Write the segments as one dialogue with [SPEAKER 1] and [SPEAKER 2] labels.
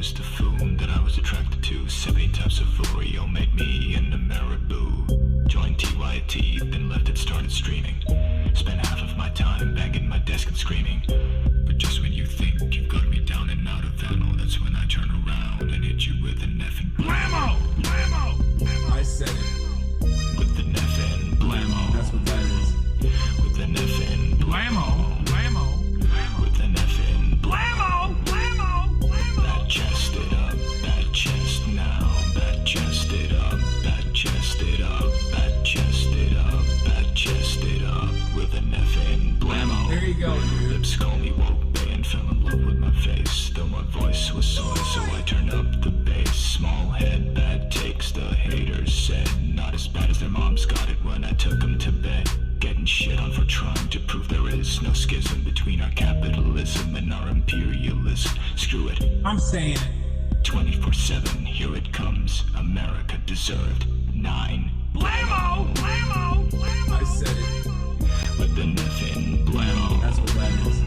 [SPEAKER 1] was the food that I was attracted to. 7 types of Oreo made me into Marabou. Joined TYT, then left it, started streaming. Spent half of my time banging my desk and screaming. But just when you think you've got me down and out of ammo, that's when I turn around and hit you with an effing blammo! Blammo!
[SPEAKER 2] I said it.
[SPEAKER 1] With an effing blammo.
[SPEAKER 2] That's what that is.
[SPEAKER 1] With an effing blammo. Blammo. With an effing blammo. Blammo. That chest it up. That chest now. That chest it up. That chest it up. That chest it up. That chest it up. With an effing blammo.
[SPEAKER 2] There you go, dude.
[SPEAKER 1] Lips call me woke bay and fell in love with my face. Though my voice was soy, so I turned up the bass. Small head, bad takes, the haters said. Not as bad as their moms got it when I took them to bed. Getting shit on for trying to prove there is no schism between our capitalism and our imperialism. Screw it.
[SPEAKER 2] I'm saying it.
[SPEAKER 1] 24/7, here it comes. America deserved 9. Blammo! Blammo! Blammo!
[SPEAKER 2] I said it.
[SPEAKER 1] With the effing blammo.
[SPEAKER 2] That's what that is.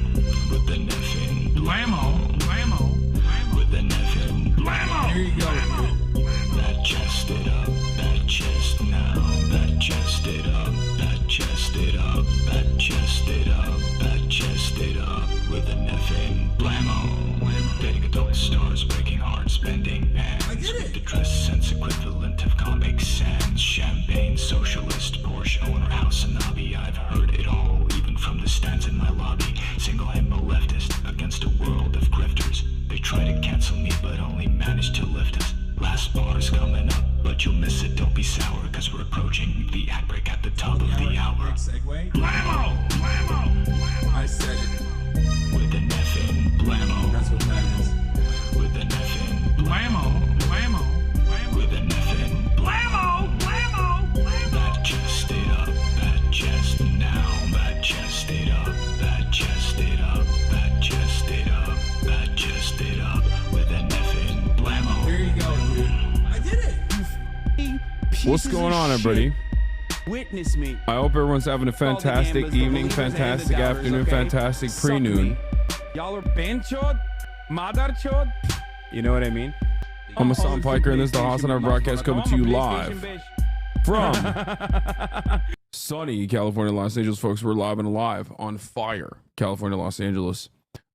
[SPEAKER 1] With the effing blammo. Blammo. With the effing blammo.
[SPEAKER 2] There you go, dude.
[SPEAKER 1] That chest it up. That chest now. That chest it up. That chest it up. That chest it up. That chest it up. With an effing blammo. Dating adult stars, breaking hearts, bending pants.
[SPEAKER 2] I get it.
[SPEAKER 1] With the dress sense equivalent of Comic Sans. Champagne, socialist, Porsche owner, HasanAbi. I've heard it all, even from the stands in my lobby. Single himbo leftist against a world of grifters. They try to cancel me, but only manage to lift us. Last bar's coming up, but you'll miss it, don't be sour, cause we're approaching the ad break at the top of the hour.
[SPEAKER 2] Segue.
[SPEAKER 1] Blammo! Blammo!
[SPEAKER 2] I said it.
[SPEAKER 1] With an effing blammo.
[SPEAKER 2] That's what that is.
[SPEAKER 1] With an effing blammo. Blammo. With an effing blammo. Blammo. That chest it up. That chest now. That chest it up. That chest it up. That chest it up. That chest it up. With an effing blammo.
[SPEAKER 2] There you go, dude. I did it.
[SPEAKER 3] What's going on, everybody?
[SPEAKER 4] Witness me.
[SPEAKER 3] I hope everyone's having a fantastic
[SPEAKER 4] gamblers, the
[SPEAKER 3] evening,
[SPEAKER 4] believers, and the
[SPEAKER 3] fantastic
[SPEAKER 4] doubters,
[SPEAKER 3] afternoon,
[SPEAKER 4] okay?
[SPEAKER 3] fantastic
[SPEAKER 4] Suck
[SPEAKER 3] pre-noon.
[SPEAKER 4] me. Y'all are benchod, madarchod.
[SPEAKER 3] You know what I mean? I'm Hassan Piker, and this is the HasanAbi broadcast coming to you live from sunny California, Los Angeles. Folks, we're live and alive on fire, California, Los Angeles.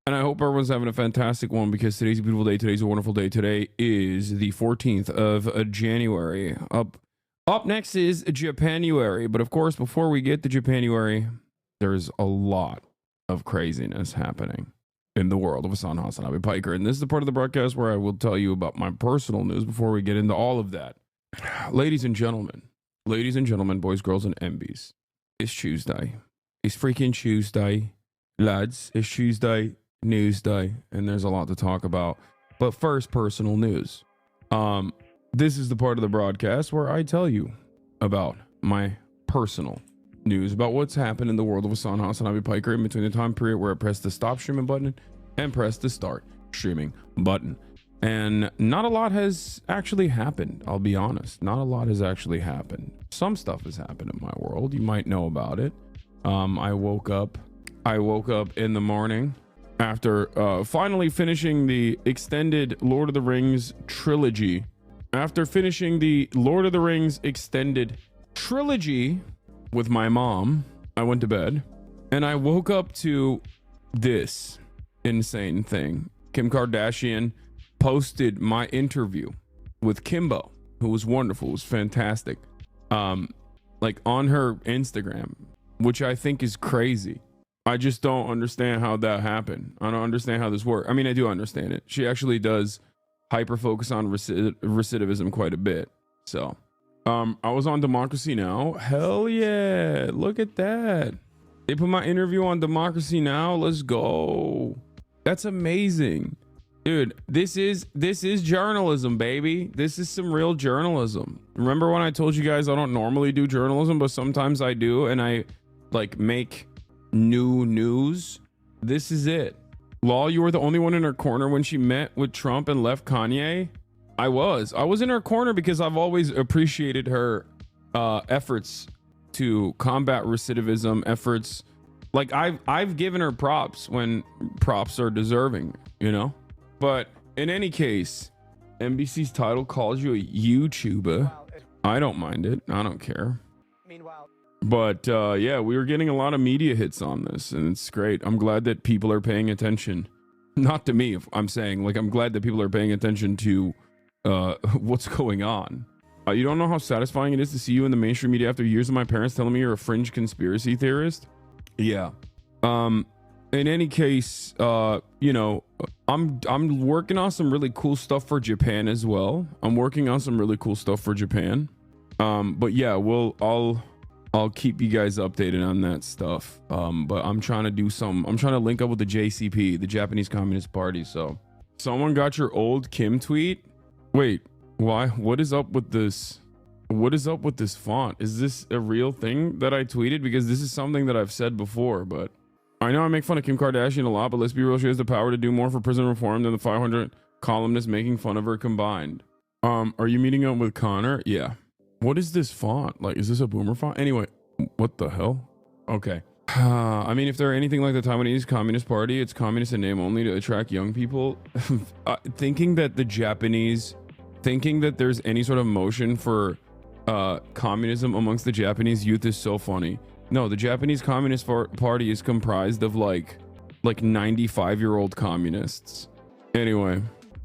[SPEAKER 3] And I hope everyone's having a fantastic one, because today's a beautiful day. Today's a wonderful day. Today is the 14th of January. Up next is Japanuary. But of course, before we get to Japanuary, there's a lot of craziness happening in the world of HasanAbi Piker. And this is the part of the broadcast where I will tell you about my personal news before we get into all of that. Ladies and gentlemen, boys, girls, and MBs, it's Tuesday. It's freaking Tuesday. Lads, it's Tuesday, news day, and there's a lot to talk about. But first, personal news. This is the part of the broadcast where I tell you about my personal news, about what's happened in the world of HasanAbi Piker in between the time period where I pressed the stop streaming button and pressed the start streaming button. And not a lot has actually happened. I'll be honest. Not a lot has actually happened. Some stuff has happened in my world. You might know about it. I woke up in the morning after finally finishing the extended Lord of the Rings trilogy. After finishing the Lord of the Rings extended trilogy with my mom, I went to bed and I woke up to this insane thing. Kim Kardashian posted my interview with Kimbo, who was wonderful, was fantastic, like on her Instagram, which I think is crazy. I just don't understand how that happened. I don't understand how this works. I mean, I do understand it. She actually does hyper focus on recidivism quite a bit. So I was on Democracy Now. Hell yeah, look at that. They put my interview on Democracy Now. Let's go. That's amazing, dude. This is journalism, baby. This is some real journalism. Remember when I told you guys I don't normally do journalism, but sometimes I do, and I like make new news? This is it. Law, you were the only one in her corner when she met with Trump and left Kanye. I was in her corner because I've always appreciated her efforts to combat recidivism, efforts like I've given her props when props are deserving, you know. But in any case, NBC's title calls you a YouTuber. I don't mind it. I don't care. But yeah, we were getting a lot of media hits on this, and it's great. I'm glad that people are paying attention. Not to me, I'm saying, like, I'm glad that people are paying attention to what's going on. You don't know how satisfying it is to see you in the mainstream media after years of my parents telling me you're a fringe conspiracy theorist. Yeah. In any case, you know, I'm working on some really cool stuff for Japan as well. But yeah, I'll keep you guys updated on that stuff. But I'm trying to link up with the JCP, the Japanese Communist Party. So someone got your old Kim tweet. Wait, why? What is up with this? What is up with this font? Is this a real thing that I tweeted? Because this is something that I've said before, but I know I make fun of Kim Kardashian a lot, but let's be real, she has the power to do more for prison reform than the 500 columnists making fun of her combined. Are you meeting up with Connor? Yeah. What is this font? Like, is this a boomer font? Anyway, what the hell? Okay. I mean, if they're anything like the Taiwanese Communist Party, it's communist in name only to attract young people. Thinking that there's any sort of motion for communism amongst the Japanese youth is so funny. No, the Japanese Communist Party is comprised of like 95-year-old communists. Anyway,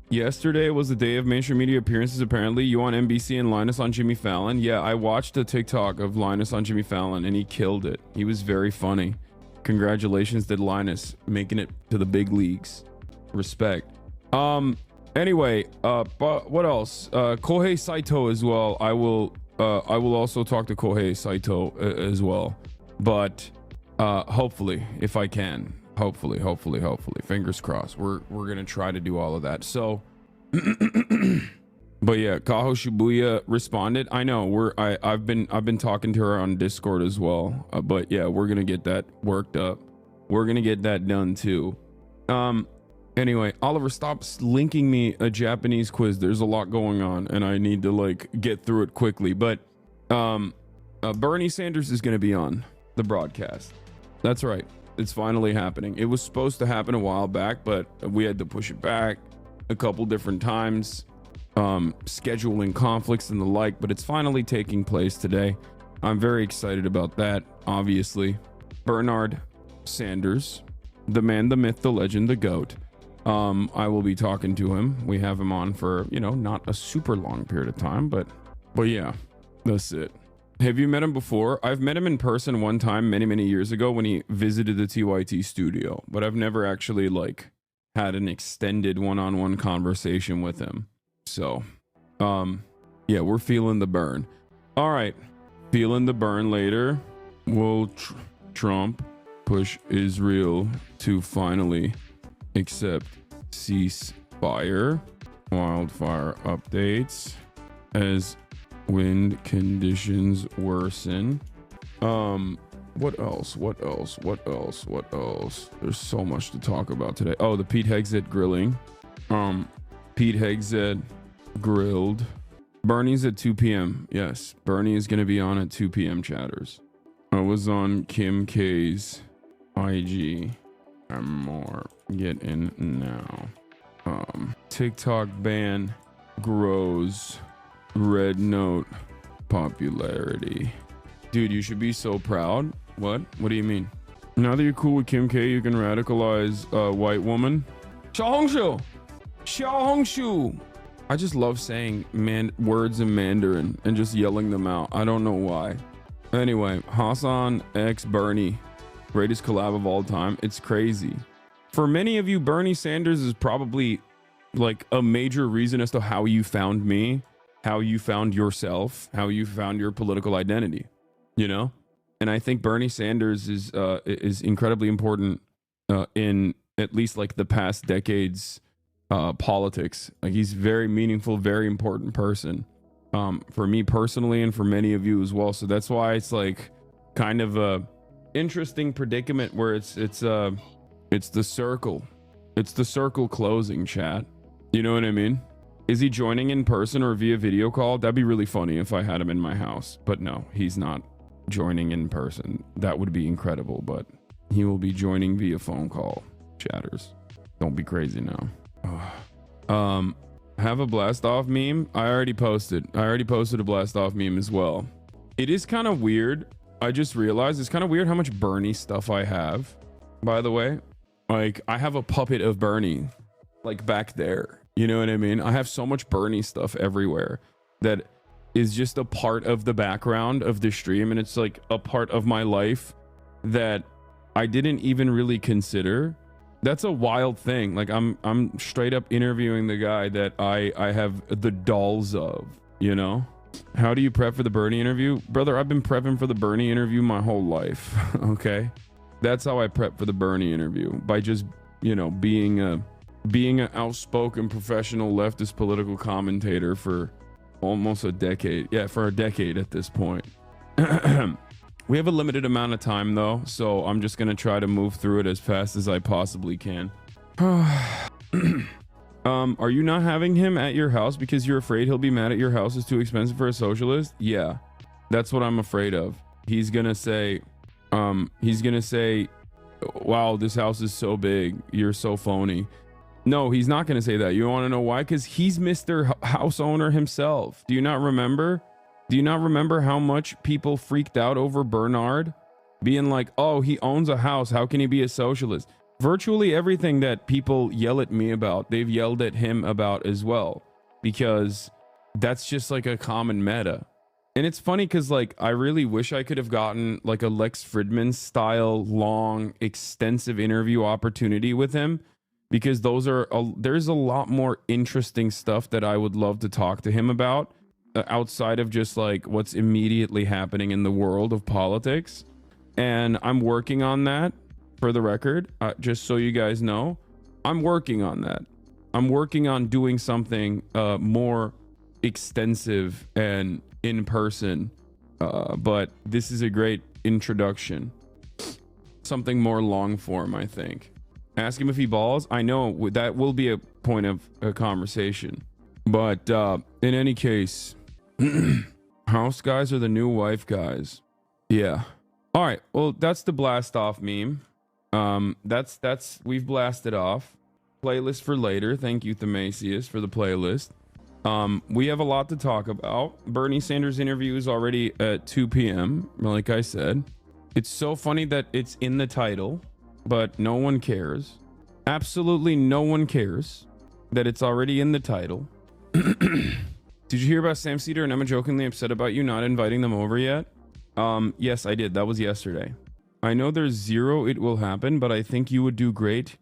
[SPEAKER 3] yesterday was the day of mainstream media appearances. Apparently, you on NBC and Linus on Jimmy Fallon. Yeah, I watched a TikTok of Linus on Jimmy Fallon, and he killed it. He was very funny. Congratulations to Linus, making it to the big leagues. Respect. Anyway, but what else? Kohei Saito as well. I will also talk to Kohei Saito as well. But hopefully, if I can. Hopefully. Fingers crossed. We're gonna try to do all of that. So but yeah, Kaho Shibuya responded. I know I've been talking to her on Discord as well. But yeah, we're gonna get that worked up. We're gonna get that done too. Anyway, Oliver, stop linking me a Japanese quiz. There's a lot going on and I need to like get through it quickly. But Bernie Sanders is gonna be on the broadcast. That's right. It's finally happening. It was supposed to happen a while back, but we had to push it back a couple different times, scheduling conflicts and the like, but it's finally taking place today. I'm very excited about that, obviously. Bernard Sanders, the man, the myth, the legend, the GOAT. I will be talking to him. We have him on for, you know, not a super long period of time, but yeah, that's it. Have you met him before? I've met him in person one time many years ago when he visited the TYT studio, but I've never actually like had an extended one-on-one conversation with him. So, yeah, we're feeling the burn. All right, feeling the burn later. Will Trump push Israel to finally accept ceasefire? Wildfire updates as wind conditions worsen. What else? There's so much to talk about today. Oh, the Pete Hegseth grilling. Pete Hegseth grilled. Bernie's at 2 p.m. Yes, Bernie is going to be on at 2 p.m. chatters. I was on Kim K's IG and more. Get in now. TikTok ban grows. Red note popularity. Dude, you should be so proud. What do you mean? Now that you're cool with Kim K, you can radicalize a white woman. Xiaohongshu. I just love saying words in Mandarin and just yelling them out. I don't know why. Anyway, Hasan x Bernie, greatest collab of all time. It's crazy. For many of you, Bernie Sanders is probably like a major reason as to how you found me, how you found yourself, how you found your political identity, you know? And I think Bernie Sanders is incredibly important in at least like the past decades politics. Like he's very meaningful, very important person for me personally and for many of you as well. So that's why it's like kind of a interesting predicament where it's the circle. It's the circle closing, chat. You know what I mean? Is he joining in person or via video call? That'd be really funny if I had him in my house. But no, he's not joining in person. That would be incredible, but he will be joining via phone call, chatters. Don't be crazy now. Have a blast off meme. I already posted a blast off meme as well. It is kind of weird. I just realized it's kind of weird how much Bernie stuff I have, by the way. Like, I have a puppet of Bernie, like, back there. You know what I mean? I have so much Bernie stuff everywhere that is just a part of the background of the stream, and it's like a part of my life that I didn't even really consider. That's a wild thing. Like, I'm straight up interviewing the guy that I have the dolls of, you know? How do you prep for the Bernie interview? Brother, I've been prepping for the Bernie interview my whole life. Okay? That's how I prep for the Bernie interview, by just, you know, being an outspoken professional leftist political commentator for almost a decade. Yeah, for a decade at this point. We have a limited amount of time though, so I'm just gonna try to move through it as fast as I possibly can. Are you not having him at your house because you're afraid he'll be mad at your house is too expensive for a socialist? Yeah, that's what I'm afraid of. He's gonna say, wow, this house is so big, you're so phony. No, he's not gonna say that. You want to know why? Because he's Mr. House owner himself. Do you not remember? Do you not remember how much people freaked out over Bernard being like, oh, he owns a house, how can he be a socialist? Virtually everything that people yell at me about, they've yelled at him about as well, because that's just like a common meta. And it's funny because, like, I really wish I could have gotten like a Lex Fridman style long extensive interview opportunity with him, because there's a lot more interesting stuff that I would love to talk to him about outside of just like what's immediately happening in the world of politics. And I'm working on that, for the record, just so you guys know. I'm working on that. I'm working on doing something more extensive and in person, but this is a great introduction. Something more long form, I think. Ask him if he balls. I know that will be a point of a conversation, but in any case, house guys are the new wife guys. Yeah. All right, well, that's the blast off meme. That's we've blasted off. Playlist for later. Thank you, Themasius, for the playlist. We have a lot to talk about. Bernie Sanders interview is already at 2 p.m. like I said. It's so funny that it's in the title, but no one cares. Absolutely no one cares that it's already in the title. Did you hear about Sam Cedar and Emma jokingly upset about you not inviting them over yet? Yes, I did. That was yesterday. I know there's zero it will happen, but I think you would do great.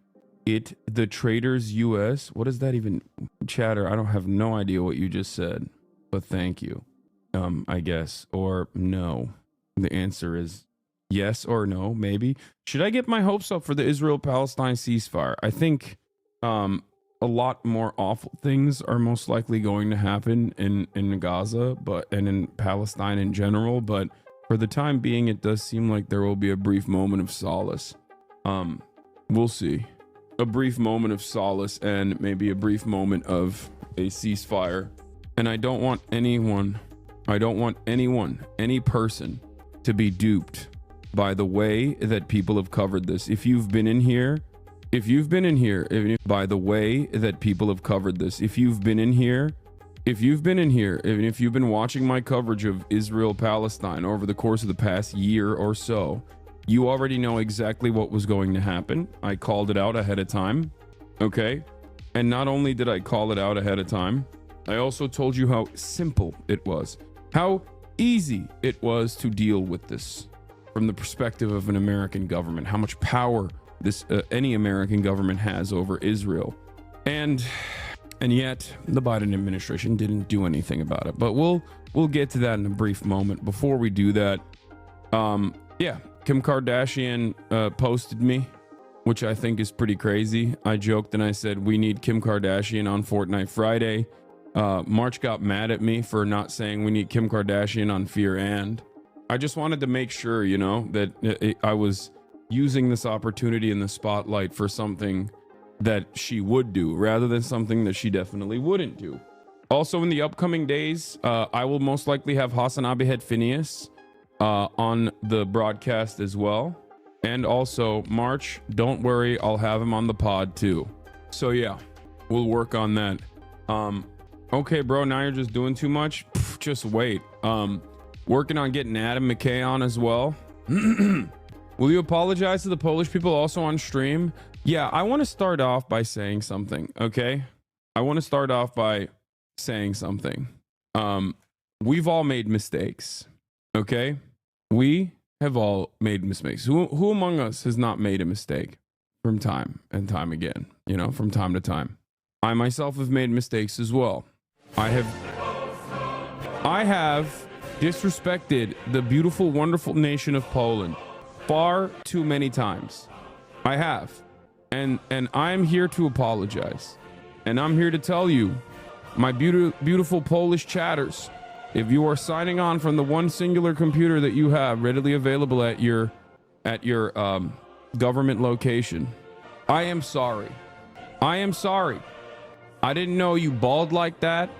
[SPEAKER 3] The Traders US. What is that even? Chatter, I don't have no idea what you just said, but thank you. I guess, or no. The answer is yes or no, maybe. Should I get my hopes up for the Israel-Palestine ceasefire? I think a lot more awful things are most likely going to happen in Gaza, and in Palestine in general, but for the time being, it does seem like there will be a brief moment of solace. We'll see. A brief moment of solace and maybe a brief moment of a ceasefire. And I don't want any person to be duped by the way that people have covered this. If you've been in here, by the way that people have covered this, if you've been in here, and if you've been watching my coverage of Israel-Palestine over the course of the past year or so, you already know exactly what was going to happen. I called it out ahead of time, okay? And not only did I call it out ahead of time, I also told you how simple it was, how easy it was to deal with this from the perspective of an American government, how much power any American government has over Israel. And yet the Biden administration didn't do anything about it. But we'll get to that in a brief moment. Before we do that, yeah, Kim Kardashian posted me, which I think is pretty crazy. I joked and I said, we need Kim Kardashian on Fortnite Friday. March got mad at me for not saying we need Kim Kardashian on Fear and. I just wanted to make sure, you know, that I was using this opportunity in the spotlight for something that she would do rather than something that she definitely wouldn't do. Also, in the upcoming days, I will most likely have HasanAbi Head Phineas on the broadcast as well. And also, March, don't worry, I'll have him on the pod too. So yeah, We'll work on that. Okay, bro, now you're just doing too much. Pff, just wait. Working on getting Adam McKay on as well. Will you apologize to the Polish people also on stream? Yeah, I want to start off by saying something, okay? I want to start off by saying something. We've all made mistakes, okay? We have all made mistakes. Who among us has not made a mistake from time and time again, you know, from time to time? I myself have made mistakes as well. I have disrespected the beautiful, wonderful nation of Poland far too many times. I have. And I'm here to apologize. And I'm here to tell you, my beautiful Polish chatters, if you are signing on from the one singular computer that you have readily available at your government location, I am sorry. I am sorry. I didn't know you balled like that.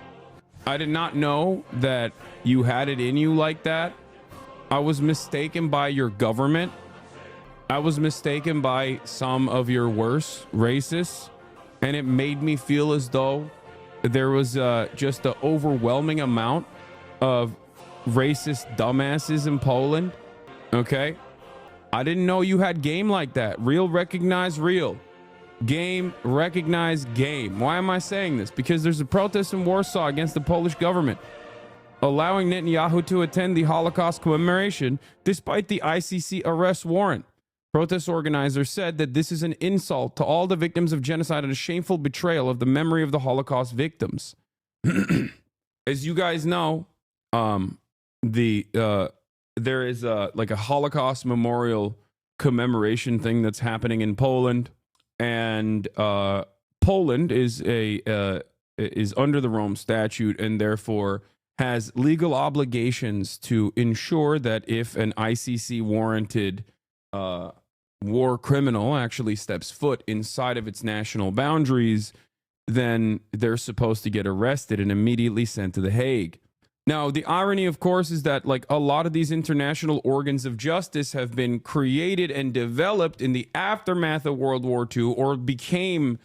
[SPEAKER 3] I did not know that you had it in you like that. I was mistaken by your government. I was mistaken by some of your worst racists, and it made me feel as though there was just an overwhelming amount of racist dumbasses in Poland. Okay? I didn't know you had game like that. Real recognize real. Game recognize game. Why am I saying this? Because there's a protest in Warsaw against the Polish government allowing Netanyahu to attend the Holocaust commemoration despite the ICC arrest warrant. Protest organizers said that this is an insult to all the victims of genocide and a shameful betrayal of the memory of the Holocaust victims. As you guys know, there is like a Holocaust memorial commemoration thing that's happening in Poland, and Poland is under the Rome Statute and therefore has legal obligations to ensure that if an ICC warranted war criminal actually steps foot inside of its national boundaries, then they're supposed to get arrested and immediately sent to The Hague. Now, the irony, of course, is that like a lot of these international organs of justice have been created and developed in the aftermath of World War II, or became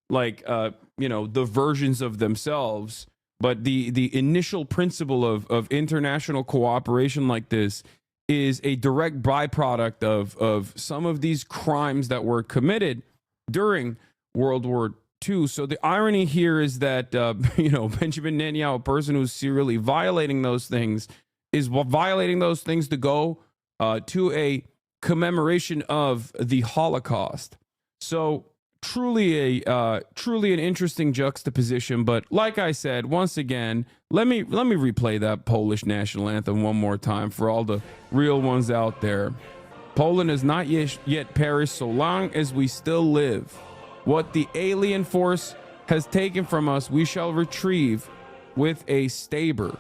[SPEAKER 3] like, the versions of themselves. But the initial principle of international cooperation like this is a direct byproduct of some of these crimes that were committed during World War II. So the irony here is that, Benjamin Netanyahu, a person who's serially violating those things, is violating those things to go to a commemoration of the Holocaust. So truly an interesting juxtaposition. But like I said, once again, let me replay that Polish national anthem one more time for all the real ones out there. Poland has not yet perished so long as we still live. What the alien force has taken from us, we shall retrieve with a stabur.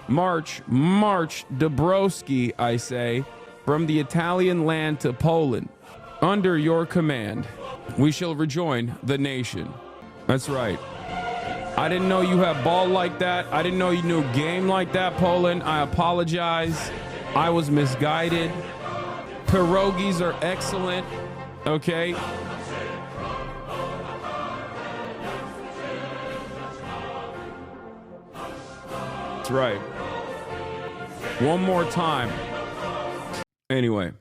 [SPEAKER 3] March, march, Dabrowski, I say, from the Italian land to Poland. Under your command, we shall rejoin the nation. That's right. I didn't know you had ball like that. I didn't know you knew game like that, Poland. I apologize. I was misguided. Pierogies are excellent. Okay. That's right. One more time. Anyway,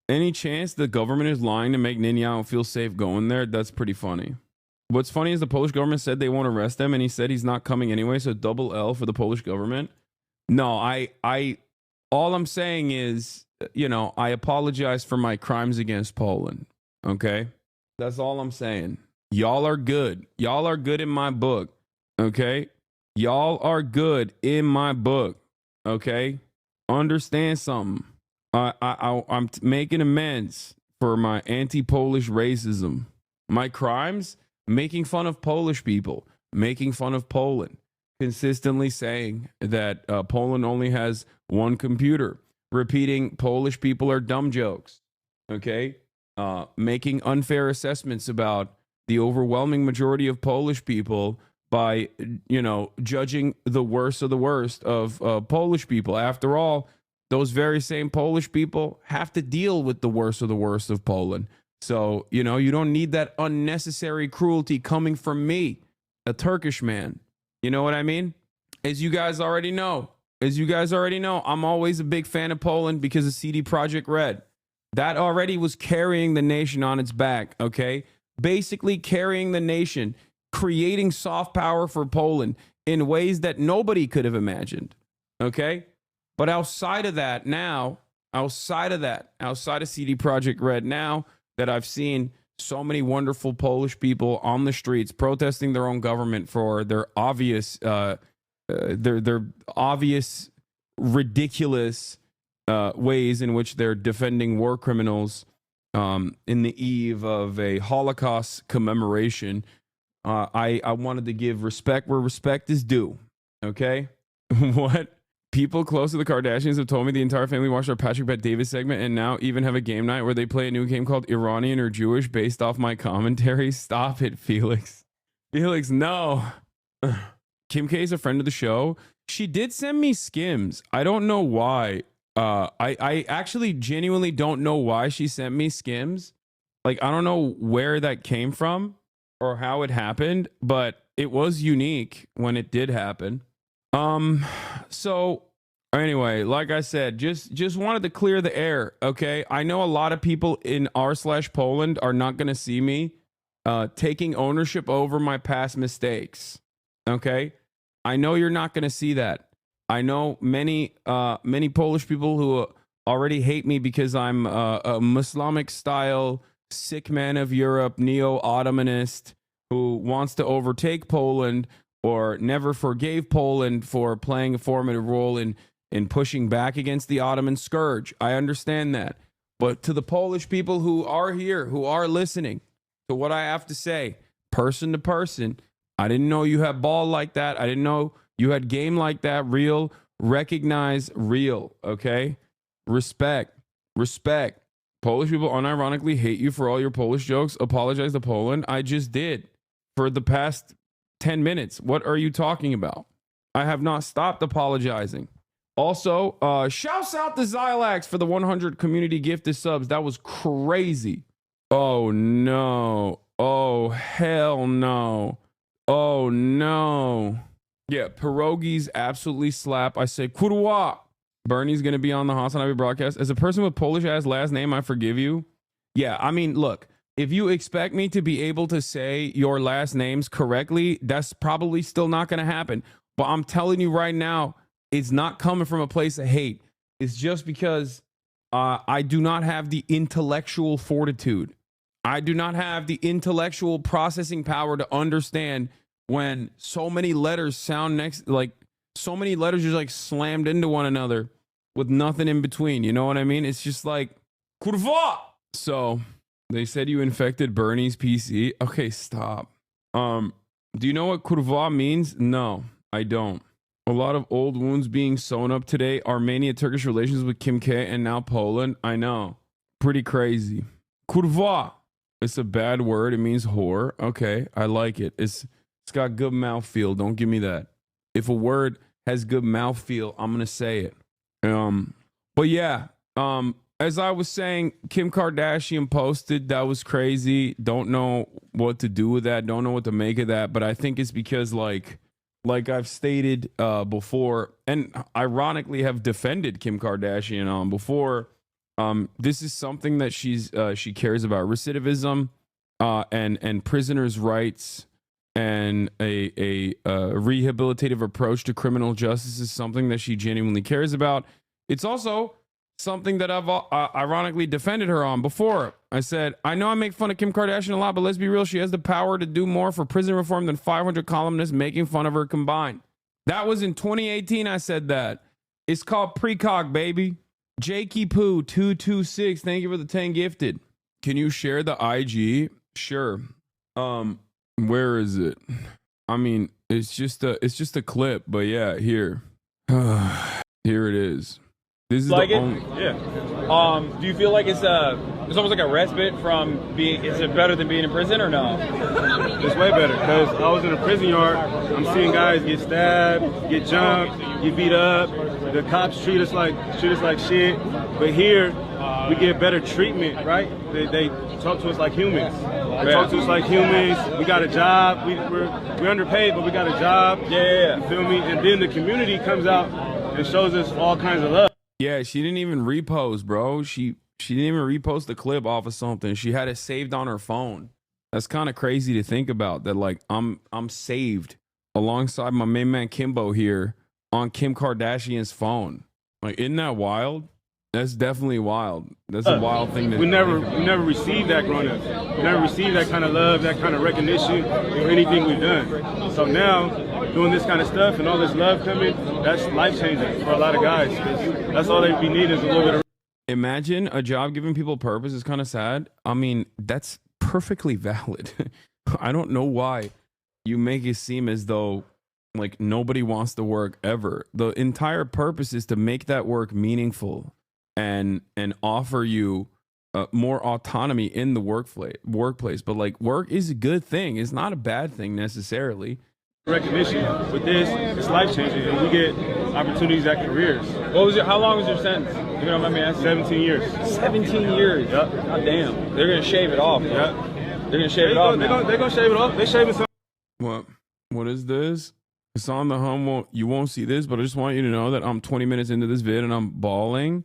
[SPEAKER 3] any chance the government is lying to make Netanyahu feel safe going there? That's pretty funny. What's funny is the Polish government said they won't arrest him, and he said he's not coming anyway, so double L for the Polish government. No, all I'm saying is, I apologize for my crimes against Poland, okay? That's all I'm saying. Y'all are good. Y'all are good in my book, okay? Y'all are good in my book, okay? Understand something. I'm making amends for my anti-Polish racism. My crimes, making fun of Polish people, making fun of Poland, consistently saying that Poland only has one computer, repeating Polish people are dumb jokes, okay? Making unfair assessments about the overwhelming majority of Polish people by, judging the worst of the worst of Polish people. After all, those very same Polish people have to deal with the worst of the worst of Poland. So, you don't need that unnecessary cruelty coming from me. a Turkish man. You know what I mean? As you guys already know, I'm always a big fan of Poland because of CD Projekt Red. That already was carrying the nation on its back, okay? Basically carrying the nation, creating soft power for Poland in ways that nobody could have imagined, okay? But outside of CD Projekt Red, now that I've seen so many wonderful Polish people on the streets protesting their own government for their obvious, ridiculous ways in which they're defending war criminals in the eve of a Holocaust commemoration. I wanted to give respect where respect is due. Okay, what people close to the Kardashians have told me the entire family watched our Patrick Bet Davis segment and now even have a game night where they play a new game called Iranian or Jewish based off my commentary. Stop it, Felix. Felix, no. Kim K is a friend of the show. She did send me Skims. I don't know why. I actually genuinely don't know why she sent me Skims. Like, I don't know where that came from or how it happened, but it was unique when it did happen. So anyway, like I said, just wanted to clear the air. Okay. I know a lot of people in r/Poland are not going to see me, taking ownership over my past mistakes. Okay. I know you're not going to see that. I know many Polish people who already hate me because I'm a Islamic style sick man of Europe, neo-Ottomanist who wants to overtake Poland or never forgave Poland for playing a formative role in pushing back against the Ottoman scourge. I understand that. But to the Polish people who are here, who are listening to what I have to say, person to person, I didn't know you had ball like that. I didn't know you had game like that. Real, recognize real, okay? Respect. Polish people unironically hate you for all your Polish jokes. Apologize to Poland. I just did for the past 10 minutes. What are you talking about? I have not stopped apologizing. Also, shouts out to Zylax for the 100 community gifted subs. That was crazy. Oh, no. Oh, hell no. Oh, no. Yeah, pierogies absolutely slap. I say, kurwa. Bernie's going to be on the HasanAbi broadcast. As a person with Polish-ass last name, I forgive you. Yeah, I mean, look, if you expect me to be able to say your last names correctly, that's probably still not going to happen. But I'm telling you right now, it's not coming from a place of hate. It's just because I do not have the intellectual fortitude. I do not have the intellectual processing power to understand when so many letters sound so many letters just like slammed into one another with nothing in between. You know what I mean? It's just like, kurva. So they said you infected Bernie's PC. Okay, stop. Do you know what kurva means? No, I don't. A lot of old wounds being sewn up today. Armenia, Turkish relations with Kim K and now Poland. I know. Pretty crazy. Kurva. It's a bad word. It means whore. Okay, I like it. It's got good mouthfeel. Don't give me that. If a word has good mouthfeel, I'm going to say it. But yeah, as I was saying, Kim Kardashian posted, that was crazy. Don't know what to do with that. Don't know what to make of that. But I think it's because like I've stated before, and ironically have defended Kim Kardashian on before, this is something that she cares about. Recidivism and prisoners' rights. And a rehabilitative approach to criminal justice is something that she genuinely cares about. It's also something that I've ironically defended her on before. I said, I know I make fun of Kim Kardashian a lot, but let's be real. She has the power to do more for prison reform than 500 columnists making fun of her combined. That was in 2018. I said that. It's called precog, baby. Jakey Poo 226. Thank you for the 10 gifted. Can you share the IG? Sure. Where is it? I mean, it's just a clip, but yeah, here. Here it is. This is
[SPEAKER 5] like
[SPEAKER 3] the
[SPEAKER 5] it?
[SPEAKER 3] only.
[SPEAKER 5] Yeah. Do you feel like it's almost like a respite from being? Is it better than being in prison or no?
[SPEAKER 6] It's way better because I was in a prison yard. I'm seeing guys get stabbed, get jumped, get beat up. The cops treat us like shit. But here, we get better treatment, right? They talk to us like humans. They talk to us like humans. We got a job. We're underpaid, but we got a job.
[SPEAKER 5] Yeah.
[SPEAKER 6] You feel me? And then the community comes out and shows us all kinds of love.
[SPEAKER 3] Yeah, she didn't even repost, bro. She didn't even repost the clip off of something. She had it saved on her phone. That's kind of crazy to think about. That like I'm saved alongside my main man Kimbo here on Kim Kardashian's phone. Like, isn't that wild? That's definitely wild. That's a wild thing.
[SPEAKER 6] We never received that growing up. We never received that kind of love, that kind of recognition for anything we've done. So now, doing this kind of stuff and all this love coming, that's life changing for a lot of guys. 'Cause that's all they be needing is a little bit of.
[SPEAKER 3] Imagine a job giving people purpose is kind of sad. I mean, that's perfectly valid. I don't know why you make it seem as though like nobody wants to work ever. The entire purpose is to make that work meaningful and offer you more autonomy in the workplace. But like, work is a good thing. It's not a bad thing necessarily.
[SPEAKER 6] Recognition with this, it's life changing, and we get opportunities at careers.
[SPEAKER 5] How long was your sentence? You don't mind me asking?
[SPEAKER 6] 17 years.
[SPEAKER 5] 17 years.
[SPEAKER 6] Yep.
[SPEAKER 5] God damn. They're gonna shave it off.
[SPEAKER 6] Yep.
[SPEAKER 5] They're gonna shave it off.
[SPEAKER 6] They're gonna shave it off. They shaving some.
[SPEAKER 3] What is this? It's on the hum. You won't see this, but I just want you to know that I'm 20 minutes into this vid and I'm bawling.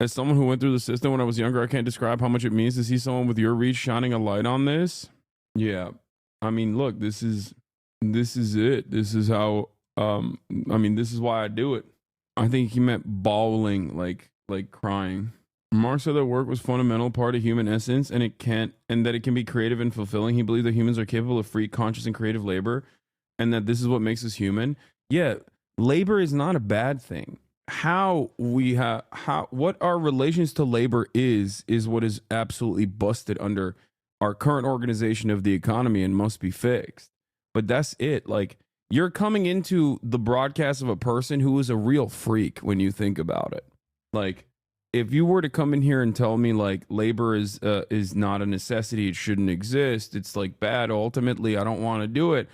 [SPEAKER 3] As someone who went through the system when I was younger, I can't describe how much it means to see someone with your reach shining a light on this. Yeah. I mean, look, this is it. This is how, this is why I do it. I think he meant bawling, like crying. Mark said that work was fundamental part of human essence and that it can be creative and fulfilling. He believed that humans are capable of free, conscious, and creative labor and that this is what makes us human. Yeah. Labor is not a bad thing. What our relations to labor is what is absolutely busted under our current organization of the economy and must be fixed. But that's it. Like, you're coming into the broadcast of a person who is a real freak when you think about it. Like, if you were to come in here and tell me like labor is not a necessity, it shouldn't exist, it's like bad, ultimately I don't want to do it.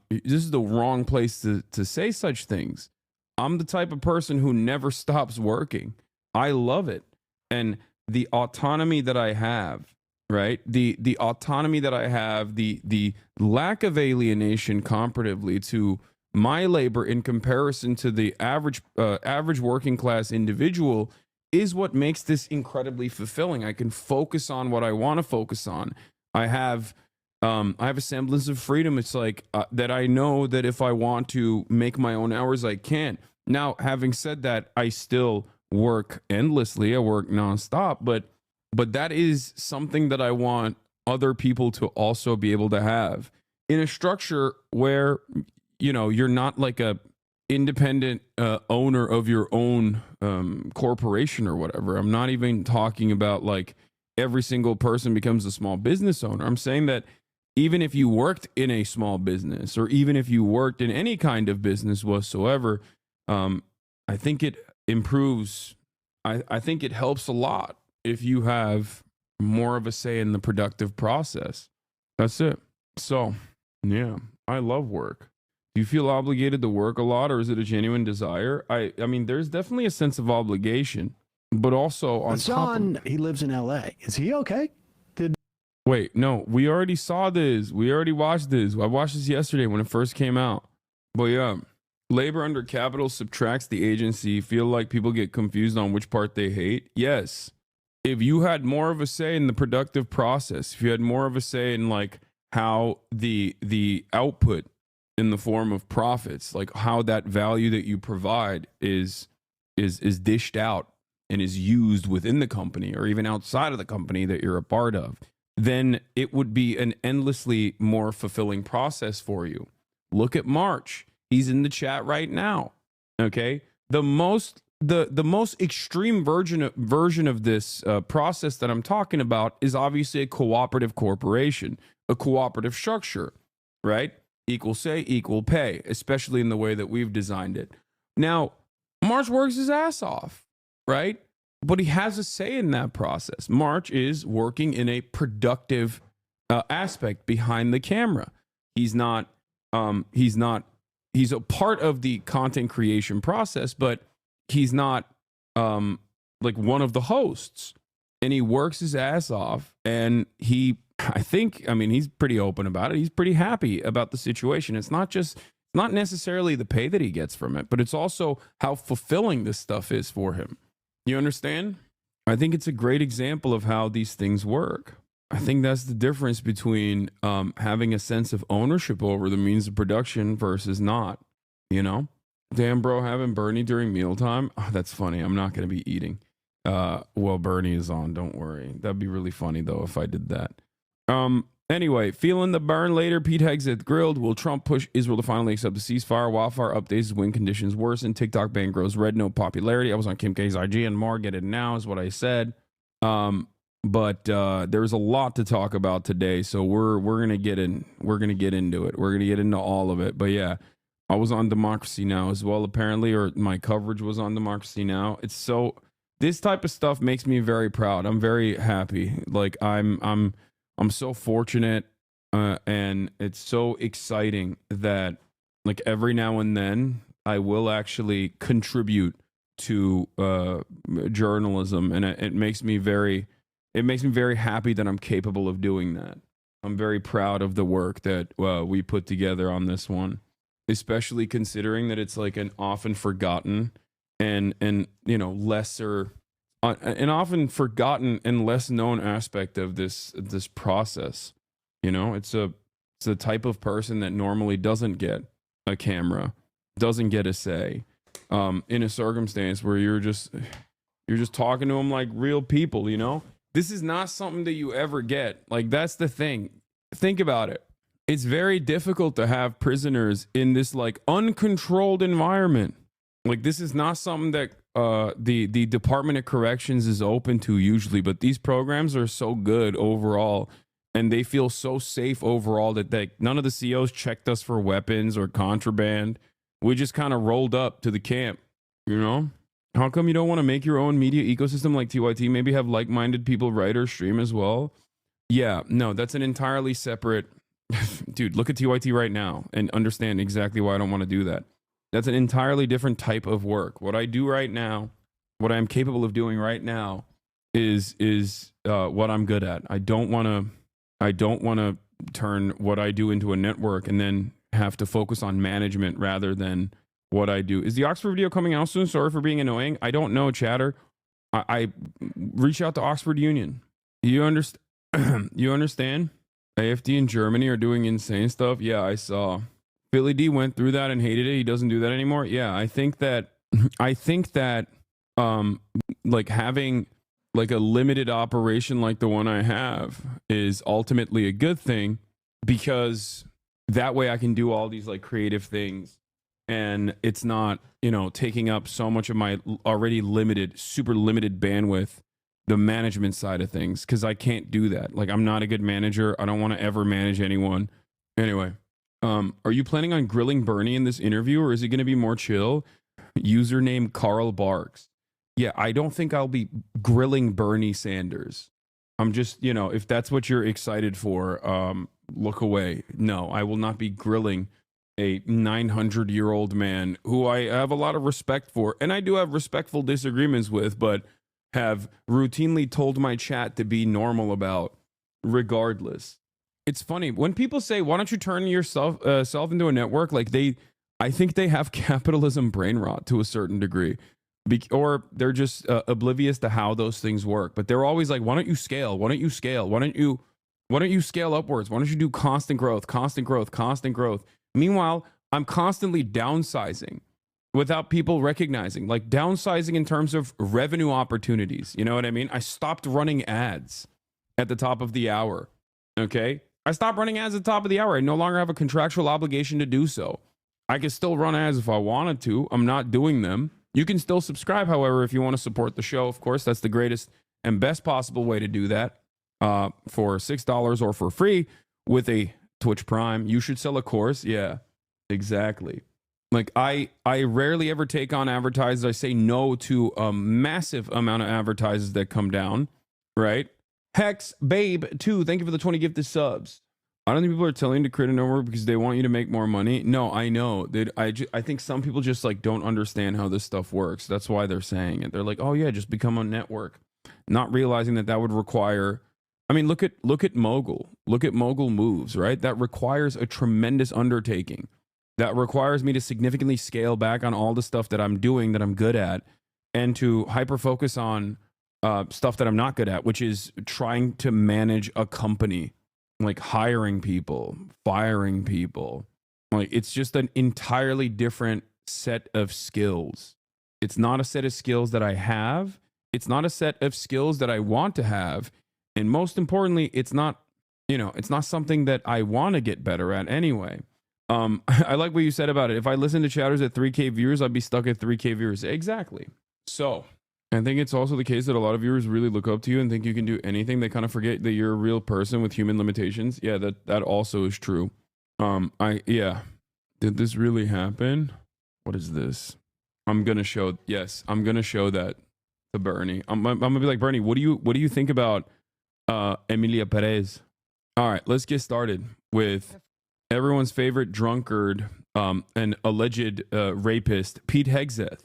[SPEAKER 3] This is the wrong place to say such things. I'm the type of person who never stops working. I love it. And the autonomy that I have, right? The autonomy that I have, the lack of alienation comparatively to my labor in comparison to the average working class individual is what makes this incredibly fulfilling. I can focus on what I want to focus on. I have a semblance of freedom. It's like that I know that if I want to make my own hours, I can. Now, having said that, I still work endlessly. I work nonstop, but that is something that I want other people to also be able to have in a structure where, you know, you're not like a independent owner of your own corporation or whatever. I'm not even talking about like every single person becomes a small business owner. I'm saying that even if you worked in a small business or even if you worked in any kind of business whatsoever, I think it improves. I think it helps a lot if you have more of a say in the productive process. That's it. So, yeah, I love work. Do you feel obligated to work a lot, or is it a genuine desire? I mean, there's definitely a sense of obligation, but also on top of,
[SPEAKER 7] he lives in LA. Is he okay?
[SPEAKER 3] Wait, no, we already saw this. We already watched this. I watched this yesterday when it first came out. But yeah, labor under capital subtracts the agency. Feel like people get confused on which part they hate? Yes. If you had more of a say in the productive process, if you had more of a say in like how the output in the form of profits, like how that value that you provide is dished out and is used within the company or even outside of the company that you're a part of, then it would be an endlessly more fulfilling process for you. Look at March. He's in the chat right now. Okay. The most extreme version of this process that I'm talking about is obviously a cooperative corporation, a cooperative structure, right? Equal say, equal pay, especially in the way that we've designed it. Now, March works his ass off, right? But he has a say in that process. March is working in a productive aspect behind the camera. He's a part of the content creation process, but he's not like one of the hosts. and he works his ass off, and I mean, he's pretty open about it. He's pretty happy about the situation. It's not necessarily the pay that he gets from it, but it's also how fulfilling this stuff is for him. You understand? I think it's a great example of how these things work. I think that's the difference between having a sense of ownership over the means of production versus not, you know? Damn, bro, having Bernie during mealtime? Oh, that's funny. I'm not going to be eating. Well, Bernie is on. Don't worry. That'd be really funny, though, if I did that. Anyway, feeling the burn later. Pete Hegseth grilled. Will Trump push Israel to finally accept the ceasefire? Wildfire updates as wind conditions worsen. TikTok ban grows red. No popularity. I was on Kim K's IG and more. Get it now is what I said. But there's a lot to talk about today, so we're gonna get into it. We're gonna get into all of it. But yeah, I was on Democracy Now as well, apparently, or my coverage was on Democracy Now. This type of stuff makes me very proud. I'm very happy. Like I'm so fortunate, and it's so exciting that like every now and then I will actually contribute to journalism, and it makes me very happy that I'm capable of doing that. I'm very proud of the work that we put together on this one, especially considering that it's like an often forgotten and you know lesser, an often forgotten and less known aspect of this process. You know, it's a type of person that normally doesn't get a camera, doesn't get a say, in a circumstance where you're just talking to them like real people. You know, this is not something that you ever get. Like, that's the thing. Think about it. It's very difficult to have prisoners in this like uncontrolled environment. Like, this is not something that the Department of Corrections is open to usually, but these programs are so good overall, and they feel so safe overall that none of the COs checked us for weapons or contraband. We just kind of rolled up to the camp, you know? How come you don't want to make your own media ecosystem like TYT? Maybe have like-minded people write or stream as well? Yeah, no, that's an entirely separate... Dude, look at TYT right now and understand exactly why I don't want to do that. That's an entirely different type of work. What I do right now, what I'm capable of doing right now is what I'm good at. I don't want to turn what I do into a network and then have to focus on management rather than what I do. Is the Oxford video coming out soon? Sorry for being annoying. I don't know, chatter. I reach out to Oxford Union. You understand? You understand? AFD in Germany are doing insane stuff. Yeah, I saw. Philly D went through that and hated it. He doesn't do that anymore. Yeah, I think that like having like a limited operation like the one I have is ultimately a good thing, because that way I can do all these like creative things, and it's not, you know, taking up so much of my already limited, super limited bandwidth, the management side of things, because I can't do that. Like, I'm not a good manager. I don't want to ever manage anyone. Anyway, are you planning on grilling Bernie in this interview, or is it going to be more chill? Username Carl Barks. Yeah, I don't think I'll be grilling Bernie Sanders. I'm just, you know, if that's what you're excited for, look away. No, I will not be grilling a 900-year-old man who I have a lot of respect for, and I do have respectful disagreements with, but have routinely told my chat to be normal about regardless. It's funny when people say, why don't you turn yourself self into a network? Like, I think they have capitalism brain rot to a certain degree, or they're just oblivious to how those things work. But they're always like, why don't you scale? Why don't you scale? Why don't you scale upwards? Why don't you do constant growth, constant growth, constant growth? Meanwhile, I'm constantly downsizing without people recognizing, like downsizing in terms of revenue opportunities. You know what I mean? I stopped running ads at the top of the hour. Okay. I stopped running ads at the top of the hour. I no longer have a contractual obligation to do so. I can still run ads if I wanted to. I'm not doing them. You can still subscribe, however, if you want to support the show. Of course, that's the greatest and best possible way to do that, for $6 or for free with a Twitch Prime. You should sell a course. Yeah, exactly. Like, I rarely ever take on advertisers. I say no to a massive amount of advertisers that come down, right? Hex Babe 2, thank you for the 20 gifted subs. I don't think people are telling you to create a network because they want you to make more money. No, I know. I think some people just like don't understand how this stuff works. That's why they're saying it. They're like, oh yeah, just become a network. not realizing that that would require, I mean, look at Mogul. Look at Mogul Moves, right? That requires a tremendous undertaking. That requires me to significantly scale back on all the stuff that I'm doing that I'm good at, and to hyper focus on stuff that I'm not good at, which is trying to manage a company, like hiring people, firing people. Like, it's just an entirely different set of skills. It's not a set of skills that I have. It's not a set of skills that I want to have. And most importantly, it's not, it's not something that I want to get better at anyway. I like what you said about it. If I listen to chatters at 3K viewers, I'd be stuck at 3K viewers. Exactly. So I think it's also the case that a lot of viewers really look up to you and think you can do anything. They kind of forget that you're a real person with human limitations. Yeah, that also is true. Did this really happen? What is this? I'm gonna show that to Bernie. I'm gonna be like, Bernie, what do you think about Emilia Perez? All right, let's get started with everyone's favorite drunkard and alleged rapist, Pete Hegseth,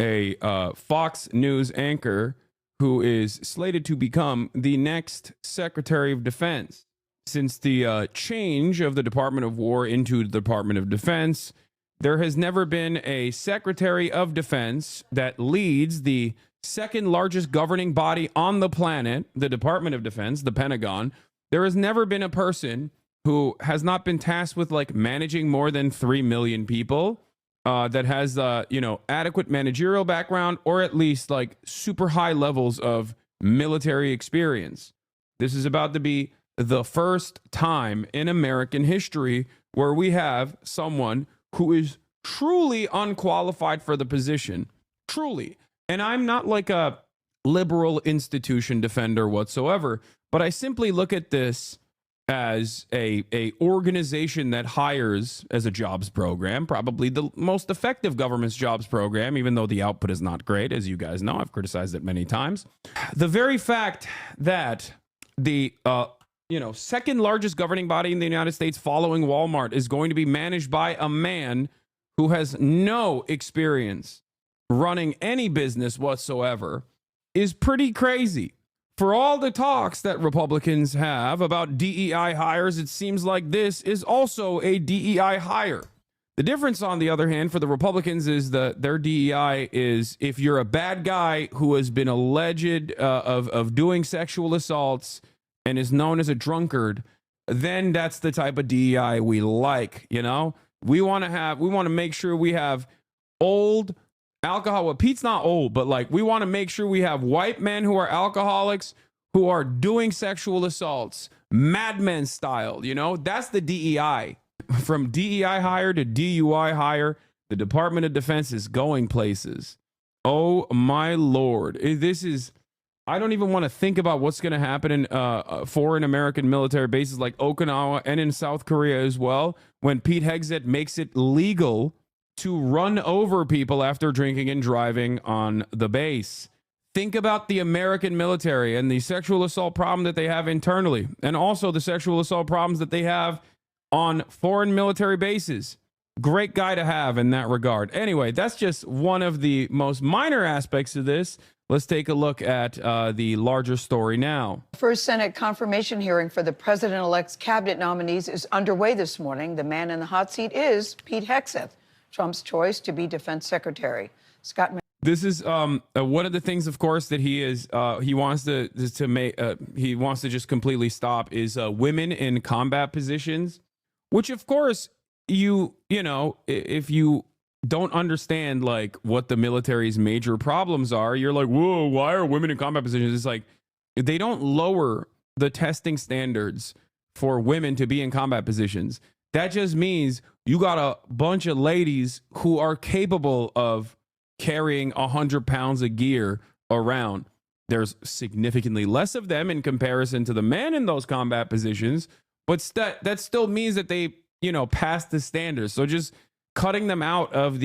[SPEAKER 3] a Fox News anchor who is slated to become the next Secretary of Defense. Since the change of the Department of War into the Department of Defense, there has never been a Secretary of Defense that leads the second largest governing body on the planet, the Department of Defense, the Pentagon. There has never been a person who has not been tasked with like managing more than 3 million people, that has adequate managerial background, or at least like super high levels of military experience. This is about to be the first time in American history where we have someone who is truly unqualified for the position. Truly. And I'm not like a liberal institution defender whatsoever, but I simply look at this as a organization that hires as a jobs program, probably the most effective government's jobs program, even though the output is not great, as you guys know. I've criticized it many times. The very fact that the second largest governing body in the United States following Walmart is going to be managed by a man who has no experience running any business whatsoever is pretty crazy. For all the talks that Republicans have about DEI hires, it seems like this is also a DEI hire. The difference, on the other hand, for the Republicans is that their DEI is if you're a bad guy who has been alleged of doing sexual assaults and is known as a drunkard, then that's the type of DEI we like. We want to make sure we have old alcohol. Well, Pete's not old, but like we want to make sure we have white men who are alcoholics who are doing sexual assaults, Mad Men style. That's the DEI. From DEI hire to DUI hire, the Department of Defense is going places. Oh my Lord. I don't even want to think about what's going to happen in foreign American military bases like Okinawa and in South Korea as well, when Pete Hegseth makes it legal to run over people after drinking and driving on the base. Think about the American military and the sexual assault problem that they have internally, and also the sexual assault problems that they have on foreign military bases. Great guy to have in that regard. Anyway, that's just one of the most minor aspects of this. Let's take a look at the larger story now.
[SPEAKER 8] First Senate confirmation hearing for the president-elect's cabinet nominees is underway this morning. The man in the hot seat is Pete Hegseth, Trump's choice to be defense secretary. Scott.
[SPEAKER 3] This is one of the things, of course, that he wants to just completely stop is women in combat positions, which, of course, if you don't understand like what the military's major problems are, you're like, whoa, why are women in combat positions? It's like they don't lower the testing standards for women to be in combat positions. That just means you got a bunch of ladies who are capable of carrying 100 pounds of gear around. There's significantly less of them in comparison to the men in those combat positions, but that still means that they, pass the standards. So just cutting them out of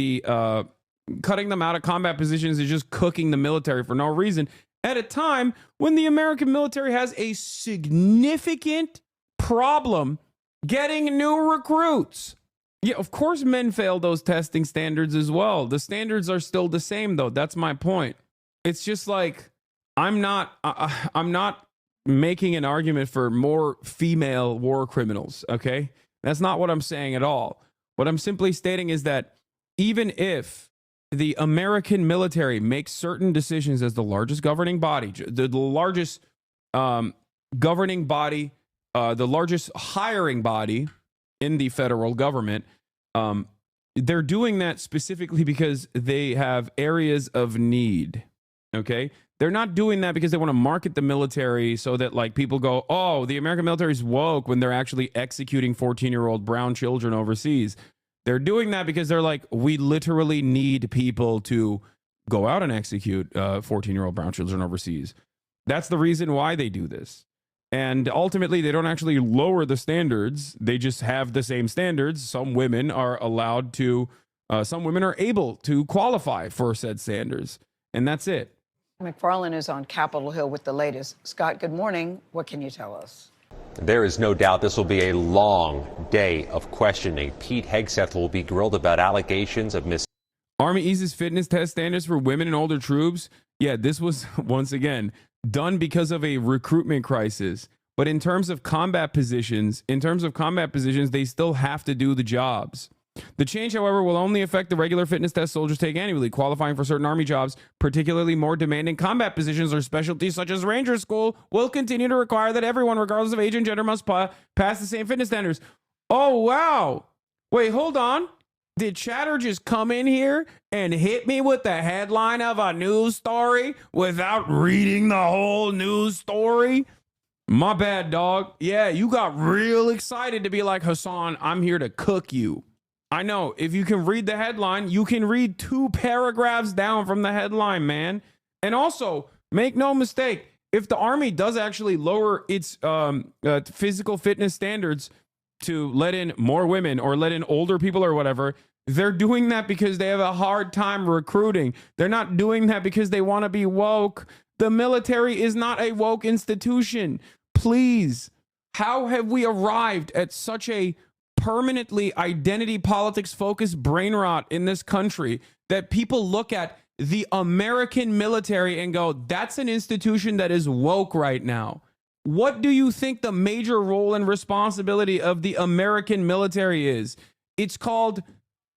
[SPEAKER 3] combat positions is just cooking the military for no reason at a time when the American military has a significant problem getting new recruits. Yeah, of course men fail those testing standards as well. The standards are still the same, though. That's my point. It's just like I'm not making an argument for more female war criminals, okay? That's not what I'm saying at all. What I'm simply stating is that even if the American military makes certain decisions as the largest governing body, the largest governing body, the largest hiring body in the federal government, they're doing that specifically because they have areas of need, okay? They're not doing that because they want to market the military so that like people go, oh, the American military is woke, when they're actually executing 14-year-old brown children overseas. They're doing that because they're like, we literally need people to go out and execute 14-year-old brown children overseas. That's the reason why they do this. And ultimately, they don't actually lower the standards. They just have the same standards. Some women are allowed to, some women are able to qualify for said standards. And that's it.
[SPEAKER 8] McFarland is on Capitol Hill with the latest. Scott, good morning. What can you tell us?
[SPEAKER 9] There is no doubt this will be a long day of questioning. Pete Hegseth will be grilled about allegations of
[SPEAKER 3] Army eases fitness test standards for women and older troops. Yeah, this was, once again, done because of a recruitment crisis. But in terms of combat positions, they still have to do the jobs. The change, however, will only affect the regular fitness test soldiers take annually. Qualifying for certain Army jobs, particularly more demanding combat positions or specialties such as Ranger School, will continue to require that everyone, regardless of age and gender, must pass the same fitness standards. Oh, wow. Wait, hold on. Did Chatter just come in here and hit me with the headline of a news story without reading the whole news story? My bad, dog. Yeah, you got real excited to be like, Hasan, I'm here to cook you. I know, if you can read the headline, you can read 2 paragraphs down from the headline, man. And also, make no mistake, if the Army does actually lower its physical fitness standards to let in more women or let in older people or whatever, they're doing that because they have a hard time recruiting. They're not doing that because they want to be woke. The military is not a woke institution. Please, how have we arrived at such a permanently identity politics focused brain rot in this country that people look at the American military and go, that's an institution that is woke right now? What do you think the major role and responsibility of the American military is? It's called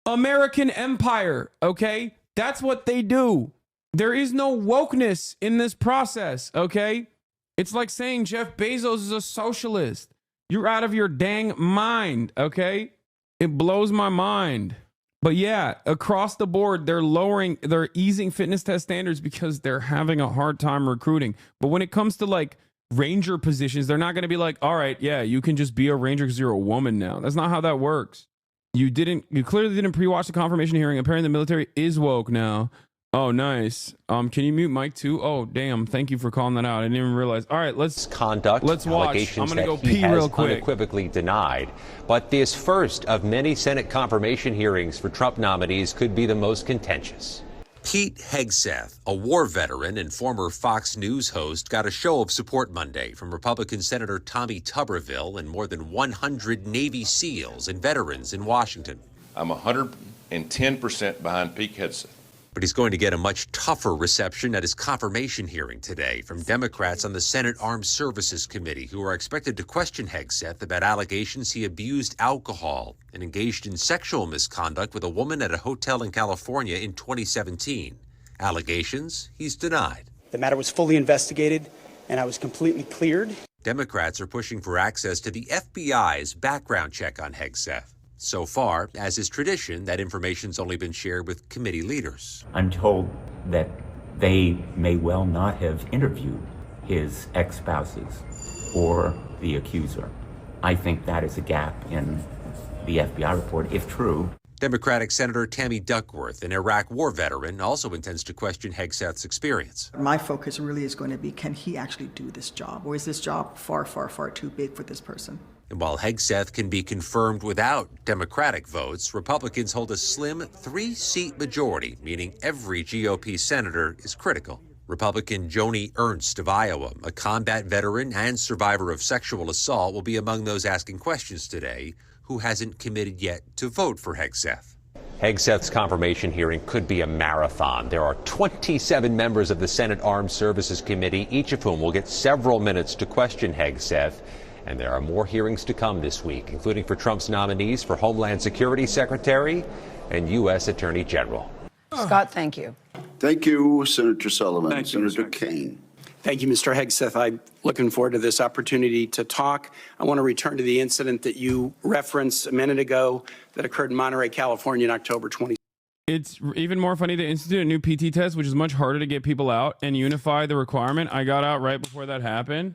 [SPEAKER 3] American Empire, okay? That's what they do. There is no wokeness in this process, okay? It's like saying Jeff Bezos is a socialist. You're out of your dang mind, okay? It blows my mind. But yeah, across the board, they're easing fitness test standards because they're having a hard time recruiting. But when it comes to like Ranger positions, they're not going to be like, all right, yeah, you can just be a Ranger because you're a woman now. That's not how that works. You clearly didn't pre-watch the confirmation hearing. Apparently the military is woke now. Oh, nice. Can you mute Mike too? Oh, damn. Thank you for calling that out. I didn't even realize. All right, let's watch. I'm going to go pee real quick.
[SPEAKER 9] Unequivocally denied. But this first of many Senate confirmation hearings for Trump nominees could be the most contentious. Pete Hegseth, a war veteran and former Fox News host, got a show of support Monday from Republican Senator Tommy Tuberville and more than 100 Navy SEALs and veterans in Washington.
[SPEAKER 10] I'm 110% behind Pete Hegseth.
[SPEAKER 9] But he's going to get a much tougher reception at his confirmation hearing today from Democrats on the Senate Armed Services Committee, who are expected to question Hegseth about allegations he abused alcohol and engaged in sexual misconduct with a woman at a hotel in California in 2017. Allegations he's denied.
[SPEAKER 11] The matter was fully investigated, and I was completely cleared.
[SPEAKER 9] Democrats are pushing for access to the FBI's background check on Hegseth. So far, as is tradition, that information's only been shared with committee leaders.
[SPEAKER 12] I'm told that they may well not have interviewed his ex-spouses or the accuser. I think that is a gap in the FBI report, if true.
[SPEAKER 9] Democratic Senator Tammy Duckworth, an Iraq war veteran, also intends to question Hegseth's experience.
[SPEAKER 13] My focus really is going to be, can he actually do this job? Or is this job far, far, far too big for this person?
[SPEAKER 9] And while Hegseth can be confirmed without Democratic votes, Republicans hold a slim 3-seat majority, meaning every GOP senator is critical. Republican Joni Ernst of Iowa, a combat veteran and survivor of sexual assault, will be among those asking questions today, who hasn't committed yet to vote for Hegseth. HEGSETH's confirmation hearing could be a marathon. There are 27 members of the Senate Armed Services Committee, each of whom will get several minutes to question HEGSETH. And there are more hearings to come this week, including for Trump's nominees for Homeland Security Secretary and U.S. Attorney General.
[SPEAKER 8] Scott, thank you.
[SPEAKER 14] Thank you, Senator Sullivan.
[SPEAKER 11] Thank you,
[SPEAKER 14] Senator Kane.
[SPEAKER 11] Thank you, Mr. Hegseth. I'm looking forward to this opportunity to talk. I want to return to the incident that you referenced a minute ago that occurred in Monterey, California in October 20.
[SPEAKER 3] It's even more funny. They instituted a new PT test, which is much harder to get people out and unify the requirement. I got out right before that happened.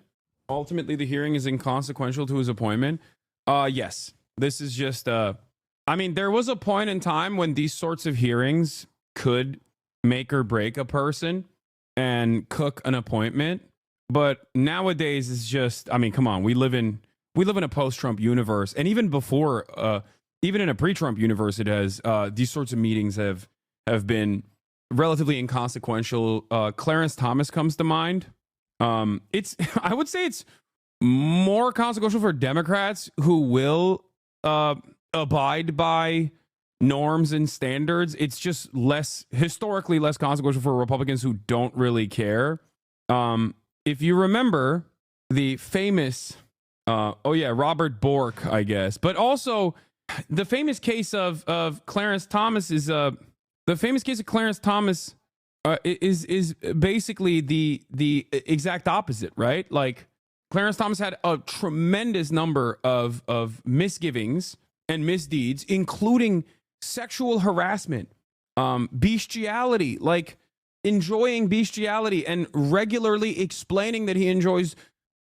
[SPEAKER 3] Ultimately, the hearing is inconsequential to his appointment. Yes, this is just, I mean, there was a point in time when these sorts of hearings could make or break a person and cook an appointment. But nowadays it's just, I mean, come on, we live in a post-Trump universe. And even before, even in a pre-Trump universe, it has, these sorts of meetings have been relatively inconsequential. Clarence Thomas comes to mind. It's, I would say it's more consequential for Democrats who will, abide by norms and standards. It's just historically less consequential for Republicans who don't really care. If you remember the famous, Robert Bork, I guess, but also the famous case of Clarence Thomas is, is basically the exact opposite, right? Like Clarence Thomas had a tremendous number of misgivings and misdeeds, including sexual harassment, bestiality, like enjoying bestiality and regularly explaining that he enjoys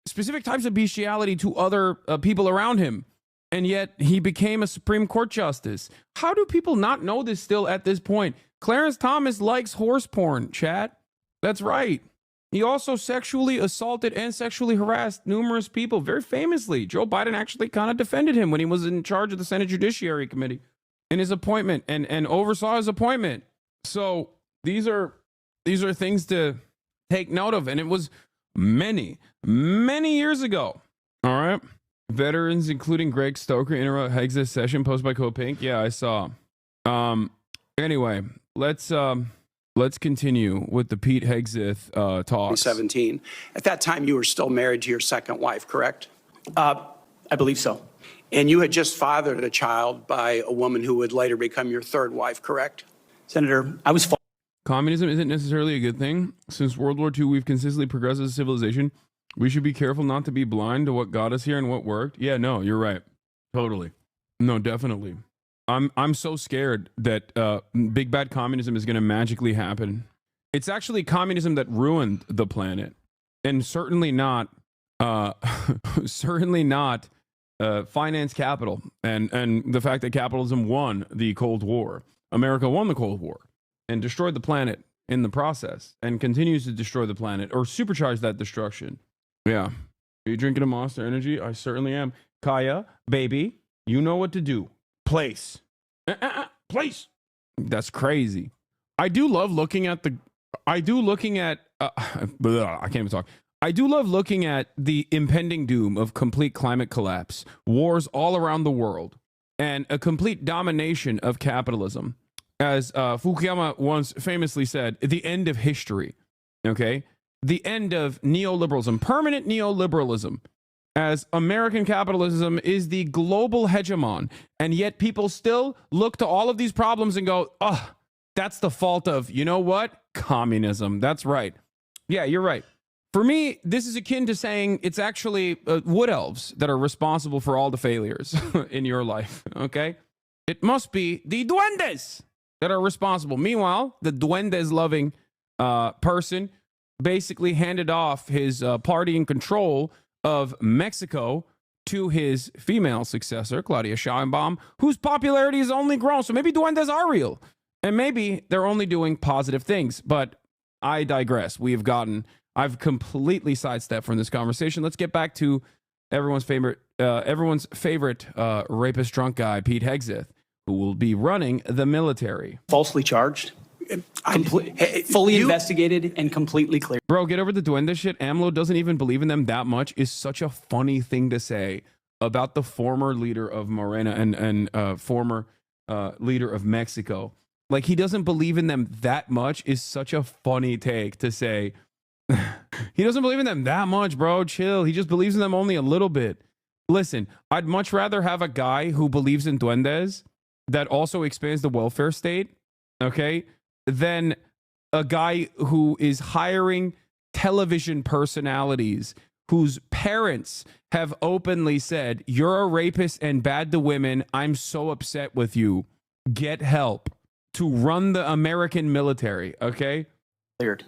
[SPEAKER 3] specific types of bestiality to other people around him. And yet he became a Supreme Court justice. How do people not know this still at this point? Clarence Thomas likes horse porn, chat. That's right. He also sexually assaulted and sexually harassed numerous people, very famously. Joe Biden actually kind of defended him when he was in charge of the Senate Judiciary Committee in his appointment and oversaw his appointment. So these are things to take note of. And it was many years ago. All right. Veterans, including Greg Stoker, interrupt HEGSETH session posted by Copink. Yeah, I saw. Anyway, let's continue with the Pete Hegseth talks.
[SPEAKER 11] 2017. At that time, you were still married to your second wife, correct? I believe so. And you had just fathered a child by a woman who would later become your third wife, correct? Senator, I was.
[SPEAKER 3] Communism isn't necessarily a good thing. Since World War II, we've consistently progressed as a civilization. We should be careful not to be blind to what got us here and what worked. Yeah, no, you're right. Totally. No, definitely. I'm so scared that big bad communism is going to magically happen. It's actually communism that ruined the planet, and certainly not finance capital and the fact that capitalism won the Cold War. America won the Cold War and destroyed the planet in the process and continues to destroy the planet or supercharge that destruction. Yeah. Are you drinking a Monster Energy? I certainly am. Kaya, baby, you know what to do. Place. Place. That's crazy. I do love looking at I do love looking at the impending doom of complete climate collapse, wars all around the world, and a complete domination of capitalism. As Fukuyama once famously said, the end of history. Okay? The end of neoliberalism, permanent neoliberalism, as American capitalism is the global hegemon. And yet people still look to all of these problems and go, oh, that's the fault of, you know what? Communism. That's right. Yeah, you're right. For me, this is akin to saying it's actually wood elves that are responsible for all the failures in your life. Okay? It must be the duendes that are responsible. Meanwhile, the duendes-loving person basically handed off his party and control of Mexico to his female successor, Claudia Sheinbaum, whose popularity has only grown. So maybe duendes are real, and maybe they're only doing positive things. But I digress. I've completely sidestepped from this conversation. Let's get back to everyone's favorite rapist drunk guy, Pete Hegseth, who will be running the military.
[SPEAKER 11] Falsely charged. Fully investigated and completely clear.
[SPEAKER 3] Bro, get over the duende shit. AMLO doesn't even believe in them that much is such a funny thing to say about the former leader of Morena and former leader of Mexico. Like, he doesn't believe in them that much is such a funny take to say. He doesn't believe in them that much, bro. Chill. He just believes in them only a little bit. Listen, I'd much rather have a guy who believes in duendes that also expands the welfare state, okay, than a guy who is hiring television personalities whose parents have openly said, "You're a rapist and bad to women. I'm so upset with you. Get help," to run the American military, okay?
[SPEAKER 11] Cleared.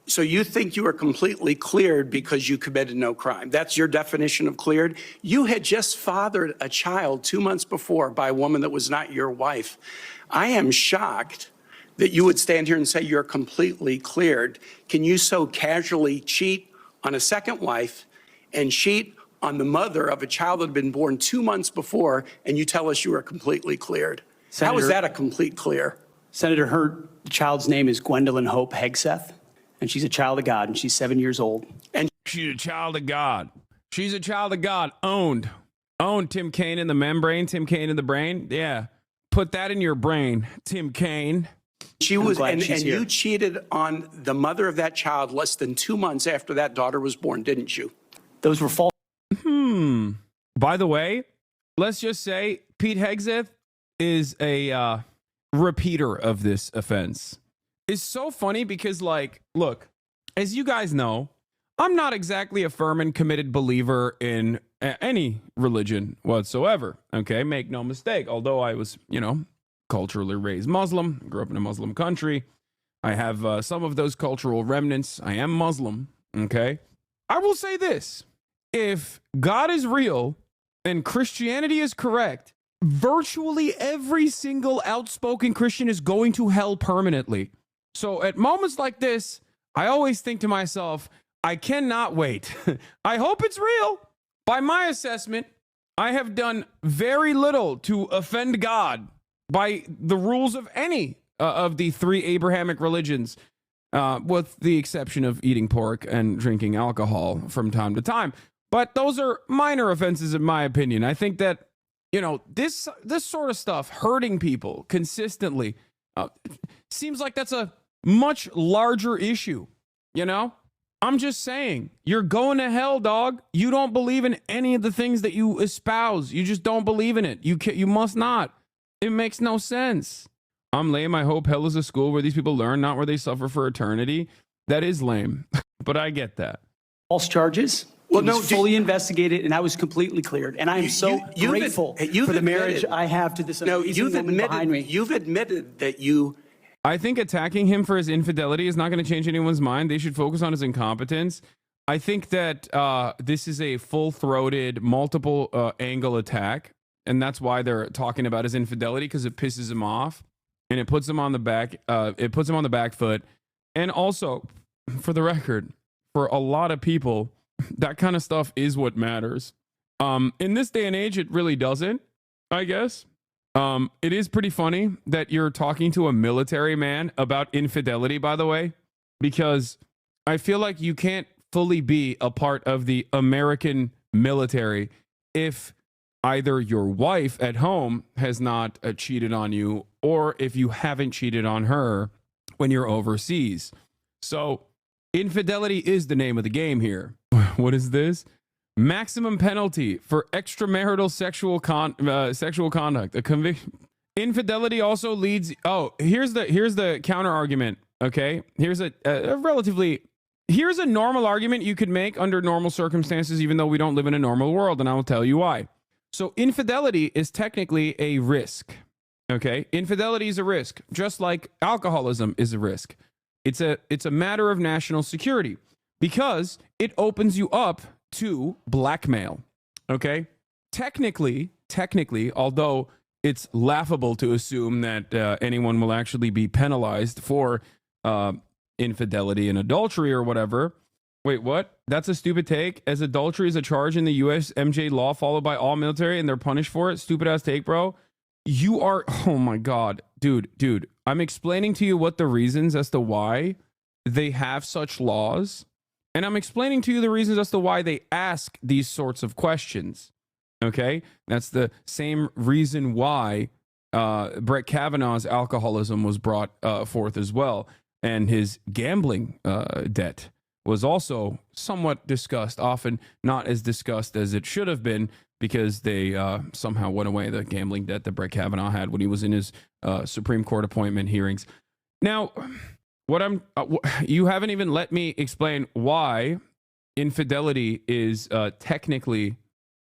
[SPEAKER 11] So you think you were completely cleared because you committed no crime? That's your definition of cleared? You had just fathered a child 2 months before by a woman that was not your wife. I am shocked that you would stand here and say you're completely cleared. Can you so casually cheat on a second wife and cheat on the mother of a child that had been born 2 months before, and you tell us you are completely cleared? How is that a complete clear?
[SPEAKER 15] Senator, her child's name is Gwendolyn Hope Hegseth, and she's a child of God, and she's 7 years old.
[SPEAKER 3] And she's a child of God. She's a child of God. Owned. Tim Kaine in the membrane, Tim Kaine in the brain. Yeah. Put that in your brain, Tim Kaine.
[SPEAKER 11] She was, and you cheated on the mother of that child less than 2 months after that daughter was born, didn't you?
[SPEAKER 15] Those were false.
[SPEAKER 3] By the way, let's just say Pete Hegseth is a repeater of this offense. It's so funny because, like, look, as you guys know, I'm not exactly a firm and committed believer in any religion whatsoever. Okay, make no mistake. Although I was, culturally raised Muslim, grew up in a Muslim country, I have some of those cultural remnants. I am Muslim. Okay, I will say this: if God is real and Christianity is correct, virtually every single outspoken Christian is going to hell permanently. So at moments like this, I always think to myself, I cannot wait. I hope it's real. By my assessment, I have done very little to offend God by the rules of any of the three Abrahamic religions, with the exception of eating pork and drinking alcohol from time to time. But those are minor offenses in my opinion. I think that, this sort of stuff, hurting people consistently, seems like that's a much larger issue, I'm just saying, you're going to hell, dog. You don't believe in any of the things that you espouse. You just don't believe in it. You must not. It makes no sense. I'm lame. I hope hell is a school where these people learn, not where they suffer for eternity. That is lame, but I get that.
[SPEAKER 15] False charges. Well, no, fully investigated, and I was completely cleared. And I am so grateful for the marriage I have to this amazing woman behind me.
[SPEAKER 11] You've admitted that you...
[SPEAKER 3] I think attacking him for his infidelity is not going to change anyone's mind. They should focus on his incompetence. I think that this is a full-throated, multiple angle attack, and that's why they're talking about his infidelity, because it pisses him off and it puts him on the back. It puts him on the back foot. And also, for the record, for a lot of people, that kind of stuff is what matters. In this day and age, it really doesn't, I guess. It is pretty funny that you're talking to a military man about infidelity, by the way, because I feel like you can't fully be a part of the American military if either your wife at home has not cheated on you, or if you haven't cheated on her when you're overseas. So infidelity is the name of the game here. What is this? Maximum penalty for extramarital sexual conduct. A conviction. Infidelity also leads. Oh, here's the counter argument. Okay, here's a normal argument you could make under normal circumstances, even though we don't live in a normal world, and I will tell you why. So infidelity is technically a risk. Okay, infidelity is a risk, just like alcoholism is a risk. It's a matter of national security because it opens you up to blackmail. Okay, technically, although it's laughable to assume that anyone will actually be penalized for infidelity and adultery or whatever. Wait, what? That's a stupid take. As adultery is a charge in the U.S. MJ law followed by all military, and they're punished for it. Stupid ass take, bro. You are. Oh my god, dude. I'm explaining to you what the reasons as to why they have such laws. And I'm explaining to you the reasons as to why they ask these sorts of questions. Okay? That's the same reason why Brett Kavanaugh's alcoholism was brought forth as well, and his gambling debt was also somewhat discussed, often not as discussed as it should have been, because they somehow went away, the gambling debt that Brett Kavanaugh had when he was in his Supreme Court appointment hearings. Now, you haven't even let me explain why infidelity is technically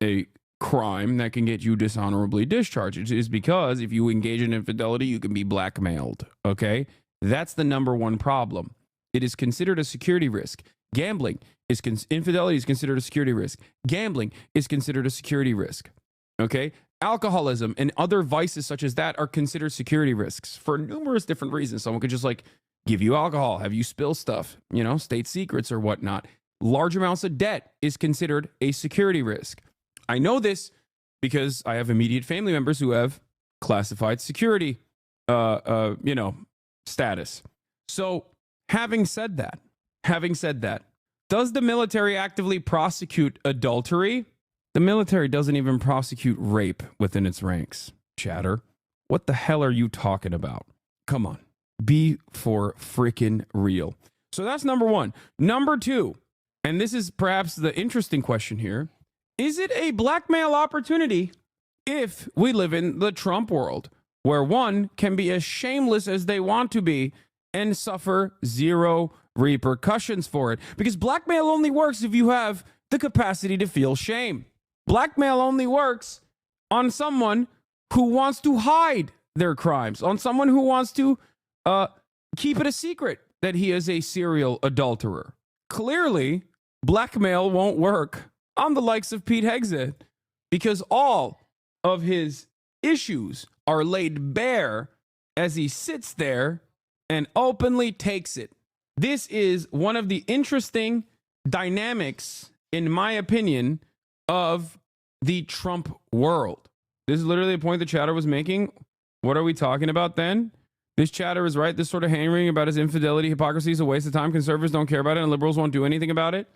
[SPEAKER 3] a crime that can get you dishonorably discharged. It is because if you engage in infidelity, you can be blackmailed. Okay? That's the number one problem. It is considered a security risk. Gambling is infidelity is considered a security risk. Gambling is considered a security risk. Okay? Alcoholism and other vices such as that are considered security risks for numerous different reasons. Someone could just like give you alcohol, have you spill stuff, state secrets or whatnot. Large amounts of debt is considered a security risk. I know this because I have immediate family members who have classified security, status. So having said that, does the military actively prosecute adultery? The military doesn't even prosecute rape within its ranks. Chatter. What the hell are you talking about? Come on. Be for freaking real. So that's number one. Number two, and this is perhaps the interesting question here. Is it a blackmail opportunity if we live in the Trump world, where one can be as shameless as they want to be and suffer zero repercussions for it? Because blackmail only works if you have the capacity to feel shame. Blackmail only works on someone who wants to hide their crimes, on someone who wants to keep it a secret that he is a serial adulterer. Clearly, blackmail won't work on the likes of Pete Hegseth, because all of his issues are laid bare as he sits there and openly takes it. This is one of the interesting dynamics, in my opinion, of the Trump world. This is literally a point the chatter was making. What are we talking about then? This chatter is right. This sort of hand-wringing about his infidelity, hypocrisy is a waste of time. Conservatives don't care about it and liberals won't do anything about it.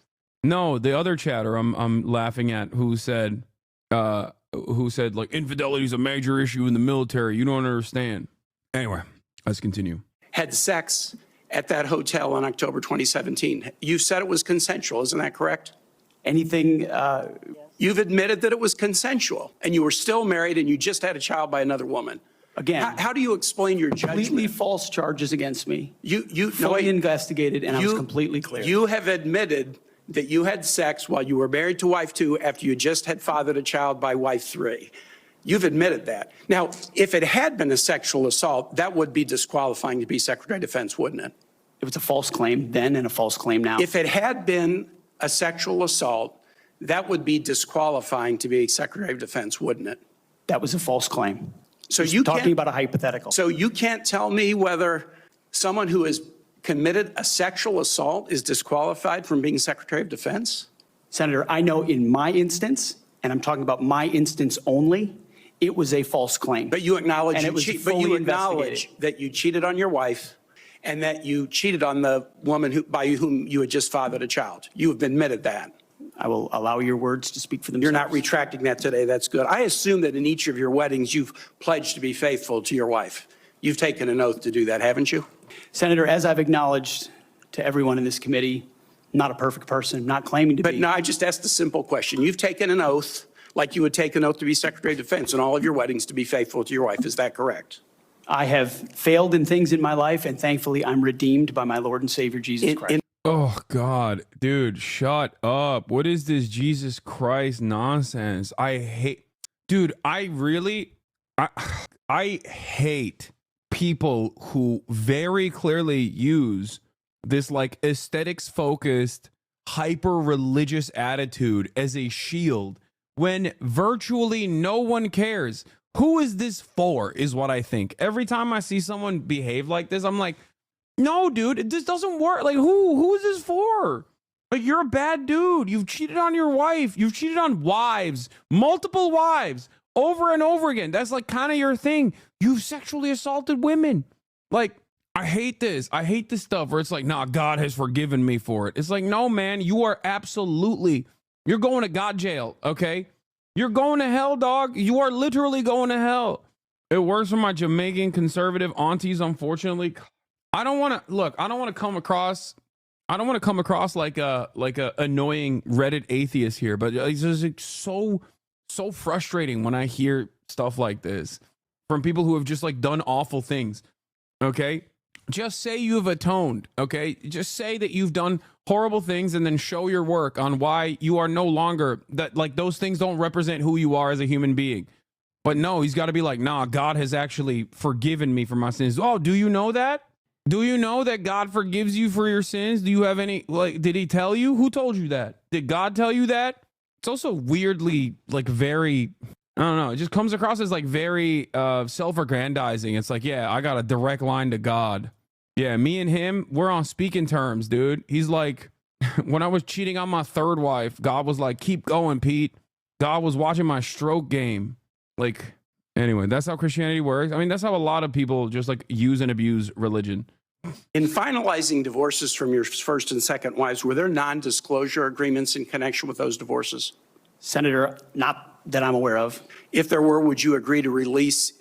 [SPEAKER 3] No, the other chatter I'm laughing at who said like infidelity is a major issue in the military. You don't understand. Anyway, let's continue.
[SPEAKER 11] Had sex at that hotel in October 2017. You said it was consensual, isn't that correct?
[SPEAKER 15] Anything?
[SPEAKER 11] You've admitted that it was consensual, and you were still married, and you just had a child by another woman.
[SPEAKER 15] Again,
[SPEAKER 11] how do you explain your judgment?
[SPEAKER 15] Completely false charges against me.
[SPEAKER 11] You
[SPEAKER 15] fully investigated, and I was completely clear.
[SPEAKER 11] You have admitted that you had sex while you were married to wife 2 after you just had fathered a child by wife 3. You've admitted that. Now, if it had been a sexual assault, that would be disqualifying to be Secretary of Defense, wouldn't it?
[SPEAKER 15] It was a false claim then and a false claim now.
[SPEAKER 11] If it had been a sexual assault, that would be disqualifying to be Secretary of Defense, wouldn't it?
[SPEAKER 15] That was a false claim.
[SPEAKER 11] So you
[SPEAKER 15] talking about a hypothetical.
[SPEAKER 11] So you can't tell me whether someone who has committed a sexual assault is disqualified from being Secretary of Defense?
[SPEAKER 15] Senator, I know in my instance, and I'm talking about my instance only, it was a false claim.
[SPEAKER 11] But you acknowledge,
[SPEAKER 15] and it was fully
[SPEAKER 11] acknowledge that you cheated on your wife and that you cheated on the woman by whom you had just fathered a child. You have admitted that.
[SPEAKER 15] I will allow your words to speak for themselves.
[SPEAKER 11] You're not retracting that today. That's good. I assume that in each of your weddings, you've pledged to be faithful to your wife. You've taken an oath to do that, haven't you?
[SPEAKER 15] Senator, as I've acknowledged to everyone in this committee, not a perfect person, not claiming to be.
[SPEAKER 11] But no, I just asked a simple question. You've taken an oath like you would take an oath to be Secretary of Defense in all of your weddings to be faithful to your wife. Is that correct?
[SPEAKER 15] I have failed in things in my life, and thankfully I'm redeemed by my Lord and Savior, Jesus Christ.
[SPEAKER 3] Oh, God, dude, shut up. What is this Jesus Christ nonsense? I hate people who very clearly use this like aesthetics focused, hyper religious attitude as a shield when virtually no one cares. Who is this for is what I think. Every time I see someone behave like this, I'm like, no, dude, this doesn't work. Like, who is this for? Like, you're a bad dude. You've cheated on your wife. You've cheated on wives, multiple wives, over and over again. That's like kind of your thing. You've sexually assaulted women. Like, I hate this. I hate this stuff where it's like, nah, God has forgiven me for it. It's like, no, man, you're going to God jail, okay? You're going to hell, dog. You are literally going to hell. It works for my Jamaican conservative aunties, unfortunately. I don't want to come across like a annoying Reddit atheist here, but it's just like so frustrating when I hear stuff like this from people who have just like done awful things. Okay? Just say you have atoned, okay? Just say that you've done horrible things and then show your work on why you are no longer that, like, those things don't represent who you are as a human being. But no, he's got to be like, nah, God has actually forgiven me for my sins. Oh, do you know that? Do you know that God forgives you for your sins? Do you have any, like, did he tell you? Who told you that? Did God tell you that? It's also weirdly, like, very, I don't know. It just comes across as like very self-aggrandizing. It's like, yeah, I got a direct line to God. Yeah, me and him, we're on speaking terms, dude. He's like, when I was cheating on my third wife, God was like, keep going, Pete. God was watching my stroke game. Like, anyway, that's how Christianity works. I mean, that's how a lot of people just like use and abuse religion.
[SPEAKER 11] In finalizing divorces from your first and second wives, were there non-disclosure agreements in connection with those divorces?
[SPEAKER 15] Senator, not that I'm aware of.
[SPEAKER 11] If there were, would you agree to release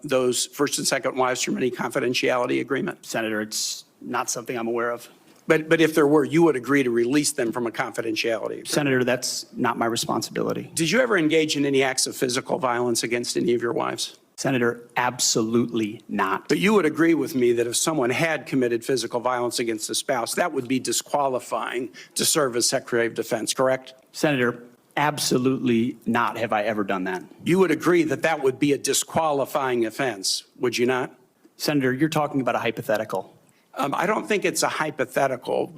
[SPEAKER 11] those first and second wives from any confidentiality agreement?
[SPEAKER 15] Senator, it's not something I'm aware of.
[SPEAKER 11] But if there were, you would agree to release them from a confidentiality agreement?
[SPEAKER 15] Senator, that's not my responsibility.
[SPEAKER 11] Did you ever engage in any acts of physical violence against any of your wives?
[SPEAKER 15] Senator, absolutely not.
[SPEAKER 11] But you would agree with me that if someone had committed physical violence against a spouse, that would be disqualifying to serve as Secretary of Defense, correct?
[SPEAKER 15] Senator, absolutely not have I ever done that.
[SPEAKER 11] You would agree that that would be a disqualifying offense, would you not?
[SPEAKER 15] Senator, you're talking about a hypothetical.
[SPEAKER 11] I don't think it's a hypothetical.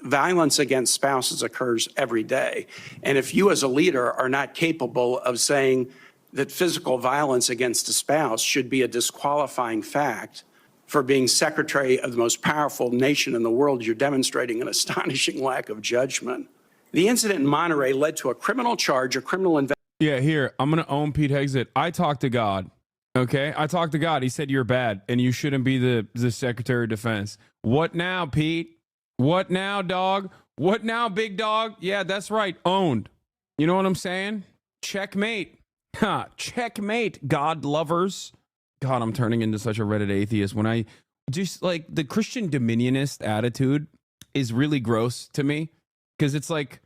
[SPEAKER 11] Violence against spouses occurs every day. And if you as a leader are not capable of saying that physical violence against a spouse should be a disqualifying fact for being secretary of the most powerful nation in the world, you're demonstrating an astonishing lack of judgment. The incident in Monterey led to a criminal charge, a criminal investigation.
[SPEAKER 3] Yeah, here, I'm going to own Pete Hegseth. I talked to God. Okay, I talked to God. He said you're bad and you shouldn't be the Secretary of Defense. What now, Pete? What now, dog? What now, big dog? Yeah, that's right. Owned. You know what I'm saying? Checkmate. Ha, checkmate, God lovers. God, I'm turning into such a Reddit atheist when I just like the Christian dominionist attitude is really gross to me because it's like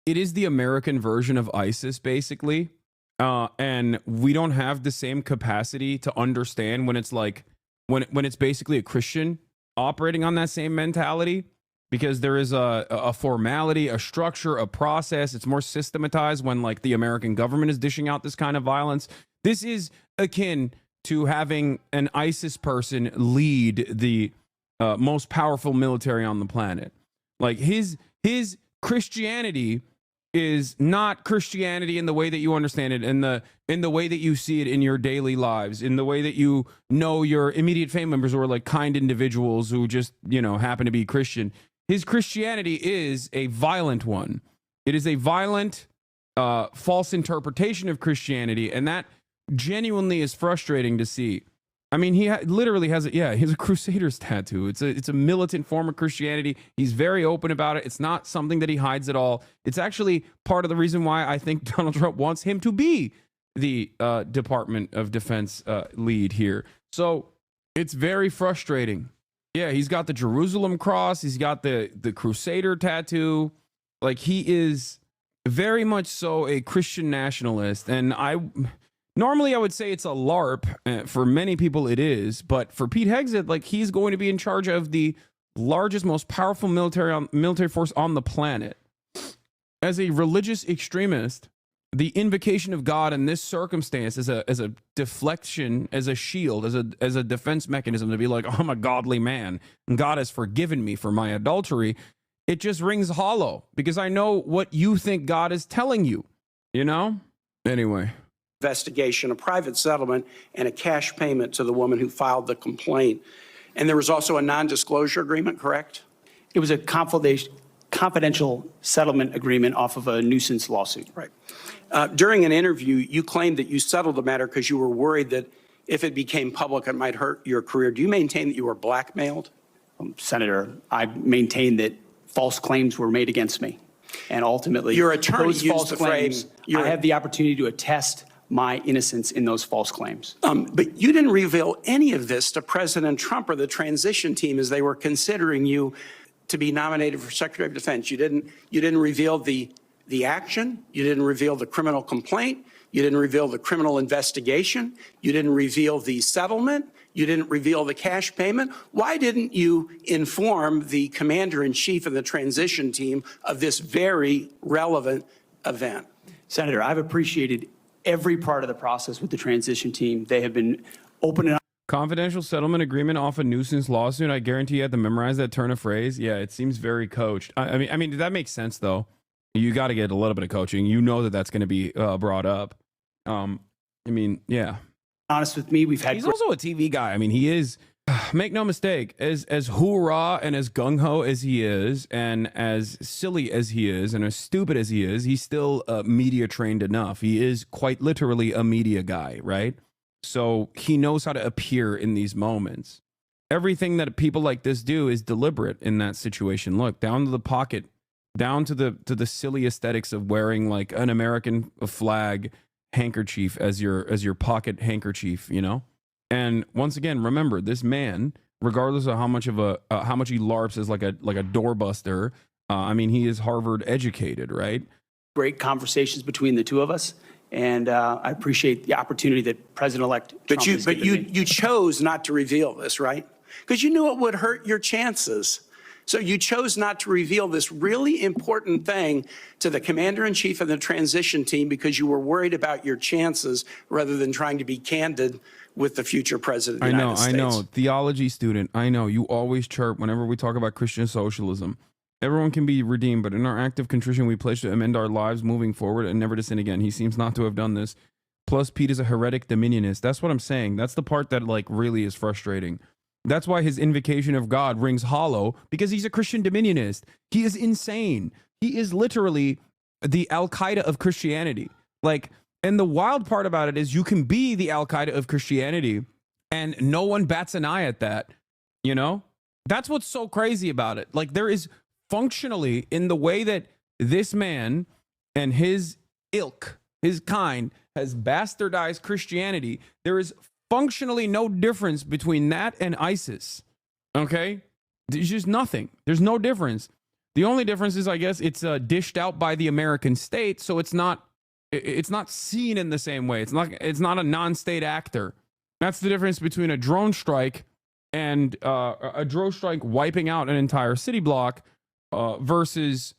[SPEAKER 3] it is the American version of ISIS, basically. And we don't have the same capacity to understand when it's like when it's basically a Christian operating on that same mentality, because there is a formality, a structure, a process. It's more systematized when like the American government is dishing out this kind of violence. This is akin to having an ISIS person lead the most powerful military on the planet. Like his Christianity is not Christianity in the way that you understand it, in the way that you see it in your daily lives, in the way that you know your immediate family members who are like kind individuals who just, you know, happen to be Christian. His Christianity is a violent one. It is a violent, false interpretation of Christianity, and that genuinely is frustrating to see. I mean, he literally has he has a Crusaders tattoo. It's a militant form of Christianity. He's very open about it. It's not something that he hides at all. It's actually part of the reason why I think Donald Trump wants him to be the Department of Defense lead here. So it's very frustrating. Yeah, he's got the Jerusalem cross. He's got the Crusader tattoo. Like, he is very much so a Christian nationalist. And normally I would say it's a LARP. For many people it is. But for Pete Hegseth, like, he's going to be in charge of the largest, most powerful military force on the planet. As a religious extremist, the invocation of God in this circumstance as a deflection, as a shield, as a defense mechanism to be like, oh, I'm a godly man and God has forgiven me for my adultery, it just rings hollow because I know what you think God is telling you, you know? Anyway.
[SPEAKER 11] Investigation, a private settlement, and a cash payment to the woman who filed the complaint. And there was also a non-disclosure agreement, correct?
[SPEAKER 15] It was a confidential settlement agreement off of a nuisance lawsuit.
[SPEAKER 11] Right. During an interview, you claimed that you settled the matter because you were worried that if it became public, it might hurt your career. Do you maintain that you were blackmailed?
[SPEAKER 15] Senator, I maintain that false claims were made against me. And ultimately,
[SPEAKER 11] your attorney
[SPEAKER 15] those
[SPEAKER 11] used
[SPEAKER 15] false
[SPEAKER 11] the
[SPEAKER 15] claims,
[SPEAKER 11] phrase,
[SPEAKER 15] I have the opportunity to attest my innocence in those false claims.
[SPEAKER 11] But you didn't reveal any of this to President Trump or the transition team as they were considering you to be nominated for Secretary of Defense. You didn't reveal the action. You didn't reveal the criminal complaint. You didn't reveal the criminal investigation. You didn't reveal the settlement. You didn't reveal the cash payment. Why didn't you inform the commander-in-chief of the transition team of this very relevant event?
[SPEAKER 15] Senator, I've appreciated every part of the process with the transition team. They have been open and
[SPEAKER 3] Confidential settlement agreement off a nuisance lawsuit. I guarantee you had to memorize that turn of phrase. Yeah, it seems very coached. I mean, that makes sense though. You got to get a little bit of coaching. You know that that's going to be brought up. I mean, yeah.
[SPEAKER 15] honest with me, we've had.
[SPEAKER 3] He's also a TV guy. I mean, he is. Make no mistake, as hoorah and as gung ho as he is, and as silly as he is, and as stupid as he is, he's still media trained enough. He is quite literally a media guy, right? So he knows how to appear in these moments. Everything that people like this do is deliberate in that situation. Look, down to the pocket, down to the silly aesthetics of wearing like an American flag handkerchief as your pocket handkerchief, you know. And once again, remember, this man, regardless of how much he larps as like a doorbuster, I mean, he is Harvard educated, right?
[SPEAKER 15] Great conversations between the two of us, and I appreciate the opportunity that President-elect Trump has given me.
[SPEAKER 11] You chose not to reveal this, right? Because you knew it would hurt your chances. So you chose not to reveal this really important thing to the commander-in-chief of the transition team because you were worried about your chances rather than trying to be candid with the future president of the United States.
[SPEAKER 3] I know. Theology student, I know. You always chirp whenever we talk about Christian socialism. Everyone can be redeemed, but in our act of contrition, we pledge to amend our lives moving forward and never to sin again. He seems not to have done this. Plus, Pete is a heretic dominionist. That's what I'm saying. That's the part that like really is frustrating. That's why his invocation of God rings hollow, because he's a Christian dominionist. He is insane. He is literally the Al-Qaeda of Christianity. Like, and the wild part about it is you can be the Al-Qaeda of Christianity and no one bats an eye at that, you know? That's what's so crazy about it. Like, there is functionally, in the way that this man and his ilk, his kind, has bastardized Christianity, there is functionally no difference between that and ISIS. Okay? There's just nothing. There's no difference. The only difference is, I guess, it's dished out by the American state, so it's not seen in the same way. It's not a non-state actor. That's the difference between a drone strike and a drone strike wiping out an entire city block versus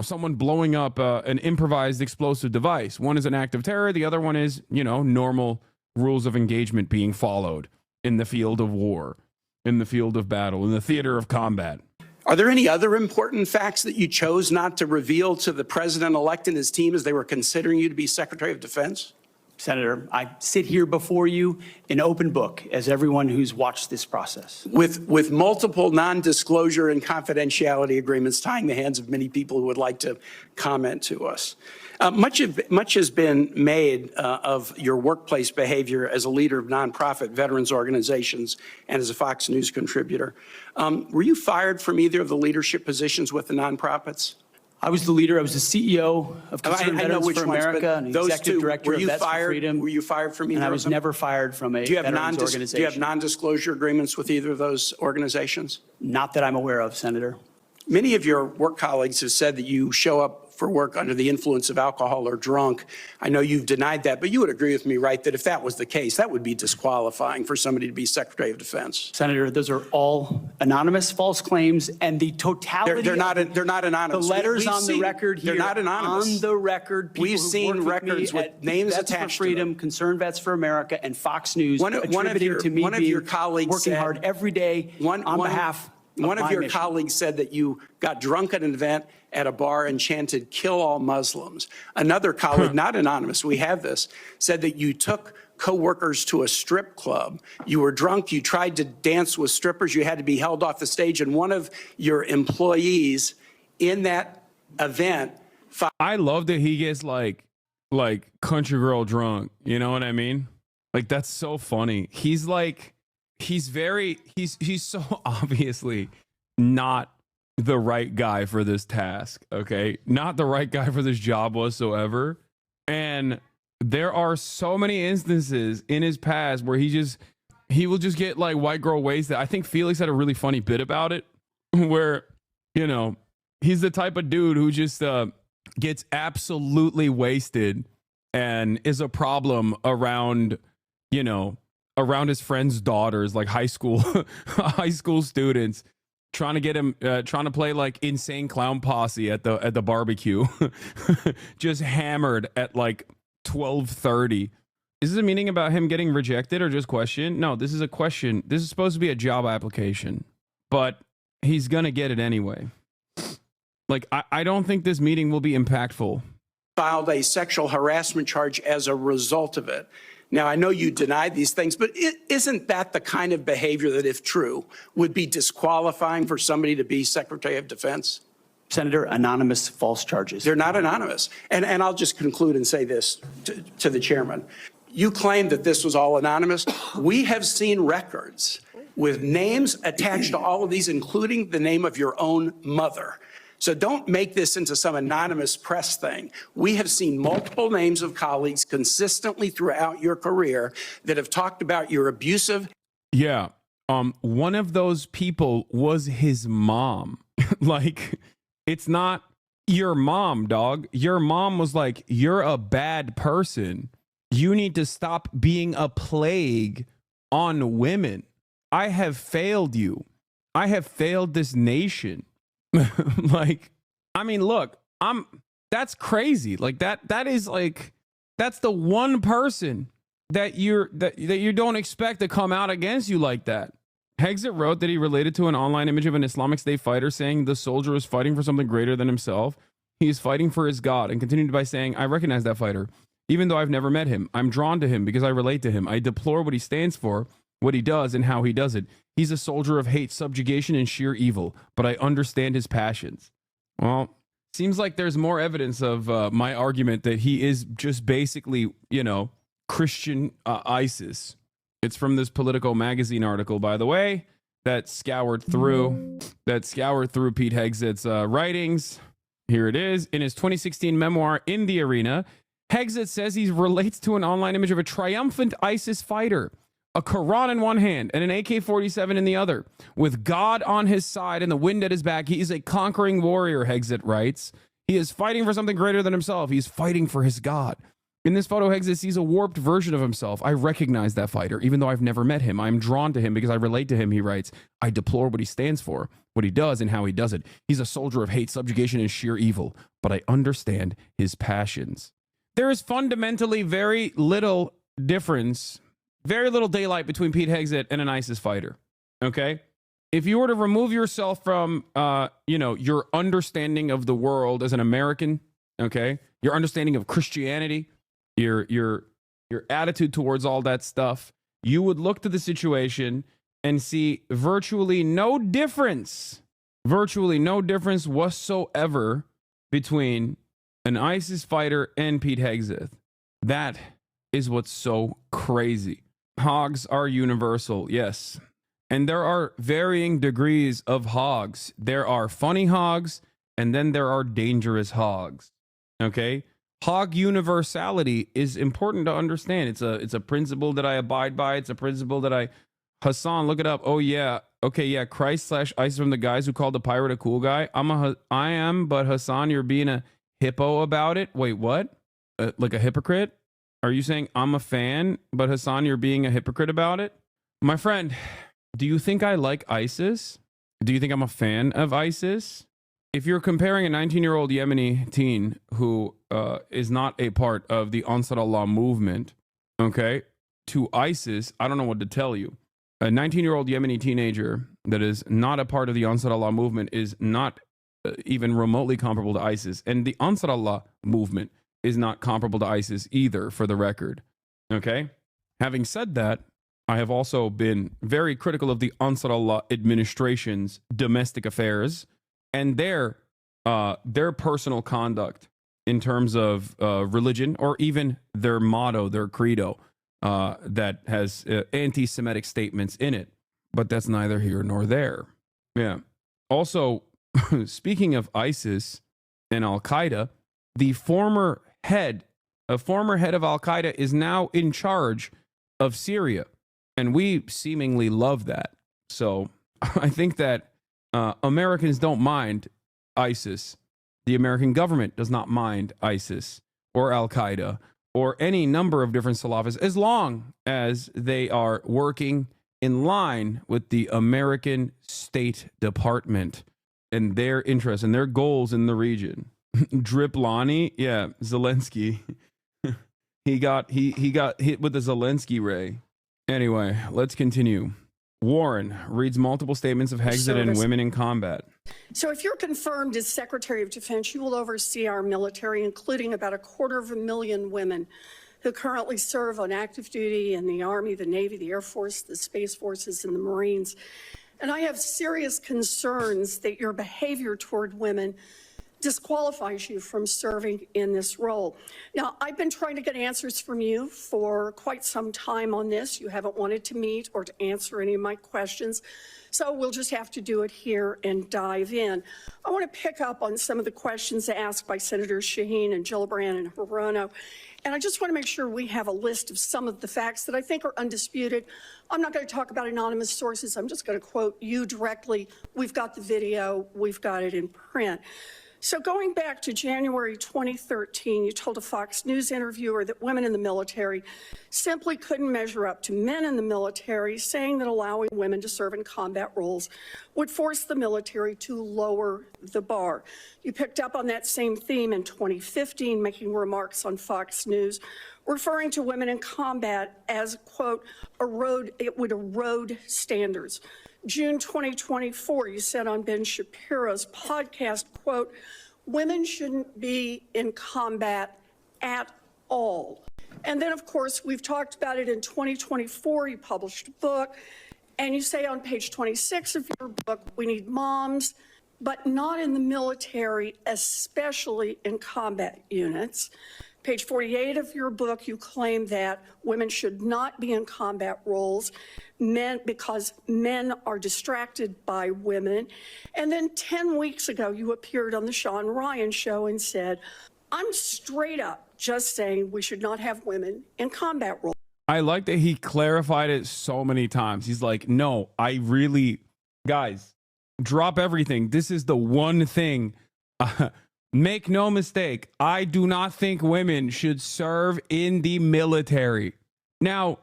[SPEAKER 3] someone blowing up an improvised explosive device. One is an act of terror. The other one is, normal rules of engagement being followed in the field of war, in the field of battle, in the theater of combat.
[SPEAKER 11] Are there any other important facts that you chose not to reveal to the president-elect and his team as they were considering you to be Secretary of Defense?
[SPEAKER 15] Senator, I sit here before you in open book, as everyone who's watched this process.
[SPEAKER 11] With multiple non-disclosure and confidentiality agreements tying the hands of many people who would like to comment to us. Much has been made of your workplace behavior as a leader of nonprofit veterans organizations and as a Fox News contributor. Were you fired from either of the leadership positions with the nonprofits?
[SPEAKER 15] I was the leader. I was the CEO of Concerned Veterans for America and executive director of Vets for Freedom.
[SPEAKER 11] Were you fired from either of them?
[SPEAKER 15] And I was never fired from a veterans organization.
[SPEAKER 11] Do you have non-disclosure agreements with either of those organizations?
[SPEAKER 15] Not that I'm aware of, Senator.
[SPEAKER 11] Many of your work colleagues have said that you show up for work under the influence of alcohol or drunk. I know you've denied that, but you would agree with me, right, that if that was the case, that would be disqualifying for somebody to be Secretary of Defense.
[SPEAKER 15] Senator, those are all anonymous false claims, and the totality
[SPEAKER 11] they're not anonymous.
[SPEAKER 15] The letters on the record here.
[SPEAKER 11] They're not anonymous.
[SPEAKER 15] On the record,
[SPEAKER 11] we've seen records with names attached to them.
[SPEAKER 15] Vets for Freedom, Concerned Vets for America, and Fox News attributing to me working hard every day on behalf.
[SPEAKER 11] One of your colleagues said that you got drunk at an event at a bar and chanted, "Kill all Muslims." Another colleague, not anonymous, we have this, said that you took coworkers to a strip club. You were drunk, you tried to dance with strippers, you had to be held off the stage, and one of your employees in that event...
[SPEAKER 3] I love that he gets like country girl drunk, you know what I mean? Like, that's so funny. He's so obviously not the right guy for this task, okay? Not the right guy for this job whatsoever. And there are so many instances in his past where he will just get like white girl wasted. I think Felix had a really funny bit about it where, you know, he's the type of dude who just gets absolutely wasted and is a problem around, you know, around his friends' daughters, like high school students, trying to get him trying to play like insane clown posse at the barbecue, just hammered at like 12:30. Is this a meeting about him getting rejected or just question? No, this is a question. This is supposed to be a job application, but he's gonna get it anyway. Like, I don't think this meeting will be impactful.
[SPEAKER 11] Filed a sexual harassment charge as a result of it. Now, I know you deny these things, but isn't that the kind of behavior that, if true, would be disqualifying for somebody to be Secretary of Defense?
[SPEAKER 15] Senator, anonymous false charges.
[SPEAKER 11] They're not anonymous. And I'll just conclude and say this to the chairman. You claim that this was all anonymous. We have seen records with names attached to all of these, including the name of your own mother. So don't make this into some anonymous press thing. We have seen multiple names of colleagues consistently throughout your career that have talked about your abusive.
[SPEAKER 3] Yeah. One of those people was his mom. Like, it's not your mom, dog. Your mom was like, you're a bad person. You need to stop being a plague on women. I have failed you. I have failed this nation. Like, I mean, look, that's crazy. Like that is like, that's the one person that you don't expect to come out against you like that. HEGSETH wrote that he related to an online image of an Islamic State fighter saying the soldier is fighting for something greater than himself. He is fighting for his God, and continued by saying, I recognize that fighter, even though I've never met him. I'm drawn to him because I relate to him. I deplore what he stands for, what he does, and how he does it. He's a soldier of hate, subjugation, and sheer evil, but I understand his passions. Well, seems like there's more evidence of my argument that he is just basically, you know, Christian ISIS. It's from this Politico magazine article, by the way, that scoured through Pete Hegseth's writings. Here it is. In his 2016 memoir, In the Arena, Hegseth says he relates to an online image of a triumphant ISIS fighter, a Quran in one hand and an AK-47 in the other, with God on his side and the wind at his back. He is a conquering warrior, Hegseth writes. He is fighting for something greater than himself. He's fighting for his God. In this photo, Hegseth sees a warped version of himself. I recognize that fighter, even though I've never met him. I'm drawn to him because I relate to him, he writes. I deplore what he stands for, what he does, and how he does it. He's a soldier of hate, subjugation, and sheer evil, but I understand his passions. There is fundamentally very little difference, very little daylight between Pete Hegseth and an ISIS fighter, okay? If you were to remove yourself from, your understanding of the world as an American, okay, your understanding of Christianity, your attitude towards all that stuff, you would look to the situation and see virtually no difference whatsoever between an ISIS fighter and Pete Hegseth. That is what's so crazy. Hogs are universal, yes. And there are varying degrees of hogs. There are funny hogs, and then there are dangerous hogs. Okay? Hog universality is important to understand. It's a principle that I abide by. It's a principle that Hasan, look it up. Oh yeah. Okay, yeah. Christ/ISIS from the guys who called the pirate a cool guy. I am, but Hasan, you're being a hippo about it. Wait, what? Like a hypocrite? Are you saying I'm a fan, but Hasan, you're being a hypocrite about it? My friend, do you think I like ISIS? Do you think I'm a fan of ISIS? If you're comparing a 19-year-old Yemeni teen who is not a part of the Ansar Allah movement, okay, to ISIS, I don't know what to tell you. A 19-year-old Yemeni teenager that is not a part of the Ansar Allah movement is not even remotely comparable to ISIS. And the Ansar Allah movement is not comparable to ISIS either, for the record. Okay? Having said that, I have also been very critical of the Ansar Allah administration's domestic affairs and their personal conduct in terms of religion, or even their motto, their credo, that has anti-Semitic statements in it. But that's neither here nor there. Yeah. Also, speaking of ISIS and Al-Qaeda, the former head a former head of Al-Qaeda, is now in charge of Syria. And we seemingly love that. So I think that Americans don't mind ISIS. The American government does not mind ISIS or Al-Qaeda or any number of different Salafists, as long as they are working in line with the American State Department and their interests and their goals in the region. Driplani, yeah, Zelensky. he got hit with the Zelensky ray. Anyway, let's continue. Warren reads multiple statements of HEGSETH and women in combat.
[SPEAKER 16] So if you're confirmed as Secretary of Defense, you will oversee our military, including about 250,000 women who currently serve on active duty in the Army, the Navy, the Air Force, the Space Forces, and the Marines. And I have serious concerns that your behavior toward women disqualifies you from serving in this role. Now, I've been trying to get answers from you for quite some time on this. You haven't wanted to meet or to answer any of my questions, so we'll just have to do it here and dive in. I want to pick up on some of the questions asked by Senators Shaheen and Gillibrand and Hirono, and I just want to make sure we have a list of some of the facts that I think are undisputed. I'm not going to talk about anonymous sources. I'm just going to quote you directly. We've got the video. We've got it in print. So going back to January 2013, you told a Fox News interviewer that women in the military simply couldn't measure up to men in the military, saying that allowing women to serve in combat roles would force the military to lower the bar. You picked up on that same theme in 2015, making remarks on Fox News, referring to women in combat as, quote, it would erode standards. June 2024, you said on Ben Shapiro's podcast, quote, women shouldn't be in combat at all. And then, of course, we've talked about it in 2024. You published a book, and you say on page 26 of your book, we need moms, but not in the military, especially in combat units. Page 48 of your book, you claim that women should not be in combat roles because men are distracted by women. And then 10 weeks ago, you appeared on the Sean Ryan show and said, I'm straight up just saying we should not have women in combat roles.
[SPEAKER 3] I like that he clarified it so many times. He's like, no, guys, drop everything. This is the one thing. Make no mistake, I do not think women should serve in the military. Now,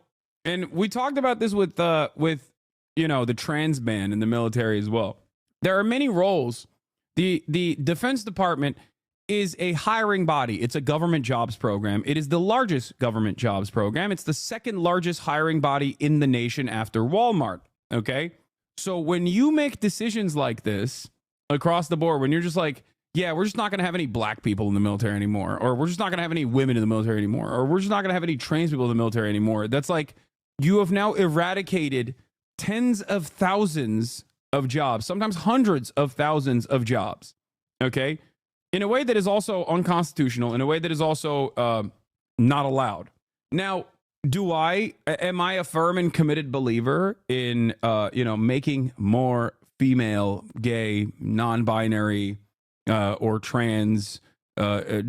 [SPEAKER 3] and we talked about this with the trans ban in the military as well. There are many roles. The Defense Department is a hiring body. It's a government jobs program. It is the largest government jobs program. It's the second largest hiring body in the nation after Walmart. Okay? So when you make decisions like this across the board, when you're just like, yeah, we're just not going to have any black people in the military anymore, or we're just not going to have any women in the military anymore, or we're just not going to have any trans people in the military anymore. That's like you have now eradicated tens of thousands of jobs, sometimes hundreds of thousands of jobs, okay? In a way that is also unconstitutional, in a way that is also not allowed. Now, am I a firm and committed believer in, making more female, gay, non-binary, or trans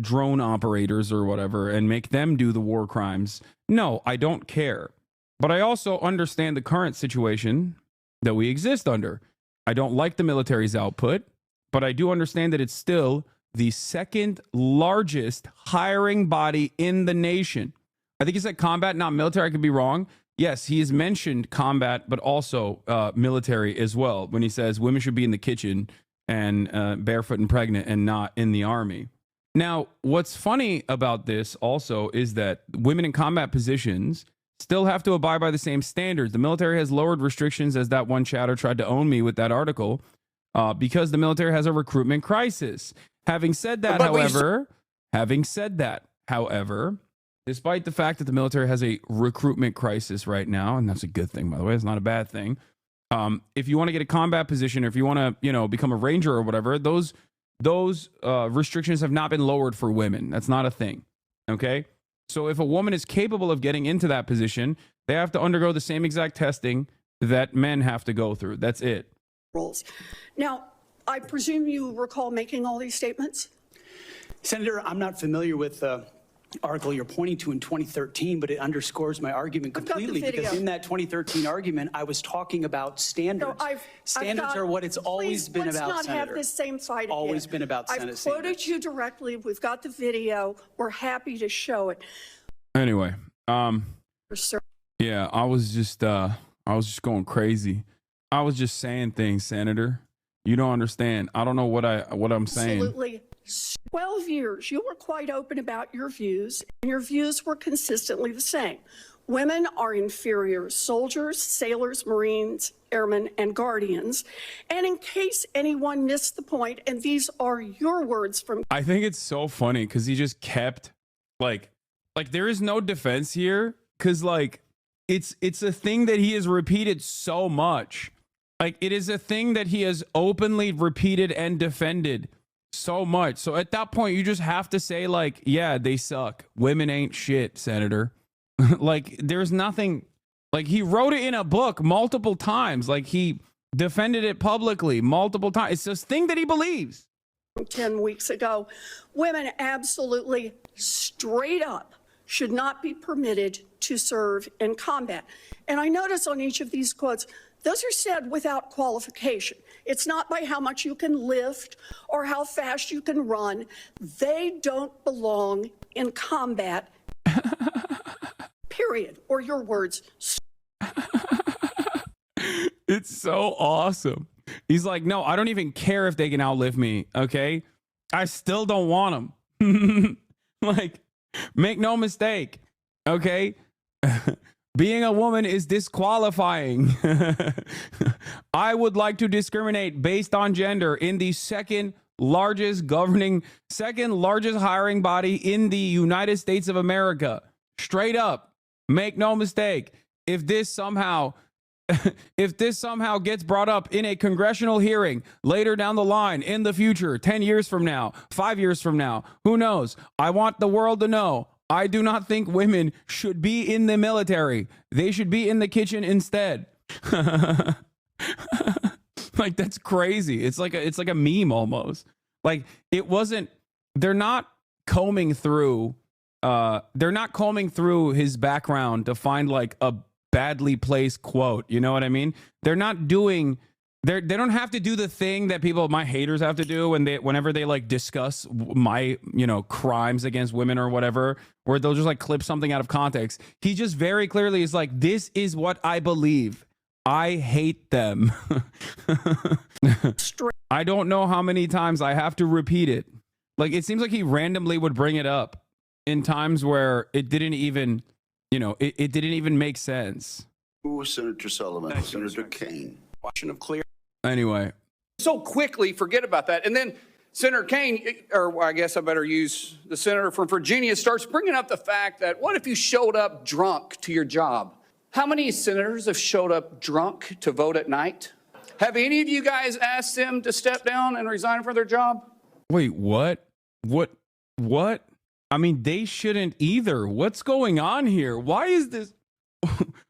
[SPEAKER 3] drone operators or whatever and make them do the war crimes? No, I don't care. But I also understand the current situation that we exist under. I don't like the military's output, but I do understand that it's still the second largest hiring body in the nation. I think he said combat, not military. I could be wrong. Yes, he has mentioned combat, but also military as well when he says women should be in the kitchen and barefoot and pregnant and not in the army. Now, what's funny about this also is that women in combat positions still have to abide by the same standards. The military has lowered restrictions, as that one chatter tried to own me with that article, because the military has a recruitment crisis. Having said that, however, despite the fact that the military has a recruitment crisis right now, and that's a good thing, by the way, it's not a bad thing. If you want to get a combat position, or if you want to, become a ranger or whatever, those restrictions have not been lowered for women. That's not a thing. Okay. So if a woman is capable of getting into that position, they have to undergo the same exact testing that men have to go through. That's it.
[SPEAKER 16] Roles. Now, I presume you recall making all these statements?
[SPEAKER 15] Senator, I'm not familiar with article you're pointing to in 2013, but it underscores my argument completely because in that 2013 argument, I was talking about standards. Standards are what it's always been about,
[SPEAKER 16] Let's not
[SPEAKER 15] Senator.
[SPEAKER 16] have this same fight
[SPEAKER 15] Always
[SPEAKER 16] again.
[SPEAKER 15] been about Senate
[SPEAKER 16] I've quoted
[SPEAKER 15] standards.
[SPEAKER 16] you directly. We've got the video. We're happy to show it.
[SPEAKER 3] Anyway,
[SPEAKER 16] Sir.
[SPEAKER 3] yeah, I was just going crazy. I was just saying things, Senator. You don't understand. I don't know what I'm saying.
[SPEAKER 16] Absolutely. 12 years, you were quite open about your views, and your views were consistently the same. Women are inferior soldiers, sailors, Marines, airmen, and guardians. And in case anyone missed the point, and these are your words from...
[SPEAKER 3] I think it's so funny because he just kept like there is no defense here because like it's a thing that he has repeated so much. Like it is a thing that he has openly repeated and defended so much. So at that point, you just have to say like, yeah, they suck. Women ain't shit, Senator. Like there's nothing, like he wrote it in a book multiple times. Like he defended it publicly multiple times. It's this thing that he believes.
[SPEAKER 16] 10 weeks ago, women absolutely straight up should not be permitted to serve in combat. And I notice on each of these quotes, those are said without qualification. It's not by how much you can lift or how fast you can run. They don't belong in combat, period. Or your words.
[SPEAKER 3] It's so awesome. He's like, no, I don't even care if they can outlive me. Okay. I still don't want them. Like, make no mistake. Okay. Being a woman is disqualifying. I would like to discriminate based on gender in the second largest hiring body in the United States of America. Straight up. Make no mistake. If this somehow gets brought up in a congressional hearing later down the line in the future, 10 years from now, 5 years from now, who knows? I want the world to know. I do not think women should be in the military. They should be in the kitchen instead. Like that's crazy. It's like a meme almost. Like it wasn't. They're not combing through his background to find like a badly placed quote. You know what I mean? They're not doing. They don't have to do the thing that my haters have to do whenever they like discuss my, crimes against women or whatever, where they'll just like clip something out of context. He just very clearly is like, this is what I believe. I hate them. I don't know how many times I have to repeat it. Like, it seems like he randomly would bring it up in times where it didn't even, it didn't even make sense.
[SPEAKER 14] Who was Senator Sullivan? Senator Kane.
[SPEAKER 11] Of clear.
[SPEAKER 3] Anyway.
[SPEAKER 11] So quickly, forget about that. And then Senator Kane, or I guess I better use the senator from Virginia, starts bringing up the fact that what if you showed up drunk to your job? How many senators have showed up drunk to vote at night? Have any of you guys asked them to step down and resign from their job?
[SPEAKER 3] Wait, what? What? I mean, they shouldn't either. What's going on here? Why is this?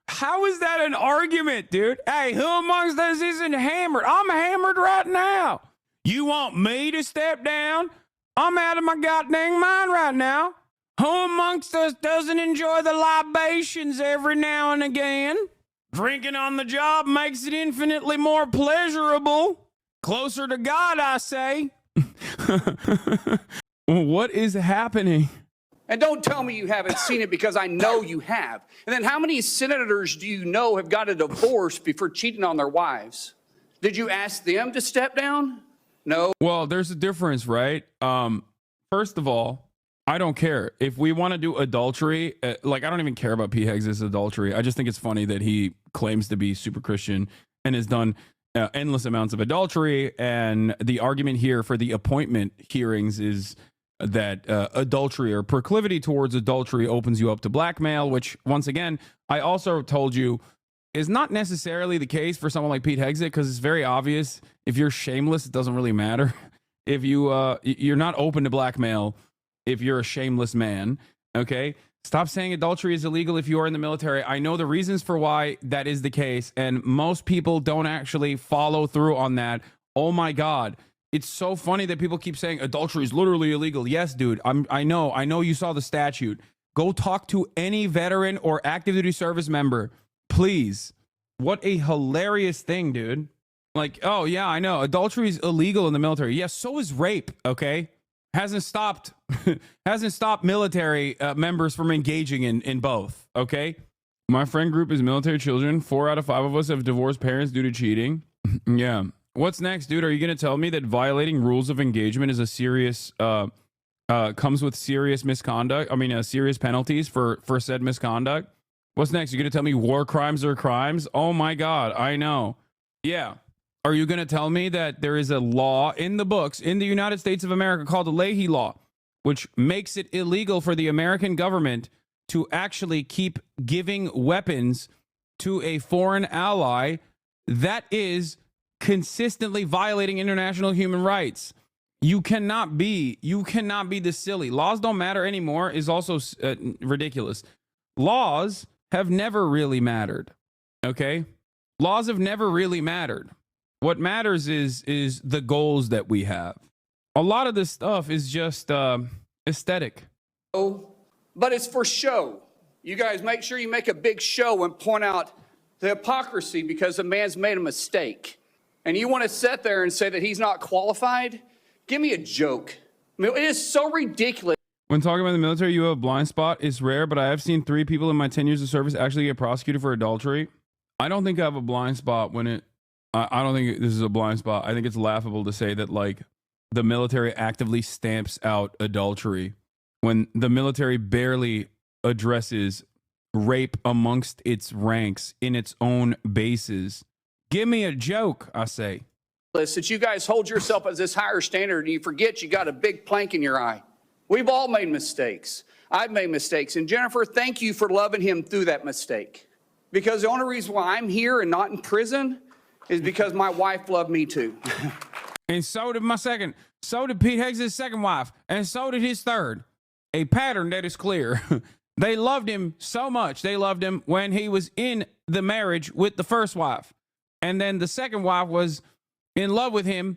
[SPEAKER 3] How is that an argument, dude? Hey, who amongst us isn't hammered? I'm hammered right now. You want me to step down? I'm out of my goddamn mind right now. Who amongst us doesn't enjoy the libations every now and again? Drinking on the job makes it infinitely more pleasurable. Closer to God, I say. What is happening?
[SPEAKER 11] And don't tell me you haven't seen it, because I know you have. And then how many senators do you know have got a divorce before cheating on their wives? Did you ask them to step down? No.
[SPEAKER 3] Well, there's a difference, right? First of all, I don't care. If we want to do adultery, I don't even care about Pete Hegseth's adultery. I just think it's funny that he claims to be super Christian and has done endless amounts of adultery. And the argument here for the appointment hearings is that adultery or proclivity towards adultery opens you up to blackmail, which, once again, I also told you is not necessarily the case for someone like Pete Hegseth, because it's very obvious. If you're shameless, it doesn't really matter. If you're not open to blackmail if you're a shameless man, okay? Stop saying adultery is illegal if you are in the military. I know the reasons for why that is the case, and most people don't actually follow through on that. Oh my God. It's so funny that people keep saying adultery is literally illegal. Yes, dude. I know you saw the statute. Go talk to any veteran or active duty service member, please. What a hilarious thing, dude. Like, oh yeah, I know adultery is illegal in the military. Yes, so is rape. Okay, hasn't stopped military members from engaging in both. Okay, my friend group is military children. 4 out of 5 of us have divorced parents due to cheating. Yeah. What's next, dude? Are you going to tell me that violating rules of engagement is a serious, comes with serious misconduct? I mean, serious penalties for said misconduct? What's next? You're going to tell me war crimes are crimes? Oh my God, I know. Yeah. Are you going to tell me that there is a law in the books in the United States of America called the Leahy Law, which makes it illegal for the American government to actually keep giving weapons to a foreign ally that is consistently violating international human rights? You cannot be this silly. Laws don't matter anymore is also ridiculous. Laws have never really mattered. Okay? Laws have never really mattered. What matters is the goals that we have. A lot of this stuff is just aesthetic.
[SPEAKER 11] Oh, but it's for show. You guys make sure you make a big show and point out the hypocrisy because a man's made a mistake. And you want to sit there and say that he's not qualified? Give me a joke. I mean, it is so ridiculous.
[SPEAKER 3] When talking about the military, you have a blind spot. It's rare, but I have seen 3 people in my 10 years of service actually get prosecuted for adultery. I don't think I have a blind spot when I don't think this is a blind spot. I think it's laughable to say that, like, the military actively stamps out adultery when the military barely addresses rape amongst its ranks in its own bases. Give me a joke, I say.
[SPEAKER 11] That you guys hold yourself as this higher standard and you forget you got a big plank in your eye. We've all made mistakes. I've made mistakes. And Jennifer, thank you for loving him through that mistake. Because the only reason why I'm here and not in prison is because my wife loved me too.
[SPEAKER 3] And so did so did Pete Hegseth's second wife, and so did his third. A pattern that is clear. They loved him so much. They loved him when he was in the marriage with the first wife. And then the second wife was in love with him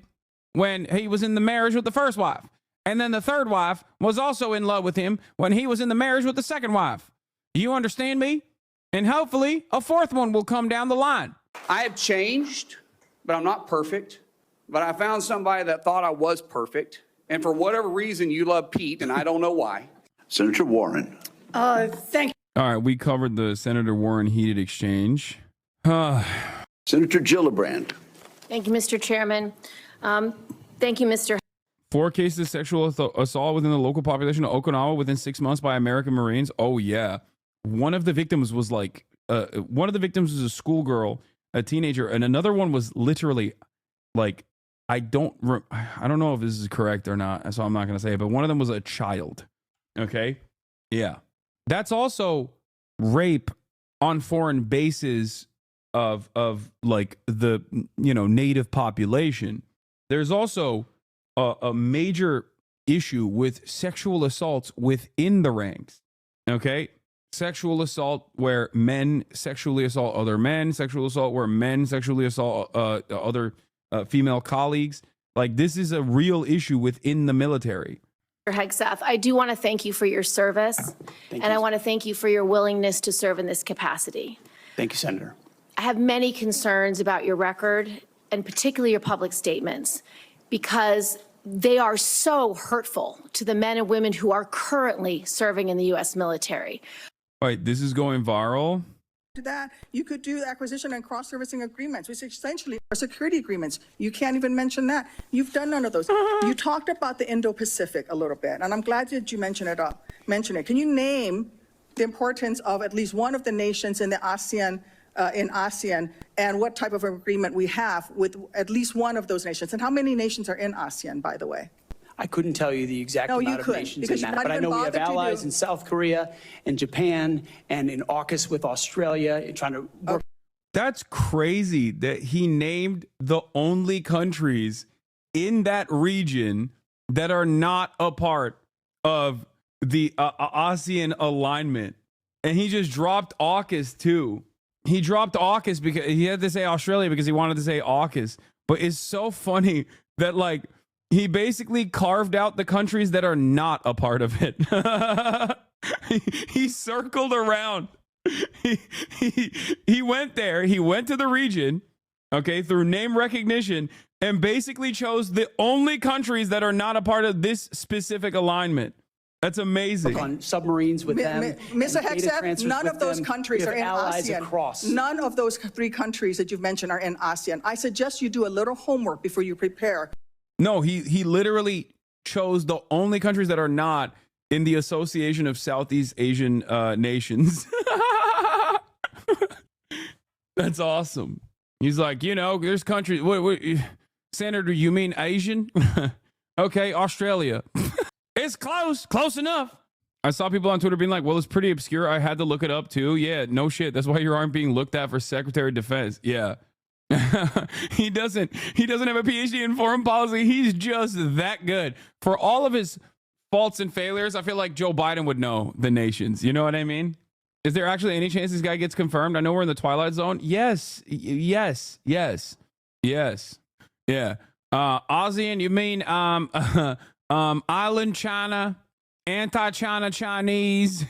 [SPEAKER 3] when he was in the marriage with the first wife. And then the third wife was also in love with him when he was in the marriage with the second wife. You understand me? And hopefully a fourth one will come down the line.
[SPEAKER 11] I have changed, but I'm not perfect. But I found somebody that thought I was perfect. And for whatever reason, you love Pete, and I don't know why.
[SPEAKER 14] Senator Warren.
[SPEAKER 11] Thank you.
[SPEAKER 3] All right, we covered the Senator Warren heated exchange.
[SPEAKER 14] Senator Gillibrand.
[SPEAKER 17] Thank you, Mr. Chairman. Thank you, Mr.
[SPEAKER 3] 4 cases of sexual assault within the local population of Okinawa within 6 months by American Marines. Oh, yeah. One of the victims was a schoolgirl, a teenager, and another one was literally like, I don't know if this is correct or not, so I'm not going to say it, but one of them was a child. Okay? Yeah. That's also rape on foreign bases of like the, native population. There's also a major issue with sexual assaults within the ranks. Okay? Sexual assault where men sexually assault other men, sexual assault where men sexually assault other female colleagues. Like, this is a real issue within the military.
[SPEAKER 17] Hegseth, I do want to thank you for your service, I want to thank you for your willingness to serve in this capacity.
[SPEAKER 11] Thank you, Senator.
[SPEAKER 17] I have many concerns about your record, and particularly your public statements, because they are so hurtful to the men and women who are currently serving in the U.S. military.
[SPEAKER 3] Wait, this is going viral?
[SPEAKER 13] To that, you could do acquisition and cross-servicing agreements, which essentially are security agreements. You can't even mention that. You've done none of those. You talked about the Indo-Pacific a little bit, and I'm glad that you mentioned it. Can you name the importance of at least one of the nations in the ASEAN, and what type of agreement we have with at least one of those nations? And how many nations are in ASEAN, by the way?
[SPEAKER 15] I couldn't tell you the exact amount of nations in that, but I know we have allies in South Korea and Japan and in AUKUS with Australia trying to work.
[SPEAKER 3] That's crazy that he named the only countries in that region that are not a part of the ASEAN alignment. And he just dropped AUKUS too. He dropped AUKUS because he had to say Australia because he wanted to say AUKUS. But it's so funny that, like, He basically carved out the countries that are not a part of it. He circled around. He went there. He went to the region, okay, through name recognition, and basically chose the only countries that are not a part of this specific alignment. That's amazing.
[SPEAKER 15] On submarines with them.
[SPEAKER 13] Mr. HEGSETH, none of those countries are in ASEAN.
[SPEAKER 15] Across.
[SPEAKER 13] None of those 3 countries that you've mentioned are in ASEAN. I suggest you do a little homework before you prepare.
[SPEAKER 3] No, he literally chose the only countries that are not in the Association of Southeast Asian Nations. That's awesome. He's like, you know, there's countries. What, Senator, you mean Asian? Okay, Australia. It's close enough. I saw people on Twitter being like, well, it's pretty obscure. I had to look it up too. Yeah, no shit. That's why you aren't being looked at for Secretary of Defense. Yeah. He doesn't have a PhD in foreign policy. He's just that good. For all of his faults and failures, I feel like Joe Biden would know the nations. You know what I mean? Is there actually any chance this guy gets confirmed? I know we're in the Twilight Zone. Yes. Yeah. ASEAN, you mean island China, anti-China Chinese,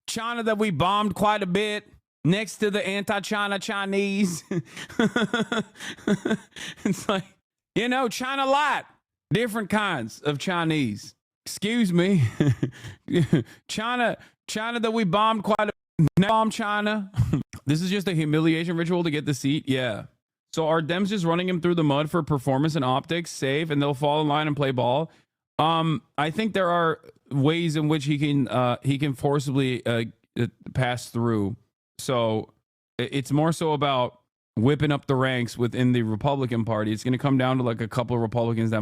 [SPEAKER 3] China that we bombed quite a bit. Next to the anti-China Chinese. It's like, you know, China light, different kinds of Chinese. Excuse me. China that we bombed quite a bit. Bomb China. This is just a humiliation ritual to get the seat. Yeah. So are Dems just running him through the mud for performance and optics, safe, and they'll fall in line and play ball? I think there are ways in which he can forcibly pass through. So it's more so about whipping up the ranks within the Republican Party. It's going to come down to like a couple of Republicans that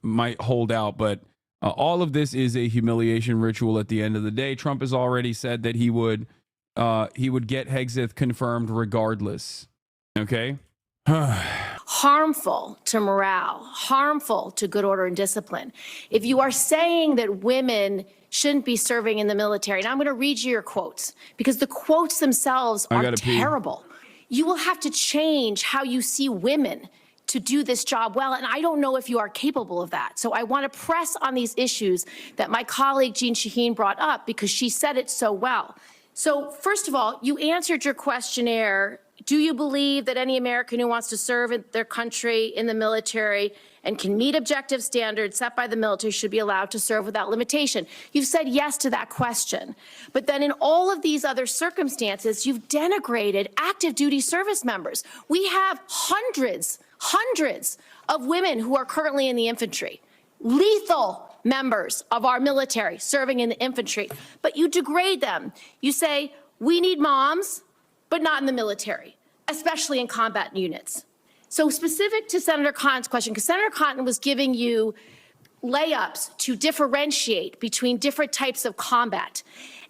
[SPEAKER 3] might hold out. But all of this is a humiliation ritual at the end of the day. Trump has already said that he would get HEGSETH confirmed regardless. Okay.
[SPEAKER 17] Harmful to morale, harmful to good order and discipline. If you are saying that women shouldn't be serving in the military, and I'm going to read you your quotes because the quotes themselves are terrible. You will have to change how you see women to do this job well, and I don't know if you are capable of that. So I want to press on these issues that my colleague Jean Shaheen brought up because she said it so well. So first of all, you answered your questionnaire. Do you believe that any American who wants to serve in their country in the military and can meet objective standards set by the military should be allowed to serve without limitation? You've said yes to that question. But then in all of these other circumstances, you've denigrated active duty service members. We have hundreds of women who are currently in the infantry, lethal members of our military serving in the infantry, but you degrade them. You say, we need moms, but not in the military, especially in combat units. So specific to Senator Cotton's question, because Senator Cotton was giving you layups to differentiate between different types of combat.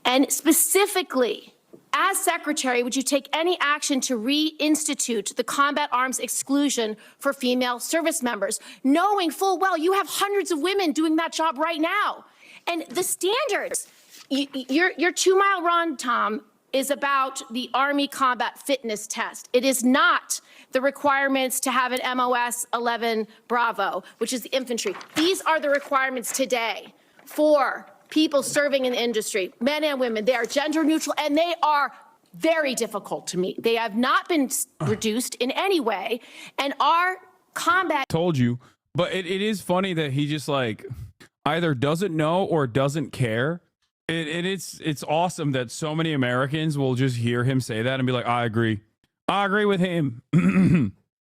[SPEAKER 17] And specifically, as Secretary, would you take any action to reinstitute the combat arms exclusion for female service members, knowing full well you have hundreds of women doing that job right now? And the standards, your 2 mile run, Tom, is about the Army Combat Fitness Test. It is not the requirements to have an MOS 11 Bravo, which is the infantry. These are the requirements today for people serving in the industry, men and women. They are gender neutral and they are very difficult to meet. They have not been reduced in any way. And our combat—
[SPEAKER 3] Told you. But it is funny that he just like either doesn't know or doesn't care. It's awesome that so many Americans will just hear him say that and be like, I agree with him.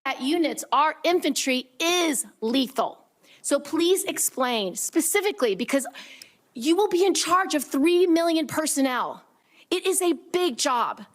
[SPEAKER 17] At units, our infantry is lethal. So please explain specifically, because you will be in charge of 3 million personnel. It is a big job.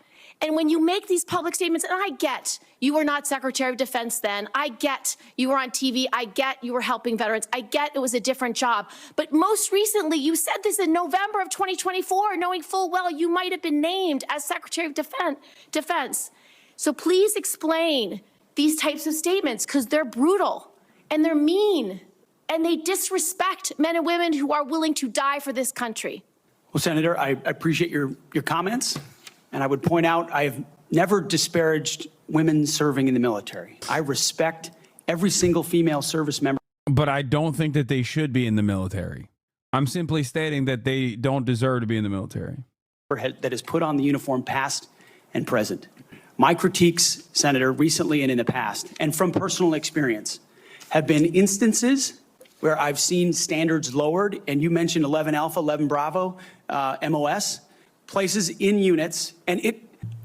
[SPEAKER 17] And when you make these public statements, and I get you were not Secretary of Defense then, I get you were on TV, I get you were helping veterans, I get it was a different job. But most recently, you said this in November of 2024, knowing full well you might have been named as Secretary of Defense. So please explain these types of statements, because they're brutal and they're mean and they disrespect men and women who are willing to die for this country.
[SPEAKER 15] Well, Senator, I appreciate your comments. And I would point out I have never disparaged women serving in the military. I respect every single female service member.
[SPEAKER 3] But I don't think that they should be in the military. I'm simply stating that they don't deserve to be in the military.
[SPEAKER 15] That has put on the uniform past and present. My critiques, Senator, recently and in the past, and from personal experience, have been instances where I've seen standards lowered, and you mentioned 11 Alpha, 11 Bravo, MOS, places in units, and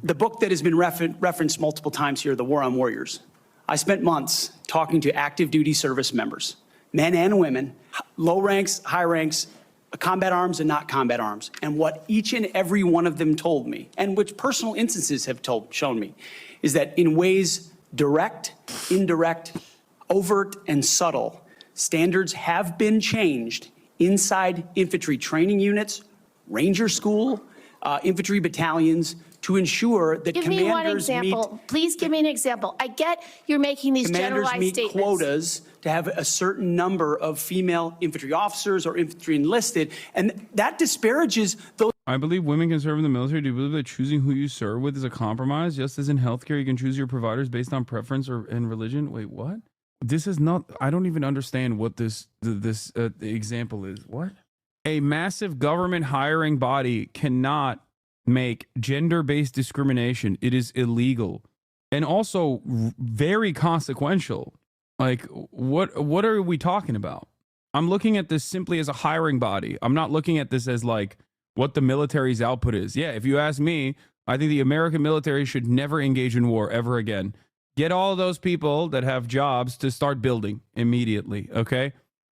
[SPEAKER 15] the book that has been referenced multiple times here, The War on Warriors. I spent months talking to active duty service members, men and women, low ranks, high ranks, combat arms and not combat arms. And what each and every one of them told me, and which personal instances have shown me, is that in ways direct, indirect, overt, and subtle, standards have been changed inside infantry training units, ranger school, infantry battalions, to ensure that
[SPEAKER 17] Give me one example. Please give me an example. I get you're making these generalized
[SPEAKER 15] meet
[SPEAKER 17] statements.
[SPEAKER 15] Quotas to have a certain number of female infantry officers or infantry enlisted, and that disparages those.
[SPEAKER 3] I believe women can serve in the military. Do you believe that choosing who you serve with is a compromise? Just as in healthcare, you can choose your providers based on preference or in religion. Wait, what? This is not. I don't even understand what this example is. What? A massive government hiring body cannot make gender-based discrimination. It is illegal and also very consequential. Like, what are we talking about? I'm looking at this simply as a hiring body. I'm not looking at this as like what the military's output is. Yeah, if you ask me, I think the American military should never engage in war ever again. Get all of those people that have jobs to start building immediately, okay?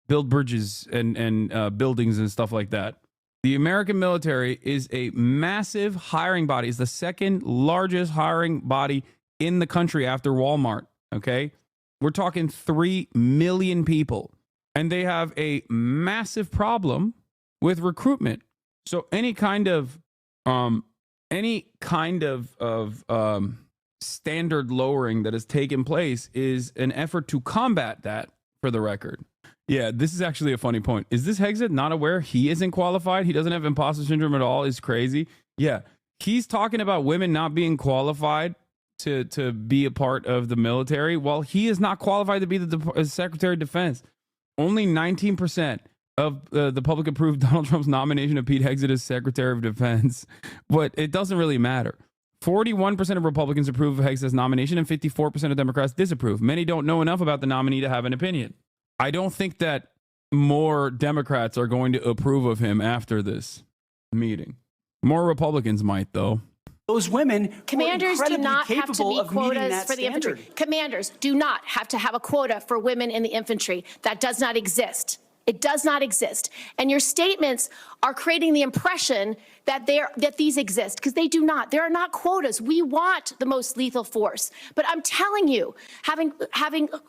[SPEAKER 3] Build bridges and buildings and stuff like that. The American military is a massive hiring body. It's the second largest hiring body in the country after Walmart, okay? We're talking 3 million people, and they have a massive problem with recruitment. So any kind of standard lowering that has taken place is an effort to combat that, for the record. Yeah, this is actually a funny point. Is this HEGSETH not aware he isn't qualified? He doesn't have imposter syndrome at all? Is crazy. Yeah, he's talking about women not being qualified to be a part of the military, while he is not qualified to be the Secretary of Defense. Only 19% of the public approved Donald Trump's nomination of Pete Hegseth as Secretary of Defense, but it doesn't really matter. 41% of Republicans approve of Hegseth's nomination and 54% of Democrats disapprove. Many don't know enough about the nominee to have an opinion. I don't think that more Democrats are going to approve of him after this meeting. More Republicans might, though.
[SPEAKER 15] Those women,
[SPEAKER 17] commanders do not have to be quotas for the infantry. Commanders do not have to have a quota for women in the infantry. That does not exist. It does not exist. And your statements are creating the impression that these exist, because they do not. There are not quotas. We want the most lethal force. But I'm telling you, having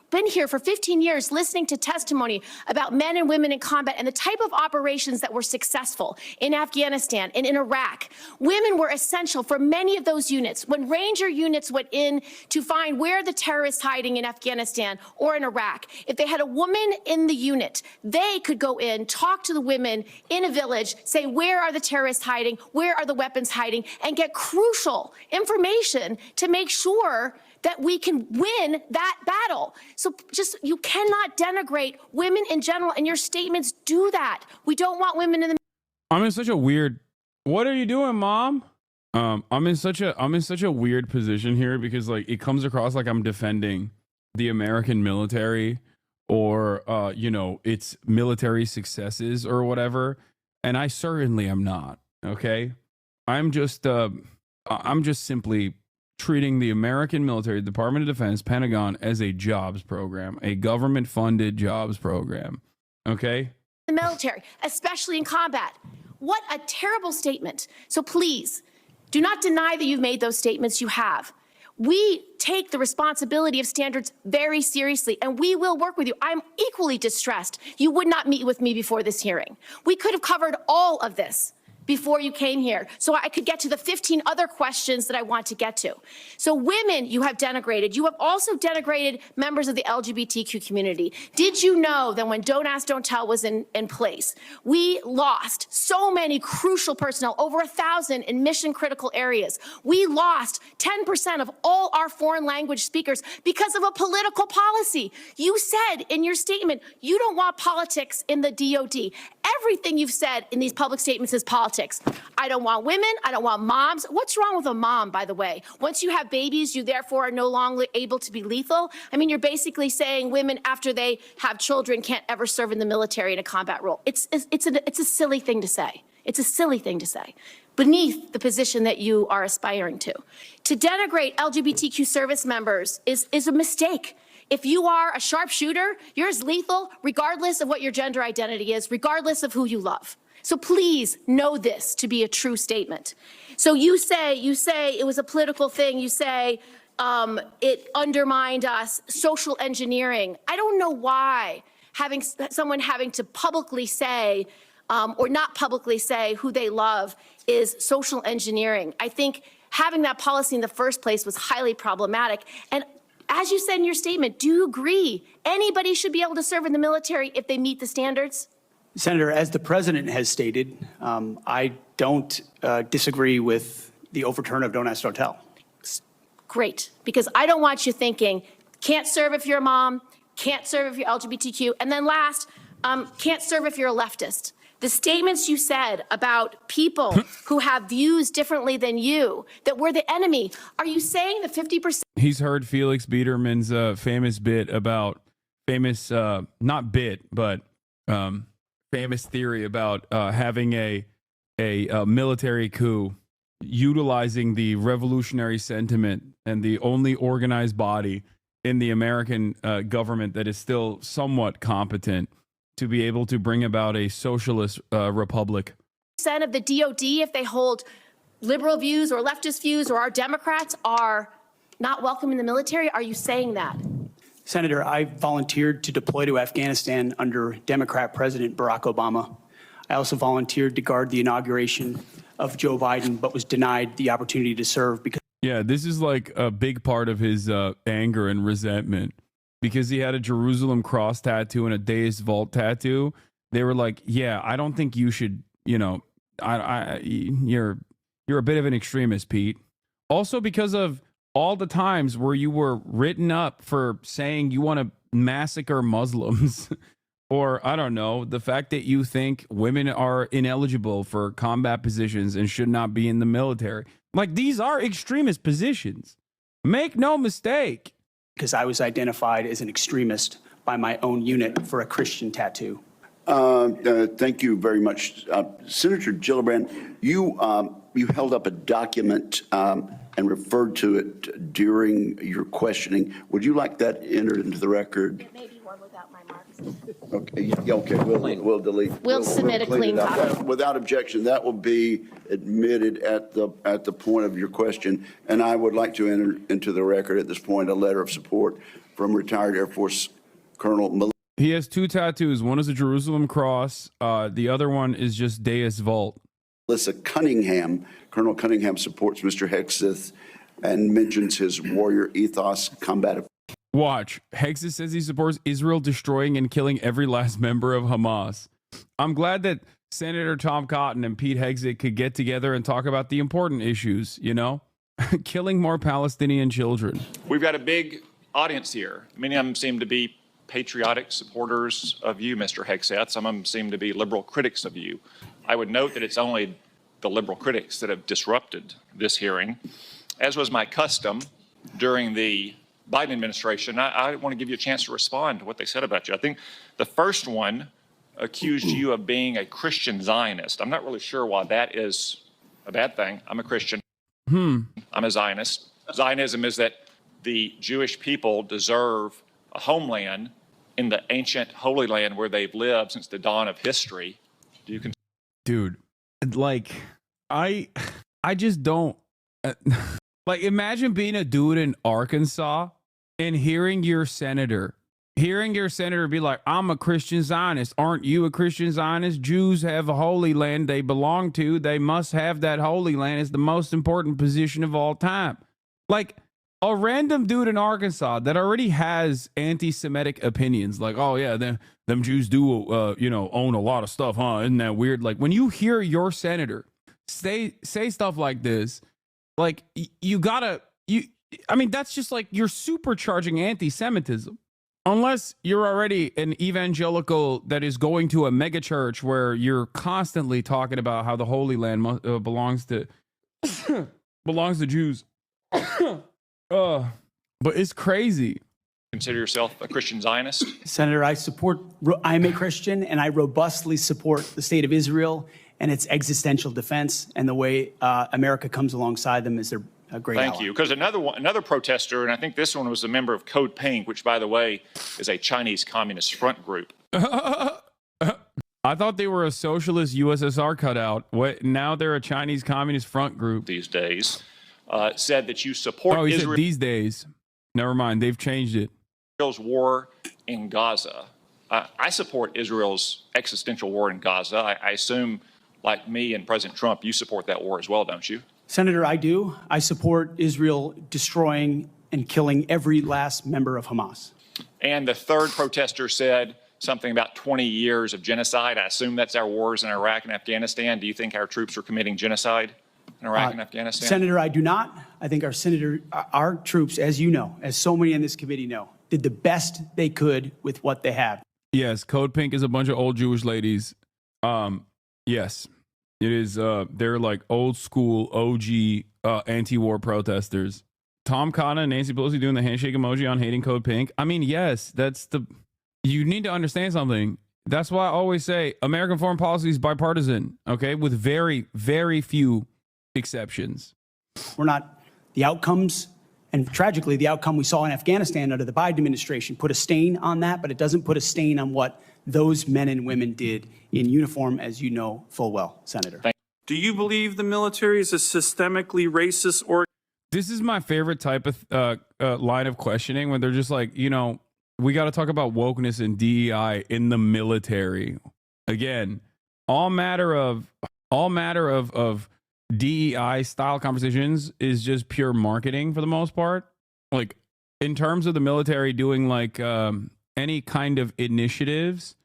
[SPEAKER 17] been here for 15 years, listening to testimony about men and women in combat and the type of operations that were successful in Afghanistan and in Iraq, women were essential for many of those units. When Ranger units went in to find where the terrorists hiding in Afghanistan or in Iraq, if they had a woman in the unit, they could go in, talk to the women in a village, say, where are the terrorists hiding? Where are the weapons hiding? And get crucial information to make sure that we can win that battle. So you cannot denigrate women in general, and your statements do that. We don't want women in the.
[SPEAKER 3] I'm in such a weird. What are you doing, Mom? I'm in such a weird position here, because like it comes across like I'm defending the American military or its military successes or whatever, and I certainly am not. Okay, I'm just simply treating the American military, Department of Defense, Pentagon as a jobs program, a government-funded jobs program. Okay,
[SPEAKER 17] the military, especially in combat. What a terrible statement. So please, do not deny that you've made those statements. You have. We take the responsibility of standards very seriously, and we will work with you. I'm equally distressed you would not meet with me before this hearing. We could have covered all of this. before you came here so I could get to the 15 other questions that I want to get to. So women you have denigrated. You have also denigrated members of the LGBTQ community. Did you know that when Don't Ask, Don't Tell was in place, we lost so many crucial personnel, over 1,000 in mission critical areas. We lost 10% of all our foreign language speakers because of a political policy. You said in your statement, you don't want politics in the DOD. Everything you've said in these public statements is politics. I don't want women. I don't want moms. What's wrong with a mom, by the way? Once you have babies, you therefore are no longer able to be lethal. I mean, you're basically saying women, after they have children, can't ever serve in the military in a combat role. It's a silly thing to say. It's a silly thing to say, beneath the position that you are aspiring to. To denigrate LGBTQ service members is a mistake. If you are a sharpshooter, you're as lethal regardless of what your gender identity is, regardless of who you love. So please know this to be a true statement. So you say it was a political thing. You say it undermined us, social engineering. I don't know why someone having to publicly say or not publicly say who they love is social engineering. I think having that policy in the first place was highly problematic. And as you said in your statement, do you agree anybody should be able to serve in the military if they meet the standards?
[SPEAKER 15] Senator, as the president has stated, I don't disagree with the overturn of Don't Ask, Don't Tell.
[SPEAKER 17] Great, because I don't want you thinking, can't serve if you're a mom, can't serve if you're LGBTQ, and then last, can't serve if you're a leftist. The statements you said about people who have views differently than you, that we're the enemy, are you saying the 50%?
[SPEAKER 3] He's heard Felix Biederman's famous bit about not bit, but famous theory about having a military coup, utilizing the revolutionary sentiment and the only organized body in the American government that is still somewhat competent to be able to bring about a socialist republic.
[SPEAKER 17] Of the DOD, if they hold liberal views or leftist views or our Democrats are not welcome in the military, are you saying that?
[SPEAKER 15] Senator, I volunteered to deploy to Afghanistan under Democrat President Barack Obama. I also volunteered to guard the inauguration of Joe Biden, but was denied the opportunity to serve because.
[SPEAKER 3] Yeah, this is like a big part of his anger and resentment. Because he had a Jerusalem cross tattoo and a Deus Vult tattoo, they were like, "Yeah, I don't think you should. You know, you're a bit of an extremist, Pete." Also, because of all the times where you were written up for saying you want to massacre Muslims, or I don't know, the fact that you think women are ineligible for combat positions and should not be in the military. Like, these are extremist positions. Make no mistake.
[SPEAKER 15] Because I was identified as an extremist by my own unit for a Christian tattoo.
[SPEAKER 14] Thank you very much. Senator Gillibrand, you held up a document and referred to it during your questioning. Would you like that entered into the record?
[SPEAKER 17] It may be one without my marks.
[SPEAKER 14] Okay, we'll delete.
[SPEAKER 17] We'll submit a clean copy.
[SPEAKER 14] Without objection, that will be admitted at the point of your question. And I would like to enter into the record at this point a letter of support from retired Air Force Colonel.
[SPEAKER 3] He has two tattoos. One is a Jerusalem cross. The other one is just Deus Vult.
[SPEAKER 14] Melissa Cunningham. Colonel Cunningham supports Mr. HEGSETH and mentions his warrior ethos, combative.
[SPEAKER 3] Watch. HEGSETH says he supports Israel destroying and killing every last member of Hamas. I'm glad that Senator Tom Cotton and Pete HEGSETH could get together and talk about the important issues, you know? Killing more Palestinian children.
[SPEAKER 18] We've got a big audience here. Many of them seem to be patriotic supporters of you, Mr. HEGSETH. Some of them seem to be liberal critics of you. I would note that it's only the liberal critics that have disrupted this hearing. As was my custom during the Biden administration, I want to give you a chance to respond to what they said about you. I think the first one accused you of being a Christian Zionist. I'm not really sure why that is a bad thing. I'm a Christian. I'm a Zionist. Zionism is that the Jewish people deserve a homeland in the ancient Holy Land where they've lived since the dawn of history.
[SPEAKER 3] Dude, like, I just don't. Like, imagine being a dude in Arkansas and hearing your senator hearing your senator be like, I'm a Christian Zionist. Aren't you a Christian Zionist? Jews have a holy land they belong to. They must have that holy land. It's the most important position of all time. Like a random dude in Arkansas that already has anti-Semitic opinions. Like, oh yeah, them Jews do, own a lot of stuff, huh? Isn't that weird? Like when you hear your senator say stuff like this, like that's just like you're supercharging anti-Semitism. Unless you're already an evangelical that is going to a mega church where you're constantly talking about how the Holy Land belongs to Jews. But it's crazy.
[SPEAKER 18] Consider yourself a Christian Zionist?
[SPEAKER 15] Senator, I'm a Christian, and I robustly support the state of Israel and its existential defense, and the way America comes alongside them as their great ally.
[SPEAKER 18] Thank you. Because another protester, and I think this one was a member of Code Pink, which, by the way, is a Chinese Communist front group.
[SPEAKER 3] I thought they were a socialist USSR cutout. What? Now they're a Chinese Communist front group.
[SPEAKER 18] These days, said that you support
[SPEAKER 3] he
[SPEAKER 18] Israel.
[SPEAKER 3] said these days. Never mind. They've changed it.
[SPEAKER 18] Israel's war in Gaza. I support Israel's existential war in Gaza. I assume, like me and President Trump, you support that war as well, don't you?
[SPEAKER 15] Senator, I do. I support Israel destroying and killing every last member of Hamas.
[SPEAKER 18] And the third protester said something about 20 years of genocide. I assume that's our wars in Iraq and Afghanistan. Do you think our troops are committing genocide in Iraq and Afghanistan?
[SPEAKER 15] Senator, I do not. I think our troops, as you know, as so many in this committee know, did the best they could with what they have.
[SPEAKER 3] Yes, Code Pink is a bunch of old Jewish ladies. Yes. It is, they're like old school OG anti-war protesters. Tom Cotton and Nancy Pelosi doing the handshake emoji on hating Code Pink. I mean, yes, you need to understand something. That's why I always say American foreign policy is bipartisan, okay, with very, very few exceptions.
[SPEAKER 15] We're not the outcomes, and tragically, the outcome we saw in Afghanistan under the Biden administration put a stain on that, but it doesn't put a stain on what those men and women did in uniform, as you know full well, Senator.
[SPEAKER 19] Do you believe the military is a systemically racist
[SPEAKER 3] This is my favorite type of line of questioning when they're just like, we got to talk about wokeness and DEI in the military. Again, all matter of DEI style conversations is just pure marketing for the most part. Like in terms of the military doing like any kind of initiatives,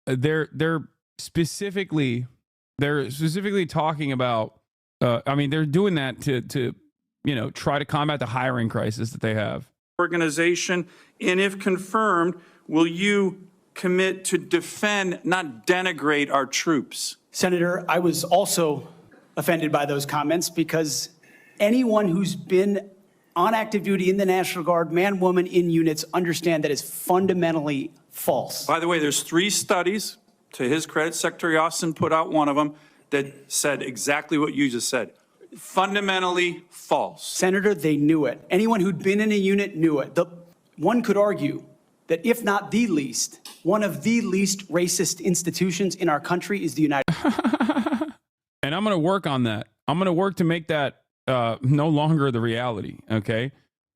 [SPEAKER 3] they're specifically talking about. They're doing that to try to combat the hiring crisis that they have.
[SPEAKER 19] organization? And if confirmed, will you commit to defend, not denigrate our troops?
[SPEAKER 15] Senator, I was also offended by those comments because anyone who's been on active duty in the National Guard, man, woman, in units, understand that is fundamentally false.
[SPEAKER 19] By the way, there's 3 studies, to his credit, Secretary Austin put out one of them, that said exactly what you just said. Fundamentally false.
[SPEAKER 15] Senator, they knew it. Anyone who'd been in a unit knew it. One could argue that if not the least, one of the least racist institutions in our country is the United States.
[SPEAKER 3] And I'm going to work on that. I'm going to work to make that no longer the reality, okay?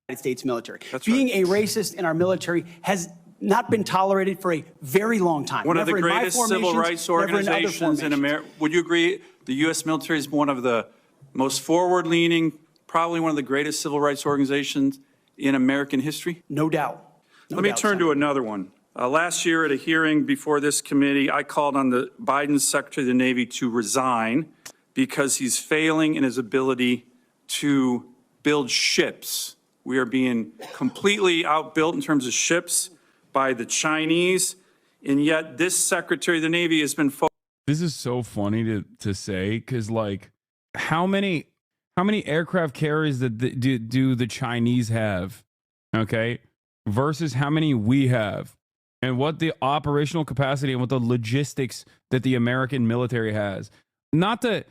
[SPEAKER 15] United States military. Being a racist in our military has not been tolerated for a very long time.
[SPEAKER 19] One of the greatest civil rights organizations in America. Would you agree the U.S. military is one of the most forward-leaning, probably one of the greatest civil rights organizations in American history?
[SPEAKER 15] No doubt.
[SPEAKER 19] Let me turn to another one. Last year at a hearing before this committee, I called on the Biden Secretary of the Navy to resign because he's failing in his ability to build ships. We are being completely outbuilt in terms of ships by the Chinese, and yet this Secretary of the Navy has been focused.
[SPEAKER 3] This is so funny to say, because like how many aircraft carriers do the Chinese have, okay, versus how many we have, and what the operational capacity and what the logistics that the American military has. Not the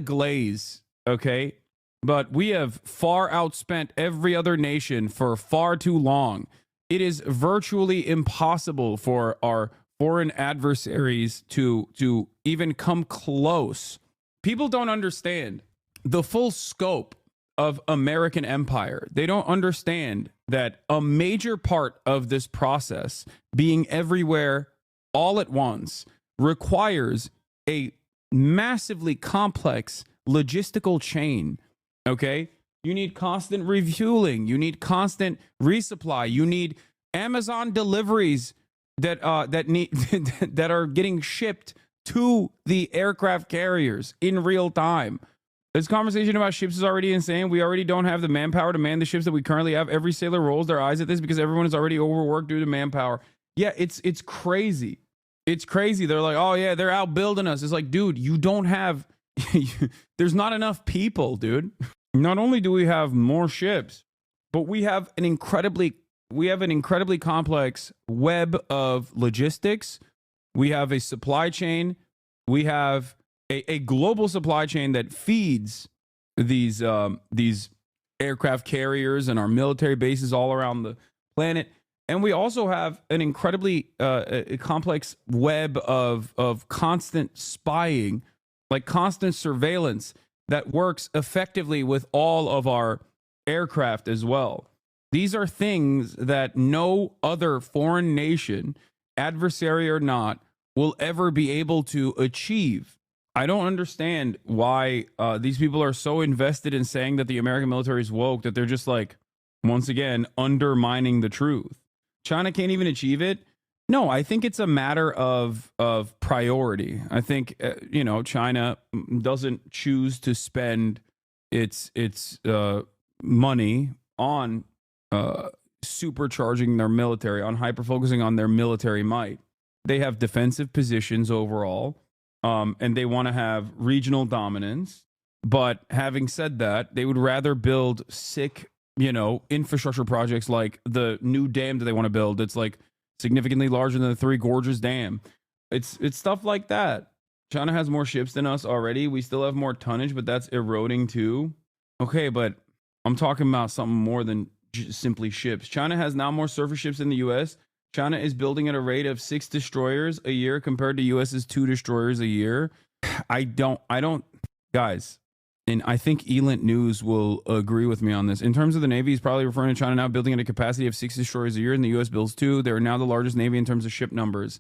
[SPEAKER 3] glaze, okay, but we have far outspent every other nation for far too long. It is virtually impossible for our foreign adversaries to even come close. People don't understand the full scope of American empire. They don't understand that a major part of this process, being everywhere all at once, requires a massively complex logistical chain. Okay? You need constant refueling. You need constant resupply. You need Amazon deliveries that that are getting shipped to the aircraft carriers in real time. This conversation about ships is already insane. We already don't have the manpower to man the ships that we currently have. Every sailor rolls their eyes at this because everyone is already overworked due to manpower. Yeah, it's crazy. It's crazy. They're like, oh yeah, they're outbuilding us. It's like, dude, you don't have, there's not enough people, dude. Not only do we have more ships, but we have an incredibly complex web of logistics. We have a supply chain. We have a global supply chain that feeds these aircraft carriers and our military bases all around the planet. And we also have an incredibly complex web of constant spying, like constant surveillance that works effectively with all of our aircraft as well. These are things that no other foreign nation, adversary or not, will ever be able to achieve. I don't understand why these people are so invested in saying that the American military is woke that they're just like, once again, undermining the truth. China can't even achieve it. No, I think it's a matter of priority. I think China doesn't choose to spend its money on supercharging their military, on hyper-focusing on their military might. They have defensive positions overall, and they want to have regional dominance. But having said that, they would rather build sick, infrastructure projects like the new dam that they want to build. It's like significantly larger than the Three Gorges Dam. It's stuff like that. China has more ships than us already. We still have more tonnage, but that's eroding too. Okay, but I'm talking about something more than simply ships. China has now more surface ships than the U.S. China is building at a rate of 6 destroyers a year compared to U.S.'s 2 destroyers a year. I don't, guys, and I think Elent News will agree with me on this. In terms of the Navy, he's probably referring to China now building at a capacity of 6 destroyers a year, and the U.S. builds 2. They're now the largest Navy in terms of ship numbers.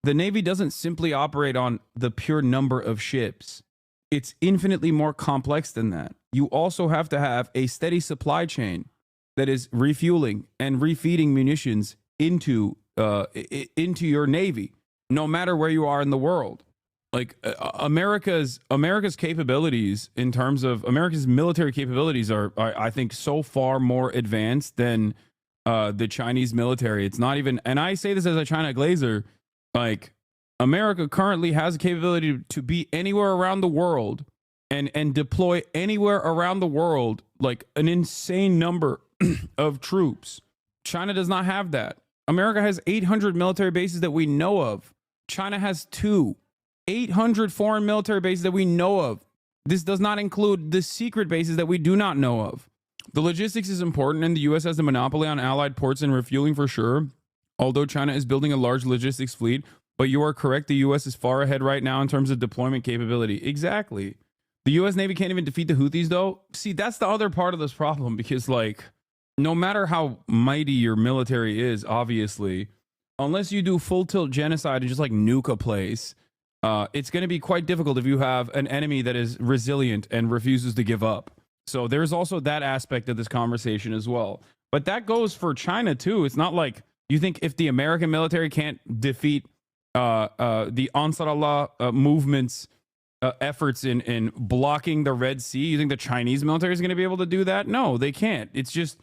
[SPEAKER 3] The Navy doesn't simply operate on the pure number of ships. It's infinitely more complex than that. You also have to have a steady supply chain that is refueling and refeeding munitions into your Navy, no matter where you are in the world. Like America's capabilities in terms of America's military capabilities are I think so far more advanced than the Chinese military. It's not even, and I say this as a China glazer, like America currently has a capability to be anywhere around the world and deploy anywhere around the world, like an insane number of troops. China does not have that. America has 800 military bases that we know of. China has 2. 800 foreign military bases that we know of. This does not include the secret bases that we do not know of. The logistics is important, and the U.S. has the monopoly on allied ports and refueling for sure, although China is building a large logistics fleet. But you are correct, the U.S. is far ahead right now in terms of deployment capability. Exactly. The U.S. Navy can't even defeat the Houthis, though. See, that's the other part of this problem, because, like, no matter how mighty your military is, obviously, unless you do full tilt genocide and just, like, nuke a place, it's going to be quite difficult if you have an enemy that is resilient and refuses to give up. So there's also that aspect of this conversation as well. But that goes for China, too. It's not like you think if the American military can't defeat the Ansar Allah movement's efforts in blocking the Red Sea, you think the Chinese military is going to be able to do that? No, they can't. It's just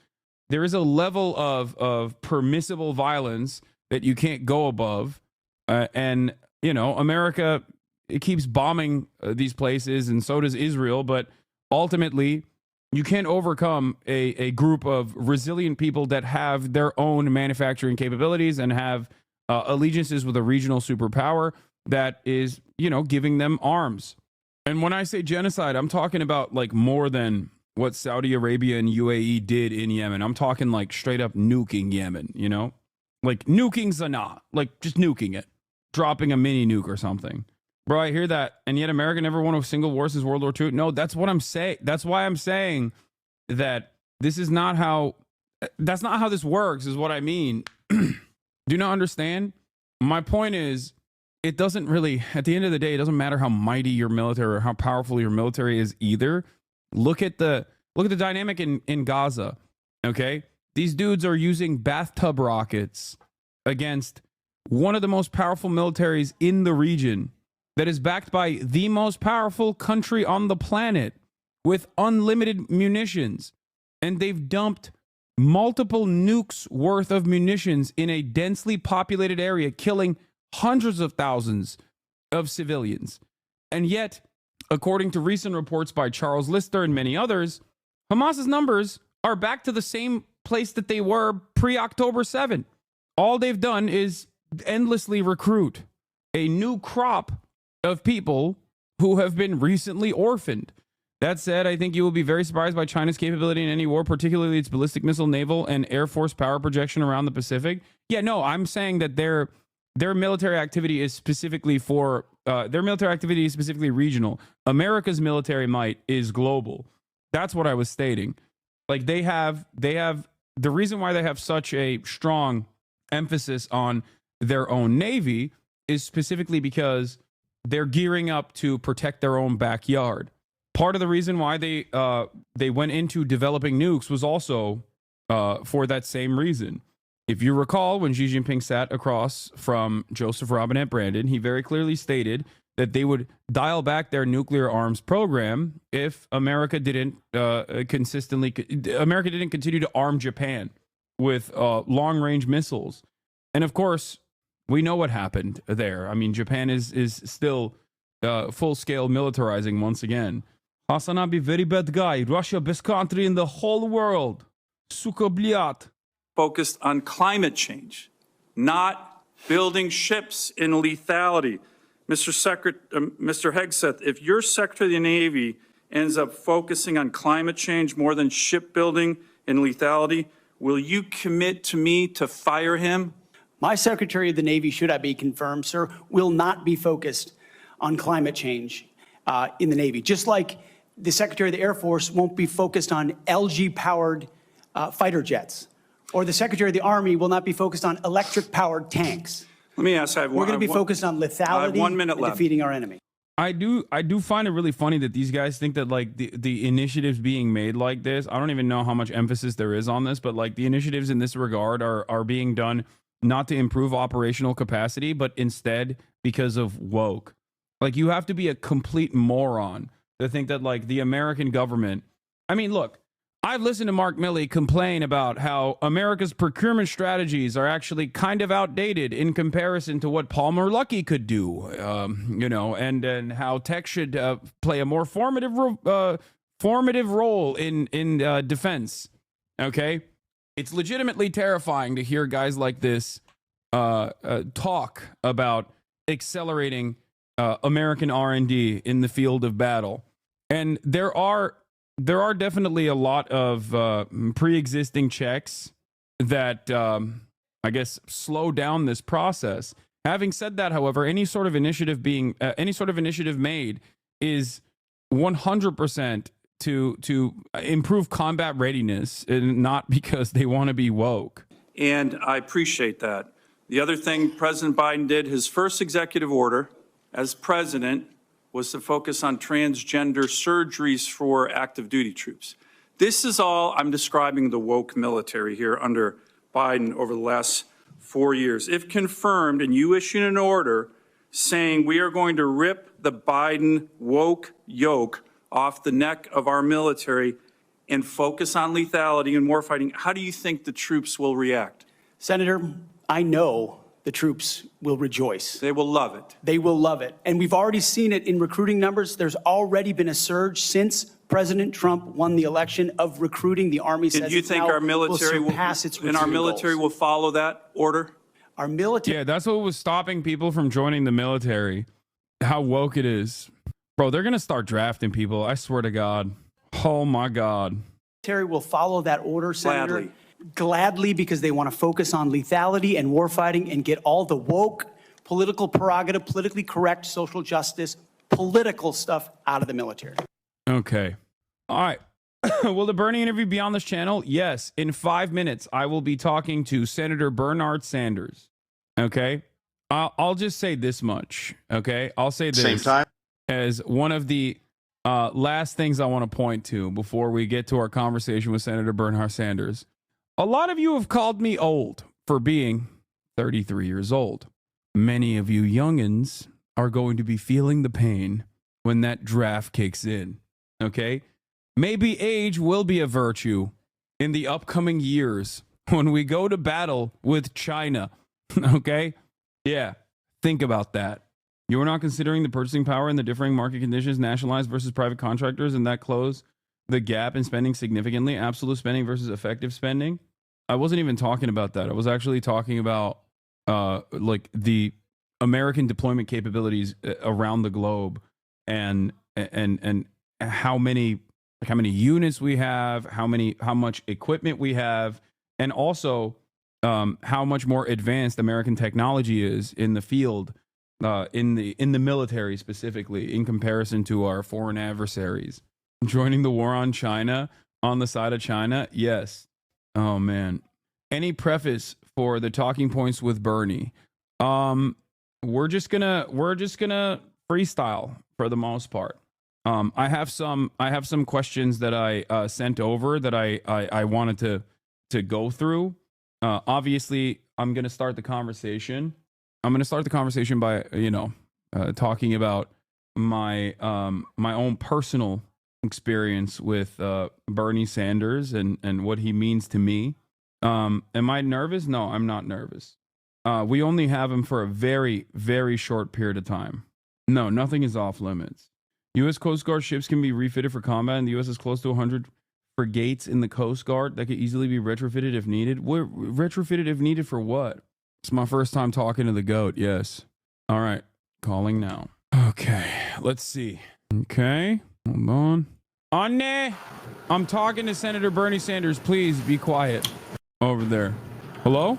[SPEAKER 3] there is a level of permissible violence that you can't go above. And, you know, America, it keeps bombing these places, and so does Israel. But ultimately, you can't overcome a group of resilient people that have their own manufacturing capabilities and have allegiances with a regional superpower that is, you know, giving them arms. And when I say genocide, I'm talking about like more than what Saudi Arabia and UAE did in Yemen. I'm talking like straight up nuking Yemen, you know, like nuking Sanaa, like just nuking it, dropping a mini nuke or something. Bro, I hear that. And yet America never won a single war since World War II. No, that's what I'm saying. That's why I'm saying that this is not how That's not how this works, is what I mean. Do you not understand? My point is, it doesn't really, at the end of the day, it doesn't matter how mighty your military or how powerful your military is either. Look at the dynamic in Gaza. Okay? These dudes are using bathtub rockets against one of the most powerful militaries in the region that is backed by the most powerful country on the planet with unlimited munitions. And they've dumped multiple nukes worth of munitions in a densely populated area, killing hundreds of thousands of civilians. And yet, according to recent reports by Charles Lister and many others, Hamas's numbers are back to the same place that they were pre-October 7. All they've done is endlessly recruit a new crop of people who have been recently orphaned. That said, I think you will be very surprised by China's capability in any war, particularly its ballistic missile, naval, and air force power projection around the Pacific. Yeah, no, I'm saying that their military activity is specifically regional. America's military might is global. That's what I was stating. Like they have the reason why they have such a strong emphasis on their own Navy is specifically because they're gearing up to protect their own backyard. Part of the reason why they went into developing nukes was also for that same reason. If you recall, when Xi Jinping sat across from Joseph Robinette Brandon, he very clearly stated that they would dial back their nuclear arms program if America didn't continue to arm Japan with long-range missiles. And of course, we know what happened there. I mean, Japan is still full-scale militarizing once again. HasanAbi, very bad guy. Russia, best country in the whole world. Suka bliat.
[SPEAKER 19] Focused on climate change, not building ships in lethality. Mr. HEGSETH, if your Secretary of the Navy ends up focusing on climate change more than shipbuilding and lethality, will you commit to me to fire him?
[SPEAKER 15] My Secretary of the Navy, should I be confirmed, sir, will not be focused on climate change in the Navy, just like the Secretary of the Air Force won't be focused on LG-powered fighter jets, or the Secretary of the Army will not be focused on electric-powered tanks.
[SPEAKER 19] Let me ask.
[SPEAKER 15] We're going to be focused on lethality and defeating our enemy.
[SPEAKER 3] I do find it really funny that these guys think that like the initiatives being made like this, I don't even know how much emphasis there is on this, but like the initiatives in this regard are being done not to improve operational capacity, but instead because of woke. Like you have to be a complete moron to think that like the American government, I mean, look, I've listened to Mark Milley complain about how America's procurement strategies are actually kind of outdated in comparison to what Palmer Luckey could do, and how tech should play a more formative role in defense. Okay, it's legitimately terrifying to hear guys like this talk about accelerating American R&D in the field of battle, and there are definitely a lot of pre-existing checks that I guess slow down this process. Having said that, however, any sort of initiative made is 100% to improve combat readiness, and not because they want to be woke.
[SPEAKER 19] And I appreciate that. The other thing President Biden did, his first executive order as president, was to focus on transgender surgeries for active duty troops. This is all I'm describing the woke military here under Biden over the last 4 years. If confirmed and you issue an order saying we are going to rip the Biden woke yoke off the neck of our military and focus on lethality and warfighting, how do you think the troops will react?
[SPEAKER 15] Senator, I know the troops will rejoice.
[SPEAKER 19] They will love it.
[SPEAKER 15] They will love it. And we've already seen it in recruiting numbers. There's already been a surge since President Trump won the election of recruiting. The Army says
[SPEAKER 19] do you think our military will
[SPEAKER 15] surpass its
[SPEAKER 19] and our military
[SPEAKER 15] goals.
[SPEAKER 19] will follow that order?
[SPEAKER 15] Our military.
[SPEAKER 3] Yeah, that's what was stopping people from joining the military. How woke it is. Bro, they're going to start drafting people. I swear to God. Oh my God.
[SPEAKER 15] Military will follow that order, Senator. Gladly, because they want to focus on lethality and warfighting and get all the woke, political prerogative, politically correct, social justice, political stuff out of the military.
[SPEAKER 3] Okay. All right. Will the Bernie interview be on this channel? Yes. In 5 minutes, I will be talking to Senator Bernard Sanders. Okay? I'll just say this much. Okay? I'll say this.
[SPEAKER 10] Same time.
[SPEAKER 3] As one of the last things I want to point to before we get to our conversation with Senator Bernard Sanders. A lot of you have called me old for being 33 years old. Many of you youngins are going to be feeling the pain when that draft kicks in. Okay? Maybe age will be a virtue in the upcoming years when we go to battle with China. Okay? Yeah. Think about that. You are not considering the purchasing power and the differing market conditions, nationalized versus private contractors, and that close the gap in spending significantly, absolute spending versus effective spending. I wasn't even talking about that. I was actually talking about like the American deployment capabilities around the globe and how many units we have, how much equipment we have, and also how much more advanced American technology is in the field. In the military specifically, in comparison to our foreign adversaries. Joining the war on China, on the side of China, yes. Oh man. Any preface for the talking points with Bernie? We're just gonna freestyle for the most part. I have some questions that I sent over that I wanted to go through. Obviously, I'm gonna start the conversation. I'm going to start the conversation by, talking about my own personal experience with Bernie Sanders and what he means to me. Am I nervous? No, I'm not nervous. We only have him for a very, very short period of time. No, nothing is off limits. U.S. Coast Guard ships can be refitted for combat, and the U.S. has close to 100 frigates in the Coast Guard that could easily be retrofitted if needed. Retrofitted if needed for what? It's my first time talking to the GOAT, yes. All right, calling now. Okay, let's see. Okay, hold on. Anne, I'm talking to Senator Bernie Sanders. Please be quiet over there. Hello?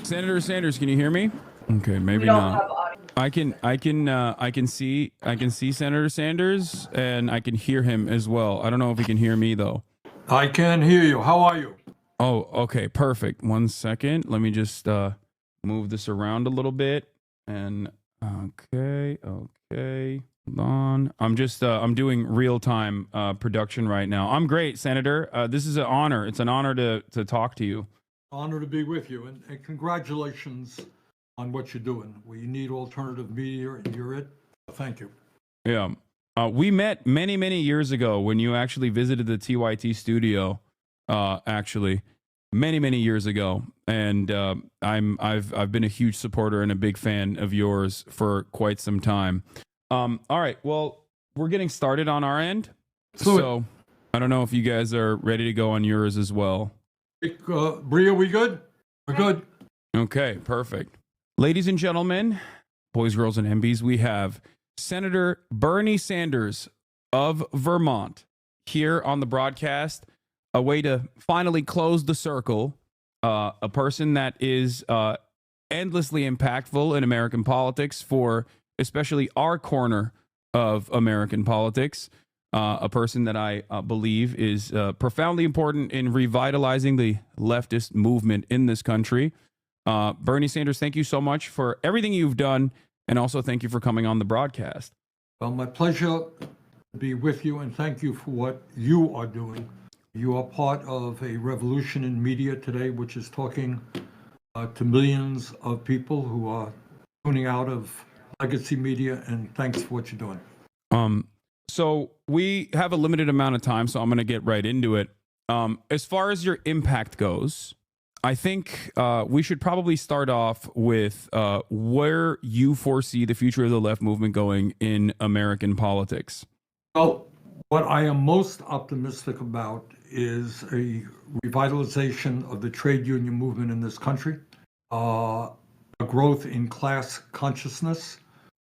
[SPEAKER 3] Senator Sanders, can you hear me? Okay, maybe not. I can see Senator Sanders, and I can hear him as well. I don't know if he can hear me though.
[SPEAKER 20] I can hear you. How are you?
[SPEAKER 3] Oh, okay, perfect. 1 second. Let me just move this around a little bit. And okay. Hold on. I'm doing real-time production right now. I'm great, Senator. This is an honor. It's an honor to talk to you.
[SPEAKER 20] Honor to be with you, and congratulations on what you're doing. We need alternative media, and you're it. Thank you.
[SPEAKER 3] Yeah. We met many, many years ago when you actually visited the TYT studio, actually. Many years ago, and I've been a huge supporter and a big fan of yours for quite some time. All right, well, we're getting started on our end, so I don't know if you guys are ready to go on yours as well.
[SPEAKER 20] Bria, we good? We're good.
[SPEAKER 3] Okay, perfect. Ladies and gentlemen, boys, girls, and MBs, we have Senator Bernie Sanders of Vermont here on the broadcast. A way to finally close the circle. A person that is endlessly impactful in American politics for especially our corner of American politics. A person that I believe is profoundly important in revitalizing the leftist movement in this country. Bernie Sanders, thank you so much for everything you've done, and also thank you for coming on the broadcast.
[SPEAKER 20] Well, my pleasure to be with you, and thank you for what you are doing. You are part of a revolution in media today, which is talking to millions of people who are tuning out of legacy media, and thanks for what you're doing.
[SPEAKER 3] So we have a limited amount of time, so I'm going to get right into it. As far as your impact goes, I think we should probably start off with where you foresee the future of the left movement going in American politics.
[SPEAKER 20] Well, what I am most optimistic about is a revitalization of the trade union movement in this country, a growth in class consciousness,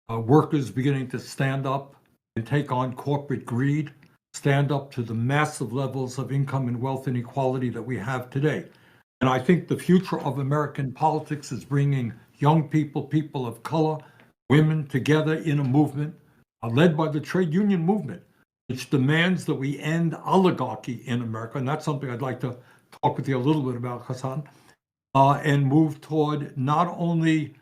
[SPEAKER 20] workers beginning to stand up and take on corporate greed, stand up to the massive levels of income and wealth inequality that we have today. And I think the future of American politics is bringing young people, people of color, women together in a movement led by the trade union movement which demands that we end oligarchy in America, and that's something I'd like to talk with you a little bit about, Hasan, and move toward not only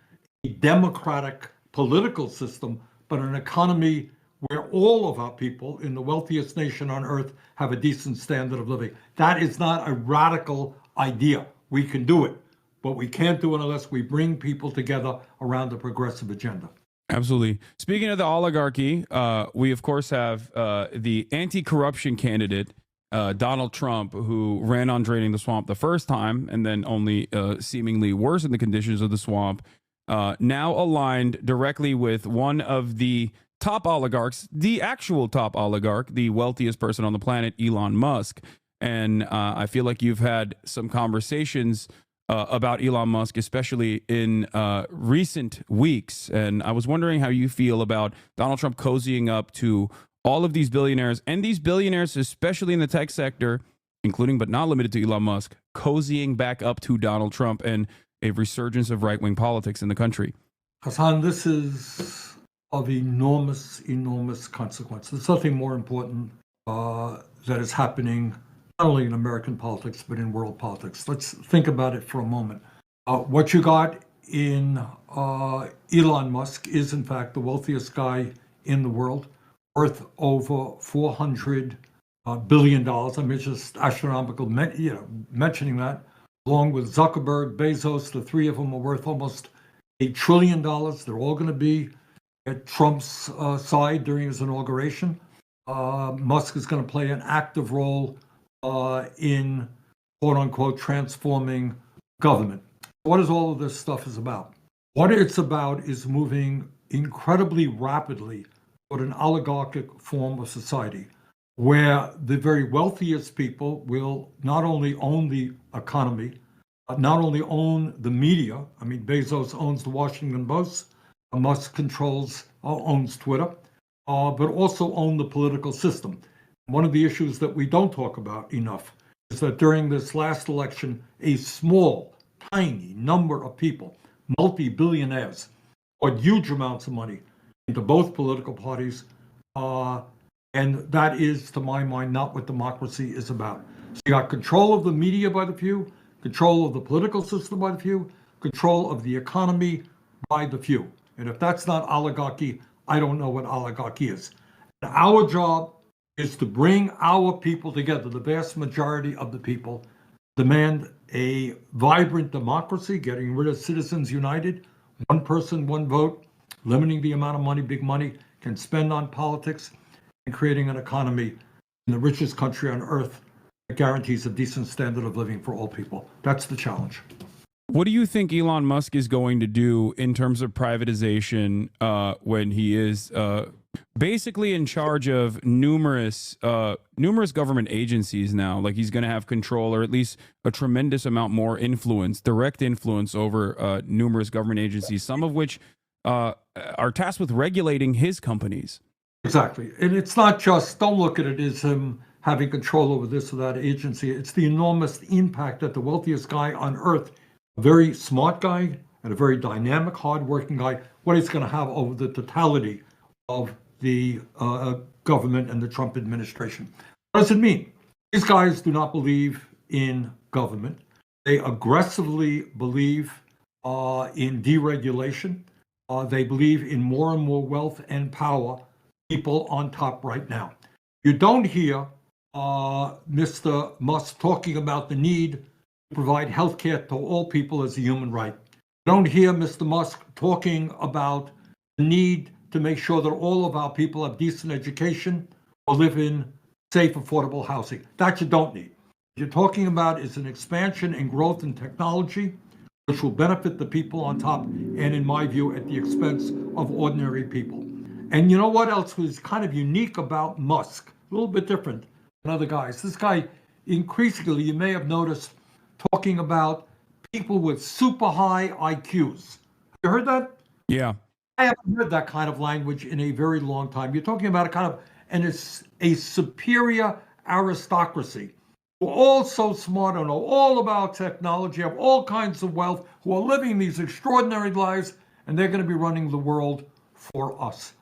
[SPEAKER 20] a democratic political system, but an economy where all of our people in the wealthiest nation on earth have a decent standard of living. That is not a radical idea. We can do it, but we can't do it unless we bring people together around a progressive agenda.
[SPEAKER 3] Absolutely. Speaking of the oligarchy, we of course have the anti-corruption candidate, Donald Trump, who ran on draining the swamp the first time and then only seemingly worsened the conditions of the swamp, now aligned directly with one of the top oligarchs, the actual top oligarch, the wealthiest person on the planet, Elon Musk. And I feel like you've had some conversations about Elon Musk, especially in recent weeks. And I was wondering how you feel about Donald Trump cozying up to all of these billionaires, and these billionaires, especially in the tech sector, including but not limited to Elon Musk, cozying back up to Donald Trump and a resurgence of right-wing politics in the country.
[SPEAKER 20] Hasan, this is of enormous, enormous consequence. There's nothing more important that is happening not only in American politics, but in world politics. Let's think about it for a moment. What you got in Elon Musk is, in fact, the wealthiest guy in the world, worth over $400 billion. I mean, it's just astronomical, mentioning that. Along with Zuckerberg, Bezos, the three of them are worth almost $8 trillion. They're all going to be at Trump's side during his inauguration. Musk is going to play an active role in, quote unquote, transforming government. What is all of this stuff is about? What it's about is moving incredibly rapidly toward an oligarchic form of society where the very wealthiest people will not only own the economy, not only own the media. I mean, Bezos owns the Washington Post, Musk owns Twitter, but also own the political system. One of the issues that we don't talk about enough is that during this last election, a small, tiny number of people, multi-billionaires, poured huge amounts of money into both political parties, and that is, to my mind, not what democracy is about. So you got control of the media by the few, control of the political system by the few, control of the economy by the few. And if that's not oligarchy, I don't know what oligarchy is. And our job is to bring our people together, the vast majority of the people, demand a vibrant democracy, getting rid of Citizens United, one person, one vote, limiting the amount of money big money can spend on politics, and creating an economy in the richest country on earth that guarantees a decent standard of living for all people. That's the challenge.
[SPEAKER 3] What do you think Elon Musk is going to do in terms of privatization when he is basically in charge of numerous government agencies now? Like, he's going to have control, or at least a tremendous amount more influence, direct influence over numerous government agencies, some of which are tasked with regulating his companies.
[SPEAKER 20] Exactly. And it's not just, don't look at it as him having control over this or that agency. It's the enormous impact that the wealthiest guy on earth, a very smart guy and a very dynamic, hardworking guy, what it's going to have over the totality of the government and the Trump administration. What does it mean? These guys do not believe in government. They aggressively believe in deregulation. They believe in more and more wealth and power, people on top right now. You don't hear Mr. Musk talking about the need to provide health care to all people as a human right. You don't hear Mr. Musk talking about the need to make sure that all of our people have decent education or live in safe, affordable housing. That you don't need. What you're talking about is an expansion and growth in technology, which will benefit the people on top, and in my view, at the expense of ordinary people. And you know what else was kind of unique about Musk? A little bit different than other guys. This guy, increasingly, you may have noticed, talking about people with super high IQs. Have you heard that?
[SPEAKER 3] Yeah.
[SPEAKER 20] I haven't heard that kind of language in a very long time. You're talking about a kind of a superior aristocracy who are all so smart and know all about technology, have all kinds of wealth, who are living these extraordinary lives, and they're going to be running the world for us.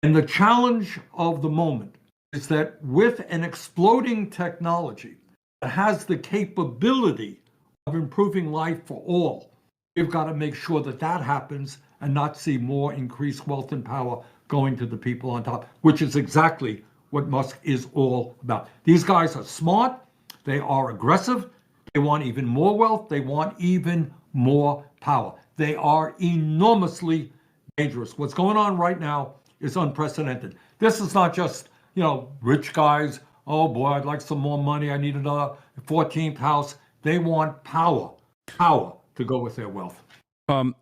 [SPEAKER 20] And the challenge of the moment is that with an exploding technology that has the capability of improving life for all, we've got to make sure that that happens and not see more increased wealth and power going to the people on top, which is exactly what Musk is all about. These guys are smart. They are aggressive. They want even more wealth. They want even more power. They are enormously dangerous. What's going on right now is unprecedented. This is not just, rich guys. Oh boy, I'd like some more money. I need another 14th house. They want power to go with their wealth.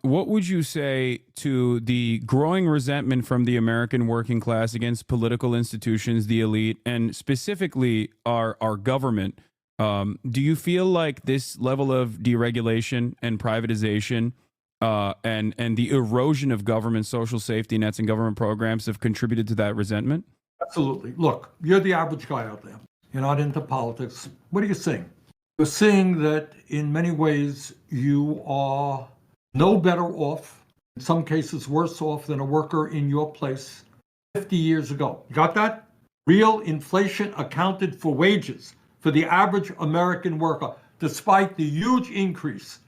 [SPEAKER 3] What would you say to the growing resentment from the American working class against political institutions, the elite, and specifically our government? Do you feel like this level of deregulation and privatization and the erosion of government social safety nets and government programs have contributed to that resentment?
[SPEAKER 20] Absolutely. Look, you're the average guy out there. You're not into politics. What are you seeing? You're seeing that in many ways you are no better off, in some cases worse off than a worker in your place 50 years ago. You got that? Real inflation accounted for wages for the average American worker, despite the huge increase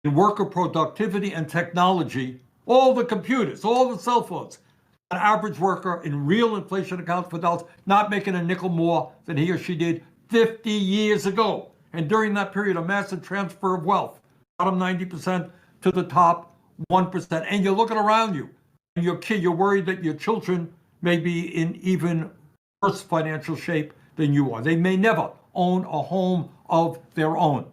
[SPEAKER 20] in worker productivity and technology, all the computers, all the cell phones. An average worker in real inflation accounts for dollars, not making a nickel more than he or she did 50 years ago. And during that period, a massive transfer of wealth, bottom 90% to the top 1%. And you're looking around you, and you're worried that your children may be in even worse financial shape than you are. They may never own a home of their own.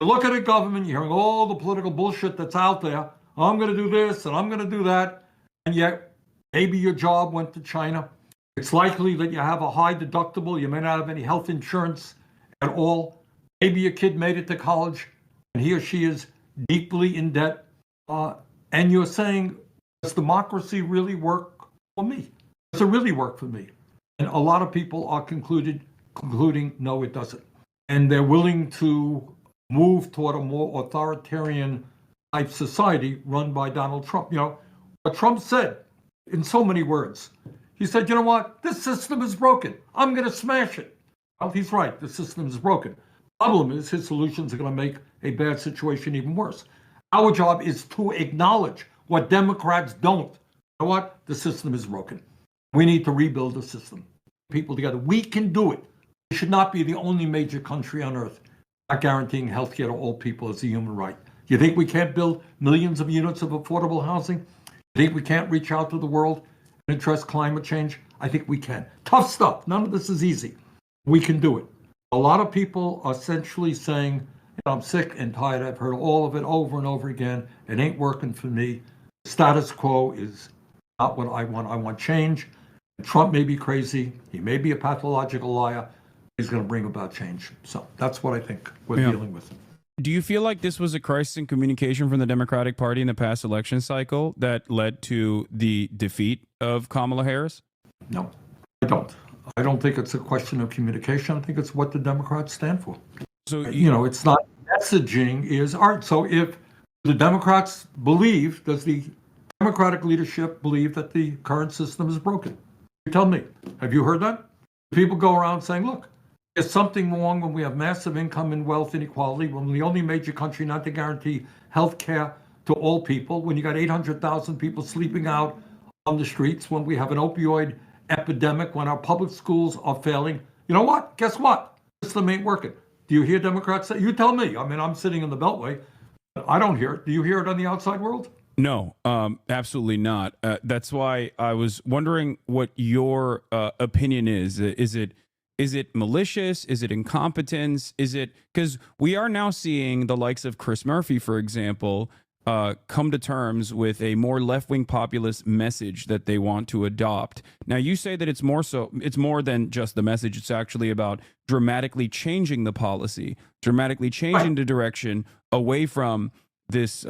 [SPEAKER 20] You look at a government, you're hearing all the political bullshit that's out there. I'm going to do this and I'm going to do that. And yet, maybe your job went to China. It's likely that you have a high deductible. You may not have any health insurance at all. Maybe your kid made it to college and he or she is deeply in debt. And you're saying, does democracy really work for me? Does it really work for me? And a lot of people are concluding, no, it doesn't. And they're willing to move toward a more authoritarian type society run by Donald Trump. What Trump said in so many words, he said, you know what? This system is broken. I'm going to smash it. Well, he's right. The system is broken. Problem is, his solutions are going to make a bad situation even worse. Our job is to acknowledge what Democrats don't. You know what? The system is broken. We need to rebuild the system. People together. We can do it. We should not be the only major country on earth not guaranteeing health care to all people as a human right. You think we can't build millions of units of affordable housing? You think we can't reach out to the world and address climate change? I think we can. Tough stuff. None of this is easy. We can do it. A lot of people are essentially saying, I'm sick and tired. I've heard all of it over and over again. It ain't working for me. Status quo is not what I want. I want change. Trump may be crazy. He may be a pathological liar. He's going to bring about change. So that's what I think we're dealing with.
[SPEAKER 3] Do you feel like this was a crisis in communication from the Democratic Party in the past election cycle that led to the defeat of Kamala Harris?
[SPEAKER 20] No, I don't. I don't think it's a question of communication. I think it's what the Democrats stand for.
[SPEAKER 3] So,
[SPEAKER 20] it's not messaging is art. So if the Democrats believe, does the Democratic leadership believe that the current system is broken? You tell me. Have you heard that? People go around saying, look, there's something wrong when we have massive income and wealth inequality, when we're the only major country not to guarantee health care to all people, when you got 800,000 people sleeping out on the streets, when we have an opioid epidemic, when our public schools are failing. You know what? Guess what? The system ain't working. Do you hear Democrats say? You tell me. I mean, I'm sitting in the Beltway. I don't hear it. Do you hear it on the outside world?
[SPEAKER 3] No, absolutely not. That's why I was wondering what your opinion is. Is it malicious? Is it incompetence? Is it because we are now seeing the likes of Chris Murphy, for example, come to terms with a more left-wing populist message that they want to adopt. Now, you say that it's more than just the message. It's actually about dramatically changing the policy, dramatically changing the direction away from this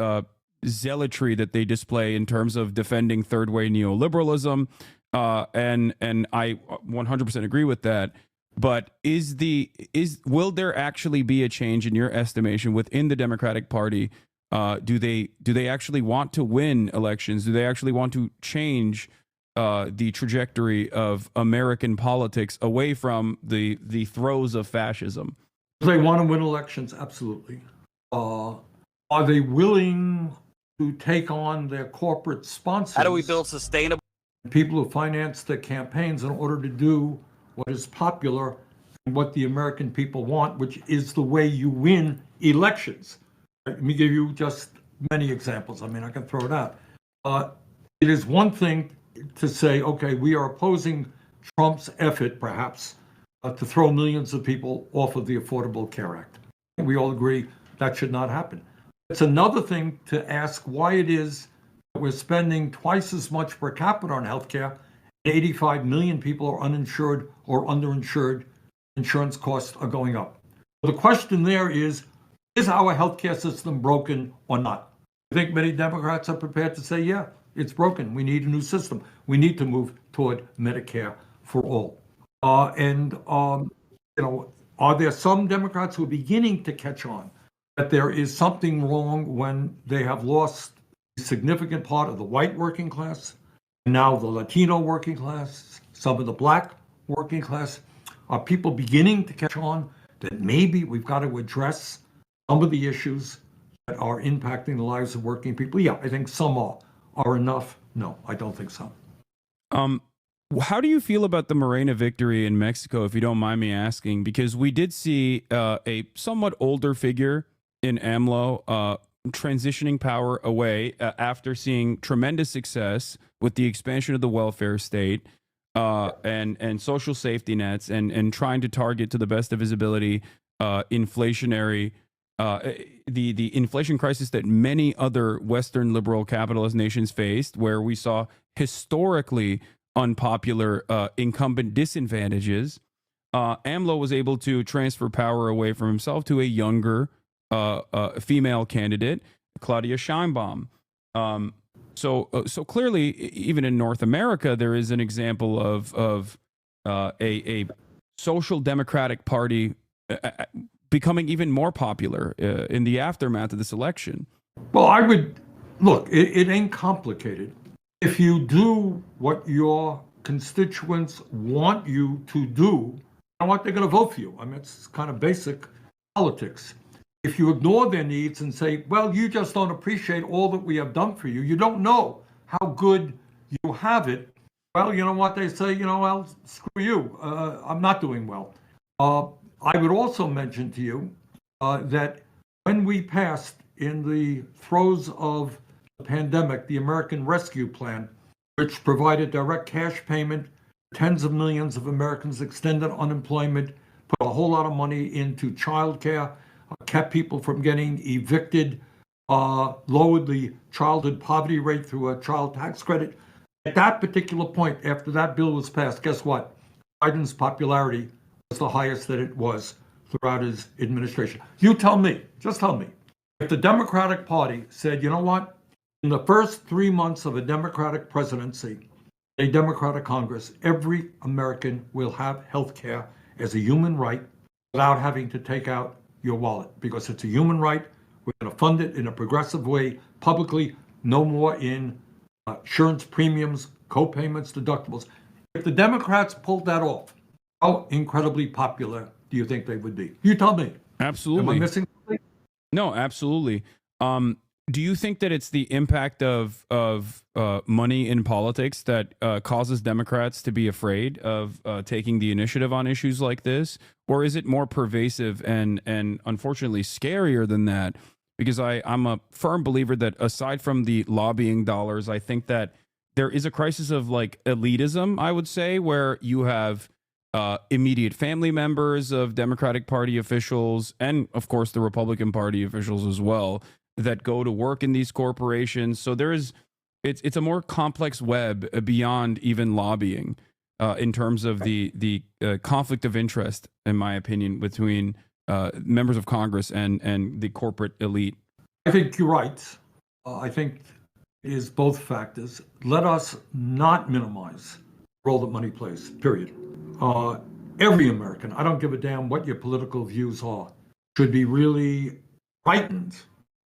[SPEAKER 3] zealotry that they display in terms of defending third-way neoliberalism. And I 100% agree with that. But will there actually be a change in your estimation within the Democratic Party? Do they actually want to win elections? Do they actually want to change the trajectory of American politics away from the throes of fascism?
[SPEAKER 20] They want to win elections, absolutely. Are they willing to take on their corporate sponsors?
[SPEAKER 21] How do we build sustainable?
[SPEAKER 20] People who finance their campaigns in order to do what is popular and what the American people want, which is the way you win elections. Let me give you just many examples. I mean, I can throw it out. It is one thing to say, okay, we are opposing Trump's effort, perhaps, to throw millions of people off of the Affordable Care Act. We all agree that should not happen. It's another thing to ask why it is that we're spending twice as much per capita on healthcare. 85 million people are uninsured or underinsured. Insurance costs are going up. The question there is our healthcare system broken or not? I think many Democrats are prepared to say, yeah, it's broken. We need a new system. We need to move toward Medicare for all. Are there some Democrats who are beginning to catch on that there is something wrong when they have lost a significant part of the white working class, and now the Latino working class, some of the black working class? Are people beginning to catch on that maybe we've got to address some of the issues that are impacting the lives of working people? Yeah, I think some are enough. No, I don't think so.
[SPEAKER 3] How do you feel about the Morena victory in Mexico, if you don't mind me asking? Because we did see a somewhat older figure in AMLO transitioning power away after seeing tremendous success with the expansion of the welfare state and social safety nets and trying to target to the best of his ability inflationary the inflation crisis that many other Western liberal capitalist nations faced, where we saw historically unpopular incumbent disadvantages. AMLO was able to transfer power away from himself to a younger female candidate, Claudia Sheinbaum. So clearly, even in North America, there is an example of a social democratic party becoming even more popular in the aftermath of this election.
[SPEAKER 20] Well, I would look. It ain't complicated. If you do what your constituents want you to do, I want they're going to vote for you. I mean, it's kind of basic politics. If you ignore their needs and say, well, you just don't appreciate all that we have done for you, you don't know how good you have it, well, you know what they say, well, screw you, I'm not doing well. I would also mention to you that when we passed in the throes of the pandemic, the American Rescue Plan, which provided direct cash payment, tens of millions of Americans extended unemployment, put a whole lot of money into childcare, kept people from getting evicted, lowered the childhood poverty rate through a child tax credit. At that particular point, after that bill was passed, guess what? Biden's popularity was the highest that it was throughout his administration. You tell me, just tell me, if the Democratic Party said, you know what, in the first 3 months of a Democratic presidency, a Democratic Congress, every American will have health care as a human right without having to take out your wallet, because it's a human right. We're going to fund it in a progressive way, publicly, no more in insurance premiums, co-payments, deductibles. If the Democrats pulled that off, how incredibly popular do you think they would be? You tell me.
[SPEAKER 3] Absolutely.
[SPEAKER 20] Am I missing something?
[SPEAKER 3] No, absolutely. Do you think that it's the impact of money in politics that causes Democrats to be afraid of taking the initiative on issues like this? Or is it more pervasive and unfortunately scarier than that? Because I'm a firm believer that aside from the lobbying dollars, I think that there is a crisis of like elitism, I would say, where you have immediate family members of Democratic Party officials and, of course, the Republican Party officials as well that go to work in these corporations. So it's a more complex web beyond even lobbying in terms of the conflict of interest, in my opinion, between members of Congress and the corporate elite.
[SPEAKER 20] I think you're right. I think it is both factors. Let us not minimize the role that money plays, period. Every American, I don't give a damn what your political views are, should be really frightened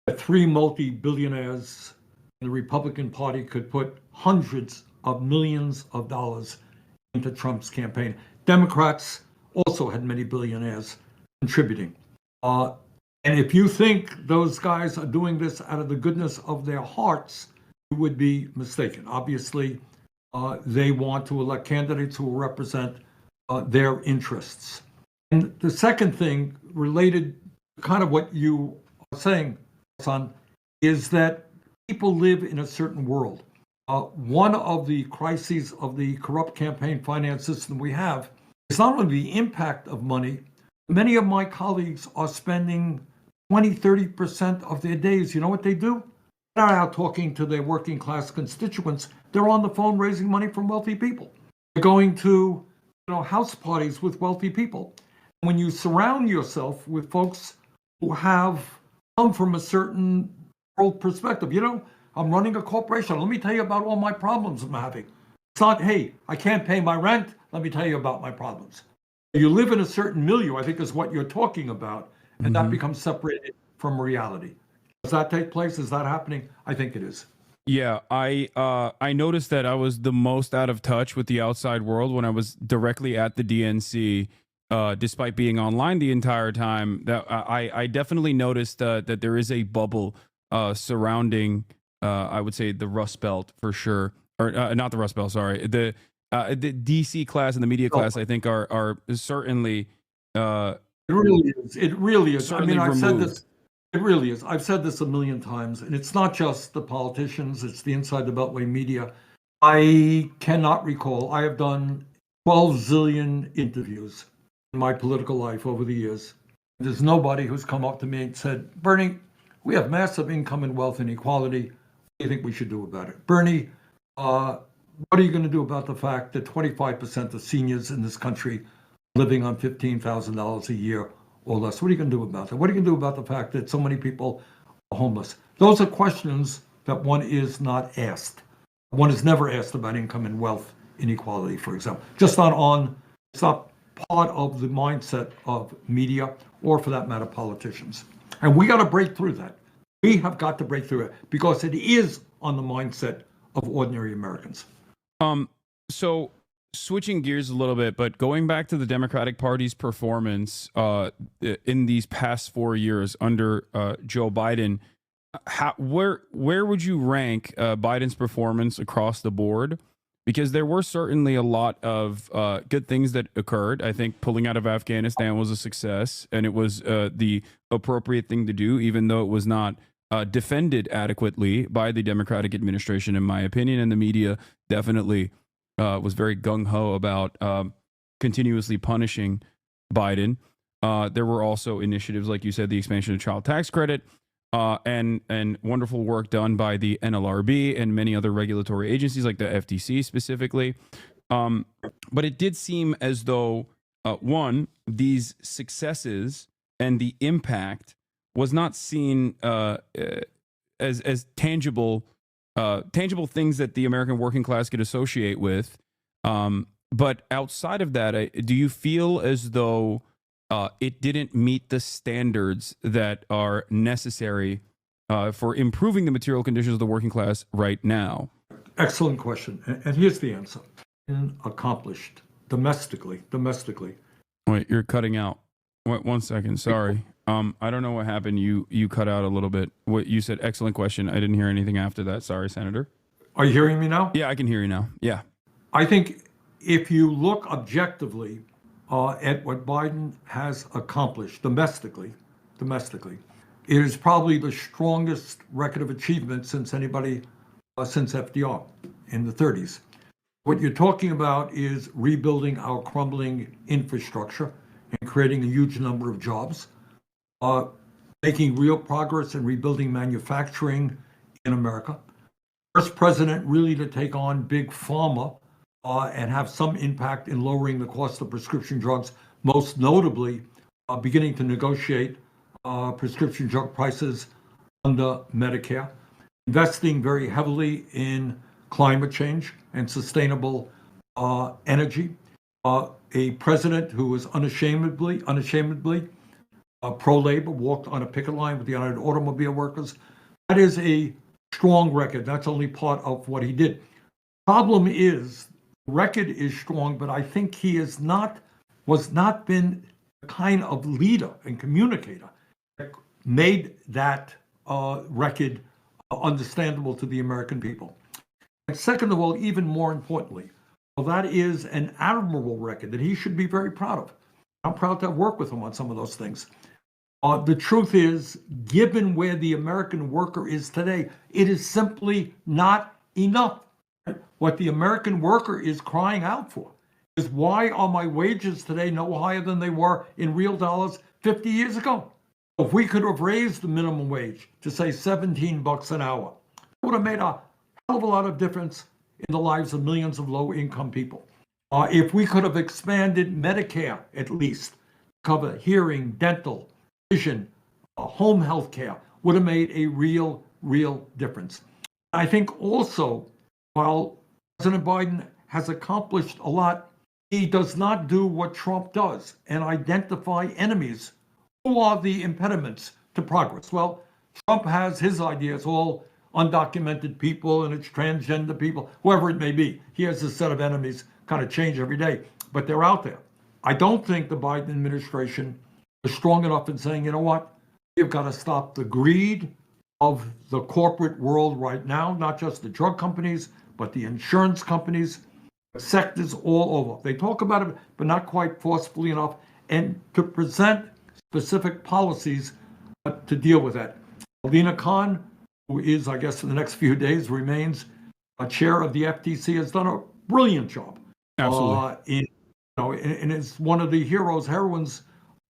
[SPEAKER 20] that 3 multi-billionaires in the Republican Party could put hundreds of millions of dollars into Trump's campaign. Democrats also had many billionaires contributing. And if you think those guys are doing this out of the goodness of their hearts, you would be mistaken. Obviously, they want to elect candidates who will represent their interests. And the second thing related to kind of what you are saying, son, is that people live in a certain world. One of the crises of the corrupt campaign finance system we have is not only the impact of money. Many of my colleagues are spending 20, 30% of their days. You know what they do? They're not out talking to their working class constituents. They're on the phone raising money from wealthy people. They're going to, house parties with wealthy people. When you surround yourself with folks who have come from a certain world perspective, I'm running a corporation. Let me tell you about all my problems I'm having. It's not, hey, I can't pay my rent. Let me tell you about my problems. You live in a certain milieu, I think is what you're talking about, and that becomes separated from reality. Does that take place? Is that happening? I think it is.
[SPEAKER 3] Yeah, I noticed that I was the most out of touch with the outside world when I was directly at the DNC, despite being online the entire time. That I definitely noticed that there is a bubble surrounding, I would say, the Rust Belt for sure, or not the Rust Belt. Sorry, the DC class and the media class. I think are certainly.
[SPEAKER 20] It really is. It really is.
[SPEAKER 3] Certainly
[SPEAKER 20] I've said
[SPEAKER 3] removed.
[SPEAKER 20] this. It really is. I've said this a million times, and it's not just the politicians, it's the inside the Beltway media. I cannot recall. I have done 12 zillion interviews in my political life over the years. There's nobody who's come up to me and said, Bernie, we have massive income and wealth inequality. What do you think we should do about it? Bernie, what are you going to do about the fact that 25% of seniors in this country are living on $15,000 a year or less? What are you going to do about that? What are you going to do about the fact that so many people are homeless? Those are questions that one is not asked. One is never asked about income and wealth inequality, for example. It's not part of the mindset of media or, for that matter, politicians. And we got to break through that. We have got to break through it because it is on the mindset of ordinary Americans.
[SPEAKER 3] So switching gears a little bit, but going back to the Democratic Party's performance in these past 4 years under Joe Biden, where would you rank Biden's performance across the board? Because there were certainly a lot of good things that occurred. I think pulling out of Afghanistan was a success, and it was the appropriate thing to do, even though it was not defended adequately by the Democratic administration, in my opinion, and the media definitely was very gung-ho about continuously punishing Biden. There were also initiatives, like you said, the expansion of child tax credit, and wonderful work done by the NLRB and many other regulatory agencies, like the FTC specifically. But it did seem as though, one, these successes and the impact was not seen as tangible things that the American working class could associate with. But outside of that, do you feel as though it didn't meet the standards that are necessary for improving the material conditions of the working class right now?
[SPEAKER 20] Excellent question. And here's the answer. Accomplished domestically.
[SPEAKER 3] Wait, you're cutting out. Wait, 1 second. Sorry. I don't know what happened. You cut out a little bit. What you said, excellent question. I didn't hear anything after that. Sorry, Senator.
[SPEAKER 20] Are you hearing me now?
[SPEAKER 3] Yeah, I can hear you now. Yeah.
[SPEAKER 20] I think if you look objectively at what Biden has accomplished domestically, it is probably the strongest record of achievement since FDR in the 30s. What you're talking about is rebuilding our crumbling infrastructure and creating a huge number of jobs, making real progress in rebuilding manufacturing in America. First president really to take on big pharma and have some impact in lowering the cost of prescription drugs, most notably beginning to negotiate prescription drug prices under Medicare, investing very heavily in climate change and sustainable energy. A president who was unashamedly pro-labor, walked on a picket line with the United Automobile Workers. That is a strong record. That's only part of what he did. Problem is, the record is strong, but I think he was not been the kind of leader and communicator that made that record understandable to the American people. And second of all, even more importantly, well, that is an admirable record that he should be very proud of. I'm proud to have worked with him on some of those things. The truth is, given where the American worker is today, it is simply not enough. What the American worker is crying out for is, why are my wages today no higher than they were in real dollars 50 years ago? If we could have raised the minimum wage to say $17 an hour, it would have made a hell of a lot of difference in the lives of millions of low-income people. If we could have expanded Medicare, at least, cover hearing, dental, vision, home health care, would have made a real difference. I think also, while President Biden has accomplished a lot, he does not do what Trump does and identify enemies. Who are the impediments to progress? Well, Trump has his ideas, all undocumented people and it's transgender people, whoever it may be. He has a set of enemies, kind of change every day, but they're out there. I don't think the Biden administration is strong enough in saying, you know what, you've got to stop the greed of the corporate world right now, not just the drug companies, but the insurance companies, sectors all over. They talk about it, but not quite forcefully enough, and to present specific policies to deal with that. Alina Khan, who is, I guess, in the next few days, remains a chair of the FTC, has done a brilliant job.
[SPEAKER 3] Absolutely.
[SPEAKER 20] And is one of the heroines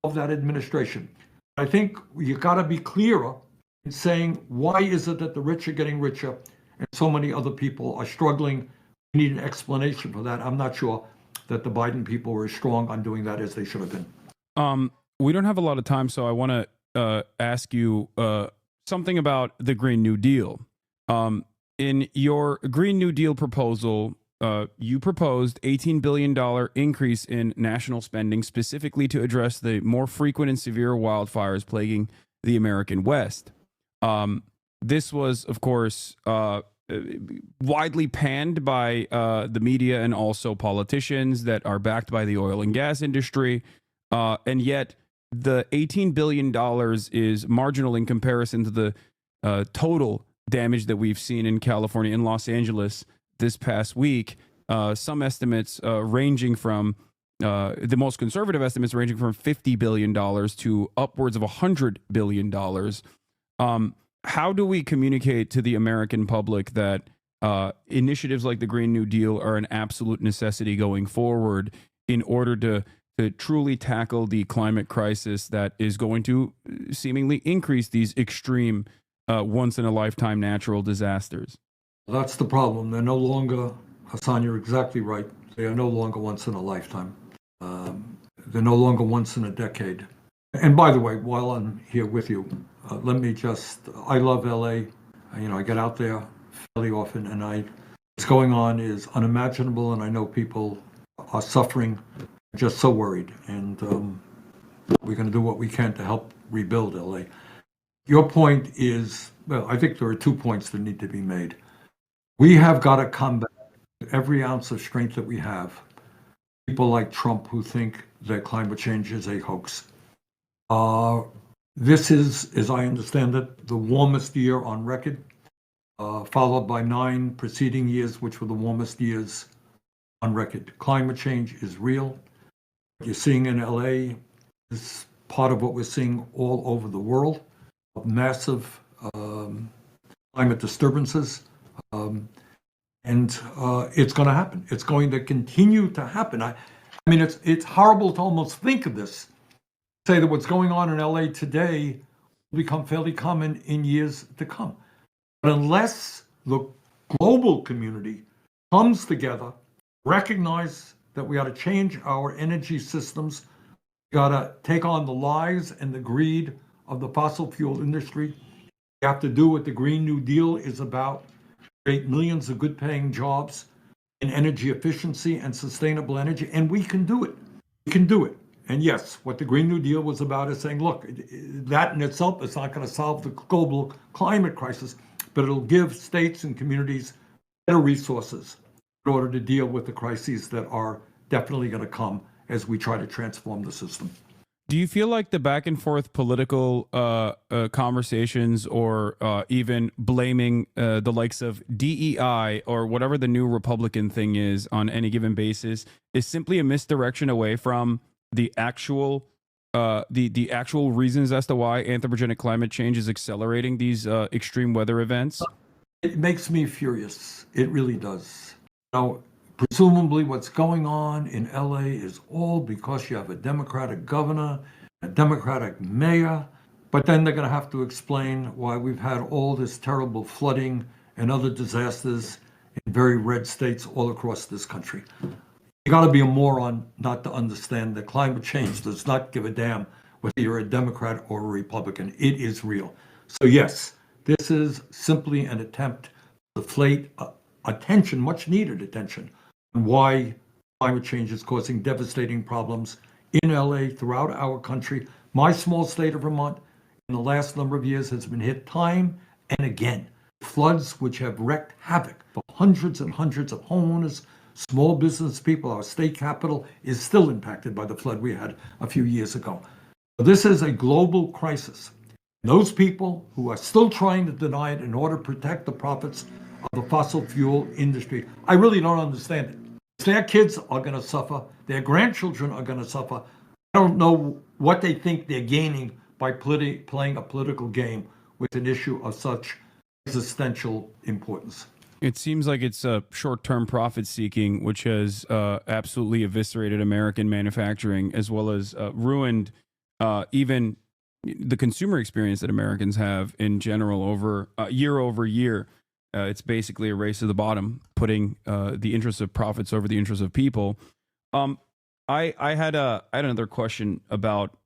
[SPEAKER 20] of that administration. I think you got to be clearer in saying, why is it that the rich are getting richer and so many other people are struggling? We need an explanation for that. I'm not sure that the Biden people were as strong on doing that as they should have been.
[SPEAKER 3] We don't have a lot of time, so I want to ask you something about the Green New Deal. In your Green New Deal proposal, you proposed $18 billion increase in national spending specifically to address the more frequent and severe wildfires plaguing the American West. This was, of course, widely panned by the media and also politicians that are backed by the oil and gas industry. And yet the $18 billion is marginal in comparison to the total damage that we've seen in California and Los Angeles this past week. Some estimates ranging from the most conservative estimates ranging from $50 billion to upwards of $100 billion. How do we communicate to the American public that initiatives like the Green New Deal are an absolute necessity going forward in order to truly tackle the climate crisis that is going to seemingly increase these extreme once-in-a-lifetime natural disasters?
[SPEAKER 20] That's the problem. They're no longer, Hasan, you're exactly right. They are no longer once in a lifetime. They're no longer once in a decade. And by the way, while I'm here with you, let me just, I love LA. I get out there fairly often, and what's going on is unimaginable, and I know people are suffering, just so worried. And we're going to do what we can to help rebuild LA. Your point is, well, I think there are 2 points that need to be made. We have got to combat every ounce of strength that we have people like Trump who think that climate change is a hoax. This is, as I understand it, the warmest year on record, followed by 9 preceding years, which were the warmest years on record. Climate change is real. What you're seeing in LA is part of what we're seeing all over the world, massive climate disturbances. And it's going to happen. It's going to continue to happen. I mean, it's horrible to almost think of this. Say that what's going on in LA today will become fairly common in years to come. But unless the global community comes together, recognize that we got to change our energy systems, we got to take on the lies and the greed of the fossil fuel industry. We have to do what the Green New Deal is about, create millions of good-paying jobs in energy efficiency and sustainable energy, and we can do it. We can do it. And yes, what the Green New Deal was about is saying, look, that in itself is not going to solve the global climate crisis, but it'll give states and communities better resources in order to deal with the crises that are definitely going to come as we try to transform the system.
[SPEAKER 3] Do you feel like the back and forth political conversations or even blaming the likes of DEI or whatever the new Republican thing is on any given basis is simply a misdirection away from the actual the actual reasons as to why anthropogenic climate change is accelerating these extreme weather events?
[SPEAKER 20] It makes me furious. It really does. Now, presumably what's going on in LA is all because you have a Democratic governor, a Democratic mayor, but then they're going to have to explain why we've had all this terrible flooding and other disasters in very red states all across this country. You got to be a moron not to understand that climate change does not give a damn whether you're a Democrat or a Republican. It is real. So yes, this is simply an attempt to deflate attention, much needed attention, on why climate change is causing devastating problems in LA, throughout our country. My small state of Vermont, in the last number of years, has been hit time and again. Floods which have wreaked havoc for hundreds and hundreds of homeowners, small business people. Our state capital is still impacted by the flood we had a few years ago. So this is a global crisis. Those people who are still trying to deny it in order to protect the profits of the fossil fuel industry, I really don't understand it. Their kids are going to suffer. Their grandchildren are going to suffer. I don't know what they think they're gaining by playing a political game with an issue of such existential importance.
[SPEAKER 3] It seems like it's short-term profit seeking, which has absolutely eviscerated American manufacturing, as well as ruined even the consumer experience that Americans have in general over year. It's basically a race to the bottom, putting the interests of profits over the interests of people. I had another question about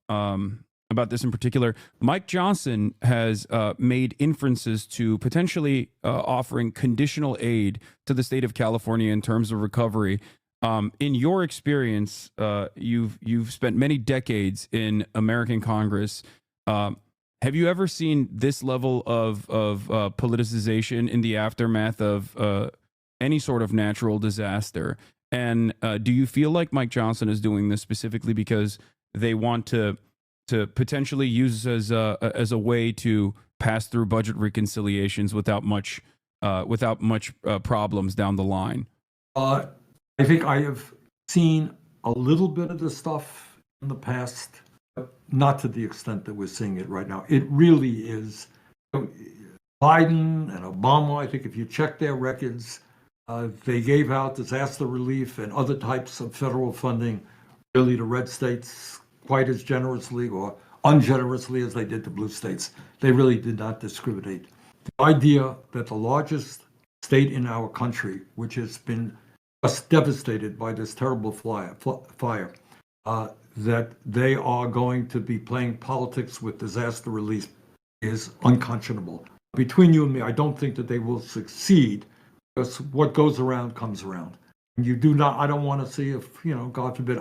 [SPEAKER 3] this in particular. Mike Johnson has made inferences to potentially offering conditional aid to the state of California in terms of recovery. In your experience, you've spent many decades in American Congress. Have you ever seen this level of politicization in the aftermath of any sort of natural disaster? And do you feel like Mike Johnson is doing this specifically because they want to potentially use this as a way to pass through budget reconciliations without much problems down the line?
[SPEAKER 20] I think I have seen a little bit of this stuff in the past, but not to the extent that we're seeing it right now. It really is. Biden and Obama, I think if you check their records, they gave out disaster relief and other types of federal funding really to red states quite as generously or ungenerously as they did to blue states. They really did not discriminate. The idea that the largest state in our country, which has been just devastated by this terrible fire, that they are going to be playing politics with disaster relief is unconscionable. Between you and me, I don't think that they will succeed, because what goes around comes around. And you do not, I don't want to see if, God forbid,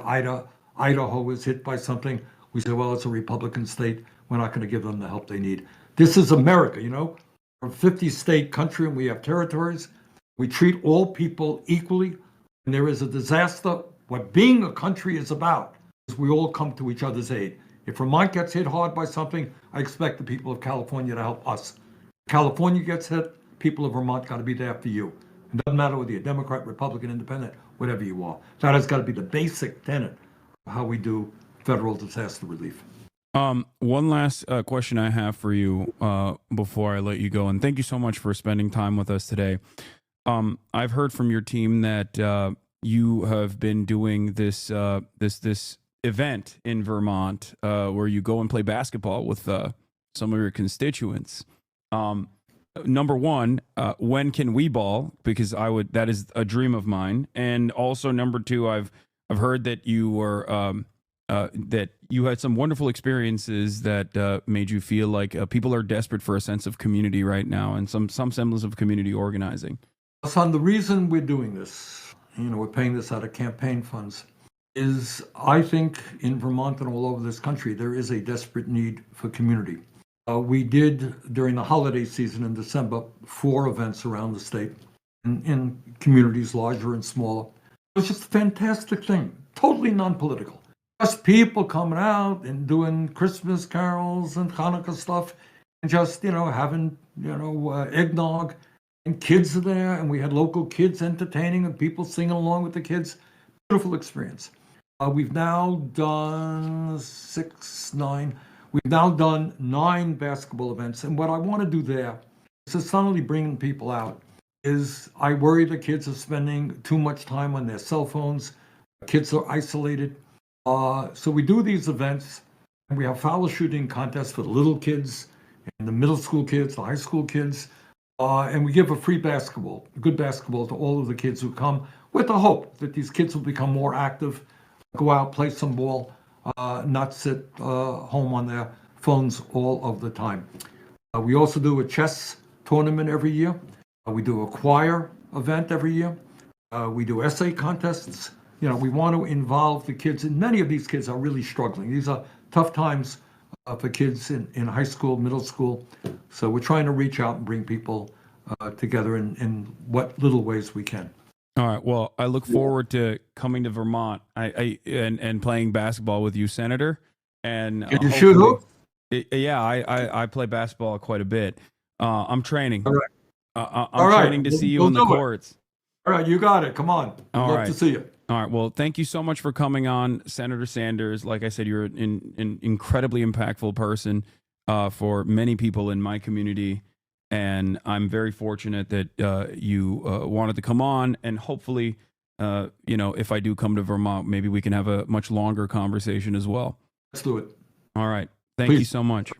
[SPEAKER 20] Idaho is hit by something. We say, well, it's a Republican state. We're not going to give them the help they need. This is America, We're a 50-state country and we have territories. We treat all people equally. When there is a disaster, what being a country is about is we all come to each other's aid. If Vermont gets hit hard by something, I expect the people of California to help us. If California gets hit, people of Vermont got to be there for you. It doesn't matter whether you're Democrat, Republican, Independent, whatever you are. That has got to be the basic tenet of how we do federal disaster relief.
[SPEAKER 3] One last question I have for you before I let you go, and thank you so much for spending time with us today. I've heard from your team that you have been doing this event in Vermont where you go and play basketball with some of your constituents. Number one, when can we ball? Because that is a dream of mine. And also number two, I've heard that you were that you had some wonderful experiences that made you feel like people are desperate for a sense of community right now and some semblance of community organizing.
[SPEAKER 20] Son, the reason we're doing this, we're paying this out of campaign funds, is I think in Vermont and all over this country, there is a desperate need for community. We did, during the holiday season in December, 4 events around the state. in communities larger and smaller. It was just a fantastic thing, totally non-political. Just people coming out and doing Christmas carols and Hanukkah stuff, and just, having, eggnog, and kids are there, and we had local kids entertaining and people singing along with the kids. Beautiful experience. We've now done we've now done 9 basketball events, and what I want to do there is not only bringing people out, is I worry the kids are spending too much time on their cell phones. Kids are isolated. So we do these events, and we have foul shooting contests for the little kids and the middle school kids, the high school kids, and we give a free basketball, good basketball, to all of the kids who come, with the hope that these kids will become more active, go out, play some ball, not sit home on their phones all of the time. We also do a chess tournament every year. We do a choir event every year. We do essay contests. We want to involve the kids, and many of these kids are really struggling. These are tough times for kids in high school, middle school. So we're trying to reach out and bring people together in what little ways we can.
[SPEAKER 3] All right. Well, I look forward to coming to Vermont and playing basketball with you, Senator. And
[SPEAKER 20] Can you shoot hoop?
[SPEAKER 3] Yeah, I play basketball quite a bit. I'm training.
[SPEAKER 20] All right.
[SPEAKER 3] I'm training to see you on the courts.
[SPEAKER 20] All right, you got it. Come on.
[SPEAKER 3] All
[SPEAKER 20] Love
[SPEAKER 3] right.
[SPEAKER 20] to see you.
[SPEAKER 3] All right. Well, thank you so much for coming on, Senator Sanders. Like I said, you're an incredibly impactful person for many people in my community. And I'm very fortunate that you wanted to come on. And hopefully, if I do come to Vermont, maybe we can have a much longer conversation as well.
[SPEAKER 20] Let's do it.
[SPEAKER 3] All right. Thank you so much.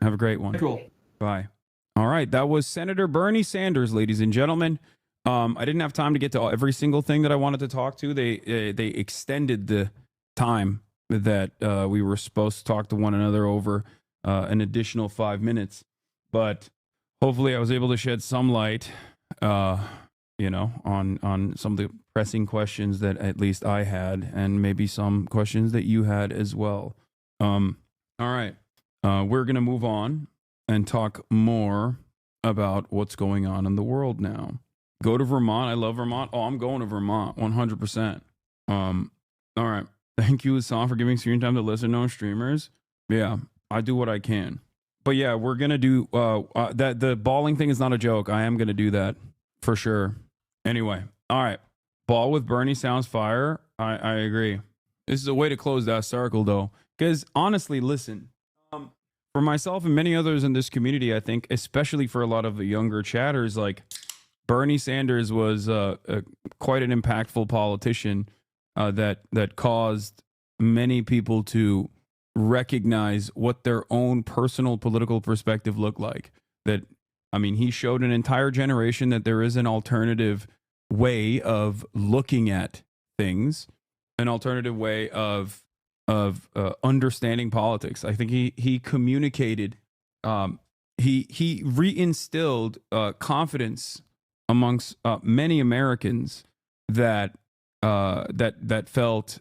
[SPEAKER 3] Have a great one.
[SPEAKER 20] Cool.
[SPEAKER 3] Bye. All right. That was Senator Bernie Sanders, ladies and gentlemen. I didn't have time to get to every single thing that I wanted to talk to. They extended the time that we were supposed to talk to one another over an additional 5 minutes. But hopefully I was able to shed some light, on some of the pressing questions that at least I had, and maybe some questions that you had as well. All right. We're going to move on and talk more about what's going on in the world now. Go to Vermont. I love Vermont. Oh, I'm going to Vermont 100%. All right. Thank you, Hasan, for giving screen time to lesser known streamers. Yeah, I do what I can. But yeah, we're going to do that. The balling thing is not a joke. I am going to do that for sure. Anyway. All right. Ball with Bernie sounds fire. I agree. This is a way to close that circle, though. Because honestly, listen, for myself and many others in this community, I think, especially for a lot of the younger chatters, like Bernie Sanders was quite an impactful politician that caused many people to recognize what their own personal political perspective looked like. He showed an entire generation that there is an alternative way of looking at things, an alternative way of understanding politics. I think he communicated, he reinstilled confidence amongst many Americans that felt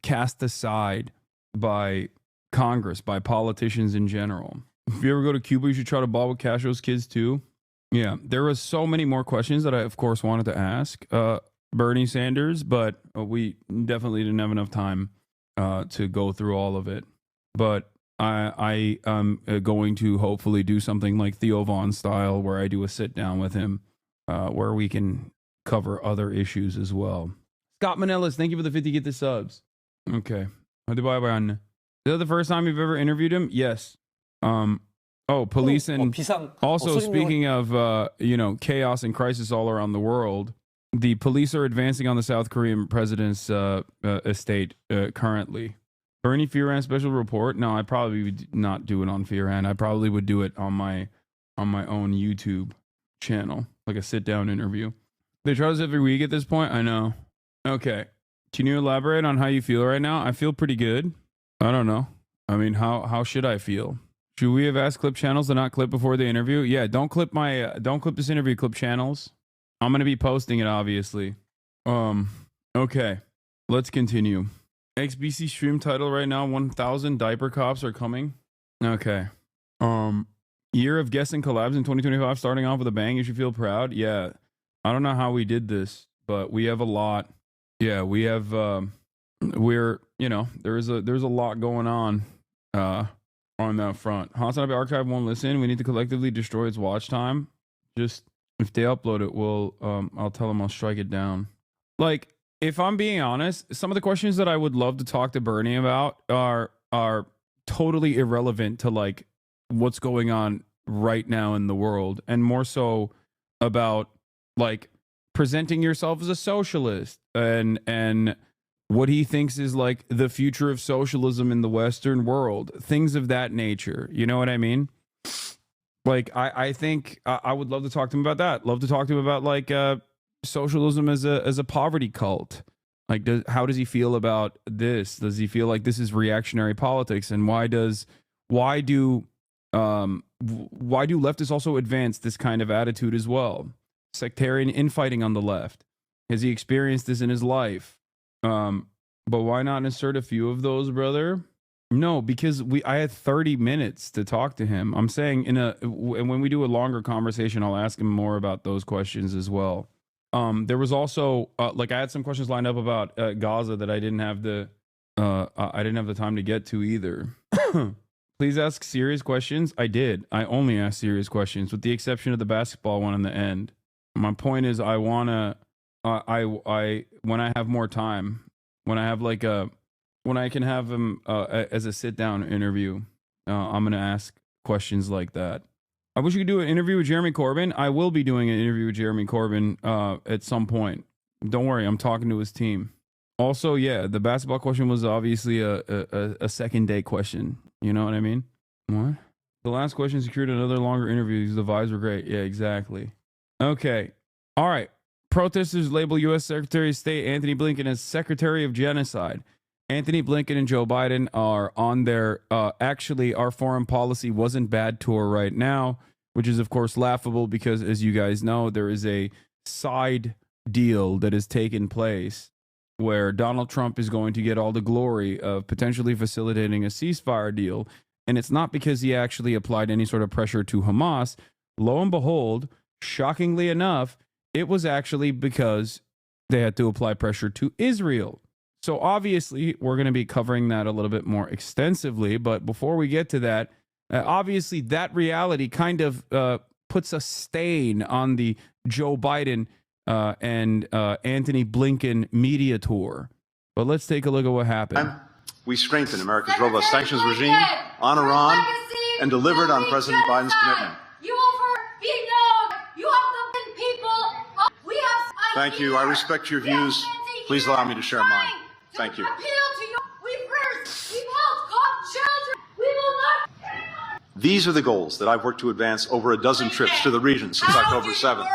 [SPEAKER 3] cast aside by Congress, by politicians in general. If you ever go to Cuba, you should try to ball with Castro's kids too. Yeah, there was so many more questions that I, of course, wanted to ask Bernie Sanders, but we definitely didn't have enough time to go through all of it. But I am going to hopefully do something like Theo Vaughn style, where I do a sit down with him, where we can cover other issues as well. Scott Manellis, thank you for the 50 get the subs. Okay. Is that the first time you've ever interviewed him? Yes. Police and also speaking of chaos and crisis all around the world, the police are advancing on the South Korean president's estate currently. Bernie Fearan special report? No, I probably would not do it on Fearan. I probably would do it on my own YouTube channel, like a sit down interview. They try this every week at this point. I know. Okay. Can you elaborate on how you feel right now? I feel pretty good. I don't know. I mean, how should I feel? Should we have asked clip channels to not clip before the interview? Yeah, don't clip this interview, clip channels. I'm going to be posting it, obviously. Okay. Let's continue. XBC stream title right now, 1,000 diaper cops are coming. Okay. Year of guests and collabs in 2025 starting off with a bang. You should feel proud. Yeah. I don't know how we did this, but we have a lot. Yeah, we have. We're there's a lot going on that front. HasanAbi archive won't listen. We need to collectively destroy its watch time. Just if they upload it, I'll tell them I'll strike it down. Like, if I'm being honest, some of the questions that I would love to talk to Bernie about are totally irrelevant to like what's going on right now in the world, and more so about like presenting yourself as a socialist and what he thinks is like the future of socialism in the Western world, things of that nature. You know what I mean? Like, I think I would love to talk to him about that. Love to talk to him about like socialism as a poverty cult. Like, how does he feel about this? Does he feel like this is reactionary politics? And why do leftists also advance this kind of attitude as well? Sectarian infighting on the left. Has he experienced this in his life? But why not insert a few of those, brother? No, because I had 30 minutes to talk to him. I'm saying when we do a longer conversation, I'll ask him more about those questions as well. There was also I had some questions lined up about Gaza that I didn't have the time to get to either. Please ask serious questions. I did. I only asked serious questions, with the exception of the basketball one in the end. My point is, I wanna, when I have more time, when I can have him as a sit down interview, I'm gonna ask questions like that. I wish you could do an interview with Jeremy Corbyn. I will be doing an interview with Jeremy Corbyn at some point. Don't worry, I'm talking to his team. Also, yeah, the basketball question was obviously a second day question. You know what I mean? What? The last question secured another longer interview because the vibes were great. Yeah, exactly. Okay. All right. Protesters label U.S. Secretary of State Anthony Blinken as Secretary of Genocide. Anthony Blinken and Joe Biden are on their actually our foreign policy wasn't bad tour right now, which is of course laughable because, as you guys know, there is a side deal that has taken place where Donald Trump is going to get all the glory of potentially facilitating a ceasefire deal. And it's not because he actually applied any sort of pressure to Hamas. Lo and behold, shockingly enough, it was actually because they had to apply pressure to Israel. So obviously, we're going to be covering that a little bit more extensively. But before we get to that, obviously that reality kind of puts a stain on the Joe Biden and Anthony Blinken media tour. But let's take a look at what happened.
[SPEAKER 21] We strengthened America's robust sanctions regime on Iran and delivered on President Biden's commitment.
[SPEAKER 22] You will be known. You have the people. We have.
[SPEAKER 21] Thank you. I respect your views. Please allow me to share mine. Thank you.
[SPEAKER 22] Appeal to you. We've helped God children. We will not.
[SPEAKER 21] These are the goals that I've worked to advance over a dozen trips to the region since October 7th.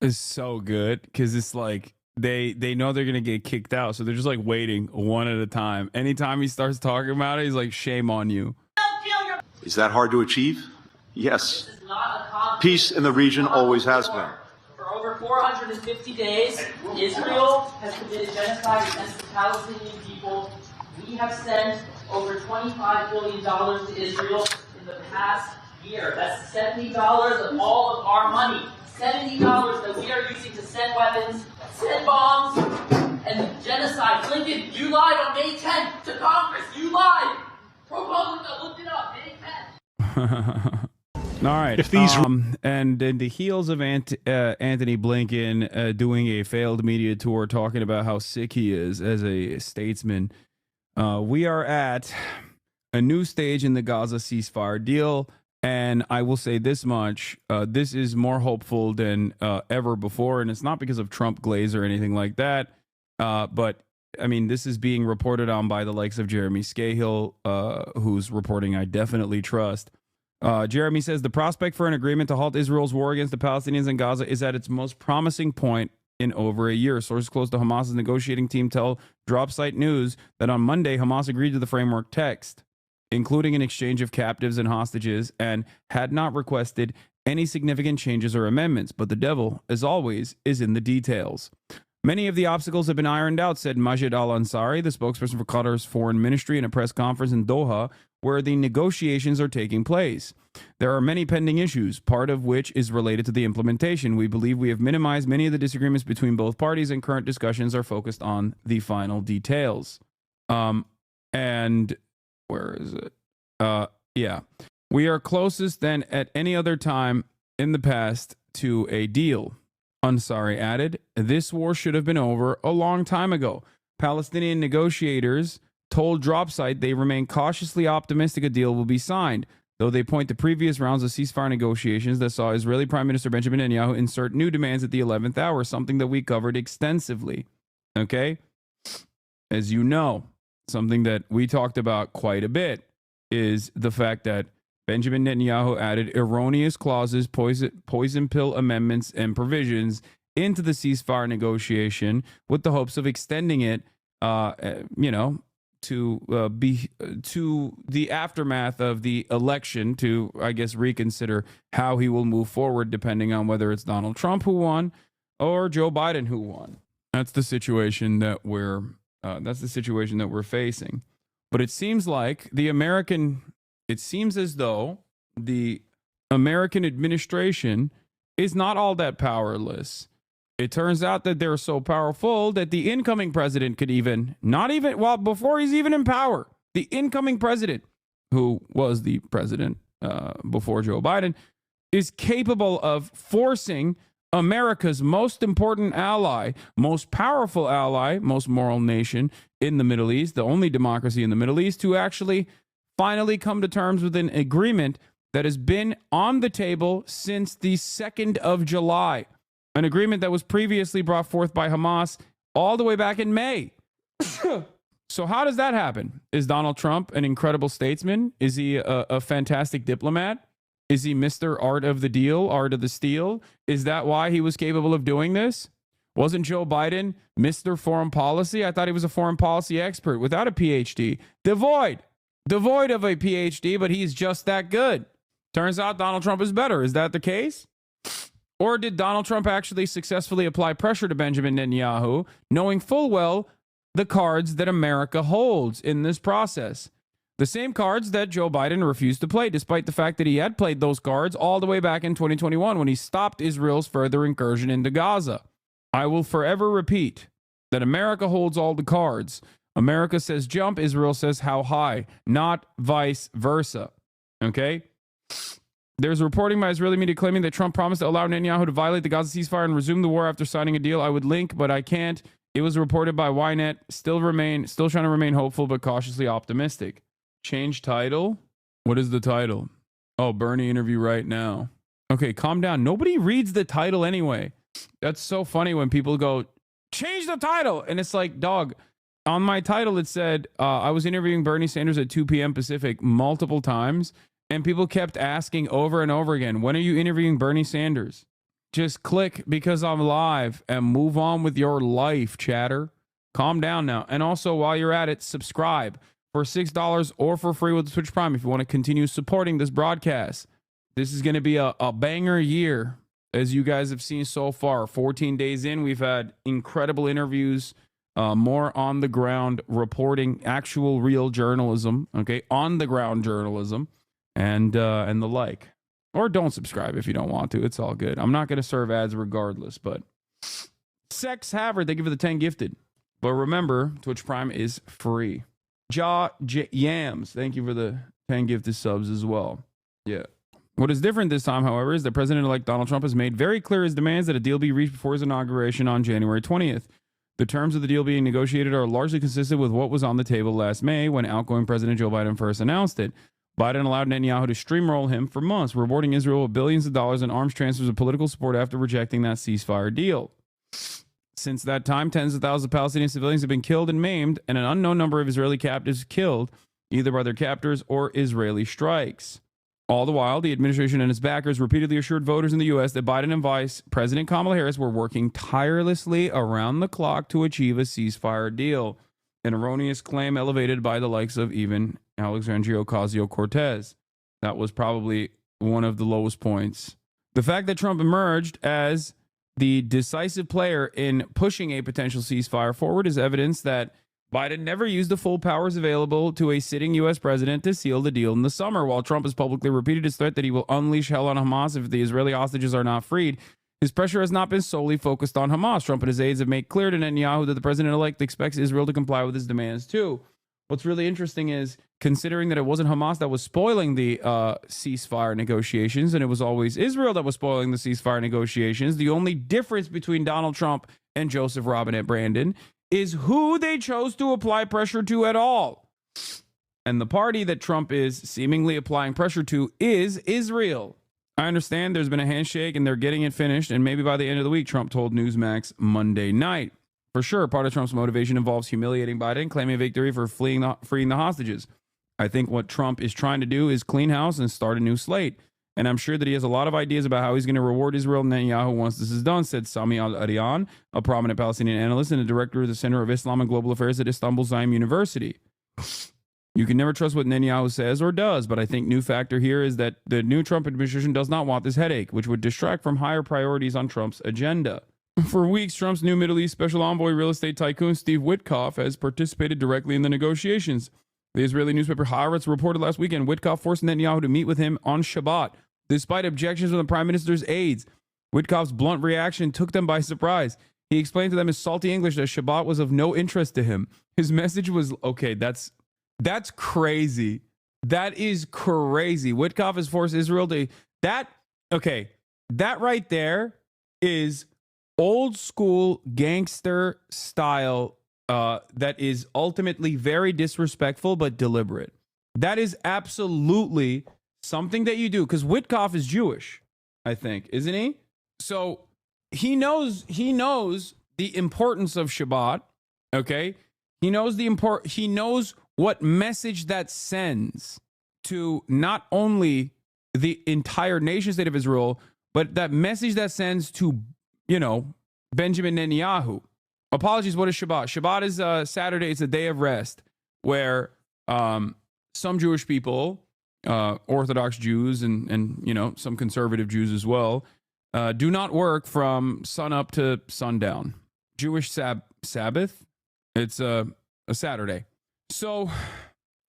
[SPEAKER 3] It's so good because it's like they know they're gonna get kicked out, so they're just like waiting one at a time. Anytime he starts talking about it, he's like, "Shame on you."
[SPEAKER 21] Is that hard to achieve? Yes. Peace in the region always has been.
[SPEAKER 23] For over 450 days, Israel has committed genocide against the Palestinian people. We have sent over $25 billion to Israel in the past year. That's $70 of all of our money. $70 that we are using to send weapons, send bombs, and genocide. Blinken, you lied on May 10th to Congress. You lied. ProPublica looked it up. May 10th.
[SPEAKER 3] All right. And in the heels of Anthony Blinken doing a failed media tour talking about how sick he is as a statesman, we are at a new stage in the Gaza ceasefire deal. And I will say this much, this is more hopeful than ever before. And it's not because of Trump glaze or anything like that. But, I mean, this is being reported on by the likes of Jeremy Scahill, whose reporting I definitely trust. Jeremy says the prospect for an agreement to halt Israel's war against the Palestinians in Gaza is at its most promising point in over a year. Sources close to Hamas's negotiating team tell Dropsite News that on Monday, Hamas agreed to the framework text, including an exchange of captives and hostages, and had not requested any significant changes or amendments. But the devil, as always, is in the details. Many of the obstacles have been ironed out, said Majid al-Ansari, the spokesperson for Qatar's foreign ministry, in a press conference in Doha, where the negotiations are taking place. There are many pending issues, part of which is related to the implementation. We believe we have minimized many of the disagreements between both parties, and current discussions are focused on the final details. And where is it? Yeah. We are closest than at any other time in the past to a deal. Ansari added, this war should have been over a long time ago. Palestinian negotiators told Dropsite they remain cautiously optimistic a deal will be signed, though they point to previous rounds of ceasefire negotiations that saw Israeli Prime Minister Benjamin Netanyahu insert new demands at the 11th hour, something that we covered extensively. Okay? As you know, something that we talked about quite a bit is the fact that Benjamin Netanyahu added erroneous clauses, poison pill amendments, and provisions into the ceasefire negotiation with the hopes of extending it, to the aftermath of the election to, I guess, reconsider how he will move forward, depending on whether it's Donald Trump who won or Joe Biden who won. That's the situation that we're facing. But it seems like it seems as though the American administration is not all that powerless. It turns out that they're so powerful that the incoming president could before he's even in power, the incoming president, who was the president before Joe Biden, is capable of forcing America's most important ally, most powerful ally, most moral nation in the Middle East, the only democracy in the Middle East, to actually finally come to terms with an agreement that has been on the table since the 2nd of July. An agreement that was previously brought forth by Hamas all the way back in May. So how does that happen? Is Donald Trump an incredible statesman? Is he a fantastic diplomat? Is he Mr. Art of the Deal, Art of the Steal? Is that why he was capable of doing this? Wasn't Joe Biden Mr. Foreign Policy? I thought he was a foreign policy expert without a PhD. Devoid of a PhD, but he's just that good. Turns out Donald Trump is better. Is that the case? Or did Donald Trump actually successfully apply pressure to Benjamin Netanyahu, knowing full well the cards that America holds in this process? The same cards that Joe Biden refused to play, despite the fact that he had played those cards all the way back in 2021 when he stopped Israel's further incursion into Gaza. I will forever repeat that America holds all the cards. America says jump, Israel says how high, not vice versa. Okay? There's reporting by Israeli media claiming that Trump promised to allow Netanyahu to violate the Gaza ceasefire and resume the war after signing a deal. I would link, but I can't. It was reported by Ynet. Still trying to remain hopeful, but cautiously optimistic. Change title? What is the title? Oh, Bernie interview right now. Okay, calm down. Nobody reads the title anyway. That's so funny when people go, change the title. And it's like, dog, on my title it said, I was interviewing Bernie Sanders at 2 p.m. Pacific multiple times. And people kept asking over and over again, when are you interviewing Bernie Sanders? Just click because I'm live and move on with your life, chatter. Calm down now. And also, while you're at it, subscribe for $6 or for free with Twitch Prime if you want to continue supporting this broadcast. This is going to be a banger year, as you guys have seen so far. 14 days in, we've had incredible interviews, more on the ground reporting, actual real journalism, okay, on the ground journalism. And the like. Or don't subscribe if you don't want to. It's all good. I'm not going to serve ads regardless, but Sex Havard, thank you for the 10 gifted. But remember, Twitch Prime is free. Yams, thank you for the 10 gifted subs as well. Yeah. What is different this time, however, is that President-elect Donald Trump has made very clear his demands that a deal be reached before his inauguration on January 20th. The terms of the deal being negotiated are largely consistent with what was on the table last May when outgoing President Joe Biden first announced it. Biden allowed Netanyahu to streamroll him for months, rewarding Israel with billions of dollars in arms transfers of political support after rejecting that ceasefire deal. Since that time, tens of thousands of Palestinian civilians have been killed and maimed, and an unknown number of Israeli captives killed, either by their captors or Israeli strikes. All the while, the administration and its backers repeatedly assured voters in the U.S. that Biden and Vice President Kamala Harris were working tirelessly around the clock to achieve a ceasefire deal, an erroneous claim elevated by the likes of even Alexandria Ocasio-Cortez. That was probably one of the lowest points. The fact that Trump emerged as the decisive player in pushing a potential ceasefire forward is evidence that Biden never used the full powers available to a sitting U.S. president to seal the deal in the summer. While Trump has publicly repeated his threat that he will unleash hell on Hamas if the Israeli hostages are not freed, his pressure has not been solely focused on Hamas. Trump and his aides have made clear to Netanyahu that the president-elect expects Israel to comply with his demands too. What's really interesting is, considering that it wasn't Hamas that was spoiling the ceasefire negotiations, and it was always Israel that was spoiling the ceasefire negotiations, the only difference between Donald Trump and Joseph Robinette Brandon is who they chose to apply pressure to at all. And the party that Trump is seemingly applying pressure to is Israel. I understand there's been a handshake and they're getting it finished, and maybe by the end of the week, Trump told Newsmax Monday night. For sure, part of Trump's motivation involves humiliating Biden, claiming victory for freeing the hostages. I think what Trump is trying to do is clean house and start a new slate. And I'm sure that he has a lot of ideas about how he's going to reward Israel and Netanyahu once this is done, said Sami Al-Arian, a prominent Palestinian analyst and the director of the Center of Islam and Global Affairs at Istanbul Zaim University. You can never trust what Netanyahu says or does, but I think new factor here is that the new Trump administration does not want this headache, which would distract from higher priorities on Trump's agenda. For weeks, Trump's new Middle East special envoy, real estate tycoon Steve Witkoff, has participated directly in the negotiations. The Israeli newspaper Haaretz reported last weekend Witkoff forced Netanyahu to meet with him on Shabbat. Despite objections from the prime minister's aides, Witkoff's blunt reaction took them by surprise. He explained to them in salty English that Shabbat was of no interest to him. His message was, okay, that's crazy. That is crazy. Witkoff has forced Israel to... That right there is old school gangster style that is ultimately very disrespectful but deliberate. That is absolutely something that you do, because Witkoff is Jewish, I think, isn't he? So he knows the importance of Shabbat. Okay, he knows what message that sends to not only the entire nation state of Israel, but that message that sends to, Benjamin Netanyahu. Apologies, what is Shabbat? Shabbat is Saturday. It's a day of rest where some Jewish people, Orthodox Jews and some conservative Jews as well, do not work from sunup to sundown. Jewish Sabbath. It's a Saturday. So,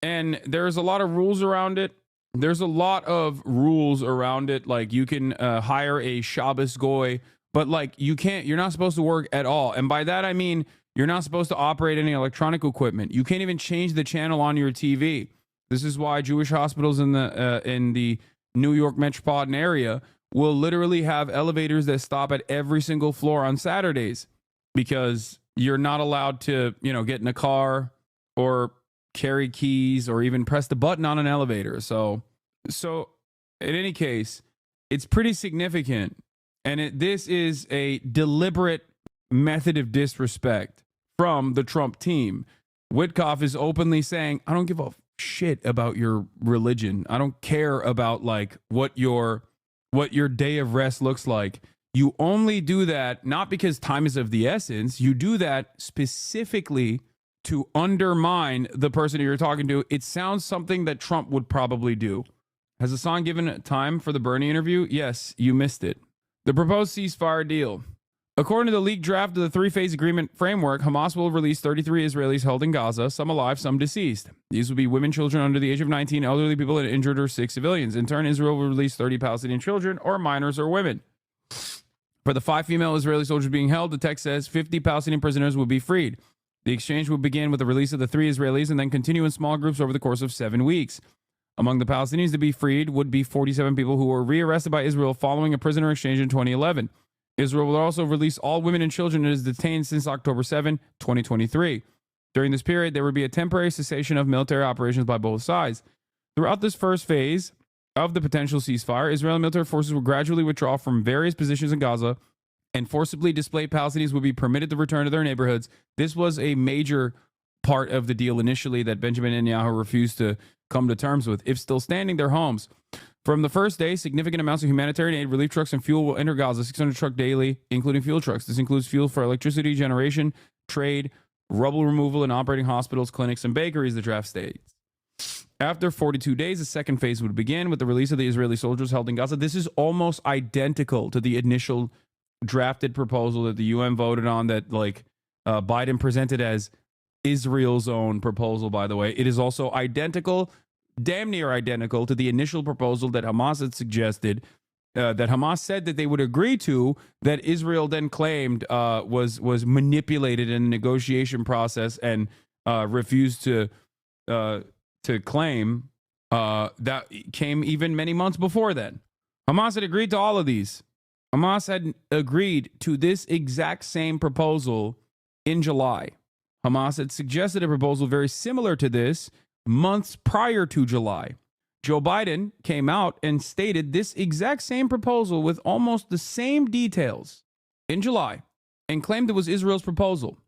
[SPEAKER 3] and there's a lot of rules around it. There's a lot of rules around it. Like you can hire a Shabbos goy, but like you're not supposed to work at all. And by that, I mean, you're not supposed to operate any electronic equipment. You can't even change the channel on your TV. This is why Jewish hospitals in the New York metropolitan area will literally have elevators that stop at every single floor on Saturdays, because you're not allowed to, get in a car or carry keys or even press the button on an elevator. So in any case, it's pretty significant. And this is a deliberate method of disrespect from the Trump team. Witkoff is openly saying, I don't give a shit about your religion. I don't care about like what your day of rest looks like. You only do that not because time is of the essence. You do that specifically to undermine the person you're talking to. It sounds something that Trump would probably do. Has Hasan given time for the Bernie interview? Yes, you missed it. The proposed ceasefire deal. According to the leaked draft of the three-phase agreement framework, Hamas will release 33 Israelis held in Gaza, some alive, some deceased. These will be women, children under the age of 19, elderly people, and injured or sick civilians. In turn, Israel will release 30 Palestinian children or minors or women. For the 5 female Israeli soldiers being held, the text says 50 Palestinian prisoners will be freed. The exchange will begin with the release of the 3 Israelis and then continue in small groups over the course of 7 weeks. Among the Palestinians to be freed would be 47 people who were rearrested by Israel following a prisoner exchange in 2011. Israel will also release all women and children it has detained since October 7, 2023. During this period, there would be a temporary cessation of military operations by both sides. Throughout this first phase of the potential ceasefire, Israeli military forces will gradually withdraw from various positions in Gaza, and forcibly displaced Palestinians will be permitted to return to their neighborhoods. This was a major part of the deal initially that Benjamin Netanyahu refused to come to terms with. If still standing, their homes. From the first day, significant amounts of humanitarian aid, relief trucks, and fuel will enter Gaza, 600 trucks daily, including fuel trucks. This includes fuel for electricity generation, trade, rubble removal, and operating hospitals, clinics, and bakeries, the draft states. After 42 days, the second phase would begin with the release of the Israeli soldiers held in Gaza. This is almost identical to the initial drafted proposal that the UN voted on that Biden presented as Israel's own proposal, by the way. It is also identical, damn near identical, to the initial proposal that Hamas had suggested, that Hamas said that they would agree to, that Israel then claimed was manipulated in the negotiation process and refused to claim. That came even many months before then. Hamas had agreed to all of these. Hamas had agreed to this exact same proposal in July. Hamas had suggested a proposal very similar to this months prior to July. Joe Biden came out and stated this exact same proposal with almost the same details in July and claimed it was Israel's proposal.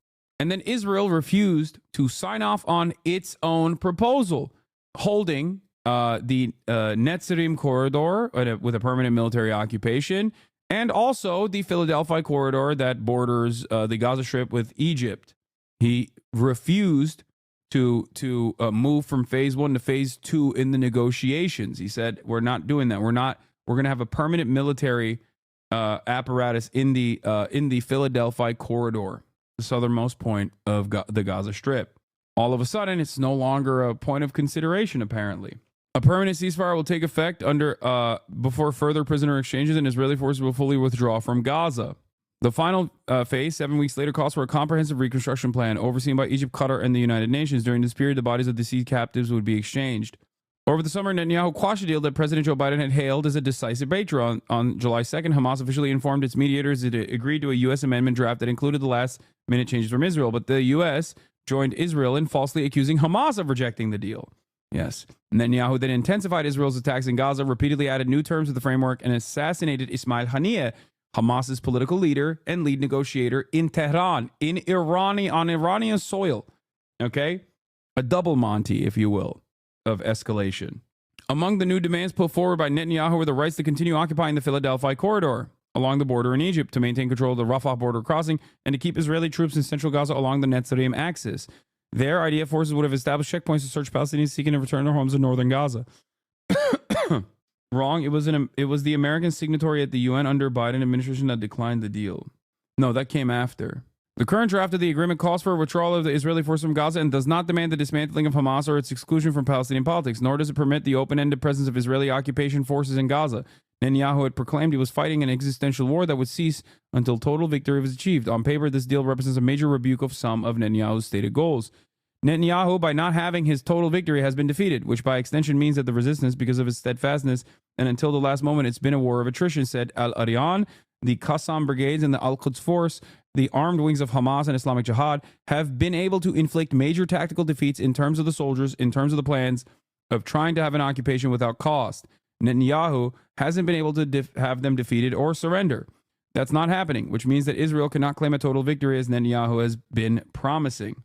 [SPEAKER 3] And then Israel refused to sign off on its own proposal, holding the Netzarim corridor with a permanent military occupation, and also the Philadelphia corridor that borders the Gaza Strip with Egypt. He refused to move from phase 1 to phase 2 in the negotiations. He said, we're not doing that. We're going to have a permanent military apparatus in the Philadelphia corridor, the southernmost point of the Gaza Strip. All of a sudden, it's no longer a point of consideration, apparently. A permanent ceasefire will take effect before further prisoner exchanges, and Israeli forces will fully withdraw from Gaza. The final phase, 7 weeks later, calls for a comprehensive reconstruction plan overseen by Egypt, Qatar, and the United Nations. During this period, the bodies of deceased captives would be exchanged. Over the summer, Netanyahu quashed a deal that President Joe Biden had hailed as a decisive breakthrough. On July 2nd, Hamas officially informed its mediators it agreed to a U.S. amendment draft that included the last-minute changes from Israel, but the U.S. joined Israel in falsely accusing Hamas of rejecting the deal. Yes. Netanyahu then intensified Israel's attacks in Gaza, repeatedly added new terms to the framework, and assassinated Ismail Haniyeh, Hamas's political leader and lead negotiator in Tehran, on Iranian soil. Okay? A double Monty, if you will, of escalation. Among the new demands put forward by Netanyahu were the rights to continue occupying the Philadelphia corridor along the border in Egypt, to maintain control of the Rafah border crossing, and to keep Israeli troops in central Gaza along the Netzarim axis. Their IDF forces would have established checkpoints to search Palestinians seeking to return to their homes in northern Gaza. Wrong. It was the American signatory at the UN under Biden administration that declined the deal. No, that came after. The current draft of the agreement calls for a withdrawal of the Israeli forces from Gaza and does not demand the dismantling of Hamas or its exclusion from Palestinian politics, nor does it permit the open-ended presence of Israeli occupation forces in Gaza. Netanyahu had proclaimed he was fighting an existential war that would cease until total victory was achieved. On paper, this deal represents a major rebuke of some of Netanyahu's stated goals. Netanyahu, by not having his total victory, has been defeated, which by extension means that the resistance, because of its steadfastness, and until the last moment, it's been a war of attrition, said Al-Arian. The Qassam brigades and the Al-Quds force, the armed wings of Hamas and Islamic Jihad, have been able to inflict major tactical defeats in terms of the soldiers, in terms of the plans of trying to have an occupation without cost. Netanyahu hasn't been able to have them defeated or surrender. That's not happening, which means that Israel cannot claim a total victory as Netanyahu has been promising.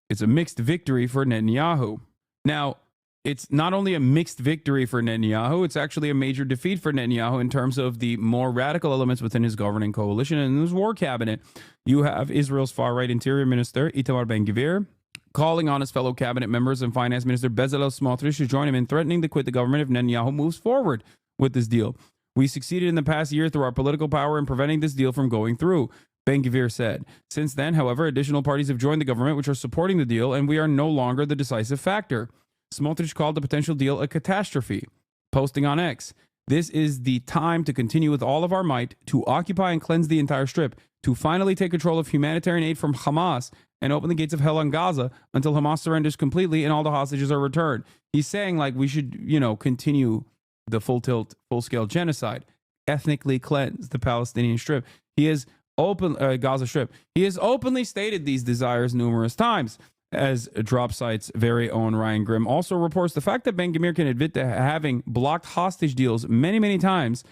[SPEAKER 3] It's a mixed victory for Netanyahu. Now, it's not only a mixed victory for Netanyahu, it's actually a major defeat for Netanyahu in terms of the more radical elements within his governing coalition and his war cabinet. You have Israel's far-right Interior Minister, Itamar Ben-Gvir, calling on his fellow cabinet members and Finance Minister Bezalel Smotrich to join him in threatening to quit the government if Netanyahu moves forward with this deal. We succeeded in the past year through our political power in preventing this deal from going through, Ben-Gvir said. Since then, however, additional parties have joined the government which are supporting the deal, and we are no longer the decisive factor. Smotrich called the potential deal a catastrophe, posting on X, "This is the time to continue with all of our might to occupy and cleanse the entire strip, to finally take control of humanitarian aid from Hamas and open the gates of hell on Gaza until Hamas surrenders completely and all the hostages are returned." He's saying like we should, continue the full-scale genocide, ethnically cleanse the Palestinian strip. He is Gaza Strip. He has openly stated these desires numerous times. As Drop Site's very own Ryan Grimm also reports, the fact that Ben-Gvir can admit to having blocked hostage deals many, many times,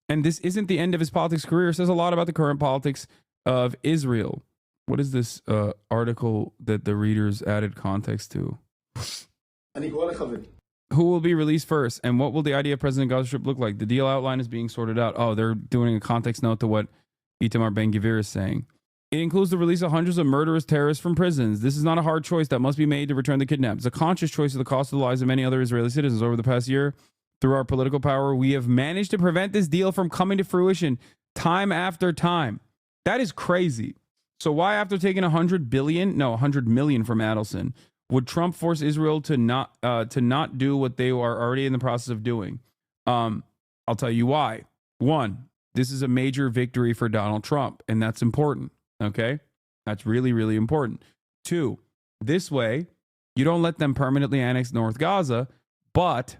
[SPEAKER 3] and this isn't the end of his politics career, says a lot about the current politics of Israel. What is this article that the readers added context to? Who will be released first, and what will the idea of President Gaza Strip look like? The deal outline is being sorted out. Oh, they're doing a context note to what Itamar Ben-Gvir is saying. It includes the release of hundreds of murderous terrorists from prisons. This is not a hard choice that must be made to return the kidnapped. It's a conscious choice at the cost of the lives of many other Israeli citizens. Over the past year, through our political power, we have managed to prevent this deal from coming to fruition time after time. That is crazy. So why, after taking 100 million from Adelson, would Trump force Israel to not do what they are already in the process of doing? I'll tell you why. One, this is a major victory for Donald Trump, and that's important. Okay, that's really, really important. Two, this way, you don't let them permanently annex North Gaza, but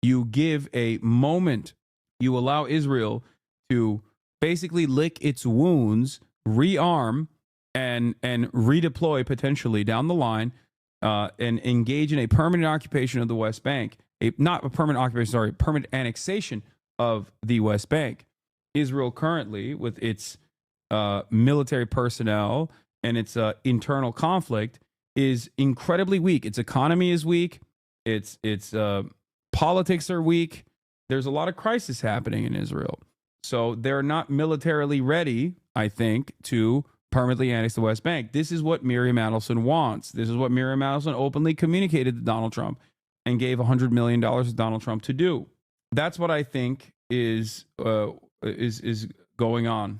[SPEAKER 3] you give a moment. You allow Israel to basically lick its wounds, rearm, and redeploy potentially down the line, and engage in a permanent occupation of the West Bank. Permanent annexation of the West Bank. Israel currently, with its military personnel and its internal conflict, is incredibly weak. Its economy is weak. Its politics are weak. There's a lot of crisis happening in Israel. So they're not militarily ready, I think, to permanently annex the West Bank. This is what Miriam Adelson wants. This is what Miriam Adelson openly communicated to Donald Trump and gave $100 million to Donald Trump to do. That's what I think is going on.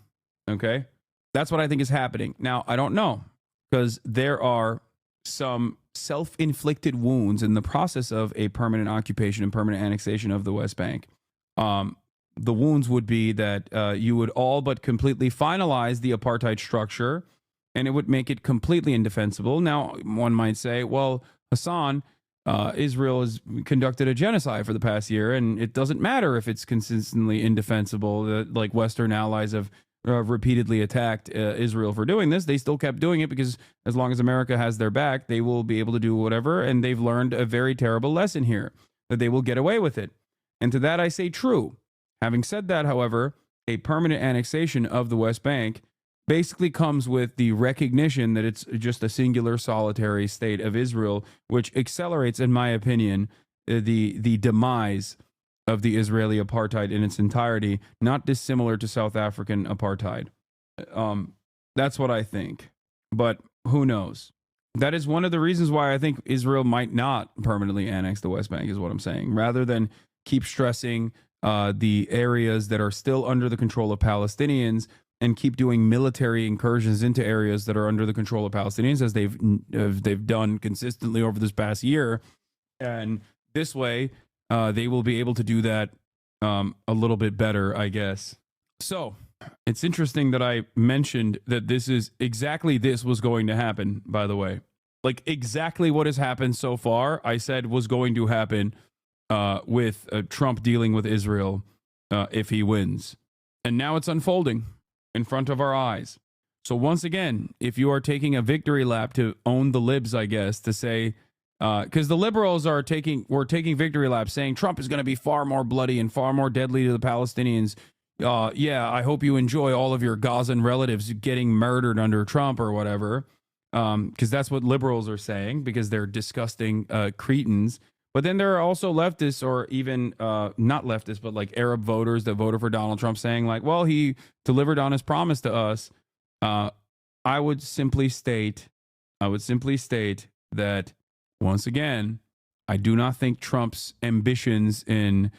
[SPEAKER 3] Okay, that's what I think is happening. Now, I don't know, because there are some self-inflicted wounds in the process of a permanent occupation and permanent annexation of the West Bank. The wounds would be that you would all but completely finalize the apartheid structure, and it would make it completely indefensible. Now, one might say, well, Hasan, Israel has conducted a genocide for the past year, and it doesn't matter if it's consistently indefensible. Like Western allies have repeatedly attacked Israel for doing this. They still kept doing it because as long as America has their back, they will be able to do whatever, and they've learned a very terrible lesson here, that they will get away with it. And to that I say true. Having said that, however, a permanent annexation of the West Bank basically comes with the recognition that it's just a singular solitary state of Israel, which accelerates, in my opinion, the demise of the Israeli apartheid in its entirety, not dissimilar to South African apartheid. That's what I think. But who knows? That is one of the reasons why I think Israel might not permanently annex the West Bank, is what I'm saying, rather than keep stressing the areas that are still under the control of Palestinians and keep doing military incursions into areas that are under the control of Palestinians, as they've done consistently over this past year. And this way, they will be able to do that a little bit better, I guess. So it's interesting that I mentioned that this was going to happen, by the way. Like, exactly what has happened so far, I said was going to happen with Trump dealing with Israel if he wins. And now it's unfolding in front of our eyes. So once again, if you are taking a victory lap to own the libs, I guess, to say, because the liberals were taking victory laps saying Trump is going to be far more bloody and far more deadly to the Palestinians. Yeah, I hope you enjoy all of your Gazan relatives getting murdered under Trump or whatever, because that's what liberals are saying, because they're disgusting cretins. But then there are also leftists, or even not leftists, but like Arab voters that voted for Donald Trump, saying like, well, he delivered on his promise to us. I would simply state that, once again, I do not think Trump's ambitions in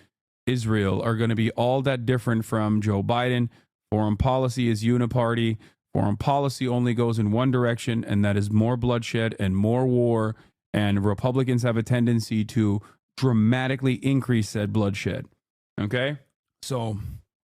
[SPEAKER 3] Israel are going to be all that different from Joe Biden. Foreign policy is uniparty. Foreign policy only goes in one direction, and that is more bloodshed and more war. And Republicans have a tendency to dramatically increase said bloodshed. Okay? So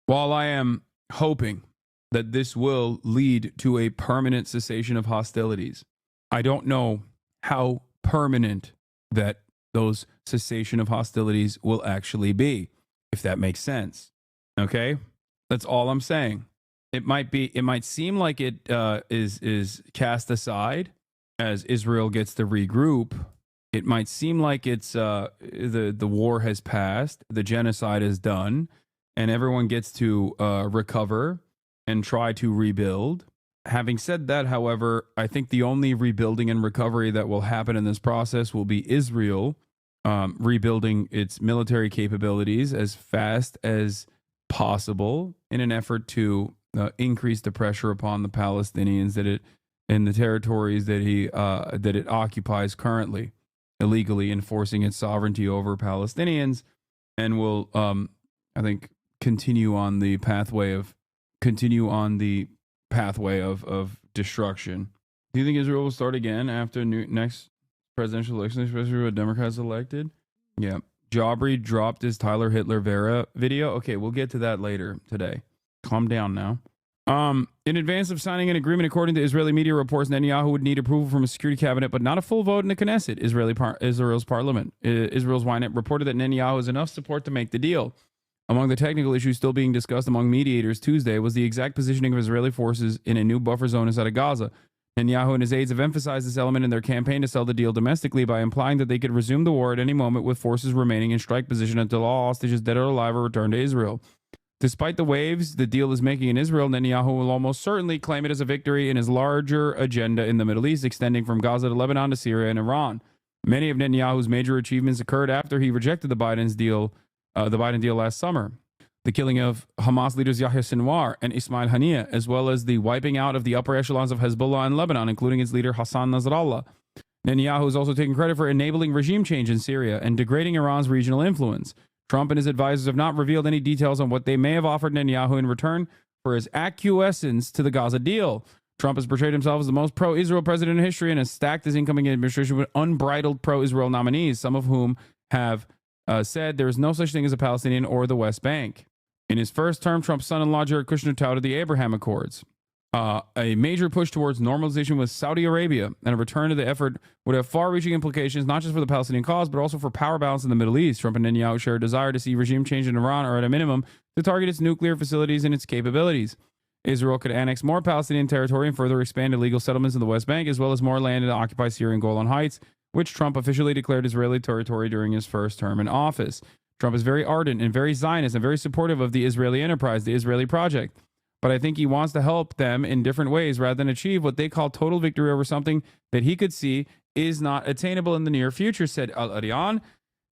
[SPEAKER 3] while I am hoping that this will lead to a permanent cessation of hostilities, I don't know how permanent that those cessation of hostilities will actually be, if that makes sense. Okay? That's all I'm saying. It might seem like it is cast aside as Israel gets to regroup. It might seem like it's the war has passed, the genocide is done, and everyone gets to recover and try to rebuild. Having said that, however, I think the only rebuilding and recovery that will happen in this process will be Israel rebuilding its military capabilities as fast as possible in an effort to increase the pressure upon the Palestinians in the territories that it occupies currently, illegally enforcing its sovereignty over Palestinians, and will, I think, continue on the pathway of destruction. Do you think Israel will start again after next presidential election, especially with Democrats elected? Yeah. Jabri dropped his Tyler Hitler Vera video. Okay, we'll get to that later today. Calm down now. In advance of signing an agreement, according to Israeli media reports, Netanyahu would need approval from a security cabinet, but not a full vote in the Knesset, Israel's parliament. Israel's Ynet reported that Netanyahu has enough support to make the deal. Among the technical issues still being discussed among mediators Tuesday was the exact positioning of Israeli forces in a new buffer zone inside of Gaza. Netanyahu and his aides have emphasized this element in their campaign to sell the deal domestically by implying that they could resume the war at any moment with forces remaining in strike position until all hostages, dead or alive, are returned to Israel. Despite the waves the deal is making in Israel, Netanyahu will almost certainly claim it as a victory in his larger agenda in the Middle East, extending from Gaza to Lebanon to Syria and Iran. Many of Netanyahu's major achievements occurred after he rejected the Biden deal last summer. The killing of Hamas leaders Yahya Sinwar and Ismail Haniyeh, as well as the wiping out of the upper echelons of Hezbollah in Lebanon, including its leader Hassan Nasrallah. Netanyahu is also taking credit for enabling regime change in Syria and degrading Iran's regional influence. Trump and his advisors have not revealed any details on what they may have offered Netanyahu in return for his acquiescence to the Gaza deal. Trump has portrayed himself as the most pro-Israel president in history and has stacked his incoming administration with unbridled pro-Israel nominees, some of whom have said there is no such thing as a Palestinian or the West Bank. In his first term, Trump's son-in-law Jared Kushner touted the Abraham Accords. A major push towards normalization with Saudi Arabia and a return to the effort would have far-reaching implications not just for the Palestinian cause, but also for power balance in the Middle East. Trump and Netanyahu share a desire to see regime change in Iran, or at a minimum, to target its nuclear facilities and its capabilities. Israel could annex more Palestinian territory and further expand illegal settlements in the West Bank, as well as more land in occupied Syrian Golan Heights, which Trump officially declared Israeli territory during his first term in office. Trump is very ardent and very Zionist and very supportive of the Israeli enterprise, the Israeli project. But I think he wants to help them in different ways rather than achieve what they call total victory over something that he could see is not attainable in the near future, said Al-Arian.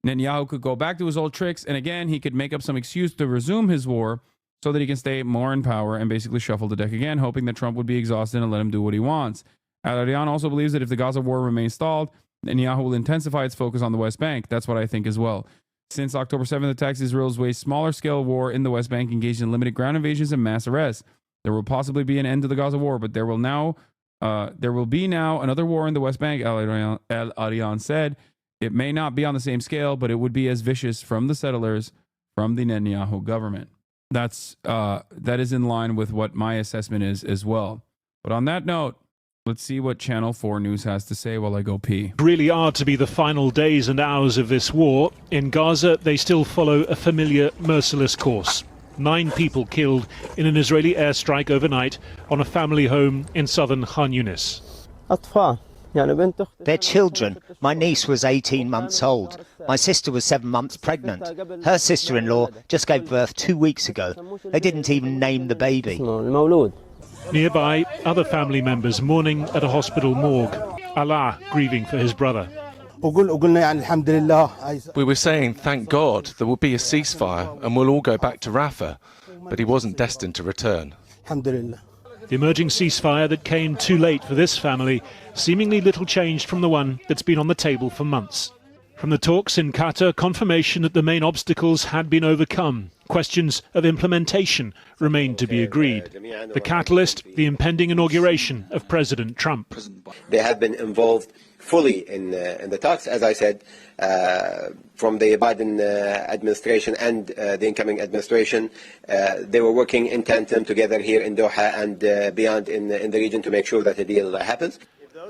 [SPEAKER 3] Netanyahu could go back to his old tricks, and again, he could make up some excuse to resume his war so that he can stay more in power and basically shuffle the deck again, hoping that Trump would be exhausted and let him do what he wants. Al-Arian also believes that if the Gaza war remains stalled, Netanyahu will intensify its focus on the West Bank. That's what I think as well. Since October 7th attacks, Israel's waged smaller-scale war in the West Bank, engaged in limited ground invasions and mass arrests. There will possibly be an end to the Gaza war, but there will be now another war in the West Bank, Al-Arian said. It may not be on the same scale, but it would be as vicious from the settlers, from the Netanyahu government. That is in line with what my assessment is as well. But on that note, let's see what Channel 4 News has to say while I go pee.
[SPEAKER 1] Really are to be the final days and hours of this war. In Gaza, they still follow a familiar, merciless course. 9 people killed in an Israeli airstrike overnight on a family home in southern Khan Yunis.
[SPEAKER 2] They're children. My niece was 18 months old. My sister was 7 months pregnant. Her sister-in-law just gave birth 2 weeks ago. They didn't even name the baby.
[SPEAKER 1] Nearby, other family members mourning at a hospital morgue. Allah grieving for his brother.
[SPEAKER 4] We were saying, thank God, there will be a ceasefire and we'll all go back to Rafah, but he wasn't destined to return.
[SPEAKER 1] The emerging ceasefire that came too late for this family, seemingly little changed from the one that's been on the table for months. From the talks in Qatar, confirmation that the main obstacles had been overcome. Questions of implementation remained to be agreed. The catalyst, the impending inauguration of President Trump.
[SPEAKER 24] They have been involved fully in the talks, as I said, from the Biden administration and the incoming administration. They were working in tandem together here in Doha and beyond in the region to make sure that the deal happens.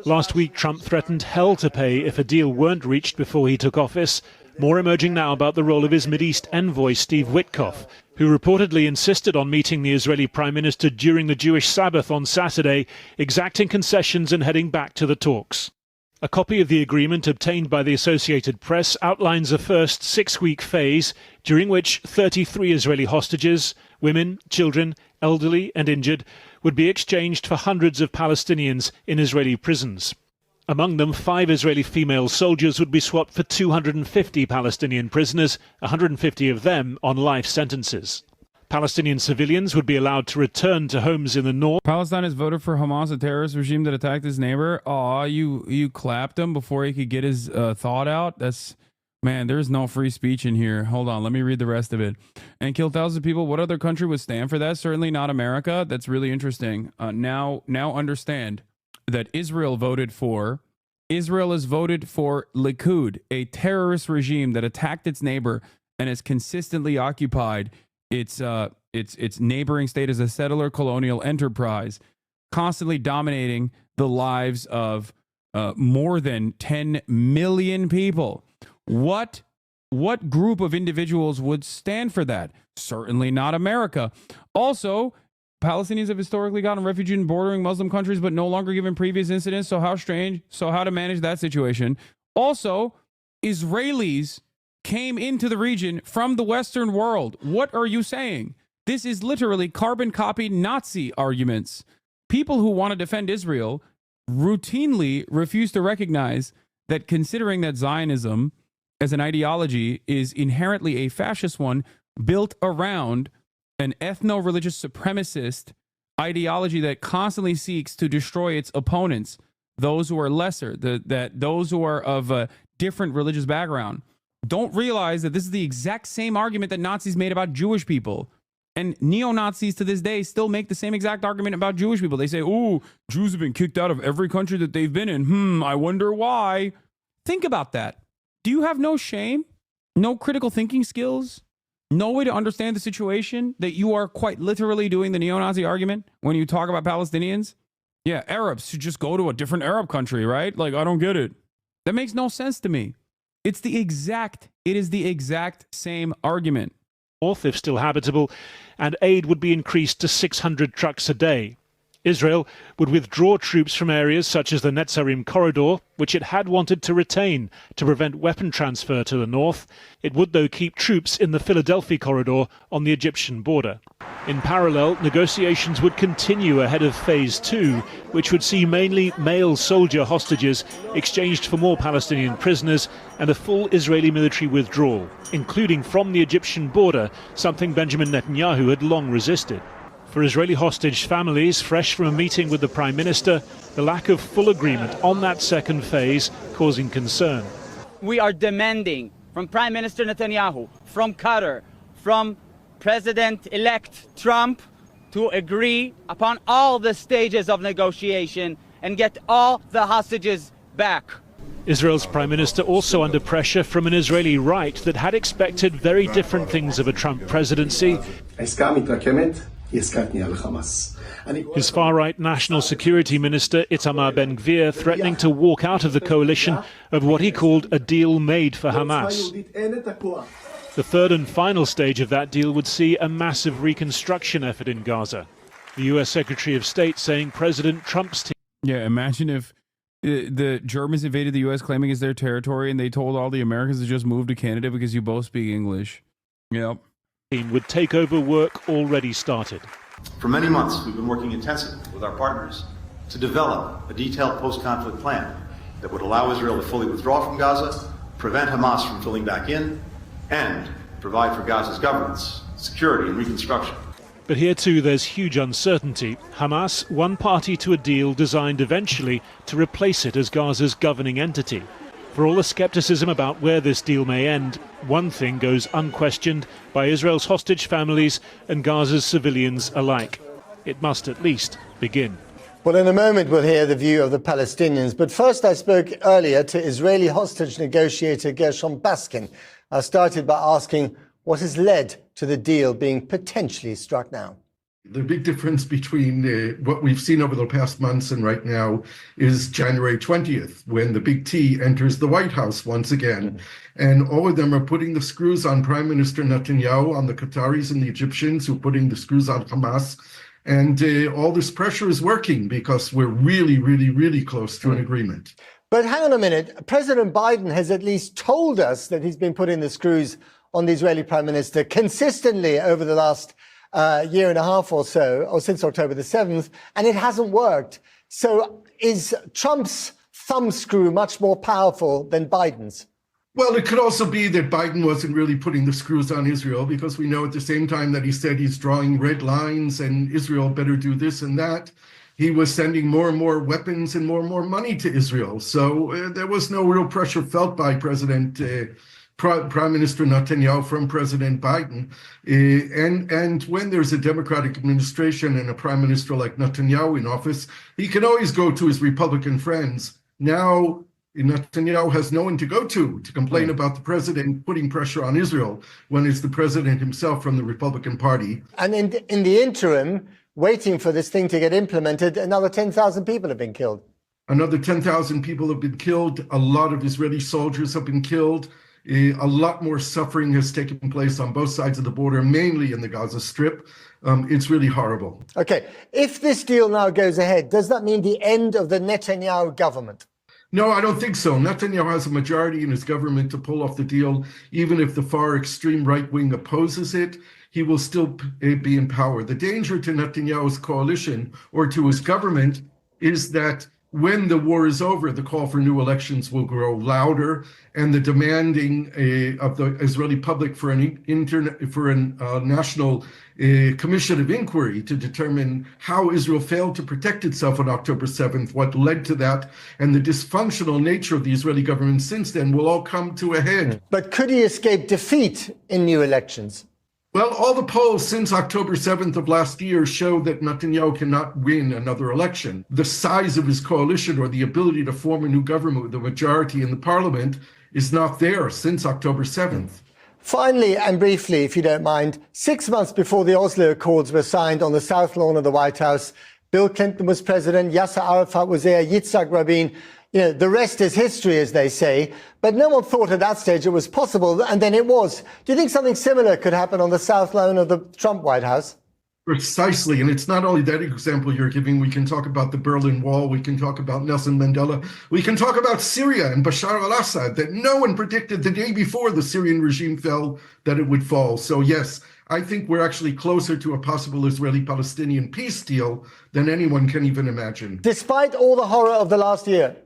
[SPEAKER 1] Last week, Trump threatened hell to pay if a deal weren't reached before he took office. More emerging now about the role of his Mideast envoy, Steve Witkoff, who reportedly insisted on meeting the Israeli Prime Minister during the Jewish Sabbath on Saturday, exacting concessions and heading back to the talks. A copy of the agreement obtained by the Associated Press outlines a first 6-week phase during which 33 Israeli hostages, women, children, elderly and injured, would be exchanged for hundreds of Palestinians in Israeli prisons. Among them, 5 Israeli female soldiers would be swapped for 250 Palestinian prisoners, 150 of them on life sentences. Palestinian civilians would be allowed to return to homes in the north.
[SPEAKER 3] Palestine has voted for Hamas, a terrorist regime that attacked his neighbor. Aw, you clapped him before he could get his thought out. That's Man, there's no free speech in here. Hold on, let me read the rest of it. And kill thousands of people. What other country would stand for that? Certainly not America. That's really interesting. Now understand that Israel has voted for Likud, a terrorist regime that attacked its neighbor and has consistently occupied its neighboring state as a settler colonial enterprise, constantly dominating the lives of more than 10 million people. What group of individuals would stand for that? Certainly not America. Also, Palestinians have historically gotten refuge in bordering Muslim countries, but no longer given previous incidents. So how strange. So how to manage that situation? Also, Israelis came into the region from the Western world. What are you saying? This is literally carbon copy Nazi arguments. People who want to defend Israel routinely refuse to recognize that, considering that Zionism as an ideology is inherently a fascist one built around an ethno-religious supremacist ideology that constantly seeks to destroy its opponents, those who are lesser, those who are of a different religious background, don't realize that this is the exact same argument that Nazis made about Jewish people. And neo-Nazis to this day still make the same exact argument about Jewish people. They say, oh, Jews have been kicked out of every country that they've been in. I wonder why. Think about that. Do you have no shame? No critical thinking skills? No way to understand the situation that you are quite literally doing the neo-Nazi argument when you talk about Palestinians? Yeah, Arabs should just go to a different Arab country, right? Like, I don't get it. That makes no sense to me. It is the exact same argument.
[SPEAKER 1] North, if still habitable, and aid would be increased to 600 trucks a day. Israel would withdraw troops from areas such as the Netzarim corridor, which it had wanted to retain to prevent weapon transfer to the north. It would, though, keep troops in the Philadelphia corridor on the Egyptian border. In parallel, negotiations would continue ahead of Phase 2, which would see mainly male soldier hostages exchanged for more Palestinian prisoners and a full Israeli military withdrawal, including from the Egyptian border, something Benjamin Netanyahu had long resisted. For Israeli hostage families, fresh from a meeting with the Prime Minister, the lack of full agreement on that second phase causing concern.
[SPEAKER 5] We are demanding from Prime Minister Netanyahu, from Qatar, from President-elect Trump to agree upon all the stages of negotiation and get all the hostages back.
[SPEAKER 1] Israel's Prime Minister also under pressure from an Israeli right that had expected very different things of a Trump presidency. His far-right National Security Minister Itamar Ben-Gvir threatening to walk out of the coalition of what he called a deal made for Hamas. The third and final stage of that deal would see a massive reconstruction effort in Gaza. The US Secretary of State saying President Trump's team...
[SPEAKER 3] Yeah, imagine if the Germans invaded the US claiming it's their territory and they told all the Americans to just move to Canada because you both speak English. Yep.
[SPEAKER 1] Would take over work already started.
[SPEAKER 21] For many months, we've been working intensively with our partners to develop a detailed post-conflict plan that would allow Israel to fully withdraw from Gaza, prevent Hamas from filling back in, and provide for Gaza's governance, security, and reconstruction.
[SPEAKER 1] But here too there's huge uncertainty. Hamas, one party to a deal designed eventually to replace it as Gaza's governing entity. For all the skepticism about where this deal may end, one thing goes unquestioned by Israel's hostage families and Gaza's civilians alike. It must at least begin.
[SPEAKER 6] Well, in a moment we'll hear the view of the Palestinians. But first I spoke earlier to Israeli hostage negotiator Gershom Baskin. I started by asking what has led to the deal being potentially struck now.
[SPEAKER 7] The big difference between what we've seen over the past months and right now is January 20th, when the big T enters the White House once again. And all of them are putting the screws on Prime Minister Netanyahu, on the Qataris and the Egyptians who are putting the screws on Hamas. And all this pressure is working because we're really, really, really close to an agreement.
[SPEAKER 6] But hang on a minute. President Biden has at least told us that he's been putting the screws on the Israeli Prime Minister consistently over the last year and a half or so, or since October the 7th, and it hasn't worked. So is Trump's thumbscrew much more powerful than Biden's?
[SPEAKER 7] Well, it could also be that Biden wasn't really putting the screws on Israel, because we know at the same time that he said he's drawing red lines and Israel better do this and that, he was sending more and more weapons and more money to Israel. So there was no real pressure felt by President Prime Minister Netanyahu from President Biden. And when there's a Democratic administration and a prime minister like Netanyahu in office, he can always go to his Republican friends. Now, Netanyahu has no one to go to complain about the president putting pressure on Israel when it's the president himself from the Republican Party.
[SPEAKER 6] And in the interim, waiting for this thing to get implemented, another 10,000 people have been killed.
[SPEAKER 7] Another 10,000 people have been killed. A lot of Israeli soldiers have been killed. A lot more suffering has taken place on both sides of the border, mainly in the Gaza Strip. It's really horrible.
[SPEAKER 6] Okay, if this deal now goes ahead, does that mean the end of the Netanyahu government?
[SPEAKER 7] No, I don't think so. Netanyahu has a majority in his government to pull off the deal. Even if the far extreme right wing opposes it, he will still be in power. The danger to Netanyahu's coalition or to his government is that when the war is over, the call for new elections will grow louder, and the demanding of the Israeli public for a national commission of inquiry to determine how Israel failed to protect itself on October 7th, what led to that, and the dysfunctional nature of the Israeli government since then will all come to a head.
[SPEAKER 6] But could he escape defeat in new elections?
[SPEAKER 7] Well, all the polls since October 7th of last year show that Netanyahu cannot win another election. The size of his coalition or the ability to form a new government with a majority in the parliament is not there since October 7th.
[SPEAKER 6] Finally, and briefly, if you don't mind, 6 months before the Oslo Accords were signed on the South Lawn of the White House, Bill Clinton was president, Yasser Arafat was there, Yitzhak Rabin. You know, the rest is history, as they say. But no one thought at that stage it was possible, and then it was. Do you think something similar could happen on the South Lawn of the Trump White House?
[SPEAKER 7] Precisely. And it's not only that example you're giving. We can talk about the Berlin Wall. We can talk about Nelson Mandela. We can talk about Syria and Bashar al-Assad, that no one predicted the day before the Syrian regime fell that it would fall. So, yes, I think we're actually closer to a possible Israeli-Palestinian peace deal than anyone can even imagine.
[SPEAKER 6] Despite all the horror of the last year?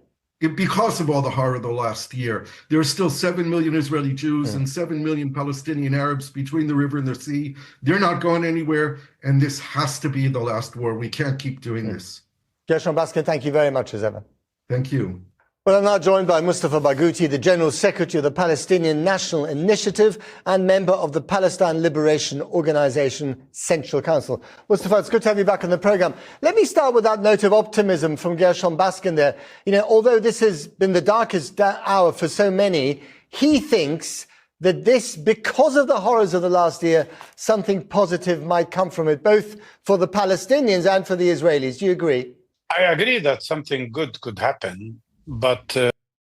[SPEAKER 7] Because of all the horror of the last year, there are still 7 million Israeli Jews and 7 million Palestinian Arabs between the river and the sea. They're not going anywhere, and this has to be the last war. We can't keep doing this.
[SPEAKER 6] Gershon Baskin, thank you very much, as ever.
[SPEAKER 7] Thank you.
[SPEAKER 6] Well, I'm now joined by Mustafa Barghouti, the General Secretary of the Palestinian National Initiative and member of the Palestine Liberation Organization Central Council. Mustafa, it's good to have you back on the program. Let me start with that note of optimism from Gershon Baskin there. You know, although this has been the darkest hour for so many, he thinks that this, because of the horrors of the last year, something positive might come from it, both for the Palestinians and for the Israelis. Do you agree?
[SPEAKER 8] I agree that something good could happen. But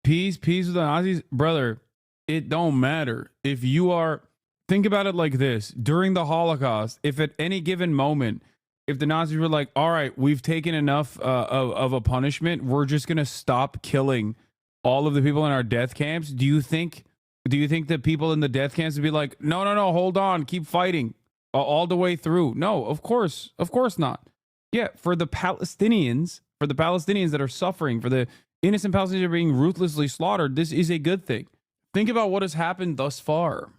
[SPEAKER 3] peace with the Nazis, brother. It don't matter if you are. Think about it like this: during the Holocaust, if at any given moment, if the Nazis were like, "All right, we've taken enough of a punishment, we're just gonna stop killing all of the people in our death camps," do you think the people in the death camps would be like, "No, hold on, keep fighting all the way through"? No, of course not. Yeah, for the Palestinians that are suffering, for the innocent Palestinians are being ruthlessly slaughtered, this is a good thing. Think about what has happened thus far.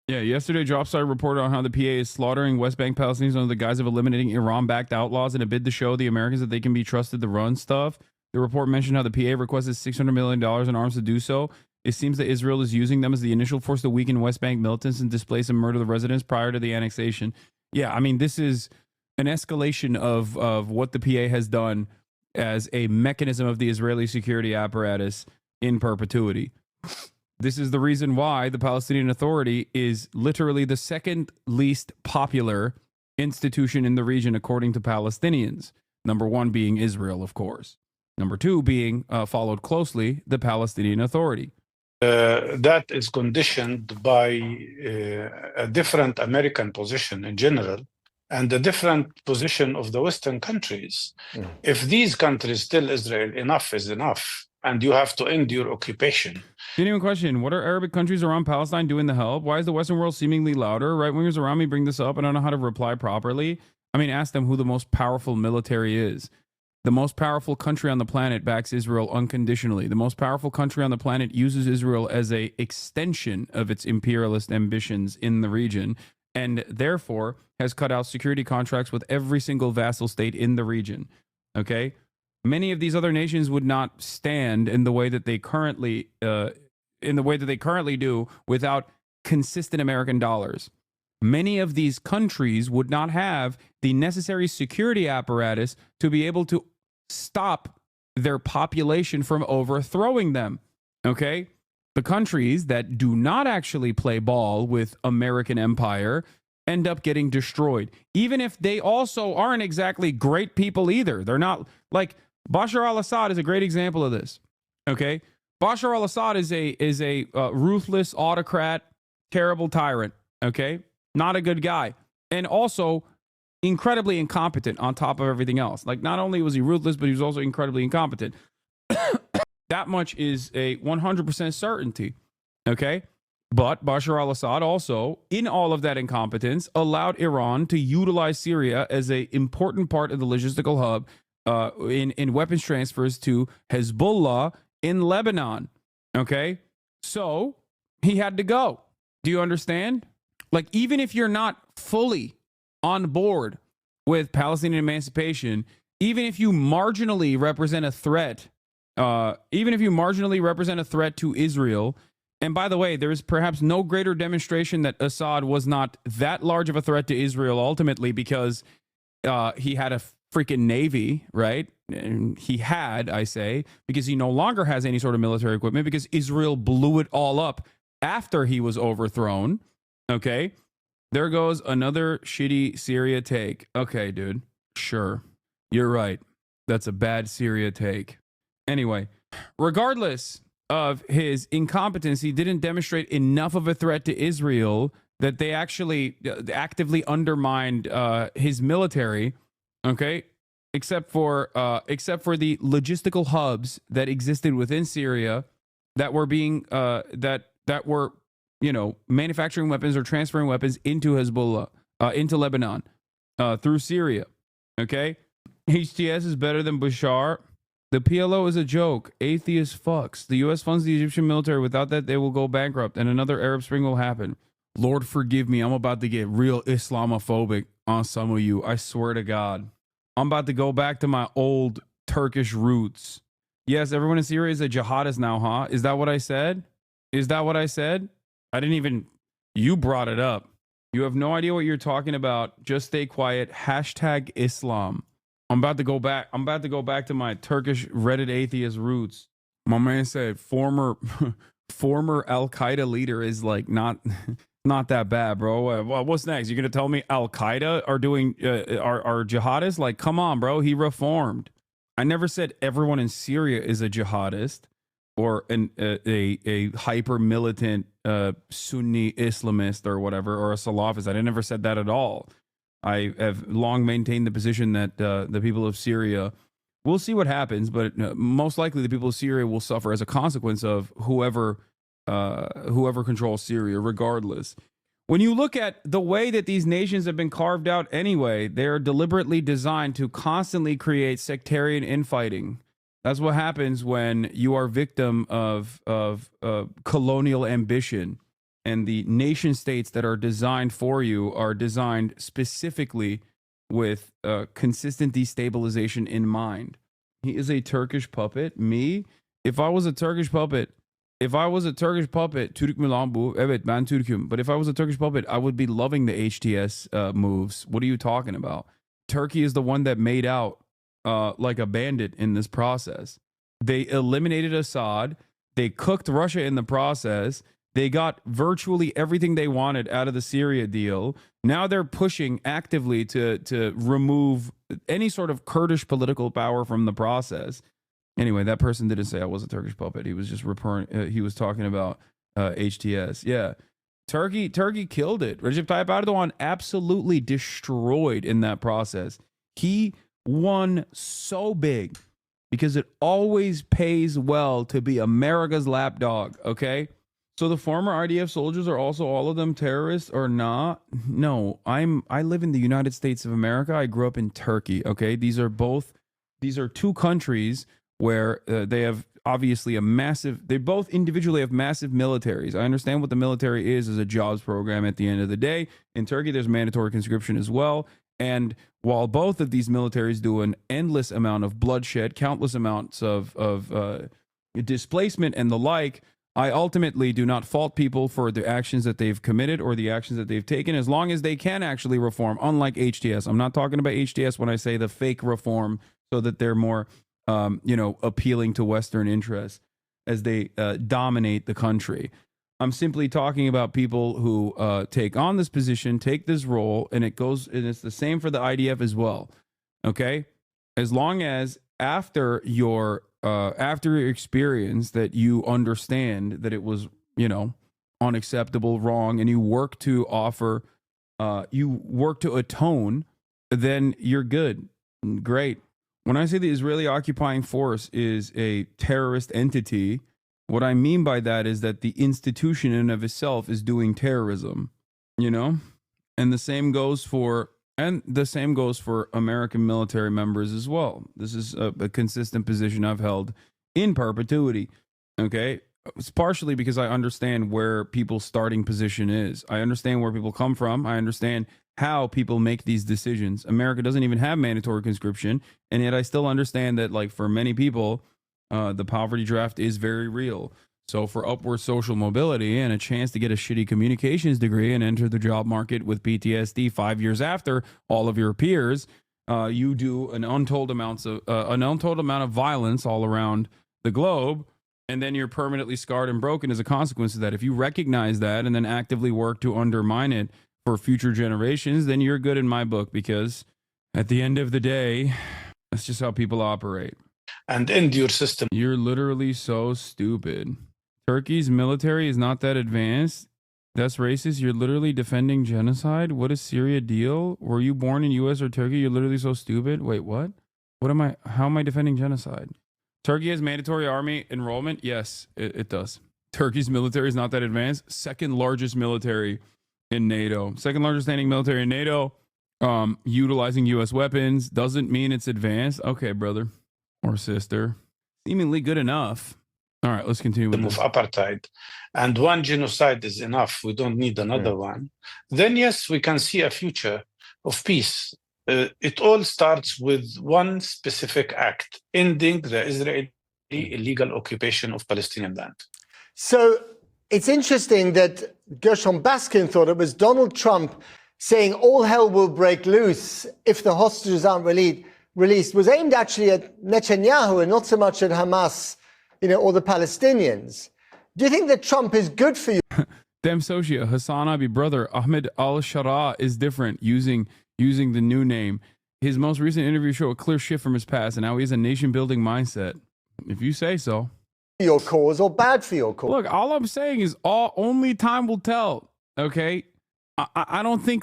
[SPEAKER 3] Yeah, yesterday Dropstar reported on how the PA is slaughtering West Bank Palestinians under the guise of eliminating Iran-backed outlaws in a bid to show the Americans that they can be trusted to run stuff. The report mentioned how the PA requested $600 million in arms to do so. It seems that Israel is using them as the initial force to weaken West Bank militants and displace and murder the residents prior to the annexation. Yeah, I mean, this is an escalation of what the PA has done as a mechanism of the Israeli security apparatus in perpetuity. This is the reason why the Palestinian Authority is literally the second least popular institution in the region, according to Palestinians. Number one being Israel, of course. Number two being, followed closely, the Palestinian Authority.
[SPEAKER 8] That is conditioned by a different American position in general, and the different position of the Western countries. If these countries tell Israel enough is enough, and you have to end your occupation.
[SPEAKER 3] Genuine question: what are Arabic countries around Palestine doing to help? Why is the Western world seemingly louder? Right-wingers around me bring this up, and I don't know how to reply properly. I mean, ask them who the most powerful military is. The most powerful country on the planet backs Israel unconditionally. The most powerful country on the planet uses Israel as an extension of its imperialist ambitions in the region, and therefore has cut out security contracts with every single vassal state in the region. Okay? Many of these other nations would not stand in the way that they currently in the way that they currently do without consistent American dollars. Many of these countries would not have the necessary security apparatus to be able to stop their population from overthrowing them. Okay? The countries that do not actually play ball with American empire end up getting destroyed, even if they also aren't exactly great people either. They're not like Bashar al-Assad is a great example of this. Okay? Bashar al-Assad is a ruthless autocrat, terrible tyrant. Okay? Not a good guy. And also incredibly incompetent on top of everything else. Like, not only was he ruthless, but he was also incredibly incompetent. That much is a 100% certainty. Okay? But Bashar al-Assad also, in all of that incompetence, allowed Iran to utilize Syria as an important part of the logistical hub in weapons transfers to Hezbollah in Lebanon. Okay? So he had to go. Do you understand? Like, even if you're not fully on board with Palestinian emancipation, even if you marginally represent a threat, to Israel, and by the way, there is perhaps no greater demonstration that Assad was not that large of a threat to Israel ultimately, because he had a freaking navy, right? And he had, I say, because he no longer has any sort of military equipment, because Israel blew it all up after he was overthrown. Okay, there goes another shitty Syria take. Okay, dude, sure, you're right. That's a bad Syria take. Anyway, regardless of his incompetence, he didn't demonstrate enough of a threat to Israel that they actually actively undermined his military. Okay, except for the logistical hubs that existed within Syria that were being that were, you know, manufacturing weapons or transferring weapons into Hezbollah, into Lebanon, through Syria. Okay? HTS is better than Bashar. The PLO is a joke. Atheist fucks. The U.S. funds the Egyptian military. Without that, they will go bankrupt, and another Arab Spring will happen. Lord, forgive me. I'm about to get real Islamophobic on some of you. I swear to God. I'm about to go back to my old Turkish roots. Yes, everyone in Syria is a jihadist now, huh? Is that what I said? Is that what I said? I didn't even... You brought it up. You have no idea what you're talking about. Just stay quiet. Hashtag Islam. I'm about to go back. I'm about to go back to my Turkish Reddit atheist roots. My man said former Al-Qaeda leader is like not that bad, bro. What's next? You're going to tell me Al-Qaeda are doing are jihadists? Like, come on, bro. He reformed. I never said everyone in Syria is a jihadist or a hyper militant Sunni Islamist or whatever, or a Salafist. I never said that at all. I have long maintained the position that the people of Syria, we'll see what happens, but most likely the people of Syria will suffer as a consequence of whoever controls Syria, regardless. When you look at the way that these nations have been carved out anyway, they are deliberately designed to constantly create sectarian infighting. That's what happens when you are victim of colonial ambition. And the nation states that are designed for you are designed specifically with consistent destabilization in mind. He is a Turkish puppet. Me? If I was a Turkish puppet, Türk mü lan bu? Evet, ben Türk'üm. But if I was a Turkish puppet, I would be loving the HTS moves. What are you talking about? Turkey is the one that made out like a bandit in this process. They eliminated Assad. They cooked Russia in the process. They got virtually everything they wanted out of the Syria deal. Now they're pushing actively to remove any sort of Kurdish political power from the process. Anyway, that person didn't say I was a Turkish puppet. He was just he was talking about HTS. Yeah, Turkey killed it. Recep Tayyip Erdogan absolutely destroyed in that process. He won so big because it always pays well to be America's lapdog. Okay. So the former RDF soldiers, are also all of them terrorists or not? No, I live in the United States of America. I grew up in Turkey. Okay, these are two countries where they have obviously they both individually have massive militaries. I understand what the military is as a jobs program at the end of the day. In Turkey, there's mandatory conscription as well. And while both of these militaries do an endless amount of bloodshed, countless amounts of displacement and the like, I ultimately do not fault people for the actions that they've committed or the actions that they've taken, as long as they can actually reform, unlike HTS. I'm not talking about HTS when I say the fake reform so that they're more, appealing to Western interests as they dominate the country. I'm simply talking about people who take on this position, take this role, and it's the same for the IDF as well. Okay? As long as after your experience that you understand that it was, unacceptable, wrong, and you work to atone, then you're good. Great. When I say the Israeli occupying force is a terrorist entity, what I mean by that is that the institution in and of itself is doing terrorism, and the same goes for American military members as well. This is a consistent position I've held in perpetuity. Okay, it's partially because I understand where people's starting position is. I understand where people come from. I understand how people make these decisions. America doesn't even have mandatory conscription, and yet I still understand that, like, for many people, the poverty draft is very real. So for upward social mobility and a chance to get a shitty communications degree and enter the job market with PTSD 5 years after all of your peers, you do an untold amount of violence all around the globe, and then you're permanently scarred and broken as a consequence of that. If you recognize that and then actively work to undermine it for future generations, then you're good in my book, because at the end of the day, that's just how people operate.
[SPEAKER 8] And end your system.
[SPEAKER 3] You're literally so stupid. Turkey's military is not that advanced. That's racist. You're literally defending genocide. What is Syria deal? Were you born in US or Turkey? You're literally so stupid. Wait, what? How am I defending genocide? Turkey has mandatory army enrollment? Yes, it does. Turkey's military is not that advanced. Second largest military in NATO. Second largest standing military in NATO. Utilizing US weapons doesn't mean it's advanced. Okay, brother or sister. Seemingly good enough. All right, let's continue with
[SPEAKER 8] of apartheid, and one genocide is enough. We don't need another one. Then yes, we can see a future of peace. It all starts with one specific act: ending the Israeli illegal occupation of Palestinian land.
[SPEAKER 6] So it's interesting that Gershom Baskin thought it was Donald Trump saying all hell will break loose if the hostages aren't released was aimed actually at Netanyahu and not so much at Hamas, or the Palestinians. Do you think that Trump is good for you?
[SPEAKER 3] Dem Socia, HasanAbi brother Ahmed al-Shara is different, using the new name. His most recent interview showed a clear shift from his past, and now he has a nation-building mindset. If you say so.
[SPEAKER 6] Your cause or bad for your cause?
[SPEAKER 3] Look, all I'm saying is only time will tell, okay? I don't think,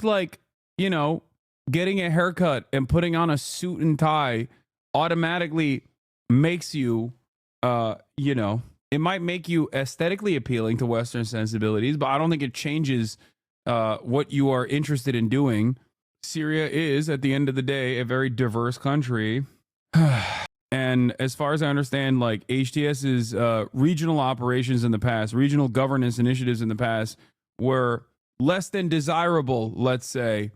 [SPEAKER 3] getting a haircut and putting on a suit and tie automatically makes you, it might make you aesthetically appealing to Western sensibilities, but I don't think it changes what you are interested in doing. Syria is, at the end of the day, a very diverse country. And as far as I understand, HTS's regional operations in the past, regional governance initiatives in the past were less than desirable, let's say.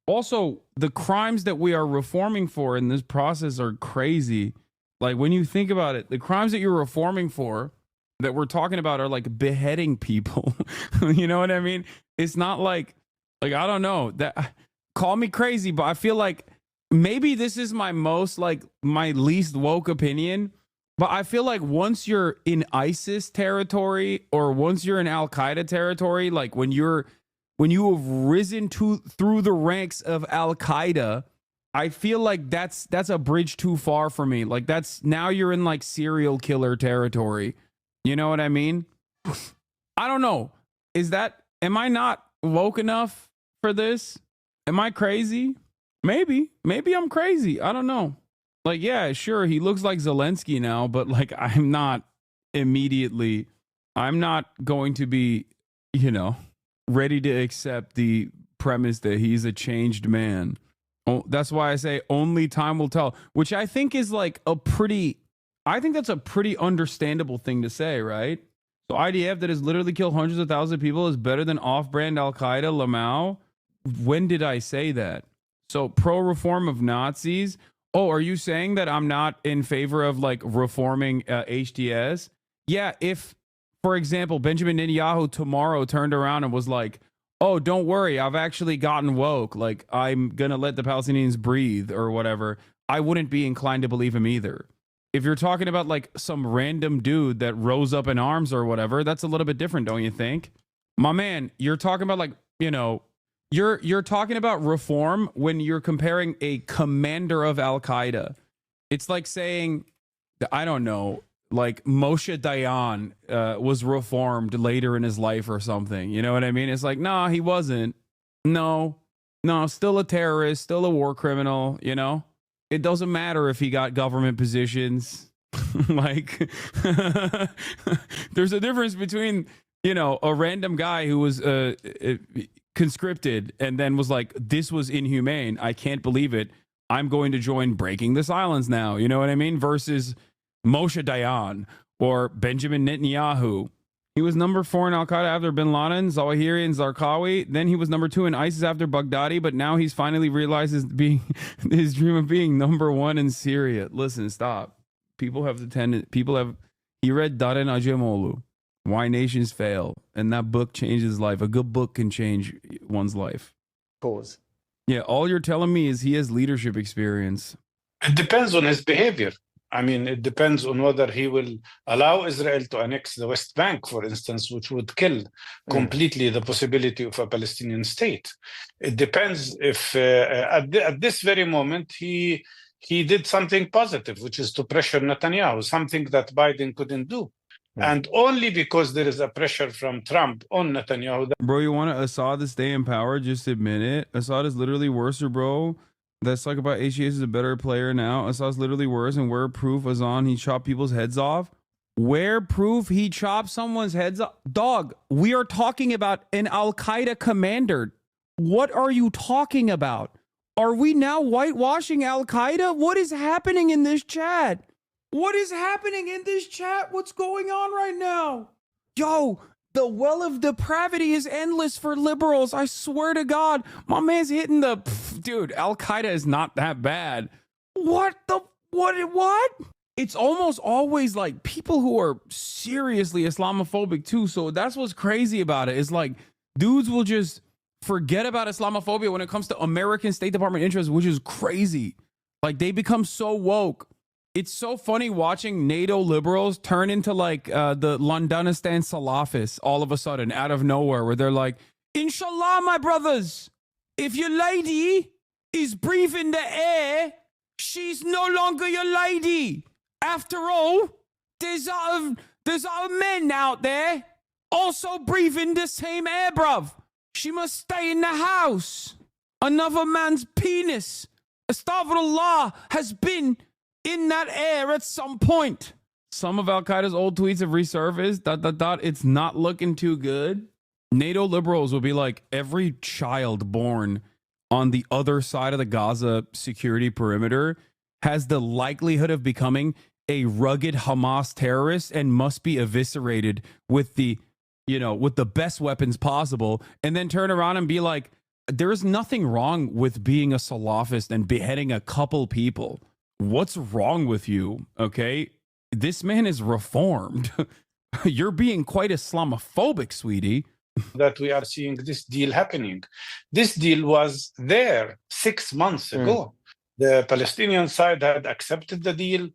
[SPEAKER 3] Also, the crimes that we are reforming for in this process are crazy. Like, when you think about it, the crimes that you're reforming for that we're talking about are like beheading people. You know what I mean? It's not like I don't know, that call me crazy, but I feel like maybe this is my least woke opinion, but I feel like once you're in ISIS territory or once you're in Al-Qaeda territory, like when you have risen through the ranks of Al-Qaeda, I feel like that's a bridge too far for me. Like, now you're in serial killer territory. You know what I mean? I don't know. Am I not woke enough for this? Am I crazy? Maybe I'm crazy. I don't know. Yeah, sure, he looks like Zelensky now, but I'm not going to be, ready to accept the premise that he's a changed man. Oh, that's why I say only time will tell, which I think is that's a pretty understandable thing to say, right? So IDF that has literally killed hundreds of thousands of people is better than off-brand Al-Qaeda, Lamau. When did I say that? So pro-reform of Nazis. Oh, are you saying that I'm not in favor of reforming HTS? Yeah, if for example, Benjamin Netanyahu tomorrow turned around and was like, oh, don't worry, I've actually gotten woke. Like, I'm going to let the Palestinians breathe or whatever, I wouldn't be inclined to believe him either. If you're talking about like some random dude that rose up in arms or whatever, that's a little bit different, don't you think? My man, you're talking about like, you know, you're talking about reform when you're comparing a commander of Al-Qaeda. It's like saying, I don't know, like Moshe Dayan was reformed later in his life or something. You know what I mean? It's like, nah, he wasn't. No, still a terrorist, still a war criminal, you know? It doesn't matter if he got government positions. Like, there's a difference between, you know, a random guy who was conscripted and then was like, this was inhumane, I can't believe it, I'm going to join Breaking the Silence now. You know what I mean? Versus Moshe Dayan or Benjamin Netanyahu. He was number 4 in Al-Qaeda after Bin Laden, Zawahiri, and Zarqawi. Then he was number 2 in ISIS after Baghdadi, but now he's finally realized his dream of being number 1 in Syria. Listen, stop. People have he read Darren Ajemoglu, Why Nations Fail, and that book changed his life. A good book can change one's life.
[SPEAKER 6] Pause.
[SPEAKER 3] Yeah, all you're telling me is he has leadership experience.
[SPEAKER 8] It depends on his behavior. I mean, it depends on whether he will allow Israel to annex the West Bank, for instance, which would kill completely the possibility of a Palestinian state. It depends if at this very moment he did something positive, which is to pressure Netanyahu, something that Biden couldn't do. And only because there is a pressure from Trump on Netanyahu.
[SPEAKER 3] Bro, you want Assad to stay in power? Just admit it. Assad is literally worse, bro. That's like about HES is a better player now. Assad's literally worse, and where proof Azan he chopped people's heads off? Where proof he chopped someone's heads off? Dog, we are talking about an Al-Qaeda commander. What are you talking about? Are we now whitewashing Al-Qaeda? What is happening in this chat? What is happening in this chat? What's going on right now? Yo, the well of depravity is endless for liberals. I swear to God, my man's hitting the... Dude, Al-Qaeda is not that bad. What? It's almost always like people who are seriously Islamophobic too. So that's what's crazy about it. It's like dudes will just forget about Islamophobia when it comes to American State Department interests, which is crazy. Like they become so woke. It's so funny watching NATO liberals turn into like the Londonistan Salafists all of a sudden out of nowhere, where they're like, Inshallah, my brothers, if your lady is breathing the air, she's no longer your lady. After all, there's other men out there also breathing the same air, bruv. She must stay in the house. Another man's penis, astaghfirullah, has been in that air at some point. Some of Al-Qaeda's old tweets have resurfaced. ... It's not looking too good. NATO liberals will be like, every child born on the other side of the Gaza security perimeter has the likelihood of becoming a rugged Hamas terrorist and must be eviscerated with the best weapons possible, and then turn around and be like, there is nothing wrong with being a Salafist and beheading a couple people. What's wrong with you? Okay, this man is reformed. You're being quite Islamophobic, sweetie.
[SPEAKER 8] That we are seeing this deal happening. This deal was there 6 months ago. The Palestinian side had accepted the deal.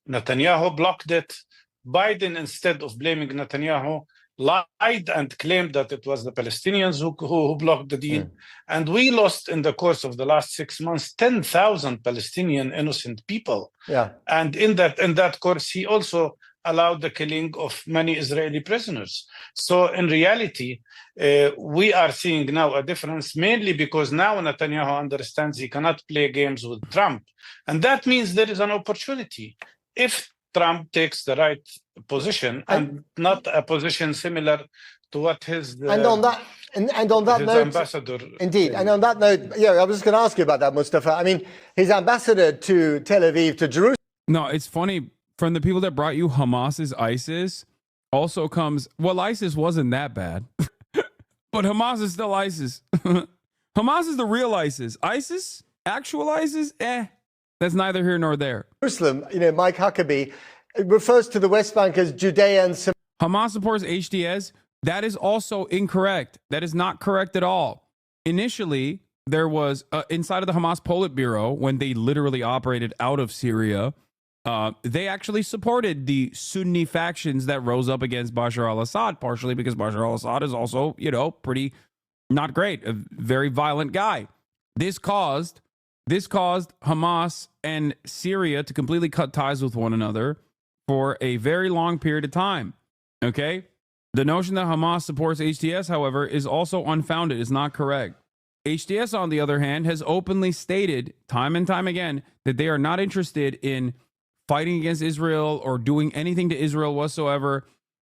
[SPEAKER 8] Netanyahu blocked it. Biden, instead of blaming Netanyahu, lied and claimed that it was the Palestinians who blocked the deal. And we lost in the course of the last 6 months 10,000 Palestinian innocent people.
[SPEAKER 6] Yeah.
[SPEAKER 8] And in that course, he also allowed the killing of many Israeli prisoners. So in reality, we are seeing now a difference, mainly because now Netanyahu understands he cannot play games with Trump. And that means there is an opportunity. If Trump takes the right position and not a position similar to what his
[SPEAKER 6] note,
[SPEAKER 8] ambassador.
[SPEAKER 6] Indeed, and on that note, yeah, I was just going to ask you about that, Mustafa. I mean, his ambassador to Tel Aviv, to Jerusalem. No,
[SPEAKER 3] it's funny. From the people that brought you Hamas's ISIS also comes, well, ISIS wasn't that bad, but Hamas is still ISIS. Hamas is the real ISIS. ISIS, actual ISIS, that's neither here nor there.
[SPEAKER 6] Jerusalem, Mike Huckabee, it refers to the West Bank as Judea and Samaria.
[SPEAKER 3] Hamas supports HTS. That is also incorrect. That is not correct at all. Initially, there was inside of the Hamas Politburo, when they literally operated out of Syria, they actually supported the Sunni factions that rose up against Bashar al-Assad, partially because Bashar al-Assad is also, pretty not great, a very violent guy. This caused Hamas and Syria to completely cut ties with one another for a very long period of time. Okay? The notion that Hamas supports HTS, however, is also unfounded. It's not correct. HTS, on the other hand, has openly stated time and time again that they are not interested in fighting against Israel or doing anything to Israel whatsoever.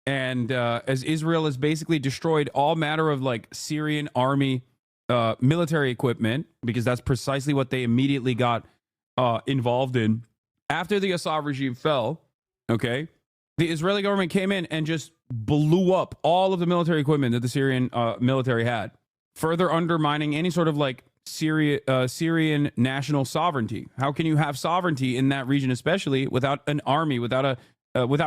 [SPEAKER 3] And as Israel has basically destroyed all matter of like Syrian army military equipment, because that's precisely what they immediately got involved in after the Assad regime fell. Okay, the Israeli government came in and just blew up all of the military equipment that the Syrian military had, further undermining any sort of like Syrian national sovereignty. How can you have sovereignty in that region, especially without an army, without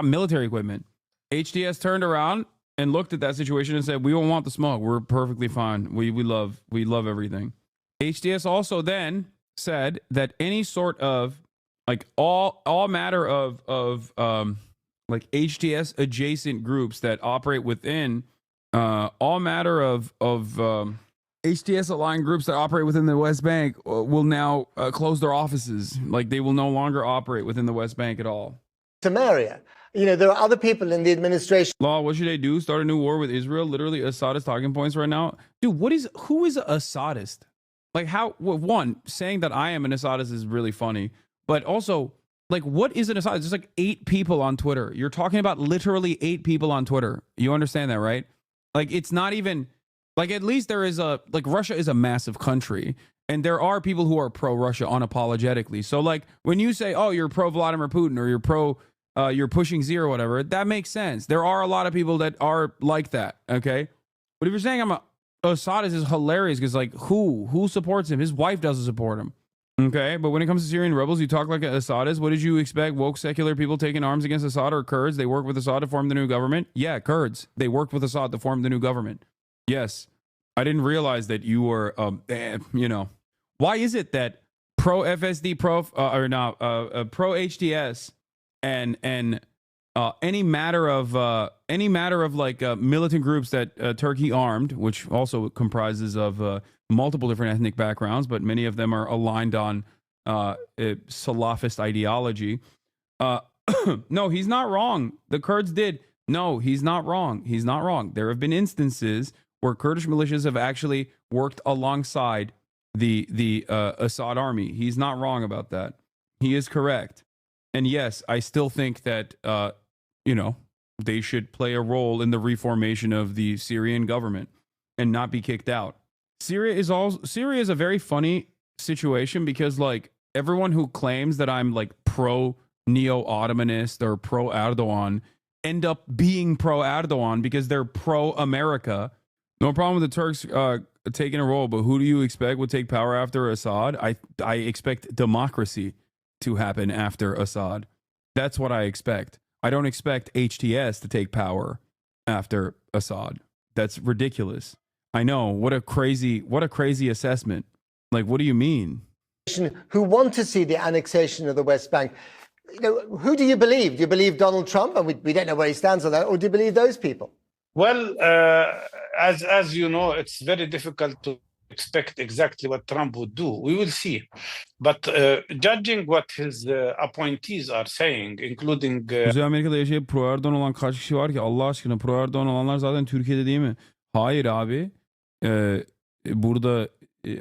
[SPEAKER 3] military equipment? HTS turned around and looked at that situation and said, "We don't want the smoke. We're perfectly fine. We love everything." HTS also then said that any sort of like all matter of like HTS adjacent groups that operate within all matter of HTS aligned groups that operate within the West Bank will now close their offices. Like they will no longer operate within the West Bank at all.
[SPEAKER 6] Samaria. There are other people in the administration.
[SPEAKER 3] Law, what should they do? Start a new war with Israel? Literally, Assadist talking points right now. Dude, who is an Assadist? Like how, one, saying that I am an Assadist is really funny. But also, like, what is an Assadist? There's like 8 people on Twitter. You're talking about literally 8 people on Twitter. You understand that, right? Like, it's not even, like, at least there is Russia is a massive country. And there are people who are pro-Russia unapologetically. So, like, when you say, oh, you're pro-Vladimir Putin or you're pushing zero or whatever, that makes sense. There are a lot of people that are like that, okay? But if you're saying I'm a Assadist is hilarious because, like, who supports him? His wife doesn't support him, okay? But when it comes to Syrian rebels, you talk like an Assadist. What did you expect? Woke secular people taking arms against Assad or Kurds? They work with Assad to form the new government? Yeah, Kurds. They worked with Assad to form the new government. Yes. I didn't realize that you were, Why is it that pro-FSD, pro-HTS, and any matter of like militant groups that Turkey armed, which also comprises of multiple different ethnic backgrounds, but many of them are aligned on Salafist ideology. No, he's not wrong. The Kurds did. No, he's not wrong. He's not wrong. There have been instances where Kurdish militias have actually worked alongside the Assad army. He's not wrong about that. He is correct. And yes, I still think that, they should play a role in the reformation of the Syrian government and not be kicked out. Syria is a very funny situation because, like, everyone who claims that I'm, like, pro-neo-Ottomanist or pro-Erdogan end up being pro-Erdogan because they're pro-America. No problem with the Turks taking a role, but who do you expect would take power after Assad? I expect democracy to happen after Assad. That's what I expect. I don't expect HTS to take power after Assad. That's ridiculous. I know. What a crazy assessment. Like, what do you mean?
[SPEAKER 6] Who want to see the annexation of the West Bank. Who do you believe? Do you believe Donald Trump? And we don't know where he stands on that. Or do you believe those people?
[SPEAKER 8] Well, as you know, it's very difficult to expect exactly what Trump would do. We will see. But judging what his appointees are saying, including...
[SPEAKER 3] Kuzey Amerika'da yaşayıp pro-Erdoğan olan kaç kişi var ki? Allah aşkına pro-Erdoğan olanlar zaten Türkiye'de değil mi? Hayır abi. Burada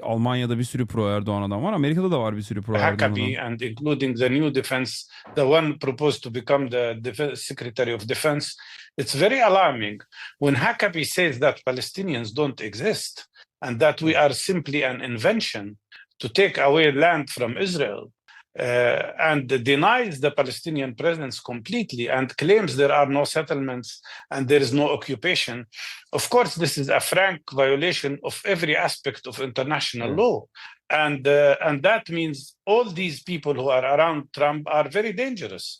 [SPEAKER 3] Almanya'da bir sürü pro-Erdoğan adam var. Amerika'da da var bir sürü pro-Erdoğan adam.
[SPEAKER 8] HasanAbi, and including the new defense, the one proposed to become the Secretary of Defense. It's very alarming when HasanAbi says that Palestinians don't exist and that we are simply an invention to take away land from Israel, and denies the Palestinian presence completely and claims there are no settlements and there is no occupation. Of course, this is a frank violation of every aspect of international law. And that means all these people who are around Trump are very dangerous.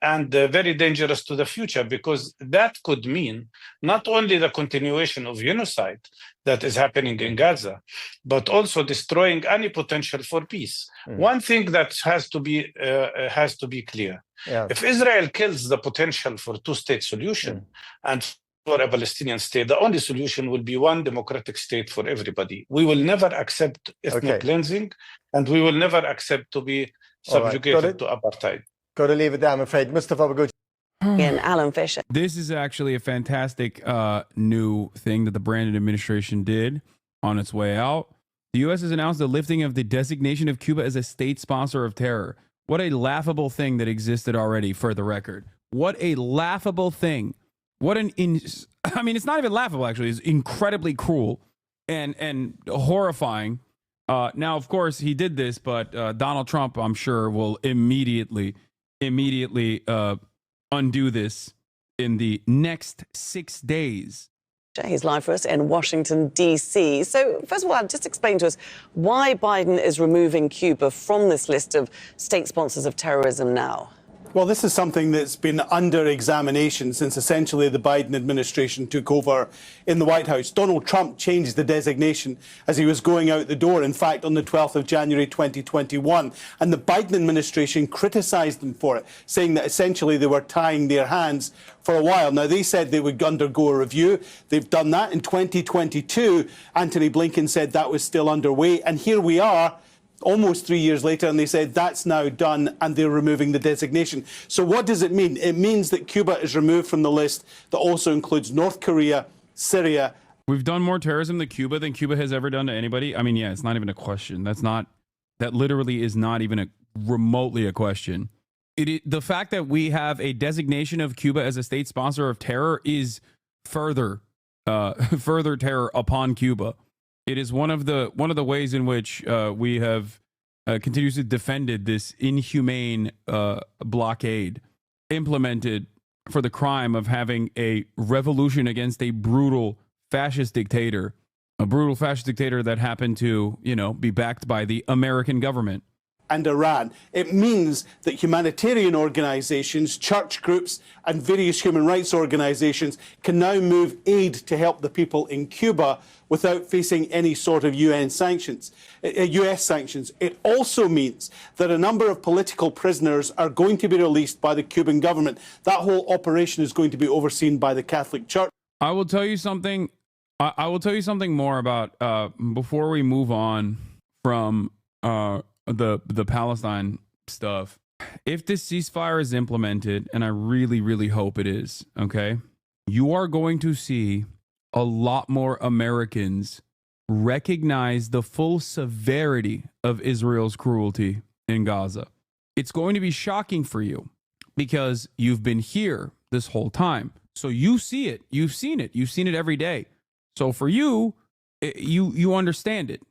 [SPEAKER 8] and very dangerous to the future, because that could mean not only the continuation of genocide that is happening in Gaza, but also destroying any potential for peace. One thing that has to be clear: if Israel kills the potential for two-state solution and for a Palestinian state, the only solution will be one democratic state for everybody. We will never accept ethnic cleansing, and we will never accept to be subjugated to apartheid.
[SPEAKER 6] Got to leave it there, I'm afraid. Mustafa Baguchi.
[SPEAKER 9] And Alan Fisher.
[SPEAKER 3] This is actually a fantastic new thing that the Brandon administration did on its way out. The U.S. has announced the lifting of the designation of Cuba as a state sponsor of terror. What a laughable thing that existed already, for the record. What a laughable thing. What an I mean, it's not even laughable, actually. It's incredibly cruel and horrifying. Now, of course, he did this, but Donald Trump, I'm sure, will immediately undo this in the next 6 days.
[SPEAKER 9] He's live for us in Washington, D.C. So, first of all, just explain to us why Biden is removing Cuba from this list of state sponsors of terrorism now.
[SPEAKER 11] Well, this is something that's been under examination since essentially the Biden administration took over in the White House. Donald Trump changed the designation as he was going out the door, in fact, on the 12th of January 2021. And the Biden administration criticized them for it, saying that essentially they were tying their hands for a while. Now, they said they would undergo a review. They've done that. In 2022, Antony Blinken said that was still underway. And here we are, almost 3 years later, and they said that's now done and they're removing the designation. So what does it mean? It means that Cuba is removed from the list that also includes North Korea, Syria.
[SPEAKER 3] We've done more terrorism to Cuba than Cuba has ever done to anybody. I mean, yeah, it's not even a question. That literally is not even remotely a question. The fact that we have a designation of Cuba as a state sponsor of terror is further terror upon Cuba. It is one of the ways in which we have continuously defended this inhumane blockade implemented for the crime of having a revolution against a brutal fascist dictator, that happened to, be backed by the American government.
[SPEAKER 11] And Iran. It means that humanitarian organizations, church groups, and various human rights organizations can now move aid to help the people in Cuba without facing any sort of US sanctions. It also means that a number of political prisoners are going to be released by the Cuban government. That whole operation is going to be overseen by the Catholic Church.
[SPEAKER 3] I will tell you something. I will tell you something more about before we move on from the Palestine stuff. If this ceasefire is implemented, and I really, really hope it is, okay, you are going to see a lot more Americans recognize the full severity of Israel's cruelty in Gaza. It's going to be shocking for you because you've been here this whole time. So you see it. You've seen it. You've seen it every day. So for you, you understand it.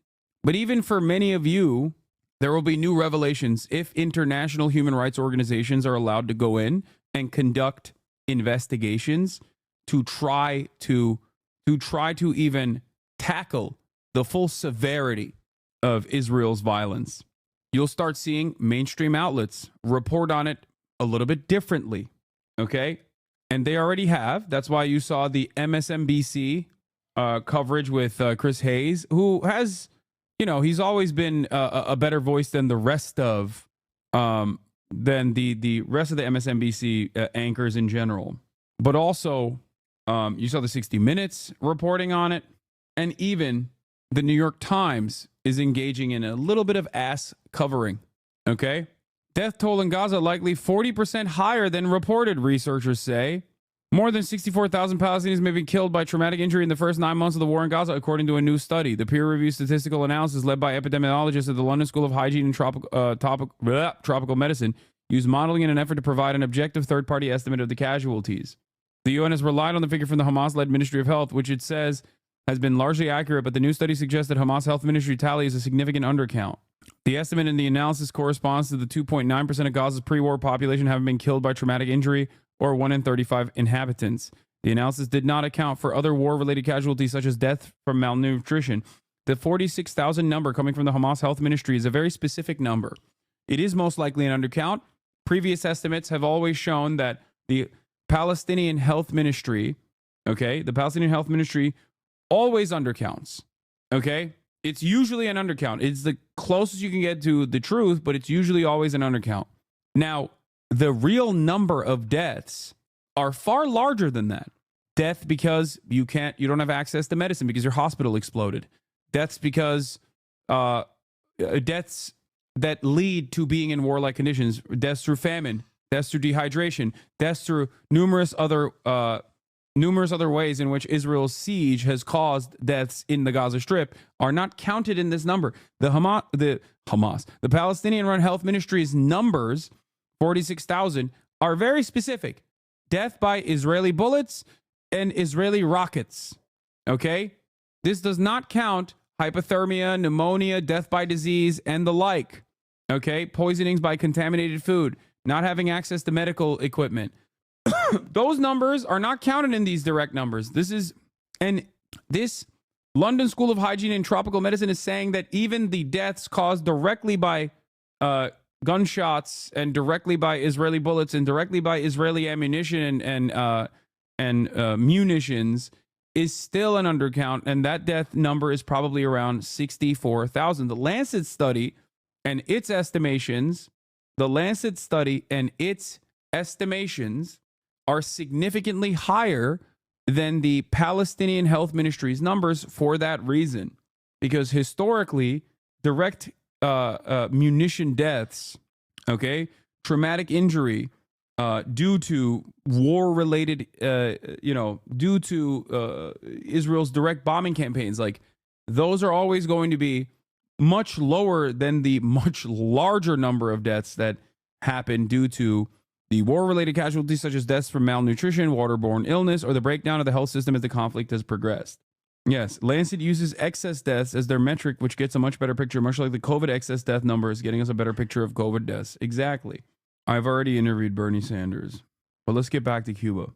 [SPEAKER 3] But even for many of you, there will be new revelations if international human rights organizations are allowed to go in and conduct investigations to try to even tackle the full severity of Israel's violence. You'll start seeing mainstream outlets report on it a little bit differently, okay? And they already have. That's why you saw the MSNBC coverage with Chris Hayes, who has, he's always been a better voice than the rest of the rest of the MSNBC anchors in general. But also, you saw the 60 Minutes reporting on it, and even the New York Times is engaging in a little bit of ass covering. Okay, death toll in Gaza likely 40% higher than reported, researchers say. More than 64,000 Palestinians may be killed by traumatic injury in the first 9 months of the war in Gaza, according to a new study. The peer-reviewed statistical analysis led by epidemiologists at the London School of Hygiene and Tropical Medicine used modeling in an effort to provide an objective third-party estimate of the casualties. The UN has relied on the figure from the Hamas-led Ministry of Health, which it says has been largely accurate, but the new study suggests that Hamas Health Ministry tally is a significant undercount. The estimate in the analysis corresponds to the 2.9% of Gaza's pre-war population having been killed by traumatic injury, or 1 in 35 inhabitants. The analysis did not account for other war-related casualties such as death from malnutrition. The 46,000 number coming from the Hamas Health Ministry is a very specific number. It is most likely an undercount, previous estimates have always shown that the Palestinian Health Ministry, okay, the Palestinian Health Ministry always undercounts, okay? It's usually an undercount. It's the closest you can get to the truth, but it's usually always an undercount. Now, the real number of deaths are far larger than that. Death because you don't have access to medicine because your hospital exploded. Deaths because deaths that lead to being in warlike conditions, deaths through famine, deaths through dehydration, deaths through numerous other ways in which Israel's siege has caused deaths in the Gaza Strip are not counted in this number. The Palestinian-run health ministry's numbers, 46,000, are very specific. Death by Israeli bullets and Israeli rockets. Okay? This does not count hypothermia, pneumonia, death by disease, and the like. Okay? Poisonings by contaminated food, not having access to medical equipment. Those numbers are not counted in these direct numbers. This London School of Hygiene and Tropical Medicine is saying that even the deaths caused directly by gunshots and directly by Israeli bullets and directly by Israeli ammunition and munitions is still an undercount, and that death number is probably around 64,000. The Lancet study and its estimations are significantly higher than the Palestinian Health Ministry's numbers for that reason. Because historically, direct munition deaths, okay, traumatic injury due to war-related, due to Israel's direct bombing campaigns, like those are always going to be much lower than the much larger number of deaths that happen due to the war-related casualties, such as deaths from malnutrition, waterborne illness, or the breakdown of the health system as the conflict has progressed. Yes, Lancet uses excess deaths as their metric, which gets a much better picture, much like the COVID excess death numbers, getting us a better picture of COVID deaths. Exactly. I've already interviewed Bernie Sanders. But let's get back to Cuba.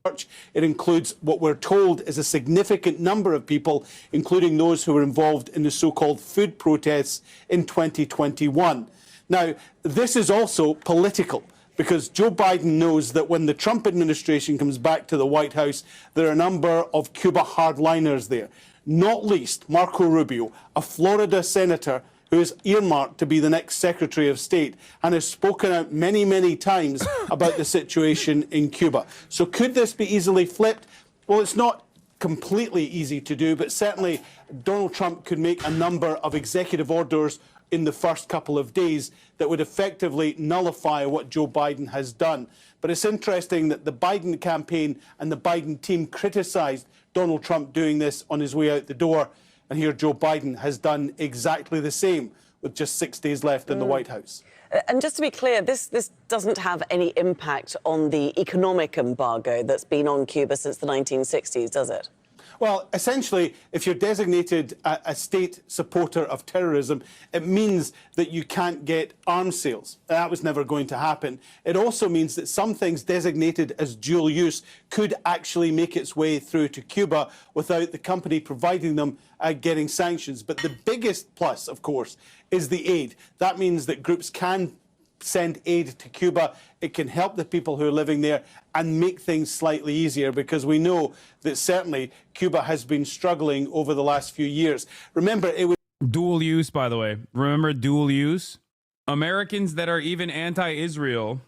[SPEAKER 11] It includes what we're told is a significant number of people, including those who were involved in the so-called food protests in 2021. Now, this is also political, because Joe Biden knows that when the Trump administration comes back to the White House, there are a number of Cuba hardliners there, not least Marco Rubio, a Florida senator who is earmarked to be the next Secretary of State and has spoken out many, many times about the situation in Cuba. So could this be easily flipped? Well, it's not completely easy to do, but certainly Donald Trump could make a number of executive orders in the first couple of days that would effectively nullify what Joe Biden has done. But it's interesting that the Biden campaign and the Biden team criticized Donald Trump doing this on his way out the door. And here Joe Biden has done exactly the same with just 6 days left in the White House.
[SPEAKER 9] And just to be clear, this doesn't have any impact on the economic embargo that's been on Cuba since the 1960s, does it?
[SPEAKER 11] Well, essentially, if you're designated a state supporter of terrorism, it means that you can't get arms sales. That was never going to happen. It also means that some things designated as dual use could actually make its way through to Cuba without the company providing them getting sanctions. But the biggest plus, of course, is the aid. That means that groups can send aid to Cuba. It can help the people who are living there and make things slightly easier, because we know that certainly Cuba has been struggling over the last few years. Remember, it was
[SPEAKER 3] dual use, by the way. Remember dual use? Americans that are even anti-Israel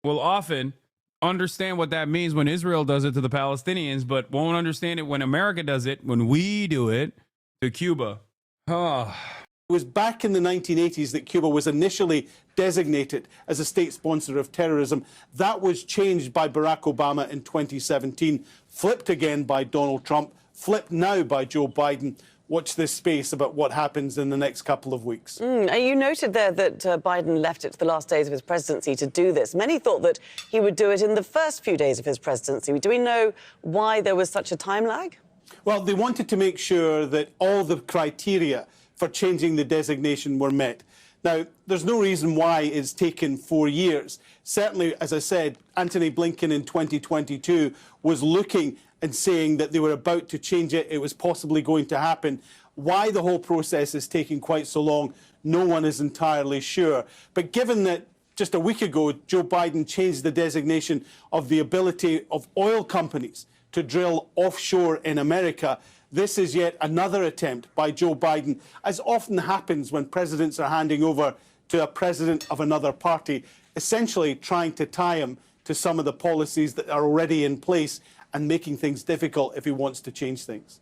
[SPEAKER 3] will often understand what that means when Israel does it to the Palestinians, but won't understand it when America does it, when we do it to Cuba.
[SPEAKER 11] It was back in the 1980s that Cuba was initially designated as a state sponsor of terrorism. That was changed by Barack Obama in 2017, flipped again by Donald Trump, flipped now by Joe Biden. Watch this space about what happens in the next couple of weeks.
[SPEAKER 9] You noted there that Biden left it to the last days of his presidency to do this. Many thought that he would do it in the first few days of his presidency. Do we know why there was such a time lag?
[SPEAKER 11] Well, they wanted to make sure that all the criteria for changing the designation were met. Now, there's no reason why it's taken 4 years. Certainly, as I said, Antony Blinken in 2022 was looking and saying that they were about to change it. It was possibly going to happen. Why the whole process is taking quite so long, no one is entirely sure. But given that just a week ago, Joe Biden changed the designation of the ability of oil companies to drill offshore in America. This is yet another attempt by Joe Biden, as often happens when presidents are handing over to a president of another party, essentially trying to tie him to some of the policies that are already in place and making things difficult if he wants to change things.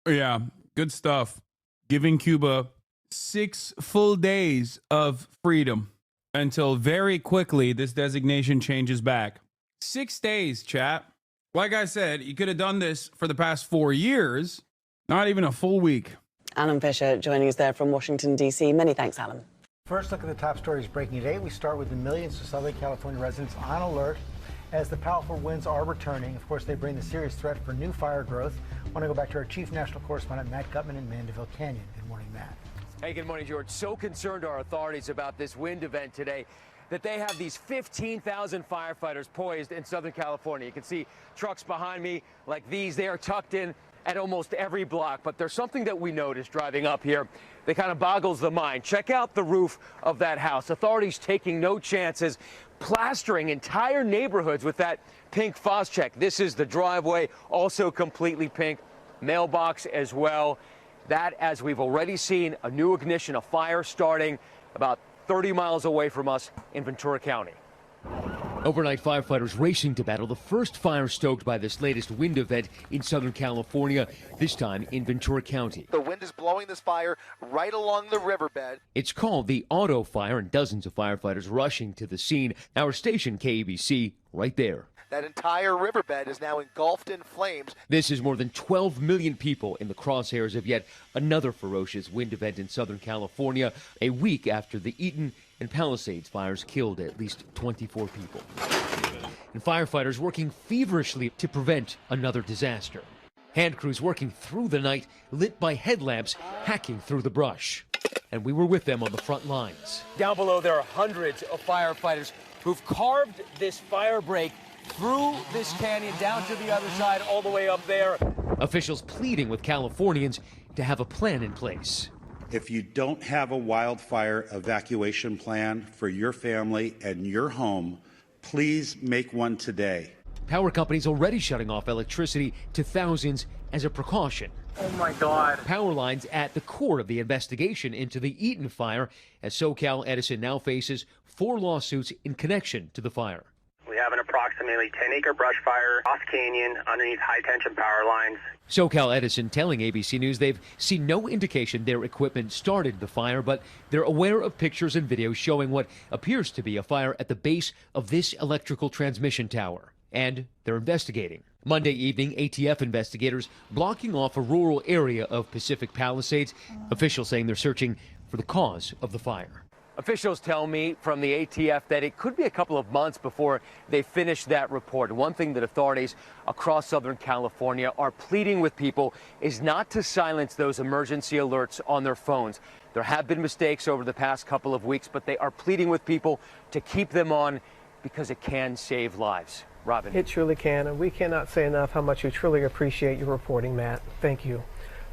[SPEAKER 3] Yeah, good stuff. Giving Cuba 6 full days of freedom until very quickly this designation changes back. 6 days, chat. Like I said, you could have done this for the past 4 years, not even a full week.
[SPEAKER 9] Alan Fisher joining us there from Washington, D.C. Many thanks, Alan.
[SPEAKER 12] First look at the top stories breaking today. We start with the millions of Southern California residents on alert as the powerful winds are returning. Of course, they bring the serious threat for new fire growth. I want to go back to our chief national correspondent, Matt Gutman in Mandeville Canyon. Good morning, Matt.
[SPEAKER 13] Hey, good morning, George. So concerned are authorities about this wind event today that they have these 15,000 firefighters poised in Southern California. You can see trucks behind me like these. They are tucked in at almost every block. But there's something that we noticed driving up here that kind of boggles the mind. Check out the roof of that house. Authorities taking no chances, plastering entire neighborhoods with that pink Phos-Check. This is the driveway, also completely pink. Mailbox as well. That, as we've already seen, a new ignition, a fire starting about 30 miles away from us in Ventura County.
[SPEAKER 16] Overnight, firefighters racing to battle the first fire stoked by this latest wind event in Southern California, this time in Ventura County.
[SPEAKER 17] The wind is blowing this fire right along the riverbed.
[SPEAKER 16] It's called the Auto Fire, and dozens of firefighters rushing to the scene. Our station, KABC, right there.
[SPEAKER 17] That entire riverbed is now engulfed in flames.
[SPEAKER 16] This is more than 12 million people in the crosshairs of yet another ferocious wind event in Southern California, a week after the Eaton and Palisades fires killed at least 24 people. And firefighters working feverishly to prevent another disaster. Hand crews working through the night, lit by headlamps, hacking through the brush. And we were with them on the front lines.
[SPEAKER 13] Down below, there are hundreds of firefighters who've carved this fire break through this canyon, down to the other side, all the way up there.
[SPEAKER 16] Officials pleading with Californians to have a plan in place.
[SPEAKER 25] If you don't have a wildfire evacuation plan for your family and your home, please make one today.
[SPEAKER 16] Power companies already shutting off electricity to thousands as a precaution.
[SPEAKER 17] Oh my God.
[SPEAKER 16] Power lines at the core of the investigation into the Eaton fire, as SoCal Edison now faces 4 lawsuits in connection to the fire.
[SPEAKER 26] We have an approximately 10-acre brush fire off canyon underneath high-tension power lines.
[SPEAKER 16] SoCal Edison telling ABC News they've seen no indication their equipment started the fire, but they're aware of pictures and videos showing what appears to be a fire at the base of this electrical transmission tower. And they're investigating. Monday evening, ATF investigators blocking off a rural area of Pacific Palisades. Officials saying they're searching for the cause of the fire.
[SPEAKER 13] Officials tell me from the ATF that it could be a couple of months before they finish that report. One thing that authorities across Southern California are pleading with people is not to silence those emergency alerts on their phones. There have been mistakes over the past couple of weeks, but they are pleading with people to keep them on because it can save lives. Robin.
[SPEAKER 27] It truly can, and we cannot say enough how much we truly appreciate your reporting, Matt. Thank you.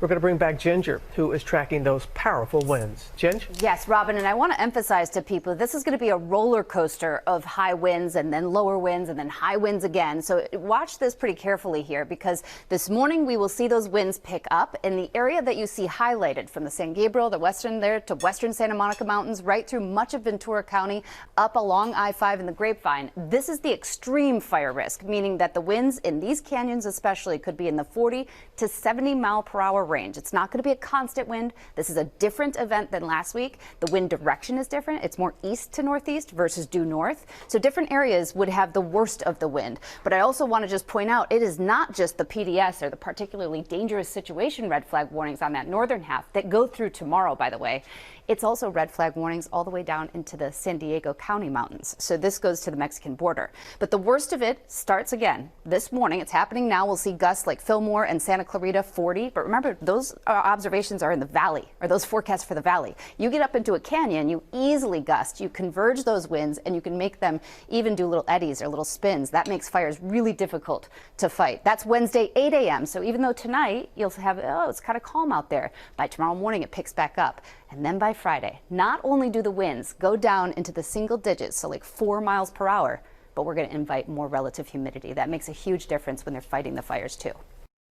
[SPEAKER 27] We're going to bring back Ginger, who is tracking those powerful winds. Ginger?
[SPEAKER 28] Yes, Robin, and I want to emphasize to people, this is going to be a roller coaster of high winds and then lower winds and then high winds again. So watch this pretty carefully here, because this morning we will see those winds pick up in the area that you see highlighted from the San Gabriel, the western there to western Santa Monica Mountains, right through much of Ventura County, up along I-5 and the Grapevine. This is the extreme fire risk, meaning that the winds in these canyons especially could be in the 40 to 70 mile per hour range. It's not going to be a constant wind. This is a different event than last week. The wind direction is different. It's more east to northeast versus due north. So different areas would have the worst of the wind. But I also want to just point out, it is not just the PDS or the particularly dangerous situation red flag warnings on that northern half that go through tomorrow, by the way. It's also red flag warnings all the way down into the San Diego County mountains. So this goes to the Mexican border. But the worst of it starts again this morning. It's happening now. We'll see gusts like Fillmore and Santa Clarita 40. But remember, those observations are in the valley, or those forecasts for the valley. You get up into a canyon, you easily gust. You converge those winds, and you can make them even do little eddies or little spins. That makes fires really difficult to fight. That's Wednesday, 8 a.m. So even though tonight you'll have, it's kind of calm out there, by tomorrow morning it picks back up. And then by Friday, not only do the winds go down into the single digits, so like 4 miles per hour, but we're going to invite more relative humidity. That makes a huge difference when they're fighting the fires too.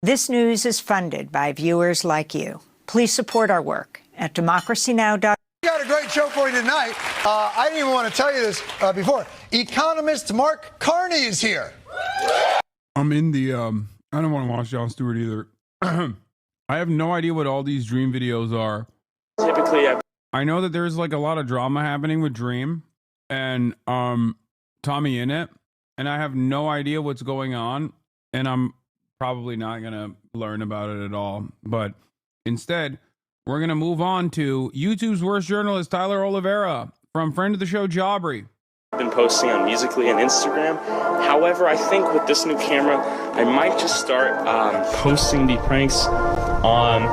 [SPEAKER 10] This news is funded by viewers like you. Please support our work at democracynow.org.
[SPEAKER 14] We got a great show for you tonight. I didn't even want to tell you this before. Economist Mark Carney is here.
[SPEAKER 3] I'm in the, I don't want to watch Jon Stewart either. I have no idea what all these Dream videos are.
[SPEAKER 15] Typically,
[SPEAKER 3] I know that there's like a lot of drama happening with Dream and Tommy in it, and I have no idea what's going on, and I'm probably not going to learn about it at all. But instead, we're going to move on to YouTube's worst journalist, Tyler Oliveira, from friend of the show, Jabri.
[SPEAKER 15] I've been posting on Musical.ly and Instagram. However, I think with this new camera, I might just start posting the pranks on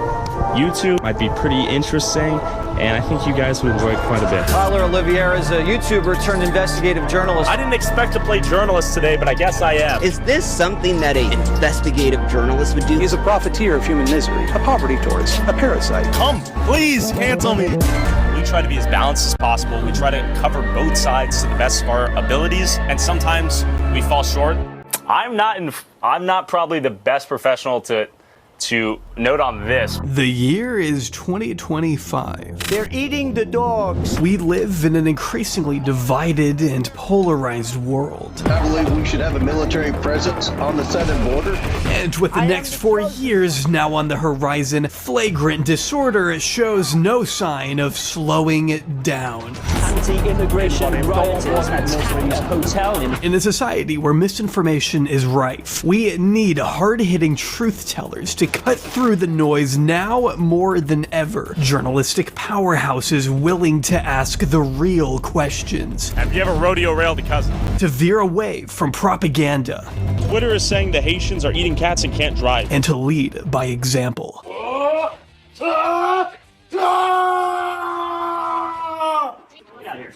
[SPEAKER 15] YouTube. Might be pretty interesting, and I think you guys would enjoy it quite a bit.
[SPEAKER 18] Tyler Oliveira is a YouTuber turned investigative journalist.
[SPEAKER 15] I didn't expect to play journalist today, but I guess I am.
[SPEAKER 19] Is this something that an investigative journalist would do?
[SPEAKER 18] He's a profiteer of human misery, a poverty tourist, a parasite.
[SPEAKER 15] Come, please, cancel me. We try to be as balanced as possible. We try to cover both sides to the best of our abilities, and sometimes we fall short. I'm not probably the best professional to note on this.
[SPEAKER 20] The year is 2025.
[SPEAKER 18] They're eating the dogs.
[SPEAKER 20] We live in an increasingly divided and polarized world.
[SPEAKER 22] I believe we should have a military presence on the southern border.
[SPEAKER 20] And with the next 4 years now on the horizon, flagrant disorder shows no sign of slowing it down.
[SPEAKER 18] Anti-immigration riots at a hotel
[SPEAKER 20] in a society where misinformation is rife, we need hard-hitting truth tellers to cut through the noise now more than ever. Journalistic powerhouses willing to ask the real questions.
[SPEAKER 15] Have you ever rodeo railed a cousin?
[SPEAKER 20] To veer away from propaganda.
[SPEAKER 15] Twitter is saying the Haitians are eating cats and can't drive.
[SPEAKER 20] And to lead by example.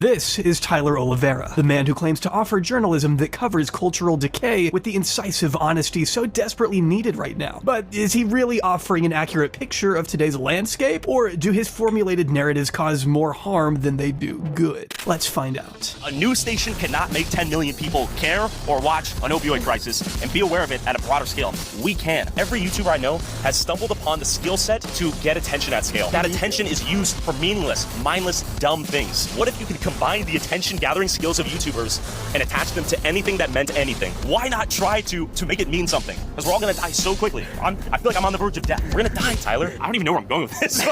[SPEAKER 20] This is Tyler Oliveira, the man who claims to offer journalism that covers cultural decay with the incisive honesty so desperately needed right now. But is he really offering an accurate picture of today's landscape, or do his formulated narratives cause more harm than they do good? Let's find out.
[SPEAKER 15] A news station cannot make 10 million people care or watch an opioid crisis and be aware of it at a broader scale. We can. Every YouTuber I know has stumbled upon the skill set to get attention at scale. That attention is used for meaningless, mindless, dumb things. What if you could combine the attention gathering skills of YouTubers and attach them to anything that meant anything? Why not try to make it mean something? Because we're all gonna die so quickly. I feel like I'm on the verge of death. We're gonna die, Tyler. I don't even know where I'm going with this.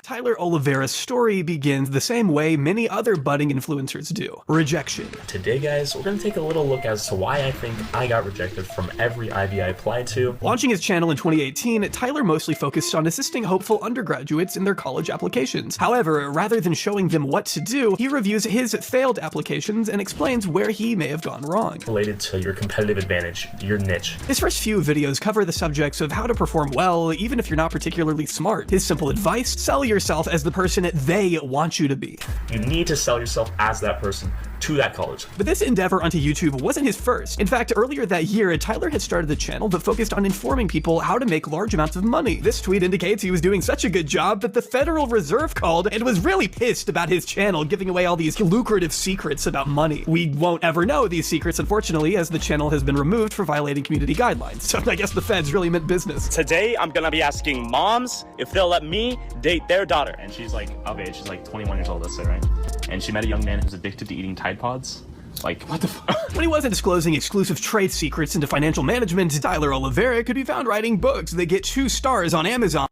[SPEAKER 20] Tyler Oliveira's story begins the same way many other budding influencers do. Rejection.
[SPEAKER 15] Today, guys, we're gonna take a little look as to why I think I got rejected from every IB I applied to.
[SPEAKER 20] Launching his channel in 2018, Tyler mostly focused on assisting hopeful undergraduates in their college applications. However, rather than showing them what to do, he reviews his failed applications and explains where he may have gone wrong.
[SPEAKER 15] Related to your competitive advantage, your niche.
[SPEAKER 20] His first few videos cover the subjects of how to perform well, even if you're not particularly smart. His simple advice: sell yourself as the person they want you to be.
[SPEAKER 15] You need to sell yourself as that person to that college.
[SPEAKER 20] But this endeavor onto YouTube wasn't his first. In fact, earlier that year, Tyler had started a channel that focused on informing people how to make large amounts of money. This tweet indicates he was doing such a good job that the Federal Reserve called and was really pissed about his channel giving away all these lucrative secrets about money. We won't ever know these secrets, unfortunately, as the channel has been removed for violating community guidelines. So I guess the feds really meant business.
[SPEAKER 15] Today, I'm gonna be asking moms if they'll let me date their daughter. And she's like, okay, she's like 21 years old, let's say, right? And she met a young man who's addicted to eating Tide Pods. Like, what the fuck?
[SPEAKER 20] When he wasn't disclosing exclusive trade secrets into financial management, Tyler Oliveira could be found writing books that get 2 stars on Amazon.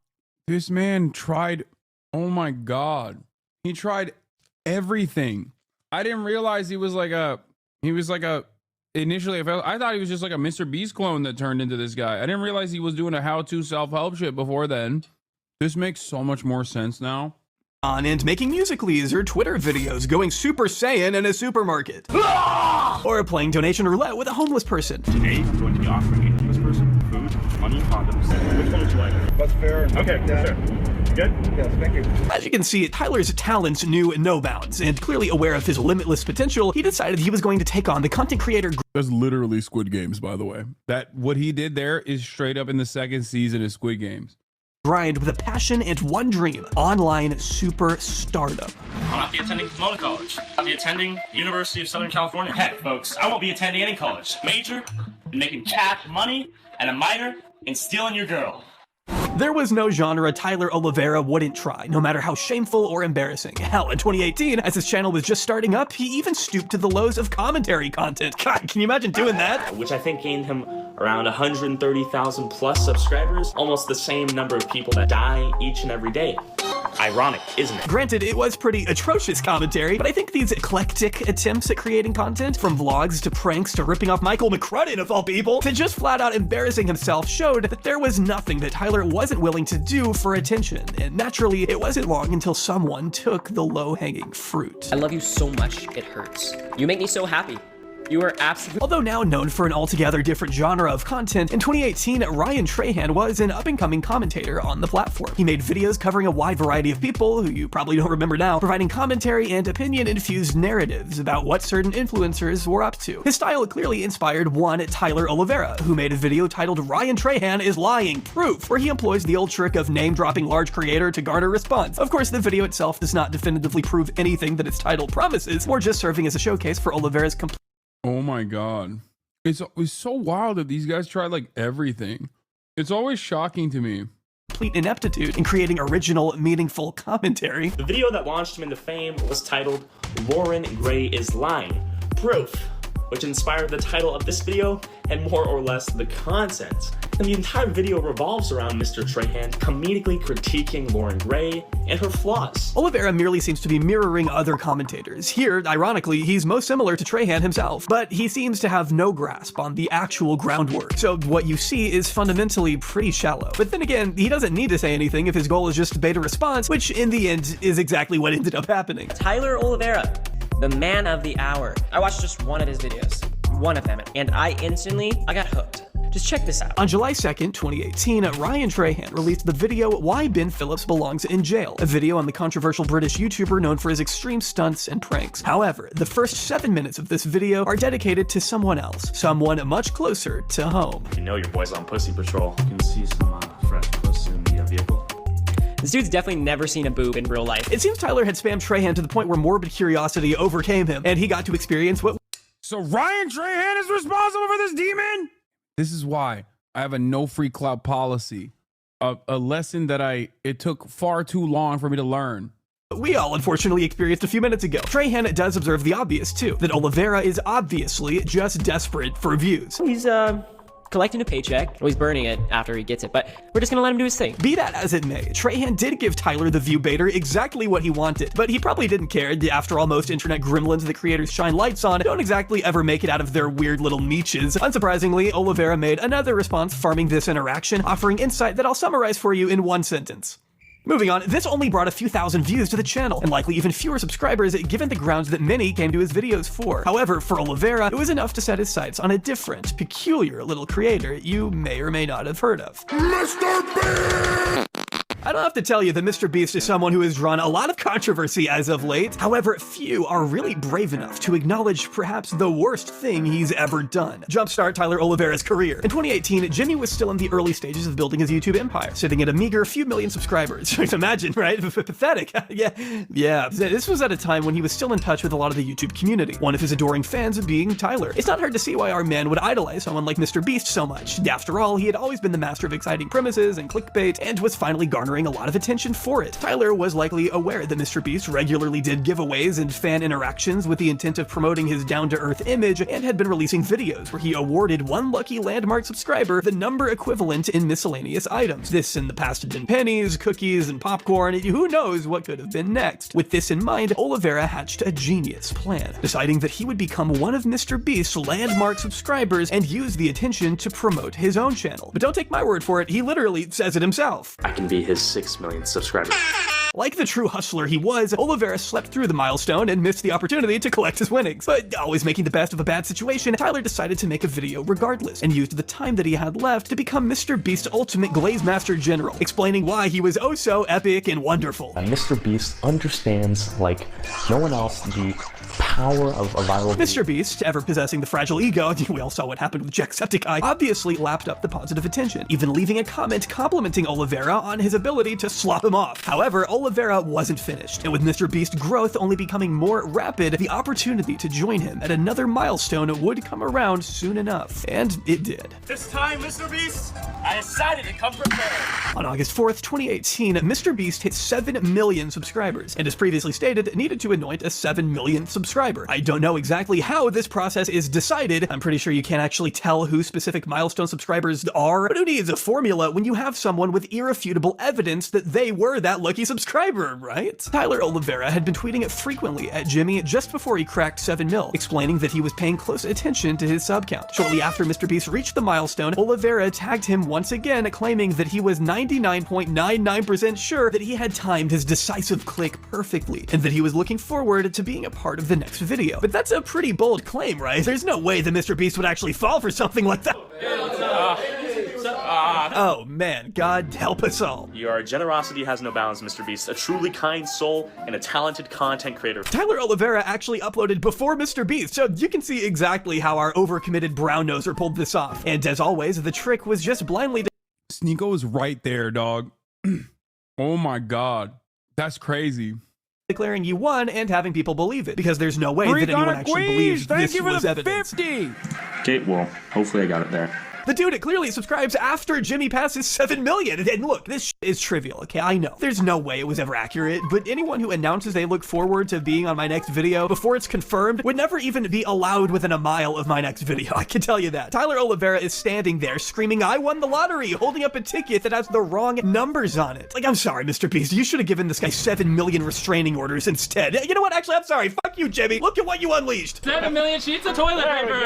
[SPEAKER 3] This man tried, oh my God. He tried everything. I didn't realize he was like a, initially I thought he was just like a Mr. Beast clone that turned into this guy. I didn't realize he was doing a how-to self-help shit before then. This makes so much more sense now.
[SPEAKER 20] And making Musical.lys or Twitter videos, going Super Saiyan in a supermarket. Or playing donation roulette with a homeless person.
[SPEAKER 15] Today, I'm going to be offering a homeless person food, money, condoms. Which one would you like?
[SPEAKER 22] That's fair.
[SPEAKER 15] Okay, sure. Good?
[SPEAKER 22] Yes, thank you.
[SPEAKER 20] As you can see, Tyler's talents knew no bounds, and clearly aware of his limitless potential, he decided he was going to take on the content creator.
[SPEAKER 3] That's literally Squid Games, by the way. What he did there is straight up in the 2nd season of Squid Games.
[SPEAKER 20] grind with a passion and one dream: online superstardom.
[SPEAKER 15] I'll not be attending Pomona College. I'll be attending the University of Southern California. Heck, folks, I won't be attending any college. Major in making cap money and a minor in stealing your girl.
[SPEAKER 20] There was no genre Tyler Oliveira wouldn't try, no matter how shameful or embarrassing. Hell, in 2018, as his channel was just starting up, he even stooped to the lows of commentary content. God, can you imagine doing that?
[SPEAKER 15] Which I think gained him around 130,000 plus subscribers, almost the same number of people that die each and every day. Ironic, isn't it?
[SPEAKER 20] Granted, it was pretty atrocious commentary, but I think these eclectic attempts at creating content, from vlogs to pranks to ripping off Michael McCrudden of all people, to just flat out embarrassing himself, showed that there was nothing that Tyler wasn't willing to do for attention. And naturally, it wasn't long until someone took the low-hanging fruit.
[SPEAKER 1] I love you so much, it hurts. You make me so happy. You are absolutely...
[SPEAKER 20] Although now known for an altogether different genre of content, in 2018, Ryan Trahan was an up-and-coming commentator on the platform. He made videos covering a wide variety of people, who you probably don't remember now, providing commentary and opinion-infused narratives about what certain influencers were up to. His style clearly inspired one Tyler Oliveira, who made a video titled "Ryan Trahan is Lying Proof," where he employs the old trick of name-dropping large creator to garner response. Of course, the video itself does not definitively prove anything that its title promises, more just serving as a showcase for Oliveira's complete...
[SPEAKER 3] Oh my God. It's so wild that these guys try like everything. It's always shocking to me.
[SPEAKER 20] Complete ineptitude in creating original, meaningful commentary.
[SPEAKER 15] The video that launched him into fame was titled "Lauren Gray is Lying Proof," which inspired the title of this video and more or less the content. And the entire video revolves around Mr. Trahan comedically critiquing Lauren Gray and her flaws.
[SPEAKER 20] Oliveira merely seems to be mirroring other commentators. Here, ironically, he's most similar to Trahan himself, but he seems to have no grasp on the actual groundwork. So what you see is fundamentally pretty shallow. But then again, he doesn't need to say anything if his goal is just to bait a response, which in the end is exactly what ended up happening.
[SPEAKER 1] Tyler Oliveira, the man of the hour. I watched just one of his videos, one of them, and I got hooked. Just check this out.
[SPEAKER 20] On July 2nd, 2018, Ryan Trahan released the video "Why Ben Phillips Belongs in Jail," a video on the controversial British YouTuber known for his extreme stunts and pranks. However, the first 7 minutes of this video are dedicated to someone else, someone much closer to home.
[SPEAKER 15] You know your boy's on pussy patrol. You can see some fresh pussy in the vehicle.
[SPEAKER 1] This dude's definitely never seen a boob in real life.
[SPEAKER 20] It seems Tyler had spammed Trahan to the point where morbid curiosity overcame him, and he got to experience what...
[SPEAKER 3] So Ryan Trahan is responsible for this demon? This is why I have a no free clout policy. A lesson that it took far too long for me to learn.
[SPEAKER 20] We all unfortunately experienced a few minutes ago. Trahan does observe the obvious too, that Oliveira is obviously just desperate for views.
[SPEAKER 1] He's collecting a paycheck. Well, he's burning it after he gets it, but we're just gonna let him do his thing.
[SPEAKER 20] Be that as it may, Trahan did give Tyler the view baiter exactly what he wanted, but he probably didn't care. After all, most internet gremlins the creators shine lights on don't exactly ever make it out of their weird little niches. Unsurprisingly, Oliveira made another response farming this interaction, offering insight that I'll summarize for you in one sentence. Moving on, this only brought a few thousand views to the channel, and likely even fewer subscribers given the grounds that many came to his videos for. However, for Oliveira, it was enough to set his sights on a different, peculiar little creator you may or may not have heard of. Mr. Beast! I don't have to tell you that Mr. Beast is someone who has drawn a lot of controversy as of late. However, few are really brave enough to acknowledge perhaps the worst thing he's ever done: jumpstart Tyler Oliveira's career. In 2018, Jimmy was still in the early stages of building his YouTube empire, sitting at a meager few million subscribers. Imagine, right? Pathetic. Yeah. This was at a time when he was still in touch with a lot of the YouTube community, one of his adoring fans being Tyler. It's not hard to see why our man would idolize someone like Mr. Beast so much. After all, he had always been the master of exciting premises and clickbait, and was finally garnering a lot of attention for it. Tyler was likely aware that Mr. Beast regularly did giveaways and fan interactions with the intent of promoting his down-to-earth image, and had been releasing videos where he awarded one lucky landmark subscriber the number equivalent in miscellaneous items. This in the past had been pennies, cookies, and popcorn, and who knows what could have been next. With this in mind, Oliveira hatched a genius plan, deciding that he would become one of Mr. Beast's landmark subscribers and use the attention to promote his own channel. But don't take my word for it, he literally says it himself.
[SPEAKER 15] I can be his 6 million subscriber.
[SPEAKER 20] Like the true hustler he was, Oliveira slept through the milestone and missed the opportunity to collect his winnings. But always making the best of a bad situation, Tyler decided to make a video regardless, and used the time that he had left to become Mr. Beast's ultimate Glaze Master General, explaining why he was oh so epic and wonderful.
[SPEAKER 2] Mr. Beast understands, like no one else, the power of a viral
[SPEAKER 20] Mr. Beast, ever possessing the fragile ego, we all saw what happened with Jacksepticeye, obviously lapped up the positive attention, even leaving a comment complimenting Oliveira on his ability to slop him off. However, Oliveira wasn't finished, and with Mr. Beast's growth only becoming more rapid, the opportunity to join him at another milestone would come around soon enough. And it did.
[SPEAKER 15] This time, Mr. Beast, I decided to come prepared.
[SPEAKER 20] On August 4th, 2018, Mr. Beast hit 7 million subscribers, and as previously stated, needed to anoint a 7 million subscriber. I don't know exactly how this process is decided. I'm pretty sure you can't actually tell who specific milestone subscribers are, but who needs a formula when you have someone with irrefutable evidence that they were that lucky subscriber, right? Tyler Oliveira had been tweeting frequently at Jimmy just before he cracked 7 mil, explaining that he was paying close attention to his sub count. Shortly after Mr. Beast reached the milestone, Oliveira tagged him once again, claiming that he was 99.99% sure that he had timed his decisive click perfectly, and that he was looking forward to being a part of the next video. But that's a pretty bold claim, right? There's no way that Mr. Beast would actually fall for something like that. Oh man, God help us all.
[SPEAKER 15] Your generosity has no bounds, Mr. Beast. A truly kind soul and a talented content creator.
[SPEAKER 20] Tyler Oliveira actually uploaded before Mr. Beast, so you can see exactly how our overcommitted brown noser pulled this off. And as always, the trick was just blindly...
[SPEAKER 3] Sneeko was right there, dog. Oh my God. That's crazy.
[SPEAKER 20] Declaring you won and having people believe it, because there's no way that anyone actually believes this was evidence.
[SPEAKER 3] 50.
[SPEAKER 15] Okay, well, hopefully I got it there.
[SPEAKER 20] The dude clearly subscribes after Jimmy passes 7 million. And look, this is trivial, okay? I know. There's no way it was ever accurate, but anyone who announces they look forward to being on my next video before it's confirmed would never even be allowed within a mile of my next video. I can tell you that. Tyler Oliveira is standing there screaming, "I won the lottery," holding up a ticket that has the wrong numbers on it. Like, I'm sorry, Mr. Beast. You should have given this guy 7 million restraining orders instead. You know what? Actually, I'm sorry. Fuck you, Jimmy. Look at what you unleashed.
[SPEAKER 15] 7 million sheets of toilet paper.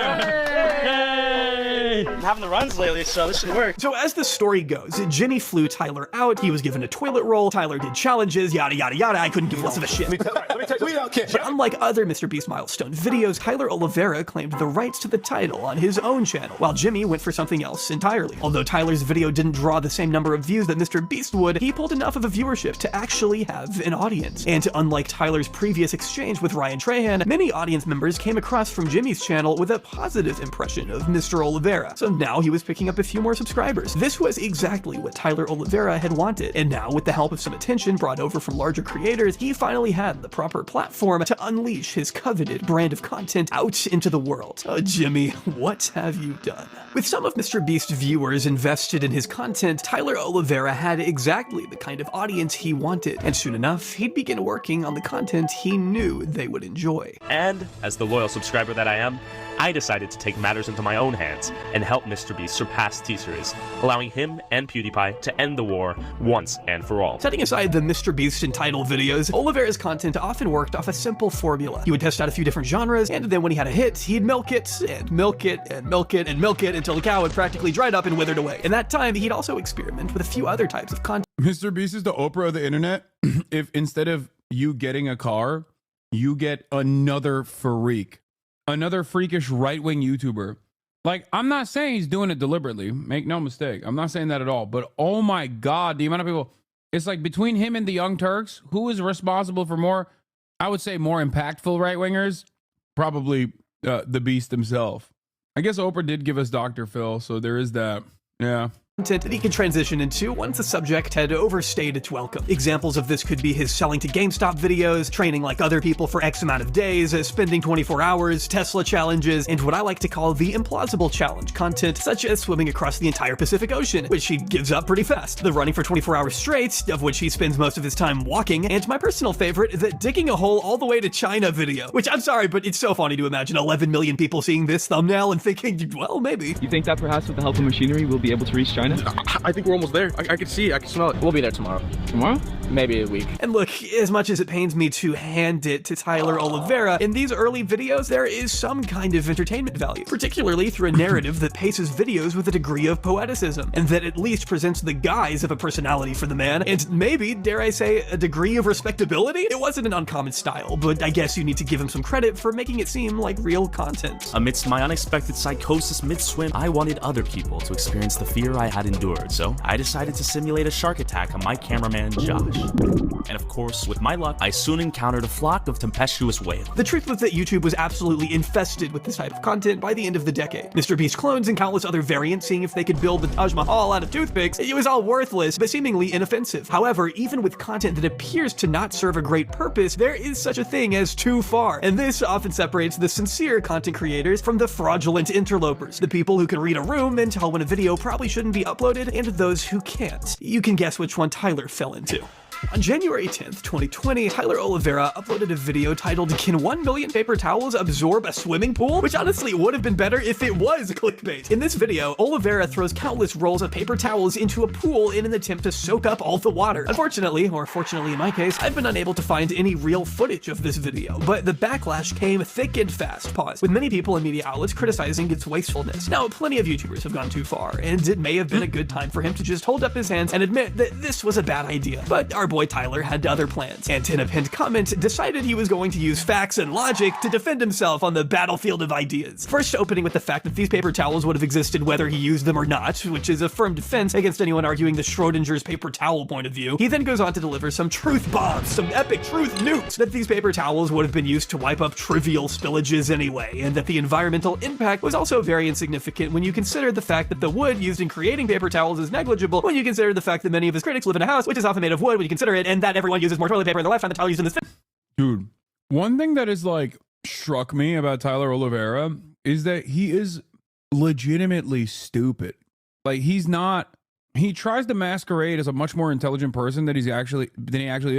[SPEAKER 15] Yay! I'm having the runs lately, so this should work.
[SPEAKER 20] So as the story goes, Jimmy flew Tyler out. He was given a toilet roll. Tyler did challenges, yada, yada, yada. I couldn't give less of a shit.
[SPEAKER 14] Let me tell you, we don't care.
[SPEAKER 20] But unlike other Mr. Beast milestone videos, Tyler Oliveira claimed the rights to the title on his own channel, while Jimmy went for something else entirely. Although Tyler's video didn't draw the same number of views that Mr. Beast would, he pulled enough of a viewership to actually have an audience. And unlike Tyler's previous exchange with Ryan Trahan, many audience members came across from Jimmy's channel with a positive impression of Mr. Oliveira. So now he was picking up a few more subscribers. This was exactly what Tyler Oliveira had wanted, and now with the help of some attention brought over from larger creators, he finally had the proper platform to unleash his coveted brand of content out into the world. Oh, Jimmy, what have you done? With some of Mr. Beast's viewers invested in his content, Tyler Oliveira had exactly the kind of audience he wanted, and soon enough, he'd begin working on the content he knew they would enjoy.
[SPEAKER 15] And as the loyal subscriber that I am, I decided to take matters into my own hands and help Mr. Beast surpass T-Series, allowing him and PewDiePie to end the war once and for all.
[SPEAKER 20] Setting aside the Mr. Beast entitled videos, Oliveira's content often worked off a simple formula. He would test out a few different genres, and then when he had a hit, he'd milk it, and milk it, and milk it, and milk it until the cow had practically dried up and withered away. In that time, he'd also experiment with a few other types of content.
[SPEAKER 3] Mr. Beast is the Oprah of the internet. If instead of you getting a car, you get another freak. Another freakish right-wing YouTuber. Like, I'm not saying he's doing it deliberately. Make no mistake. I'm not saying that at all. But oh my God, the amount of people. It's like between him and the Young Turks, who is responsible for more, I would say more impactful right-wingers? Probably the Beast himself. I guess Oprah did give us Dr. Phil, so there is that. Yeah.
[SPEAKER 20] Content that he could transition into once the subject had overstayed its welcome. Examples of this could be his selling to GameStop videos, training like other people for X amount of days, spending 24 hours, Tesla challenges, and what I like to call the implausible challenge content, such as swimming across the entire Pacific Ocean, which he gives up pretty fast, the running for 24 hours straight, of which he spends most of his time walking, and my personal favorite, the digging a hole all the way to China video, which I'm sorry, but it's so funny to imagine 11 million people seeing this thumbnail and thinking, well, maybe.
[SPEAKER 4] You think that perhaps with the help of machinery, we'll be able to reach China?
[SPEAKER 5] I think we're almost there. I can see it. I can smell it.
[SPEAKER 4] We'll be there tomorrow. Tomorrow? maybe a week.
[SPEAKER 20] And look, as much as it pains me to hand it to Tyler Oliveira, in these early videos, there is some kind of entertainment value, particularly through a narrative that paces videos with a degree of poeticism, and that at least presents the guise of a personality for the man, and maybe, dare I say, a degree of respectability? It wasn't an uncommon style, but I guess you need to give him some credit for making it seem like real content.
[SPEAKER 15] Amidst my unexpected psychosis mid-swim, I wanted other people to experience the fear I had endured, so I decided to simulate a shark attack on my cameraman, Josh. And of course, with my luck, I soon encountered a flock of tempestuous whales.
[SPEAKER 20] The truth was that YouTube was absolutely infested with this type of content by the end of the decade. Mr. Beast clones and countless other variants seeing if they could build the Taj Mahal out of toothpicks. It was all worthless, but seemingly inoffensive. However, even with content that appears to not serve a great purpose, there is such a thing as too far. And this often separates the sincere content creators from the fraudulent interlopers, the people who can read a room and tell when a video probably shouldn't be uploaded, and those who can't. You can guess which one Tyler fell into. On January 10th, 2020, Tyler Oliveira uploaded a video titled, "Can 1 million paper towels absorb a swimming pool?" Which honestly would have been better if it was clickbait. In this video, Oliveira throws countless rolls of paper towels into a pool in an attempt to soak up all the water. Unfortunately, or fortunately in my case, I've been unable to find any real footage of this video, but the backlash came thick and fast, with many people and media outlets criticizing its wastefulness. Now, plenty of YouTubers have gone too far, and it may have been a good time for him to just hold up his hands and admit that this was a bad idea. But our boy Tyler had other plans, and in a pinned comment decided he was going to use facts and logic to defend himself on the battlefield of ideas. First opening with the fact that these paper towels would have existed whether he used them or not, which is a firm defense against anyone arguing the Schrodinger's paper towel point of view. He then goes on to deliver some truth bombs, some epic truth nukes, that these paper towels would have been used to wipe up trivial spillages anyway, and that the environmental impact was also very insignificant when you consider the fact that the wood used in creating paper towels is negligible when you consider the fact that many of his critics live in a house which is often made of wood when you consider it, and that everyone uses more toilet paper in their lifetime than Tyler used in this film.
[SPEAKER 3] Dude, one thing that is like struck me about Tyler Oliveira is that he is legitimately stupid. Like he tries to masquerade as a much more intelligent person than he actually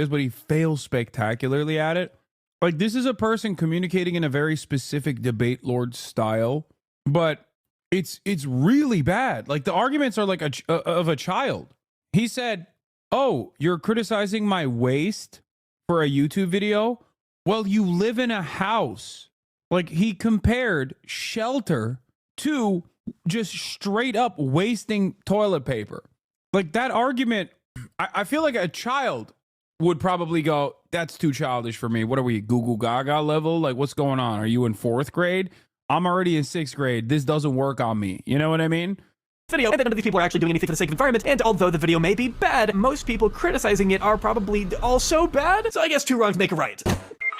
[SPEAKER 3] is, but he fails spectacularly at it. Like, this is a person communicating in a very specific debate lord style, but it's really bad. Like, the arguments are like of a child. He said, "Oh, you're criticizing my waist for a YouTube video? Well, you live in a house." Like, he compared shelter to just straight up wasting toilet paper. Like, that argument, I feel like a child would probably go, "That's too childish for me. What are we, Google Gaga level? Like, what's going on? Are you in 4th grade? I'm already in 6th grade. This doesn't work on me." You know what I mean?
[SPEAKER 20] Video, and that none of these people are actually doing anything for the sake of environment, and although the video may be bad, most people criticizing it are probably also bad, so I guess two wrongs make a right.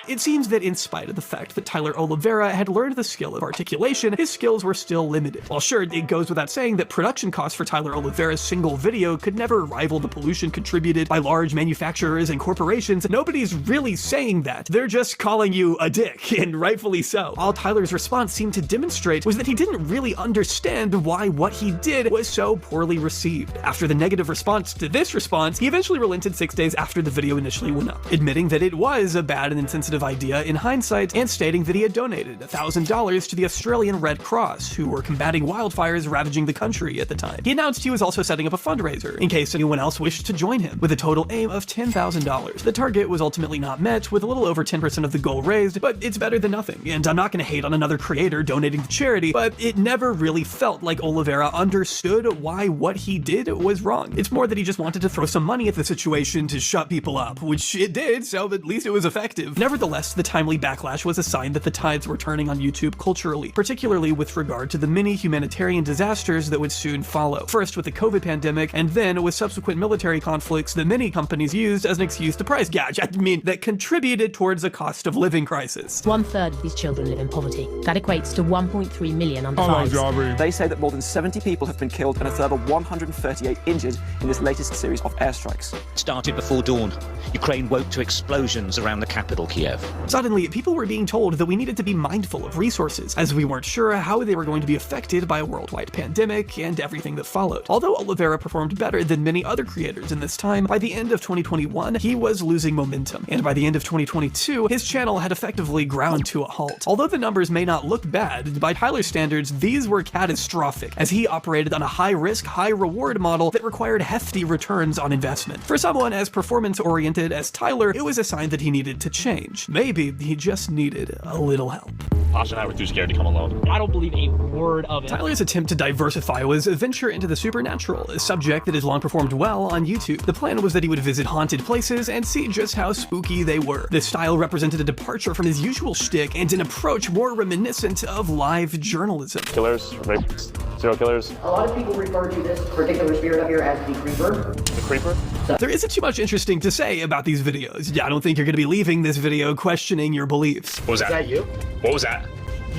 [SPEAKER 20] It seems that in spite of the fact that Tyler Oliveira had learned the skill of articulation, his skills were still limited. While sure, it goes without saying that production costs for Tyler Oliveira's single video could never rival the pollution contributed by large manufacturers and corporations, nobody's really saying that. They're just calling you a dick, and rightfully so. All Tyler's response seemed to demonstrate was that he didn't really understand why what he did was so poorly received. After the negative response to this response, he eventually relented 6 days after the video initially went up, admitting that it was a bad and insensitive idea in hindsight, and stating that he had donated $1,000 to the Australian Red Cross, who were combating wildfires ravaging the country at the time. He announced he was also setting up a fundraiser in case anyone else wished to join him, with a total aim of $10,000. The target was ultimately not met, with a little over 10% of the goal raised, but it's better than nothing. And I'm not going to hate on another creator donating to charity, but it never really felt like Oliveira understood why what he did was wrong. It's more that he just wanted to throw some money at the situation to shut people up, which it did, so at least it was effective. Nevertheless, the timely backlash was a sign that the tides were turning on YouTube culturally, particularly with regard to the many humanitarian disasters that would soon follow. First with the COVID pandemic, and then with subsequent military conflicts that many companies used as an excuse to price gouge. That contributed towards a cost of living crisis.
[SPEAKER 5] 1/3 of these children live in poverty. That equates to 1.3 million under fives.
[SPEAKER 18] They say that more than 70 people have been killed and a further 138 injured in this latest series of airstrikes.
[SPEAKER 6] Started before dawn. Ukraine woke to explosions around the capital, Kiev.
[SPEAKER 20] live. Suddenly, people were being told that we needed to be mindful of resources, as we weren't sure how they were going to be affected by a worldwide pandemic and everything that followed. Although Oliveira performed better than many other creators in this time, by the end of 2021, he was losing momentum, and by the end of 2022, his channel had effectively ground to a halt. Although the numbers may not look bad, by Tyler's standards, these were catastrophic, as he operated on a high-risk, high-reward model that required hefty returns on investment. For someone as performance-oriented as Tyler, it was a sign that he needed to change. Maybe he just needed a little help.
[SPEAKER 15] Josh and I were too scared to come alone. I don't believe a word of it.
[SPEAKER 20] Tyler's attempt to diversify was a venture into the supernatural, a subject that has long performed well on YouTube. The plan was that he would visit haunted places and see just how spooky they were. This style represented a departure from his usual shtick and an approach more reminiscent of live journalism.
[SPEAKER 15] Killers, rapists, serial killers.
[SPEAKER 4] A lot of people refer to this particular spirit up here as the creeper.
[SPEAKER 15] The creeper?
[SPEAKER 20] There isn't too much interesting to say about these videos. I don't think you're going to be leaving this video questioning your beliefs.
[SPEAKER 15] What was that?
[SPEAKER 4] Is that you?
[SPEAKER 15] What was that?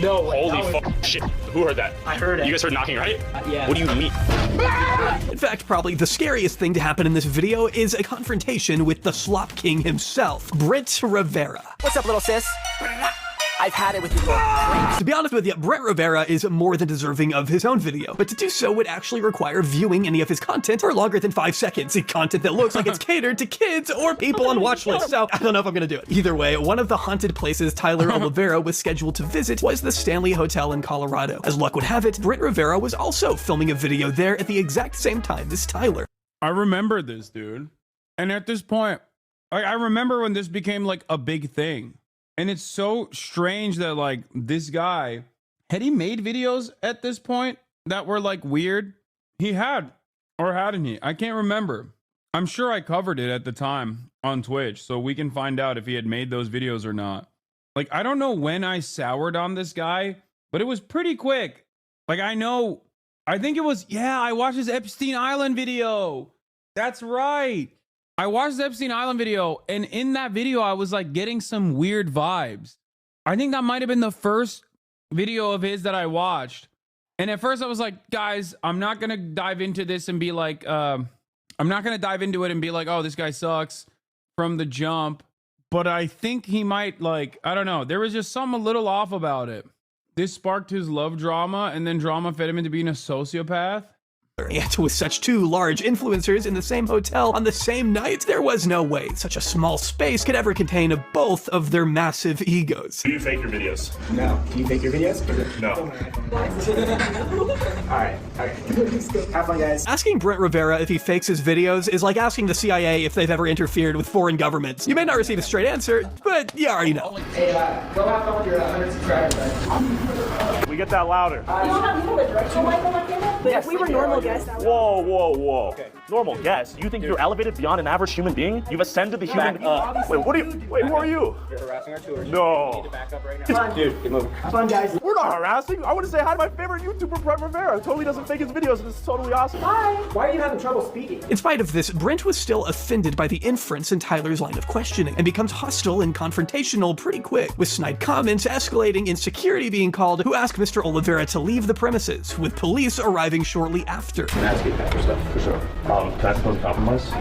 [SPEAKER 4] No.
[SPEAKER 15] Holy shit. Who heard that?
[SPEAKER 4] I heard it.
[SPEAKER 15] You guys heard knocking, right?
[SPEAKER 4] Yeah.
[SPEAKER 15] What do you mean?
[SPEAKER 20] In fact, probably the scariest thing to happen in this video is a confrontation with the Slop King himself, Brent Rivera.
[SPEAKER 4] What's up, little sis? I've had it with you.
[SPEAKER 20] To be honest with you, Brent Rivera is more than deserving of his own video, but to do so would actually require viewing any of his content for longer than 5 seconds, content that looks like it's catered to kids or people on watch lists, so I don't know if I'm gonna do it. Either way, one of the haunted places Tyler Oliveira was scheduled to visit was the Stanley Hotel in Colorado. As luck would have it, Brent Rivera was also filming a video there at the exact same time as Tyler.
[SPEAKER 3] I remember this, dude. And at this point, I remember when this became like a big thing. And it's so strange that like this guy, had he made videos at this point that were like weird? He had, or hadn't he? I can't remember. I'm sure I covered it at the time on Twitch, so we can find out if he had made those videos or not. Like, I don't know when I soured on this guy, but it was pretty quick. Like, I think it was, yeah, I watched his Epstein Island video. That's right. I watched the Epstein Island video, and in that video, I was like getting some weird vibes. I think that might have been the first video of his that I watched. And at first I was like, guys, I'm not going to dive into this and be like, I'm not going to dive into it and be like, oh, this guy sucks from the jump. But I think he might like, I don't know. There was just something a little off about it. This sparked his love drama, and then drama fed him into being a sociopath.
[SPEAKER 20] And with such two large influencers in the same hotel on the same night, there was no way such a small space could ever contain both of their massive egos.
[SPEAKER 15] Do you fake your videos?
[SPEAKER 4] No. Do you fake your videos?
[SPEAKER 15] No.
[SPEAKER 4] Alright. Have fun, guys.
[SPEAKER 20] Asking Brent Rivera if he fakes his videos is like asking the CIA if they've ever interfered with foreign governments. You may not receive a straight answer, but you already know.
[SPEAKER 4] Hey, go have fun with your 100 subscribers, guys.
[SPEAKER 15] We get that louder.
[SPEAKER 4] You have a directional mic on my camera? But if we were normal guests,
[SPEAKER 15] Whoa, whoa, whoa. Okay. Normal guest? You think you're elevated beyond an average human being? You've ascended the human... Wait, what are you... Wait, who are you?
[SPEAKER 4] You're harassing our tours.
[SPEAKER 15] No.
[SPEAKER 4] You need to back up right now. Come on. Dude, get moving. Have fun, guys.
[SPEAKER 15] We're not harassing. I want to say hi to my favorite YouTuber, Brent Rivera. Totally doesn't fake his videos, and it's totally awesome.
[SPEAKER 4] Hi. Why are you having trouble speaking?
[SPEAKER 20] In spite of this, Brent was still offended by the inference in Tyler's line of questioning and becomes hostile and confrontational pretty quick, with snide comments escalating in security being called, who asked Mr. Oliveira to leave the premises, with police arriving shortly after.
[SPEAKER 15] Can I ask you that for stuff? For sure. Can I propose a compromise?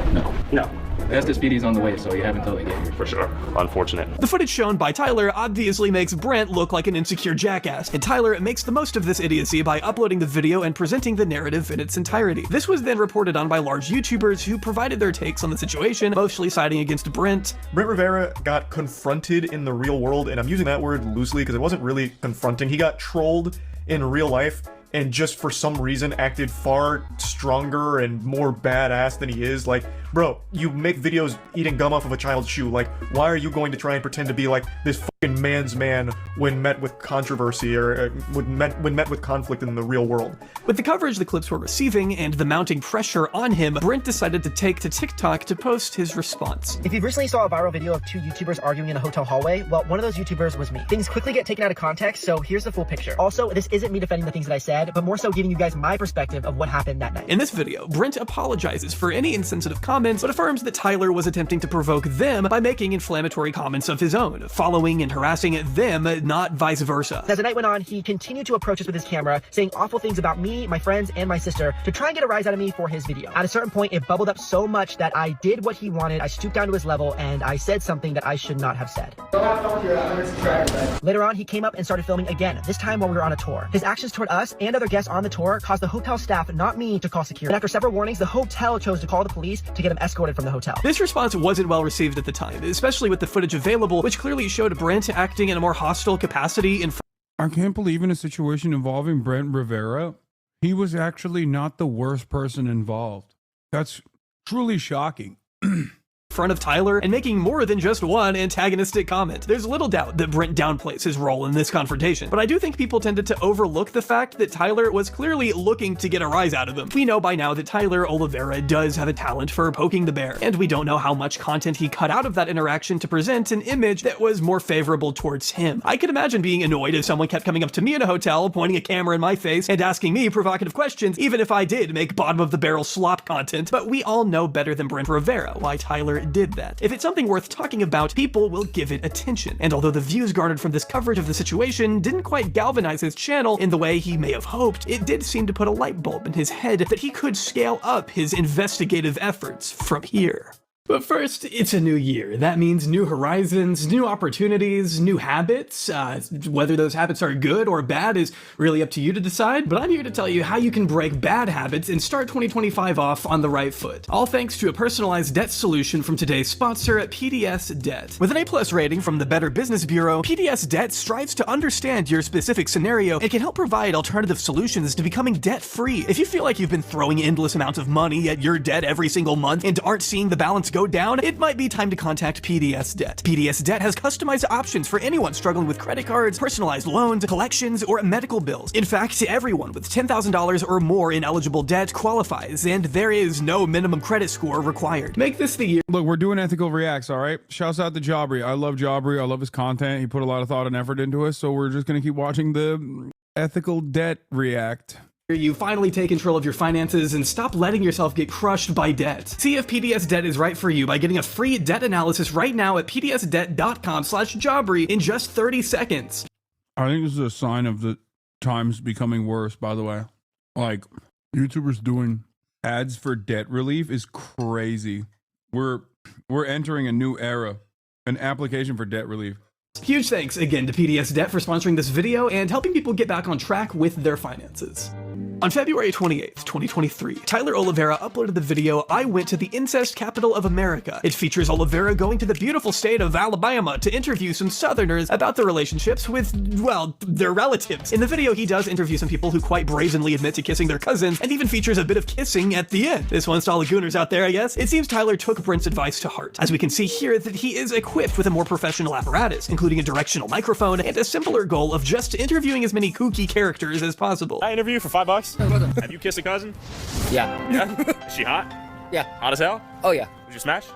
[SPEAKER 15] No.
[SPEAKER 6] Estes PD's on the way, so you haven't totally get here.
[SPEAKER 15] For sure. Unfortunate.
[SPEAKER 20] The footage shown by Tyler obviously makes Brent look like an insecure jackass, and Tyler makes the most of this idiocy by uploading the video and presenting the narrative in its entirety. This was then reported on by large YouTubers who provided their takes on the situation, mostly siding against Brent.
[SPEAKER 7] Brent Rivera got confronted in the real world, and I'm using that word loosely because it wasn't really confronting. He got trolled in real life, and just for some reason acted far stronger and more badass than he is. Like, bro, you make videos eating gum off of a child's shoe. Like, why are you going to try and pretend to be like this fucking man's man when met with controversy or when met with conflict in the real world?
[SPEAKER 20] With the coverage the clips were receiving and the mounting pressure on him, Brent decided to take to TikTok to post his response.
[SPEAKER 4] If you recently saw a viral video of two YouTubers arguing in a hotel hallway, well, one of those YouTubers was me. Things quickly get taken out of context, so here's the full picture. Also, this isn't me defending the things that I said, but more so giving you guys my perspective of what happened that night.
[SPEAKER 20] In this video, Brent apologizes for any insensitive comments, but affirms that Tyler was attempting to provoke them by making inflammatory comments of his own, following and harassing them, not vice versa.
[SPEAKER 4] As the night went on, he continued to approach us with his camera, saying awful things about me, my friends, and my sister to try and get a rise out of me for his video. At a certain point, it bubbled up so much that I did what he wanted. I stooped down to his level and I said something that I should not have said. Later on, he came up and started filming again, this time while we were on a tour. His actions toward us and other guests on the tour caused the hotel staff, not me, to call security. And after several warnings, the hotel chose to call the police to get him escorted from the hotel.
[SPEAKER 20] This response wasn't well received at the time, especially with the footage available, which clearly showed Brent acting in a more hostile capacity in front.
[SPEAKER 3] I can't believe in a situation involving Brent Rivera, he was actually not the worst person involved. That's truly shocking.
[SPEAKER 20] Front of Tyler and making more than just one antagonistic comment. There's little doubt that Brent downplays his role in this confrontation, but I do think people tended to overlook the fact that Tyler was clearly looking to get a rise out of him. We know by now that Tyler Oliveira does have a talent for poking the bear, and we don't know how much content he cut out of that interaction to present an image that was more favorable towards him. I could imagine being annoyed if someone kept coming up to me in a hotel, pointing a camera in my face, and asking me provocative questions, even if I did make bottom of the barrel slop content, but we all know better than Brent Rivera why Tyler did that. If it's something worth talking about, people will give it attention. And although the views garnered from this coverage of the situation didn't quite galvanize his channel in the way he may have hoped, it did seem to put a light bulb in his head that he could scale up his investigative efforts from here. But first, it's a new year. That means new horizons, new opportunities, new habits. Whether those habits are good or bad is really up to you to decide, but I'm here to tell you how you can break bad habits and start 2025 off on the right foot. All thanks to a personalized debt solution from today's sponsor at PDS Debt. With an A+ rating from the Better Business Bureau, PDS Debt strives to understand your specific scenario and can help provide alternative solutions to becoming debt-free. If you feel like you've been throwing endless amounts of money at your debt every single month and aren't seeing the balance go down, it might be time to contact PDS Debt. PDS Debt has customized options for anyone struggling with credit cards, personalized loans, collections, or medical bills. In fact, everyone with $10,000 or more in eligible debt qualifies, and there is no minimum credit score required. Make this the year.
[SPEAKER 3] Look, we're doing ethical reacts, all right? Shouts out to Jabri. I love Jabri. I love his content. He put a lot of thought and effort into us, so we're just going to keep watching the ethical debt react.
[SPEAKER 20] You finally take control of your finances and stop letting yourself get crushed by debt. See if PDS Debt is right for you by getting a free debt analysis right now at pdsdebt.com/Jabri in just 30 seconds.
[SPEAKER 3] I think this is a sign of the times becoming worse, by the way. Like, YouTubers doing ads for debt relief is crazy. We're entering a new era, an application for debt relief.
[SPEAKER 20] Huge thanks again to PDS Debt for sponsoring this video and helping people get back on track with their finances. On February 28th, 2023, Tyler Oliveira uploaded the video, "I Went to the Incest Capital of America." It features Oliveira going to the beautiful state of Alabama to interview some Southerners about their relationships with, well, their relatives. In the video, he does interview some people who quite brazenly admit to kissing their cousins, and even features a bit of kissing at the end. This one's to all the gooners out there, I guess. It seems Tyler took Brent's advice to heart, as we can see here that he is equipped with a more professional apparatus, including a directional microphone and a simpler goal of just interviewing as many kooky characters as possible.
[SPEAKER 15] I interview for $5. Have you kissed a cousin?
[SPEAKER 8] Yeah.
[SPEAKER 15] Yeah? Is she hot?
[SPEAKER 8] Yeah.
[SPEAKER 15] Hot as hell?
[SPEAKER 8] Oh, yeah.
[SPEAKER 15] Did you smash?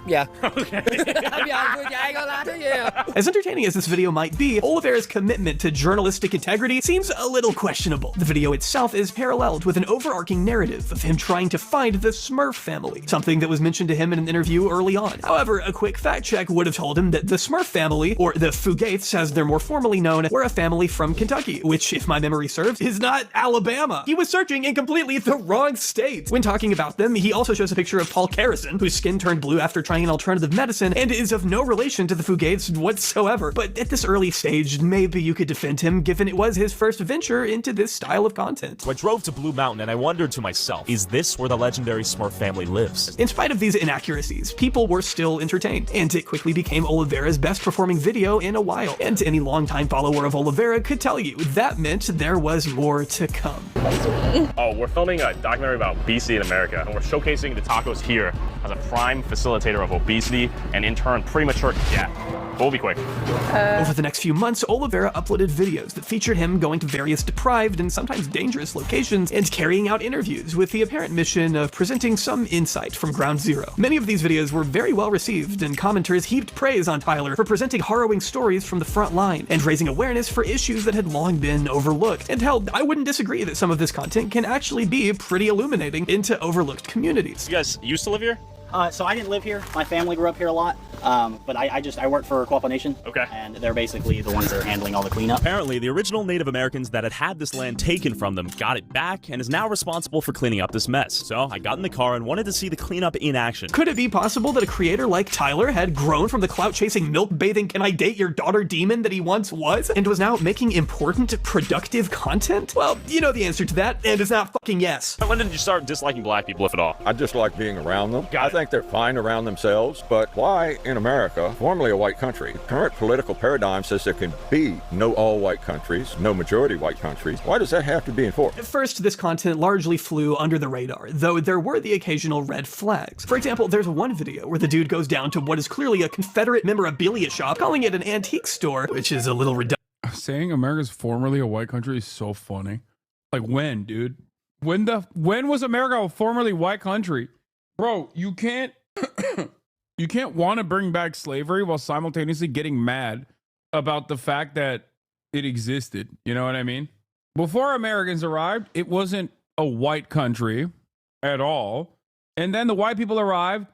[SPEAKER 8] Yeah.
[SPEAKER 15] Okay.
[SPEAKER 8] I'll be honest with you, I ain't gonna lie to you.
[SPEAKER 20] As entertaining as this video might be, Oliveira's commitment to journalistic integrity seems a little questionable. The video itself is paralleled with an overarching narrative of him trying to find the Smurf family, something that was mentioned to him in an interview early on. However, a quick fact check would have told him that the Smurf family, or the Fugates as they're more formally known, were a family from Kentucky, which, if my memory serves, is not Alabama. He was searching in completely the wrong state. When talking about them, he also shows a picture of Paul Carrison, whose skin turned blue after trying an alternative medicine and is of no relation to the Fugates whatsoever. But at this early stage, maybe you could defend him given it was his first venture into this style of content.
[SPEAKER 15] So I drove to Blue Mountain and I wondered to myself, is this where the legendary Smurf family lives?
[SPEAKER 20] In spite of these inaccuracies, people were still entertained, and it quickly became Oliveira's best performing video in a while. And any longtime follower of Oliveira could tell you that meant there was more to come.
[SPEAKER 15] Oh, we're filming a documentary about obesity in America, and we're showcasing the tacos here as a prime facilitator of obesity and in turn premature death. We'll be quick.
[SPEAKER 20] Over the next few months, Oliveira uploaded videos that featured him going to various deprived and sometimes dangerous locations and carrying out interviews with the apparent mission of presenting some insight from ground zero. Many of these videos were very well received, and commenters heaped praise on Tyler for presenting harrowing stories from the front line and raising awareness for issues that had long been overlooked. And hell, I wouldn't disagree that some of this content can actually be pretty illuminating into overlooked communities.
[SPEAKER 15] You guys used to live here?
[SPEAKER 9] So I didn't live here. My family grew up here a lot. But I work for Co-op Nation. Okay. And they're basically the ones that are handling all the cleanup.
[SPEAKER 15] Apparently, the original Native Americans that had this land taken from them got it back and is now responsible for cleaning up this mess. So I got in the car and wanted to see the cleanup in action.
[SPEAKER 20] Could it be possible that a creator like Tyler had grown from the clout-chasing, milk-bathing, can I date your daughter demon that he once was, and was now making important, productive content? Well, you know the answer to that, and it's not fucking yes.
[SPEAKER 15] When did you start disliking black people, if at all?
[SPEAKER 11] I just like being around them. I think they're fine around themselves, but why in America, formerly a white country, the current political paradigm says there can be no all-white countries, no majority white countries. Why does that have to be enforced?
[SPEAKER 20] At first, this content largely flew under the radar, though there were the occasional red flags. For example, there's one video where the dude goes down to what is clearly a Confederate memorabilia shop, calling it an antique store, which is a little redundant.
[SPEAKER 3] Saying America's formerly a white country is so funny. Like, when, dude? When was America a formerly white country? Bro, you can't you can't want to bring back slavery while simultaneously getting mad about the fact that it existed. You know what I mean? Before Americans arrived, it wasn't a white country at all. And then the white people arrived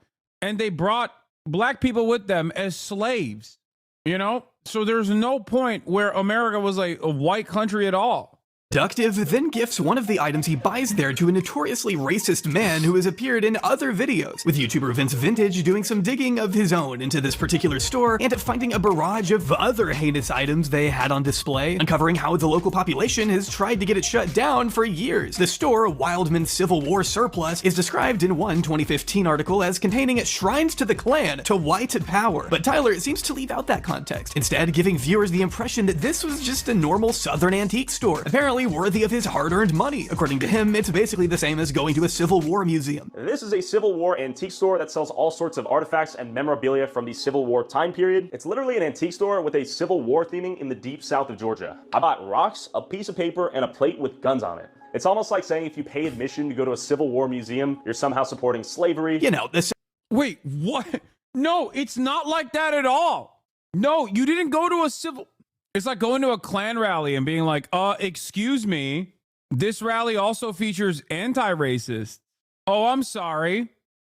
[SPEAKER 3] and they brought black people with them as slaves, you know? So there's no point where America was like a white country at all.
[SPEAKER 20] Productive then gifts one of the items he buys there to a notoriously racist man who has appeared in other videos, with YouTuber Vince Vintage doing some digging of his own into this particular store and finding a barrage of other heinous items they had on display, uncovering how the local population has tried to get it shut down for years. The store, Wildman Civil War Surplus, is described in one 2015 article as containing shrines to the Klan, to white power, but Tyler seems to leave out that context, instead giving viewers the impression that this was just a normal southern antique store, apparently worthy of his hard-earned money. According to him, it's basically the same as going to a Civil War museum.
[SPEAKER 15] This is a Civil War antique store that sells all sorts of artifacts and memorabilia from the Civil War time period. It's literally an antique store with a Civil War theming in the deep south of Georgia. I bought rocks, a piece of paper, and a plate with guns on it. It's almost like saying if you pay admission to go to a Civil War museum, you're somehow supporting slavery.
[SPEAKER 20] You know, this...
[SPEAKER 3] Wait, what? No, it's not like that at all. No, you didn't go to a civil... It's like going to a Klan rally and being like, excuse me, this rally also features anti-racists. Oh, I'm sorry.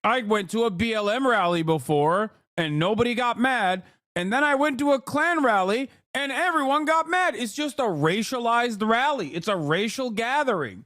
[SPEAKER 3] I went to a BLM rally before and nobody got mad. And then I went to a Klan rally and everyone got mad. It's just a racialized rally. It's a racial gathering.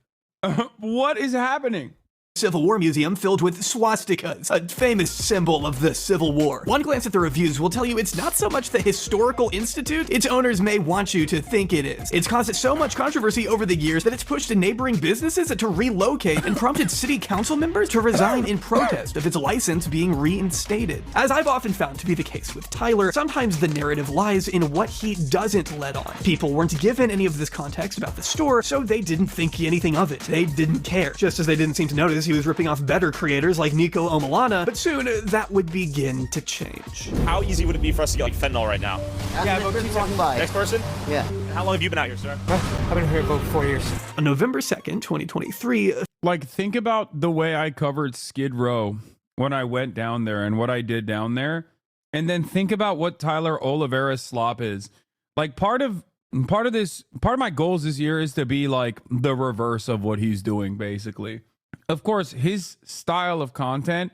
[SPEAKER 3] What is happening?
[SPEAKER 20] Civil War museum filled with swastikas, a famous symbol of the Civil War. One glance at the reviews will tell you it's not so much the historical institute its owners may want you to think it is. It's caused so much controversy over the years that it's pushed neighboring businesses to relocate and prompted city council members to resign in protest of its license being reinstated. As I've often found to be the case with Tyler, sometimes the narrative lies in what he doesn't let on. People weren't given any of this context about the store, so they didn't think anything of it. They didn't care, just as they didn't seem to notice he was ripping off better creators like Nico Omalana, but soon that would begin to change.
[SPEAKER 15] How easy would it be for us to get like fentanyl right now?
[SPEAKER 9] Yeah, but keep walking by.
[SPEAKER 15] Next person?
[SPEAKER 9] Yeah.
[SPEAKER 15] How long have you been out here, sir?
[SPEAKER 9] I've been here about 4 years.
[SPEAKER 20] On November 2nd, 2023,
[SPEAKER 3] like, think about the way I covered Skid Row when I went down there and what I did down there, and then think about what Tyler Oliveira's slop is. Like, part of my goals this year is to be like the reverse of what he's doing, basically. Of course, his style of content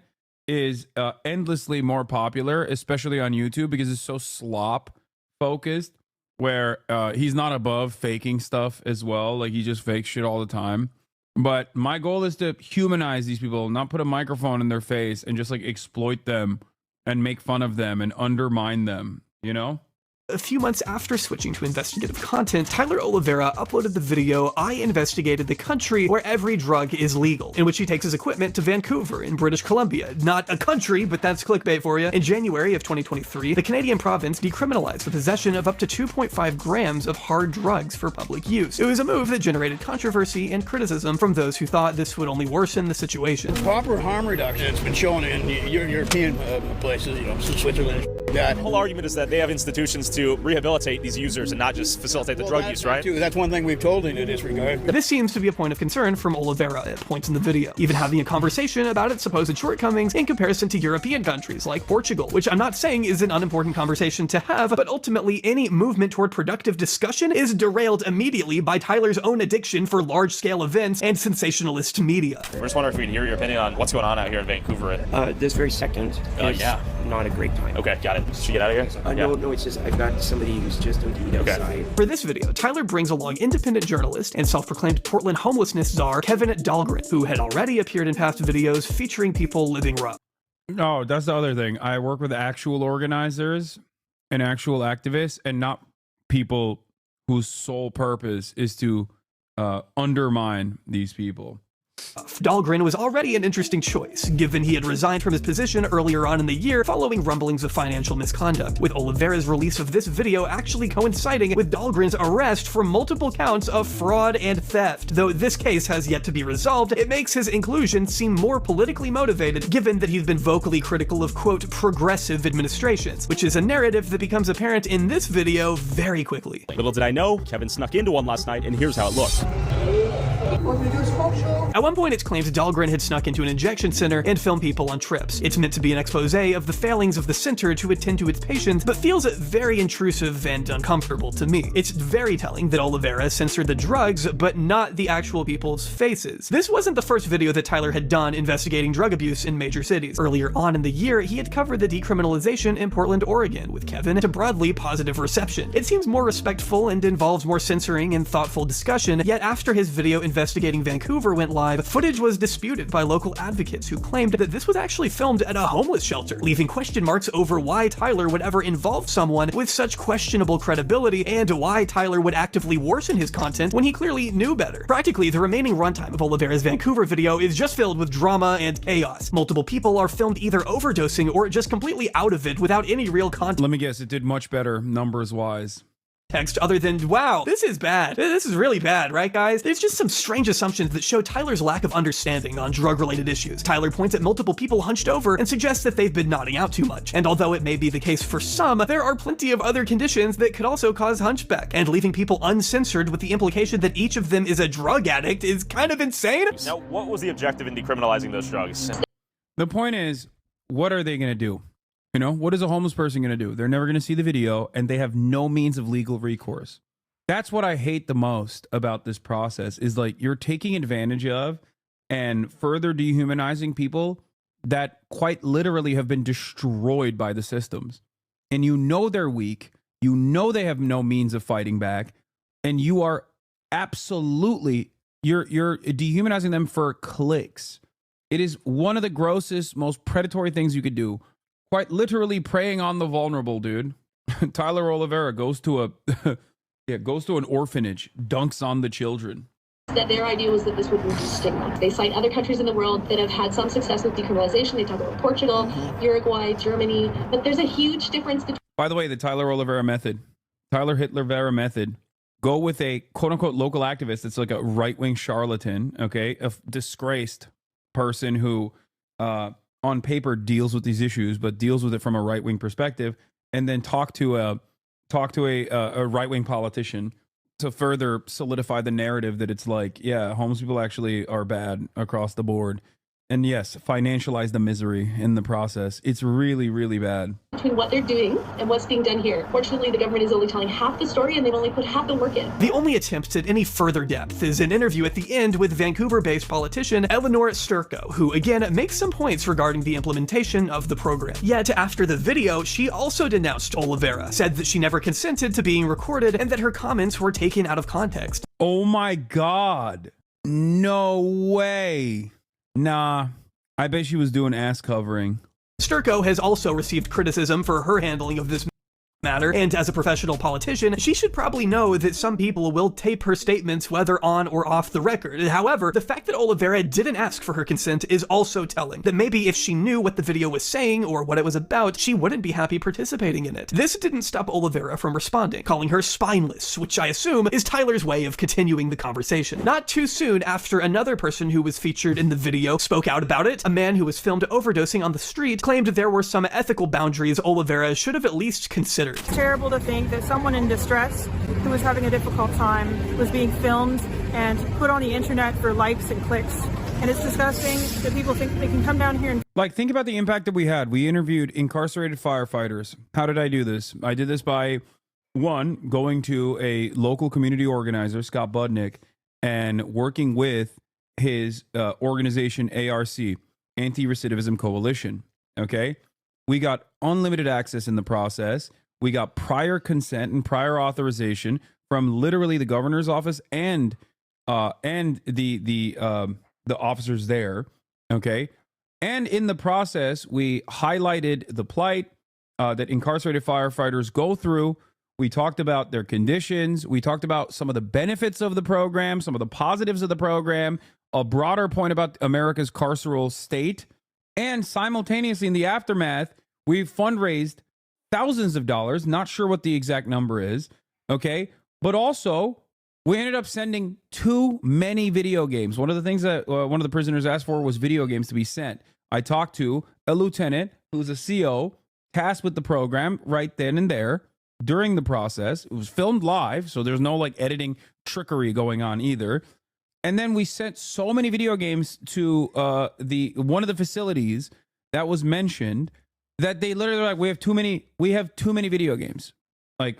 [SPEAKER 3] is endlessly more popular, especially on YouTube, because it's so slop focused, where he's not above faking stuff as well. Like, he just fakes shit all the time. But my goal is to humanize these people, not put a microphone in their face and just like exploit them and make fun of them and undermine them, you know?
[SPEAKER 20] A few months after switching to investigative content, Tyler Oliveira uploaded the video I Investigated the Country Where Every Drug is Legal, in which he takes his equipment to Vancouver in British Columbia. Not a country, but that's clickbait for you. In January of 2023, the Canadian province decriminalized the possession of up to 2.5 grams of hard drugs for public use. It was a move that generated controversy and criticism from those who thought this would only worsen the situation.
[SPEAKER 12] Proper harm reduction, it's been shown in European places, you know, Switzerland.
[SPEAKER 15] The whole argument is that they have institutions to rehabilitate these users and not just facilitate the drug use, right?
[SPEAKER 18] That's one thing we've told in this regard.
[SPEAKER 20] This seems to be a point of concern from Oliveira at points in the video, even having a conversation about its supposed shortcomings in comparison to European countries like Portugal, which I'm not saying is an unimportant conversation to have, but ultimately any movement toward productive discussion is derailed immediately by Tyler's own addiction for large-scale events and sensationalist media.
[SPEAKER 15] We're just wondering if we can hear your opinion on what's going on out here in Vancouver.
[SPEAKER 18] This very second is not a great time.
[SPEAKER 15] Okay, got it. Should we get out of here?
[SPEAKER 18] No, it's just I've got somebody who's just OD'd outside.
[SPEAKER 20] For this video, Tyler brings along independent journalist and self-proclaimed Portland homelessness czar Kevin Dahlgren, who had already appeared in past videos featuring people living rough.
[SPEAKER 3] No, that's the other thing. I work with actual organizers and actual activists and not people whose sole purpose is to undermine these people.
[SPEAKER 20] Dahlgren was already an interesting choice, given he had resigned from his position earlier on in the year following rumblings of financial misconduct, with Oliveira's release of this video actually coinciding with Dahlgren's arrest for multiple counts of fraud and theft. Though this case has yet to be resolved, it makes his inclusion seem more politically motivated, given that he's been vocally critical of, quote, progressive administrations, which is a narrative that becomes apparent in this video very quickly.
[SPEAKER 15] Little did I know, Kevin snuck into one last night, and here's how it looked.
[SPEAKER 20] At one point, it's claimed Dahlgren had snuck into an injection center and filmed people on trips. It's meant to be an expose of the failings of the center to attend to its patients, but feels very intrusive and uncomfortable to me. It's very telling that Oliveira censored the drugs, but not the actual people's faces. This wasn't the first video that Tyler had done investigating drug abuse in major cities. Earlier on in the year, he had covered the decriminalization in Portland, Oregon, with Kevin to broadly positive reception. It seems more respectful and involves more censoring and thoughtful discussion, yet after his video investigating Vancouver went live, footage was disputed by local advocates who claimed that this was actually filmed at a homeless shelter, leaving question marks over why Tyler would ever involve someone with such questionable credibility and why Tyler would actively worsen his content when he clearly knew better. Practically, the remaining runtime of Oliveira's Vancouver video is just filled with drama and chaos. Multiple people are filmed either overdosing or just completely out of it without any real content.
[SPEAKER 3] Let me guess, it did much better numbers-wise.
[SPEAKER 20] Text other than, wow, this is bad. This is really bad, right, guys? There's just some strange assumptions that show Tyler's lack of understanding on drug-related issues. Tyler points at multiple people hunched over and suggests that they've been nodding out too much. And although it may be the case for some, there are plenty of other conditions that could also cause hunchback. And leaving people uncensored with the implication that each of them is a drug addict is kind of insane.
[SPEAKER 15] Now, what was the objective in decriminalizing those drugs?
[SPEAKER 3] The point is, what are they going to do? You know, what is a homeless person going to do? They're never going to see the video and they have no means of legal recourse. That's what I hate the most about this process is like you're taking advantage of and further dehumanizing people that quite literally have been destroyed by the systems. And you know they're weak. You know they have no means of fighting back. And you are absolutely, you're dehumanizing them for clicks. It is one of the grossest, most predatory things you could do. Quite literally preying on the vulnerable, dude. Tyler Oliveira goes to an orphanage, dunks on the children.
[SPEAKER 12] That their idea was that this would reduce stigma. They cite other countries in the world that have had some success with decriminalization. They talk about Portugal, Uruguay, Germany, but there's a huge difference between.
[SPEAKER 3] By the way, the Tyler Oliveira method, Tyler Hitler-Vera method, go with a quote-unquote local activist that's like a right-wing charlatan, okay, a disgraced person who on paper deals with these issues, but deals with it from a right-wing perspective, and then talk to a right-wing politician to further solidify the narrative that it's like, yeah, homeless people actually are bad across the board. And yes, financialize the misery in the process. It's really, really bad.
[SPEAKER 12] Between what they're doing and what's being done here. Fortunately, the government is only telling half the story and they've only put half the work in.
[SPEAKER 20] The only attempt at any further depth is an interview at the end with Vancouver-based politician Eleanor Sturko, who again makes some points regarding the implementation of the program. Yet after the video, she also denounced Oliveira, said that she never consented to being recorded and that her comments were taken out of context.
[SPEAKER 3] Oh my God. No way. Nah, I bet she was doing ass covering.
[SPEAKER 20] Sturko has also received criticism for her handling of this. matter, and as a professional politician, she should probably know that some people will tape her statements whether on or off the record. However, the fact that Oliveira didn't ask for her consent is also telling, that maybe if she knew what the video was saying or what it was about, she wouldn't be happy participating in it. This didn't stop Oliveira from responding, calling her spineless, which I assume is Tyler's way of continuing the conversation. Not too soon after another person who was featured in the video spoke out about it, a man who was filmed overdosing on the street claimed there were some ethical boundaries Oliveira should have at least considered.
[SPEAKER 13] It's terrible to think that someone in distress who was having a difficult time was being filmed and put on the internet for likes and clicks. And it's disgusting that people think they can come down here and
[SPEAKER 3] Like, think about the impact that we had. We interviewed incarcerated firefighters. How did I do this? I did this by, one, going to a local community organizer, Scott Budnick, and working with his organization, ARC, Anti-Recidivism Coalition. Okay? We got unlimited access in the process. We got prior consent and prior authorization from literally the governor's office and the officers there. Okay? And in the process, we highlighted the plight that incarcerated firefighters go through. We talked about their conditions. We talked about some of the benefits of the program, some of the positives of the program, a broader point about America's carceral state. And simultaneously, in the aftermath, we've fundraised thousands of dollars. Not sure what the exact number is. Okay. But also, we ended up sending too many video games. One of the things that one of the prisoners asked for was video games to be sent. I talked to a lieutenant who's a CO tasked with the program right then and there during the process. It was filmed live, so there's no like editing trickery going on either. And then we sent so many video games to one of the facilities that was mentioned that they literally were like, we have too many video games. Like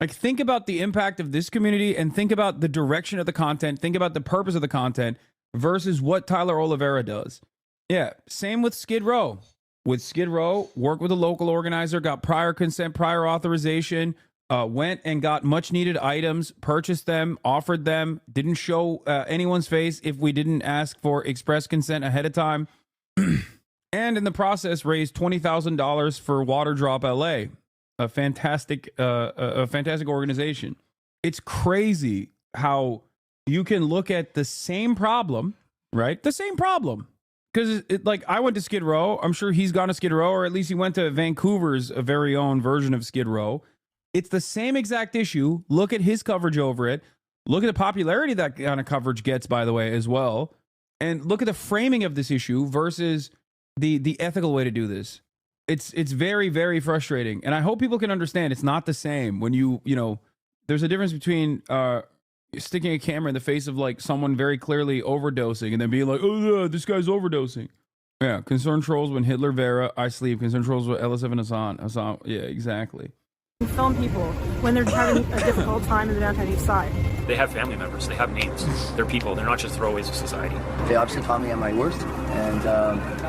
[SPEAKER 3] think about the impact of this community and think about the direction of the content, think about the purpose of the content versus what Tyler Oliveira does. Yeah, same with Skid Row. With Skid Row, worked with a local organizer, got prior consent, prior authorization, went and got much needed items, purchased them, offered them, didn't show anyone's face if we didn't ask for express consent ahead of time. And in the process, raised $20,000 for Water Drop LA, a fantastic organization. It's crazy how you can look at the same problem, right? The same problem. Because like I went to Skid Row. I'm sure he's gone to Skid Row, or at least he went to Vancouver's very own version of Skid Row. It's the same exact issue. Look at his coverage over it. Look at the popularity that kind of coverage gets, by the way, as well. And look at the framing of this issue versus the ethical way to do this. It's very, very frustrating. And I hope people can understand it's not the same when you know, there's a difference between sticking a camera in the face of like someone very clearly overdosing and then being like, oh yeah, this guy's overdosing. Yeah, concerned trolls when Hitler Vera, I sleep. Concerned trolls with LSF and Hassan. Yeah, exactly.
[SPEAKER 13] film people when they're having a difficult time in the downtown east side.
[SPEAKER 6] They have family members. They have names. They're people. They're not just throwaways of society.
[SPEAKER 16] They obviously caught me at my worst, and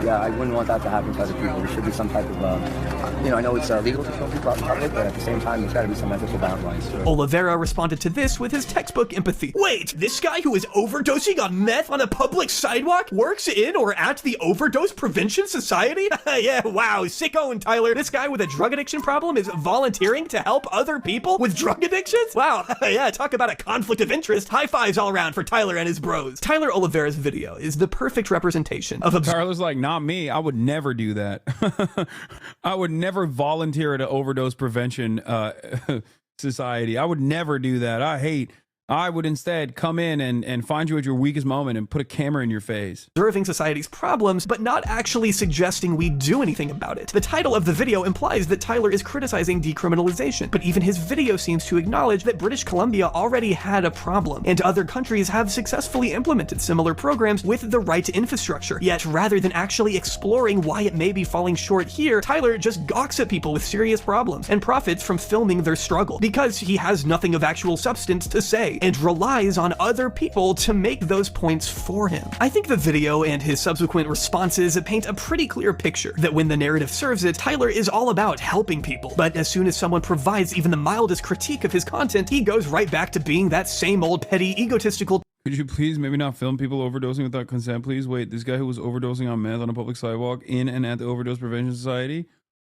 [SPEAKER 16] yeah, I wouldn't want that to happen to other people. There should be some type of, I know it's legal to kill people out in public, but at the same time, there's got to be some ethical boundaries.
[SPEAKER 20] Oliveira responded to this with his textbook empathy. Wait, this guy who is overdosing on meth on a public sidewalk works in or at the Overdose Prevention Society? Yeah, wow, sicko and Tyler. This guy with a drug addiction problem is volunteering to help other people with drug addictions? Wow, yeah, talk about a conflict of interest. High fives all around for Tyler and his bros. Tyler Oliveira's video is the perfect representation of
[SPEAKER 3] Tyler's like, not me. I would never do that. I would never volunteer at an overdose prevention society. I would never do that. I would instead come in and find you at your weakest moment and put a camera in your face.
[SPEAKER 20] Observing society's problems, but not actually suggesting we do anything about it. The title of the video implies that Tyler is criticizing decriminalization, but even his video seems to acknowledge that British Columbia already had a problem, and other countries have successfully implemented similar programs with the right infrastructure. Yet, rather than actually exploring why it may be falling short here, Tyler just gawks at people with serious problems and profits from filming their struggle, because he has nothing of actual substance to say, and relies on other people to make those points for him. I think the video and his subsequent responses paint a pretty clear picture that when the narrative serves it, Tyler is all about helping people, but as soon as someone provides even the mildest critique of his content, he goes right back to being that same old petty, egotistical.
[SPEAKER 3] Could you please maybe not film people overdosing without consent, please? Wait, this guy who was overdosing on meth on a public sidewalk in and at the Overdose Prevention Society?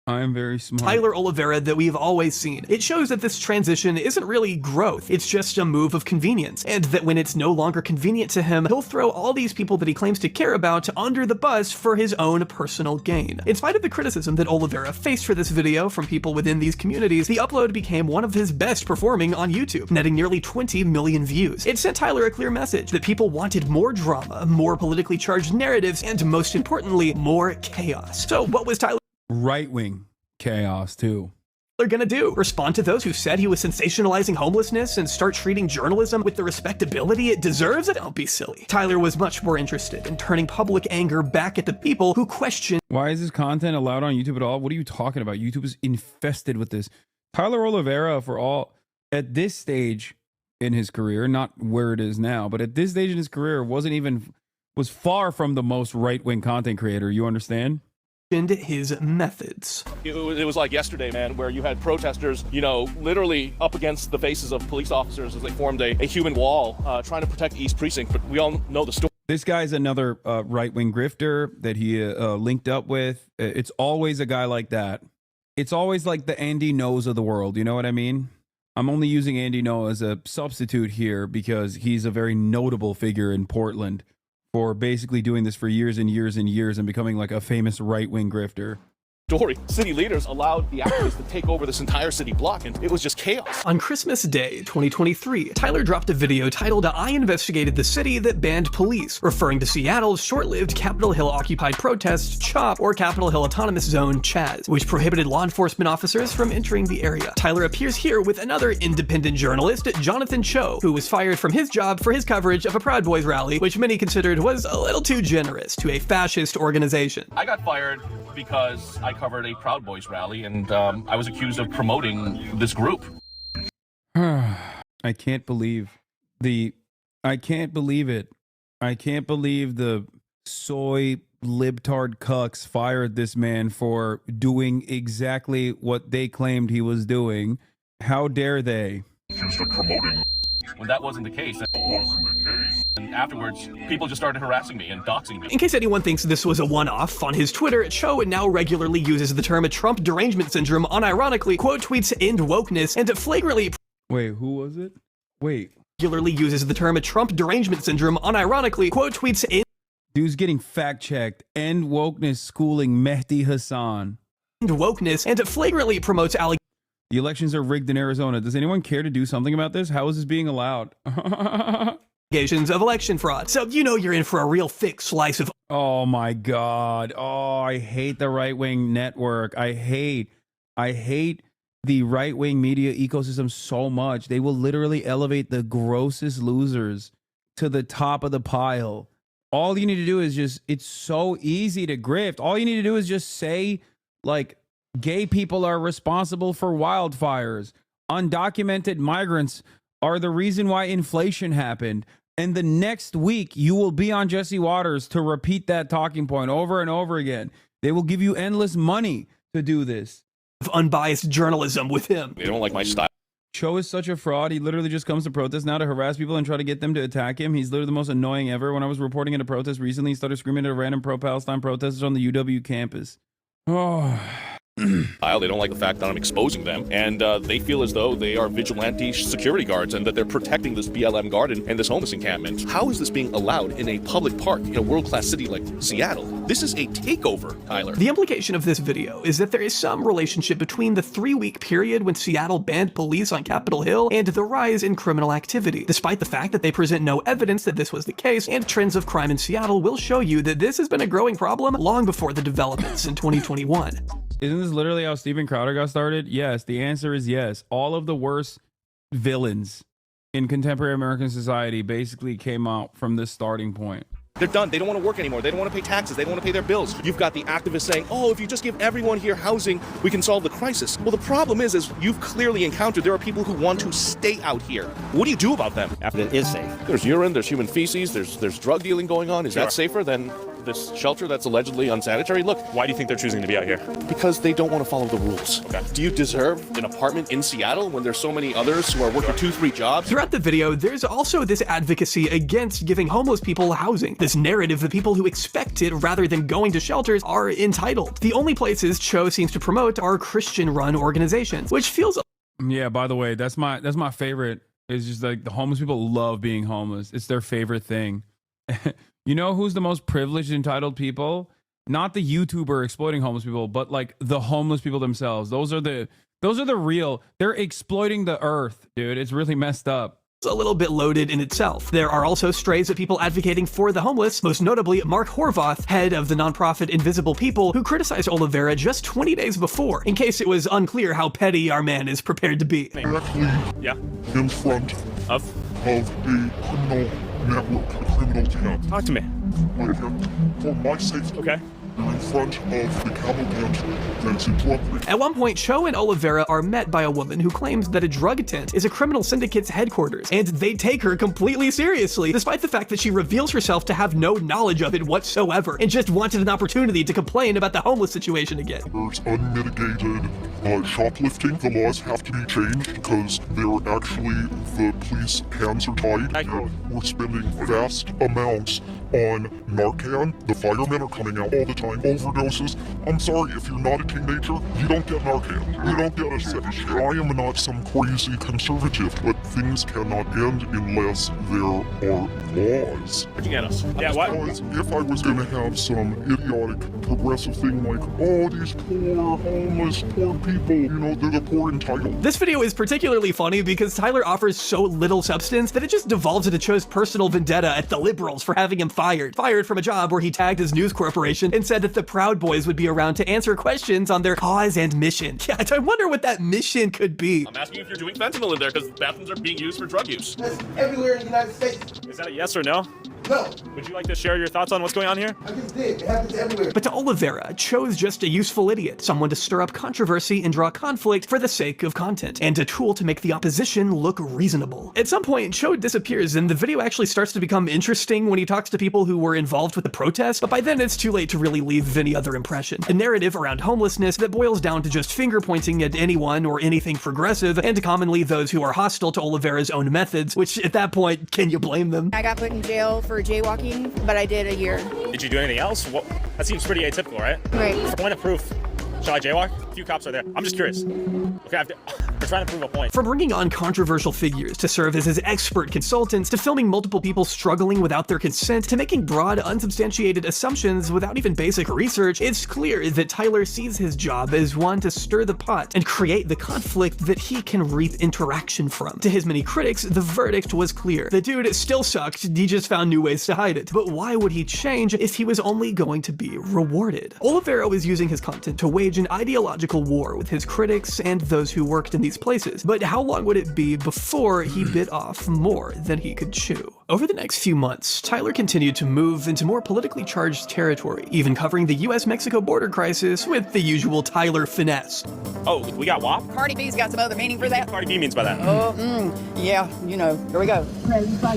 [SPEAKER 3] I am very smart.
[SPEAKER 20] Tyler Oliveira that we've always seen. It shows that this transition isn't really growth, it's just a move of convenience, and that when it's no longer convenient to him, he'll throw all these people that he claims to care about under the bus for his own personal gain. In spite of the criticism that Oliveira faced for this video from people within these communities, the upload became one of his best performing on YouTube, netting nearly 20 million views. It sent Tyler a clear message that people wanted more drama, more politically charged narratives, and most importantly, more chaos. So what was Tyler
[SPEAKER 3] right-wing chaos too?
[SPEAKER 20] They're gonna do? Respond to those who said he was sensationalizing homelessness and start treating journalism with the respectability it deserves? Don't be silly. Tyler was much more interested in turning public anger back at the people who question.
[SPEAKER 3] Why is this content allowed on YouTube at all? What are you talking about? YouTube is infested with this. Tyler Oliveira, at this stage in his career, not where it is now, but at this stage in his career, was far from the most right-wing content creator. You understand?
[SPEAKER 20] His methods.
[SPEAKER 15] It was like yesterday, man, where you had protesters, literally up against the faces of police officers as they formed a human wall trying to protect East Precinct. But we all know the story.
[SPEAKER 3] This guy's another right-wing grifter that he linked up with. It's always a guy like that. It's always like the Andy Ngo's of the world. You know what I mean? I'm only using Andy Ngo as a substitute here because he's a very notable figure in Portland for basically doing this for years and years and years and becoming like a famous right-wing grifter.
[SPEAKER 15] City leaders allowed the activists to take over this entire city block, and it was just chaos.
[SPEAKER 20] On Christmas Day 2023, Tyler dropped a video titled "I investigated the city that banned police," referring to Seattle's short-lived Capitol Hill occupied protest CHOP, or Capitol Hill Autonomous Zone CHAZ, which prohibited law enforcement officers from entering the area. Tyler appears here with another independent journalist, Jonathan Cho, who was fired from his job for his coverage of a Proud Boys rally, which many considered was a little too generous to a fascist organization.
[SPEAKER 15] I got fired because I covered a Proud Boys rally, and I was accused of promoting this group.
[SPEAKER 3] I can't believe it. I can't believe the soy libtard cucks fired this man for doing exactly what they claimed he was doing. How dare they?
[SPEAKER 15] Accused of promoting. When that wasn't the case. And afterwards, people just started harassing me and doxing me.
[SPEAKER 20] In case anyone thinks this was a one-off, on his Twitter, Cho now regularly uses the term Trump derangement syndrome unironically, quote tweets "end wokeness," and flagrantly...
[SPEAKER 3] Wait, who was it? Wait.
[SPEAKER 20] Regularly uses the term Trump derangement syndrome unironically, quote tweets "end..."
[SPEAKER 3] Dude's getting fact-checked. End wokeness schooling Mehdi Hassan.
[SPEAKER 20] "End wokeness," and flagrantly promotes allegations.
[SPEAKER 3] The elections are rigged in Arizona. Does anyone care to do something about this? How is this being allowed?
[SPEAKER 20] Allegations of election fraud. So you know you're in for a real thick slice of...
[SPEAKER 3] Oh my God. Oh, I hate the right-wing network. I hate the right-wing media ecosystem so much. They will literally elevate the grossest losers to the top of the pile. All you need to do is just, it's so easy to grift. All you need to do is just say, like, gay people are responsible for wildfires. Undocumented migrants are the reason why inflation happened. And the next week, you will be on Jesse Waters to repeat that talking point over and over again. They will give you endless money to do this.
[SPEAKER 20] Unbiased journalism with him.
[SPEAKER 15] They don't like my style.
[SPEAKER 3] Cho is such a fraud. He literally just comes to protest now to harass people and try to get them to attack him. He's literally the most annoying ever. When I was reporting at a protest recently, he started screaming at random pro-Palestine protesters on the UW campus. Oh...
[SPEAKER 15] They don't like the fact that I'm exposing them, and they feel as though they are vigilante security guards and that they're protecting this BLM garden and this homeless encampment. How is this being allowed in a public park in a world-class city like Seattle? This is a takeover, Tyler.
[SPEAKER 20] The implication of this video is that there is some relationship between the 3-week period when Seattle banned police on Capitol Hill and the rise in criminal activity, despite the fact that they present no evidence that this was the case, and trends of crime in Seattle will show you that this has been a growing problem long before the developments in 2021.
[SPEAKER 3] Isn't this literally how Steven Crowder got started? Yes, the answer is yes. All of the worst villains in contemporary American society basically came out from this starting point.
[SPEAKER 15] They're done. They don't want to work anymore. They don't want to pay taxes. They don't want to pay their bills. You've got the activists saying, oh, if you just give everyone here housing, we can solve the crisis. Well, the problem is you've clearly encountered there are people who want to stay out here. What do you do about them?
[SPEAKER 9] After it is safe.
[SPEAKER 15] There's urine, there's human feces, there's drug dealing going on. Is that safer than
[SPEAKER 17] this shelter that's allegedly unsanitary. Look,
[SPEAKER 6] Why do you think they're choosing to be out here?
[SPEAKER 17] because they don't want to follow the rules.
[SPEAKER 6] Okay.
[SPEAKER 17] Do you deserve an apartment in Seattle when there's so many others who are working 2-3 jobs?
[SPEAKER 20] Throughout the video, there's also this advocacy against giving homeless people housing. This narrative that people who expect it rather than going to shelters are entitled. The only places Cho seems to promote are Christian-run organizations, which feels...
[SPEAKER 3] Yeah, by the way, that's my favorite. It's just like the homeless people love being homeless. It's their favorite thing. You know who's the most privileged, entitled people? Not the YouTuber exploiting homeless people, but like the homeless people themselves. Those are the real. They're exploiting the earth, dude. It's really messed up.
[SPEAKER 20] a little bit loaded in itself. There are also strays of people advocating for the homeless, most notably Mark Horvath, head of the nonprofit Invisible People, who criticized Oliveira just 20 days before, in case it was unclear how petty our man is prepared to be.
[SPEAKER 21] Directly in front
[SPEAKER 6] of
[SPEAKER 21] a criminal network, a criminal town.
[SPEAKER 6] Talk to me.
[SPEAKER 21] For my safety.
[SPEAKER 6] Okay.
[SPEAKER 21] You're in front of the camel tent that's in drug ring.
[SPEAKER 20] At one point, Cho and Oliveira are met by a woman who claims that a drug tent is a criminal syndicate's headquarters, and they take her completely seriously, despite the fact that she reveals herself to have no knowledge of it whatsoever, and just wanted an opportunity to complain about the homeless situation again.
[SPEAKER 21] There's unmitigated shoplifting. The laws have to be changed because they're actually, the police hands are tied. We're spending vast amounts on Narcan. The firemen are coming out all the time. Overdoses. I'm sorry, if you're not a teenager, you don't get Narcan. You don't get a sedative. I am not some crazy conservative, but things cannot end unless there are laws.
[SPEAKER 6] Where'd you get us? Yeah, what?
[SPEAKER 21] Because if I was going to have some idiotic progressive thing like, oh, these poor homeless, poor people, you know, they're the poor entitled.
[SPEAKER 20] This video is particularly funny because Tyler offers so little substance that it just devolves into Cho's personal vendetta at the liberals for having him fired from a job where he tagged his news corporation and said that the Proud Boys would be around to answer questions on their cause and mission. Yeah, I wonder what that mission could be.
[SPEAKER 17] I'm asking if you're doing fentanyl in there because bathrooms are being used for drug use.
[SPEAKER 14] That's everywhere in the United States.
[SPEAKER 6] Is that a yes or no?
[SPEAKER 14] No.
[SPEAKER 6] Would you like to share your thoughts on what's going on here?
[SPEAKER 14] I just did. It happens everywhere.
[SPEAKER 20] But to Oliveira, Cho's just a useful idiot, someone to stir up controversy and draw conflict for the sake of content, and a tool to make the opposition look reasonable. At some point, Cho disappears, and the video actually starts to become interesting when he talks to people who were involved with the protest, but by then it's too late to really leave any other impression. A narrative around homelessness that boils down to just finger-pointing at anyone or anything progressive, and commonly those who are hostile to Oliveira's own methods, which at that point, can you blame them?
[SPEAKER 23] I got put in jail for jaywalking, but I did a year.
[SPEAKER 6] Did you do anything else? What? That seems pretty atypical, right?
[SPEAKER 23] Right.
[SPEAKER 6] Point of proof. Shall I jaywalk? A few cops are there. I'm just curious. Okay, we're trying to prove a point.
[SPEAKER 20] From bringing on controversial figures to serve as his expert consultants, to filming multiple people struggling without their consent, to making broad, unsubstantiated assumptions without even basic research, it's clear that Tyler sees his job as one to stir the pot and create the conflict that he can reap interaction from. To his many critics, the verdict was clear. The dude still sucked, he just found new ways to hide it. But why would he change if he was only going to be rewarded? Oliveira was using his content to wage an ideological war with his critics and those who worked in these places, but how long would it be before he bit off more than he could chew? Over the next few months, Tyler continued to move into more politically charged territory, even covering the US-Mexico border crisis with the usual Tyler finesse.
[SPEAKER 6] Oh, we got WAP?
[SPEAKER 23] Cardi B's got some other meaning for that.
[SPEAKER 6] Cardi B means by that.
[SPEAKER 23] Oh, yeah, you know, here we go.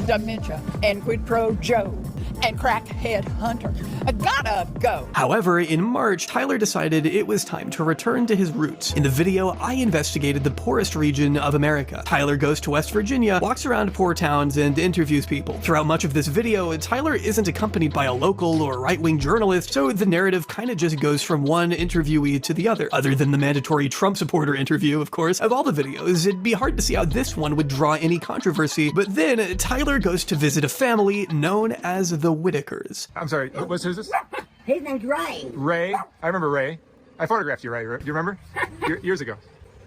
[SPEAKER 23] Dementia and quid pro Joe and crackhead hunter. I gotta go.
[SPEAKER 20] However, in March, Tyler decided it was time to return to his roots. In the video, I investigated the poorest region of America. Tyler goes to West Virginia, walks around poor towns, and interviews people. Throughout much of this video, Tyler isn't accompanied by a local or right-wing journalist, so the narrative kinda just goes from one interviewee to the other than the mandatory Trump supporter interview, of course. Of all the videos, it'd be hard to see how this one would draw any controversy, but then Tyler goes to visit a family known as the Whitakers.
[SPEAKER 24] I'm sorry, who's this?
[SPEAKER 25] His name's Ray.
[SPEAKER 24] Ray? I remember Ray. I photographed you, Ray. Do you remember? Years ago.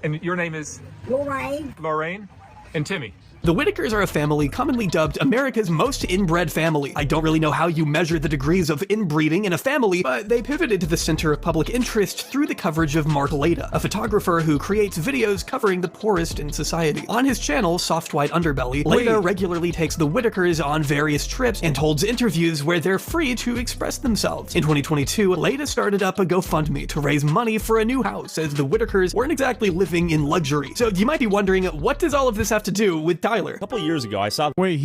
[SPEAKER 24] And your name is?
[SPEAKER 25] Lorraine.
[SPEAKER 24] Lorraine? And Timmy.
[SPEAKER 20] The Whitakers are a family commonly dubbed America's most inbred family. I don't really know how you measure the degrees of inbreeding in a family, but they pivoted to the center of public interest through the coverage of Mark Leda, a photographer who creates videos covering the poorest in society. On his channel, Soft White Underbelly, Leda regularly takes the Whitakers on various trips and holds interviews where they're free to express themselves. In 2022, Leda started up a GoFundMe to raise money for a new house, as the Whitakers weren't exactly living in luxury. So you might be wondering, what does all of this have to do with Tyler?
[SPEAKER 6] A couple years ago, I saw...
[SPEAKER 3] Wait,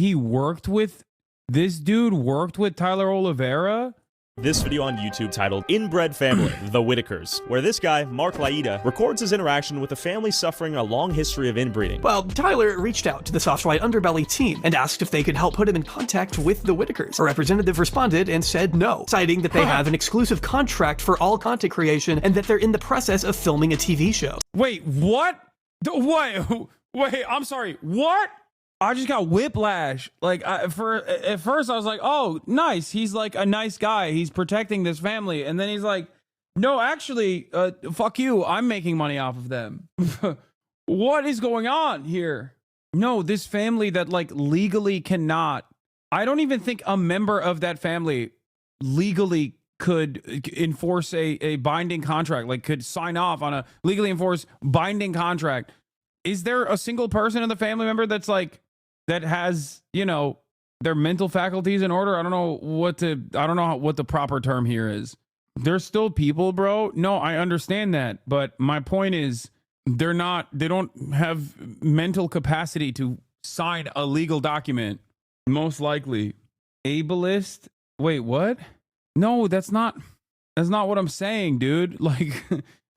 [SPEAKER 3] this dude worked with Tyler Oliveira?
[SPEAKER 6] this video on YouTube titled Inbred Family, The Whitakers, where this guy, Mark Laida, records his interaction with a family suffering a long history of inbreeding.
[SPEAKER 20] Well, Tyler reached out to the Soft White Underbelly team and asked if they could help put him in contact with the Whitakers. A representative responded and said no, citing that they have an exclusive contract for all content creation and that they're in the process of filming a TV show.
[SPEAKER 3] Wait, what? Wait, I'm sorry, what? I just got whiplash. Like, at first I was like, oh, nice. He's like a nice guy. He's protecting this family. And then he's like, no, actually, fuck you. I'm making money off of them. What is going on here? No, this family that like legally cannot. I don't even think a member of that family legally could enforce a binding contract, like could sign off on a legally enforced binding contract. Is there a single person in the family member that's like, that has, you know, their mental faculties in order? I don't know what the proper term here is. They're still people, bro. No, I understand that. But my point is they don't have mental capacity to sign a legal document. Most likely. Ableist? Wait, what? No, that's not what I'm saying, dude. Like,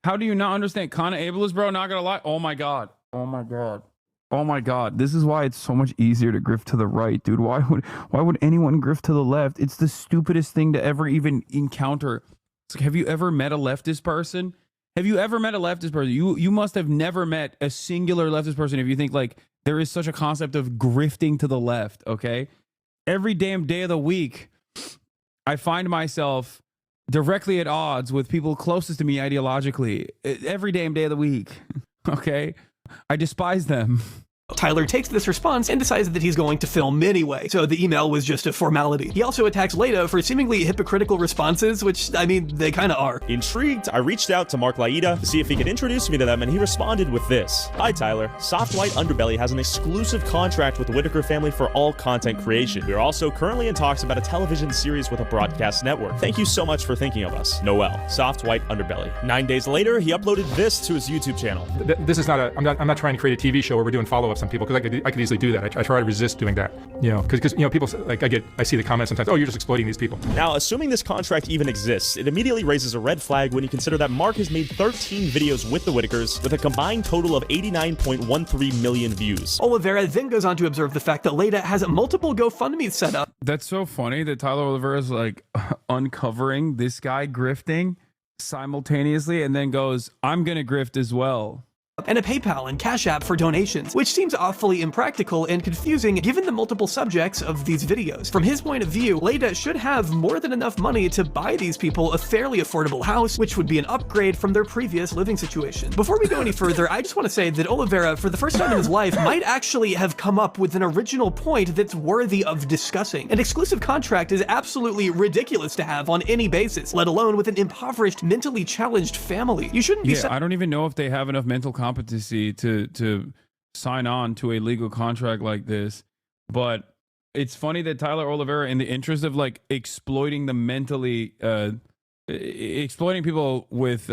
[SPEAKER 3] how do you not understand? Kind of ableist, bro. Not gonna lie. Oh my God. Oh my God. Oh my God, this is why it's so much easier to grift to the right, dude. Why would anyone grift to the left? It's the stupidest thing to ever even encounter. It's like, have you ever met a leftist person? Have you ever met a leftist person? You must have never met a singular leftist person if you think like there is such a concept of grifting to the left, okay? Every damn day of the week, I find myself directly at odds with people closest to me ideologically. Every damn day of the week, okay? I despise them.
[SPEAKER 20] Tyler takes this response and decides that he's going to film anyway, so the email was just a formality. He also attacks Laida for seemingly hypocritical responses, which, I mean, they kind of are.
[SPEAKER 6] Intrigued, I reached out to Mark Laida to see if he could introduce me to them, and he responded with this. Hi, Tyler. Soft White Underbelly has an exclusive contract with the Whitaker family for all content creation. We are also currently in talks about a television series with a broadcast network. Thank you so much for thinking of us. Noel, Soft White Underbelly. 9 days later, he uploaded this to his YouTube channel.
[SPEAKER 24] This is not I'm not trying to create a TV show where we're doing follow-ups on people, because I could easily do that. I try to resist doing that, you know, because you know, people, like, I see the comments sometimes, oh, you're just exploiting these people.
[SPEAKER 6] Now, assuming this contract even exists, it immediately raises a red flag when you consider that Mark has made 13 videos with the Whitakers with a combined total of 89.13 million views.
[SPEAKER 20] Oliveira then goes on to observe the fact that Laida has multiple GoFundMes set up.
[SPEAKER 3] That's so funny that Tyler Oliveira is like uncovering this guy grifting simultaneously and then goes, I'm gonna grift as well.
[SPEAKER 20] And a PayPal and Cash App for donations, which seems awfully impractical and confusing given the multiple subjects of these videos. From his point of view, Laida should have more than enough money to buy these people a fairly affordable house, which would be an upgrade from their previous living situation. Before we go any further, I just want to say that Oliveira, for the first time in his life, might actually have come up with an original point that's worthy of discussing. An exclusive contract is absolutely ridiculous to have on any basis, let alone with an impoverished, mentally challenged family. You shouldn't be—
[SPEAKER 3] I don't even know if they have enough mental competency to sign on to a legal contract like this, but it's funny that Tyler Oliveira, in the interest of like exploiting the mentally exploiting people with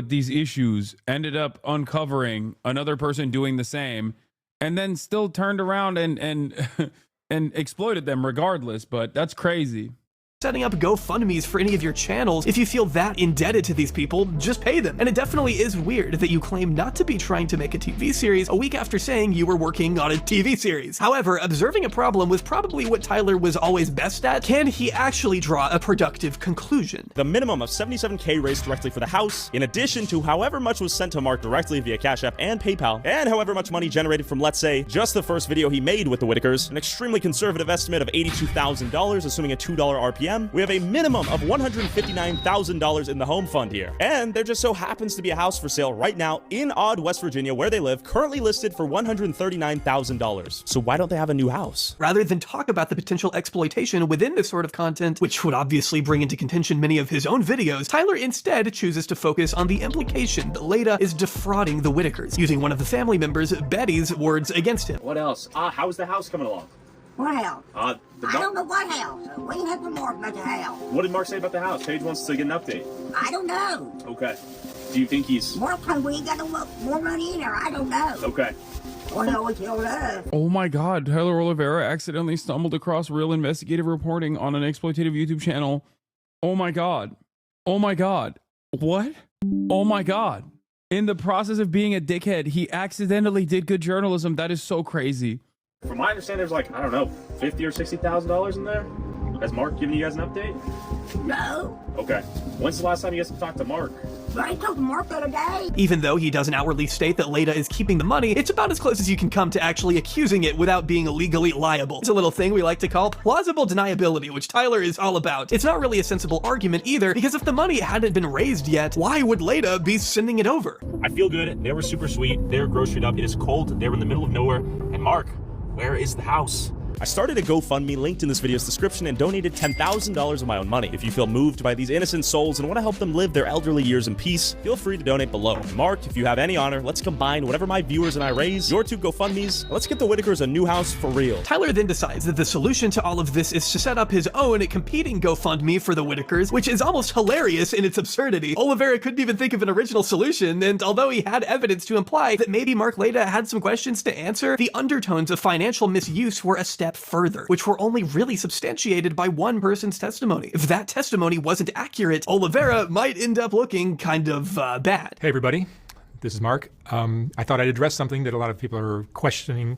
[SPEAKER 3] these issues, ended up uncovering another person doing the same and then still turned around and exploited them regardless. But that's crazy.
[SPEAKER 20] Setting up GoFundMes for any of your channels. If you feel that indebted to these people, just pay them. And it definitely is weird that you claim not to be trying to make a TV series a week after saying you were working on a TV series. However, observing a problem was probably what Tyler was always best at. Can he actually draw a productive conclusion?
[SPEAKER 6] The minimum of $77K raised directly for the house, in addition to however much was sent to Mark directly via Cash App and PayPal, and however much money generated from, let's say, just the first video he made with the Whitakers, an extremely conservative estimate of $82,000, assuming a $2 RPM, we have a minimum of $159,000 in the home fund here. And there just so happens to be a house for sale right now in Odd, West Virginia, where they live, currently listed for $139,000. So why don't they have a new house?
[SPEAKER 20] Rather than talk about the potential exploitation within this sort of content, which would obviously bring into contention many of his own videos, Tyler instead chooses to focus on the implication that Laida is defrauding the Whitakers, using one of the family members, Betty's, words against him.
[SPEAKER 6] What else? How's the house coming along?
[SPEAKER 25] What house? I don't know what house. We have from Mark about the house.
[SPEAKER 6] What did Mark say about the house? Paige wants to get an update.
[SPEAKER 25] I don't know.
[SPEAKER 6] Okay. Do you think he's...
[SPEAKER 25] Mark told we ain't got no more money in there. I don't know.
[SPEAKER 6] Okay.
[SPEAKER 25] Well, no, we told us.
[SPEAKER 3] Oh my God, Tyler Oliveira accidentally stumbled across real investigative reporting on an exploitative YouTube channel Oh my God. Oh my God. What? Oh my God. In the process of being a dickhead, he accidentally did good journalism. That is so crazy.
[SPEAKER 6] From my understanding, there's like, I don't know, $50,000 or $60,000 in there. Has Mark given you guys an update?
[SPEAKER 25] No.
[SPEAKER 6] Okay. When's the last time you guys talked to Mark?
[SPEAKER 25] I talked to Mark the other day.
[SPEAKER 20] Even though he doesn't outwardly state that Leda is keeping the money, it's about as close as you can come to actually accusing it without being legally liable. It's a little thing we like to call plausible deniability, which Tyler is all about. It's not really a sensible argument either, because if the money hadn't been raised yet, why would Leda be sending it over?
[SPEAKER 15] I feel good. They were super sweet. They're groceried up. It is cold. They were in the middle of nowhere. And Mark, where is the house? I started a GoFundMe linked in this video's description and donated $10,000 of my own money. If you feel moved by these innocent souls and want to help them live their elderly years in peace, feel free to donate below. Mark, if you have any honor, let's combine whatever my viewers and I raise, your 2 GoFundMes, and let's get the Whitakers a new house for real.
[SPEAKER 20] Tyler then decides that the solution to all of this is to set up his own competing GoFundMe for the Whitakers, which is almost hilarious in its absurdity. Oliveira couldn't even think of an original solution, and although he had evidence to imply that maybe Mark Leda had some questions to answer, the undertones of financial misuse were a step further, which were only really substantiated by one person's testimony. If that testimony wasn't accurate, Oliveira might end up looking kind of bad.
[SPEAKER 24] Hey everybody, this is Mark. I thought I'd address something that a lot of people are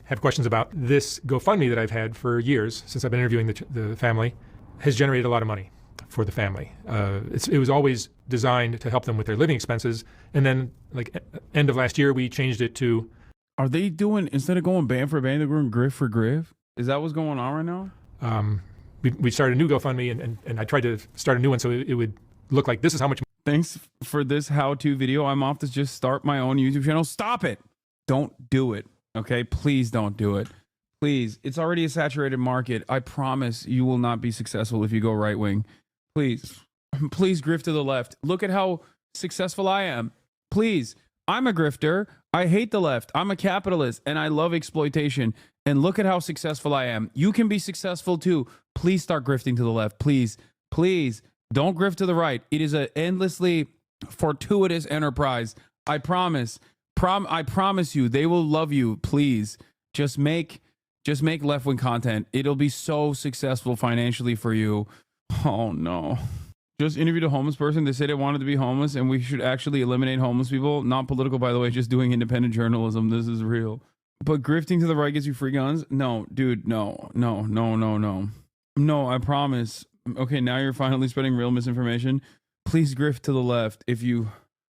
[SPEAKER 24] have questions about. This GoFundMe that I've had for years, since I've been interviewing the family, has generated a lot of money for the family. It was always designed to help them with their living expenses, and then like end of last year, we changed it to...
[SPEAKER 3] Are they doing, instead of going band for band, they're going griff for griff? Is that what's going on right now?
[SPEAKER 24] We started a new GoFundMe, and I tried to start a new one so it would look like this is how much.
[SPEAKER 3] Thanks for this how-to video. I'm off to just start my own YouTube channel. Stop it. Don't do it. Okay? Please don't do it. Please. It's already a saturated market. I promise you will not be successful if you go right wing. Please. Please grift to the left. Look at how successful I am. Please. I'm a grifter. I hate the left. I'm a capitalist and I love exploitation. And look at how successful I am. You can be successful too. Please start grifting to the left. Please, please don't grift to the right. It is an endlessly fortuitous enterprise. I promise. I promise you, they will love you. Please just make left-wing content. It'll be so successful financially for you. Oh no. Just interviewed a homeless person. They said they wanted to be homeless and we should actually eliminate homeless people. Not political, by the way, just doing independent journalism. This is real. But grifting to the right gets you free guns? No, dude, no, I promise. Okay, now you're finally spreading real misinformation. Please grift to the left. If you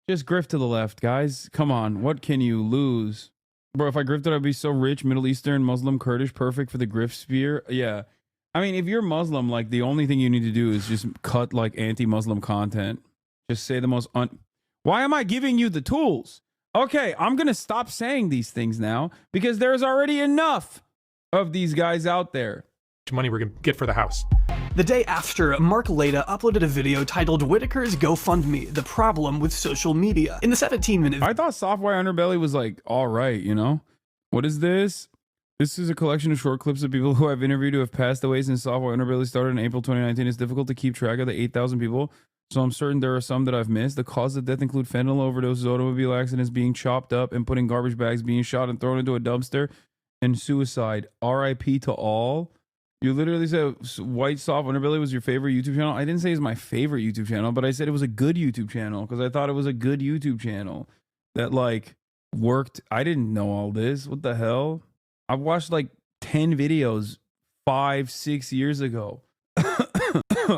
[SPEAKER 3] just grift to the left, guys, come on. What can you lose? Bro, if I grifted, I'd be so rich. Middle Eastern, Muslim, Kurdish, perfect for the grift sphere. Yeah. I mean, if you're Muslim, like the only thing you need to do is just cut like anti-Muslim content. Just say the most Why am I giving you the tools? Okay, I'm going to stop saying these things now because there's already enough of these guys out there.
[SPEAKER 24] Money we're going to get for the house.
[SPEAKER 20] The day after, Mark Leda uploaded a video titled Whitaker's GoFundMe, the problem with social media. In the 17-minute...
[SPEAKER 3] I thought Software Underbelly was like, all right, you know? What is this? This is a collection of short clips of people who I've interviewed who have passed away since Software Underbelly started in April 2019. It's difficult to keep track of the 8,000 people, so I'm certain there are some that I've missed. The causes of death include fentanyl overdoses, automobile accidents, being chopped up and put in garbage bags, being shot and thrown into a dumpster, and suicide. RIP to all. You literally said White Soft Underbelly was your favorite YouTube channel. I didn't say it's my favorite YouTube channel, but I said it was a good YouTube channel because I thought it was a good YouTube channel that like worked. I didn't know all this. What the hell? I've watched like 10 videos 5-6 years ago.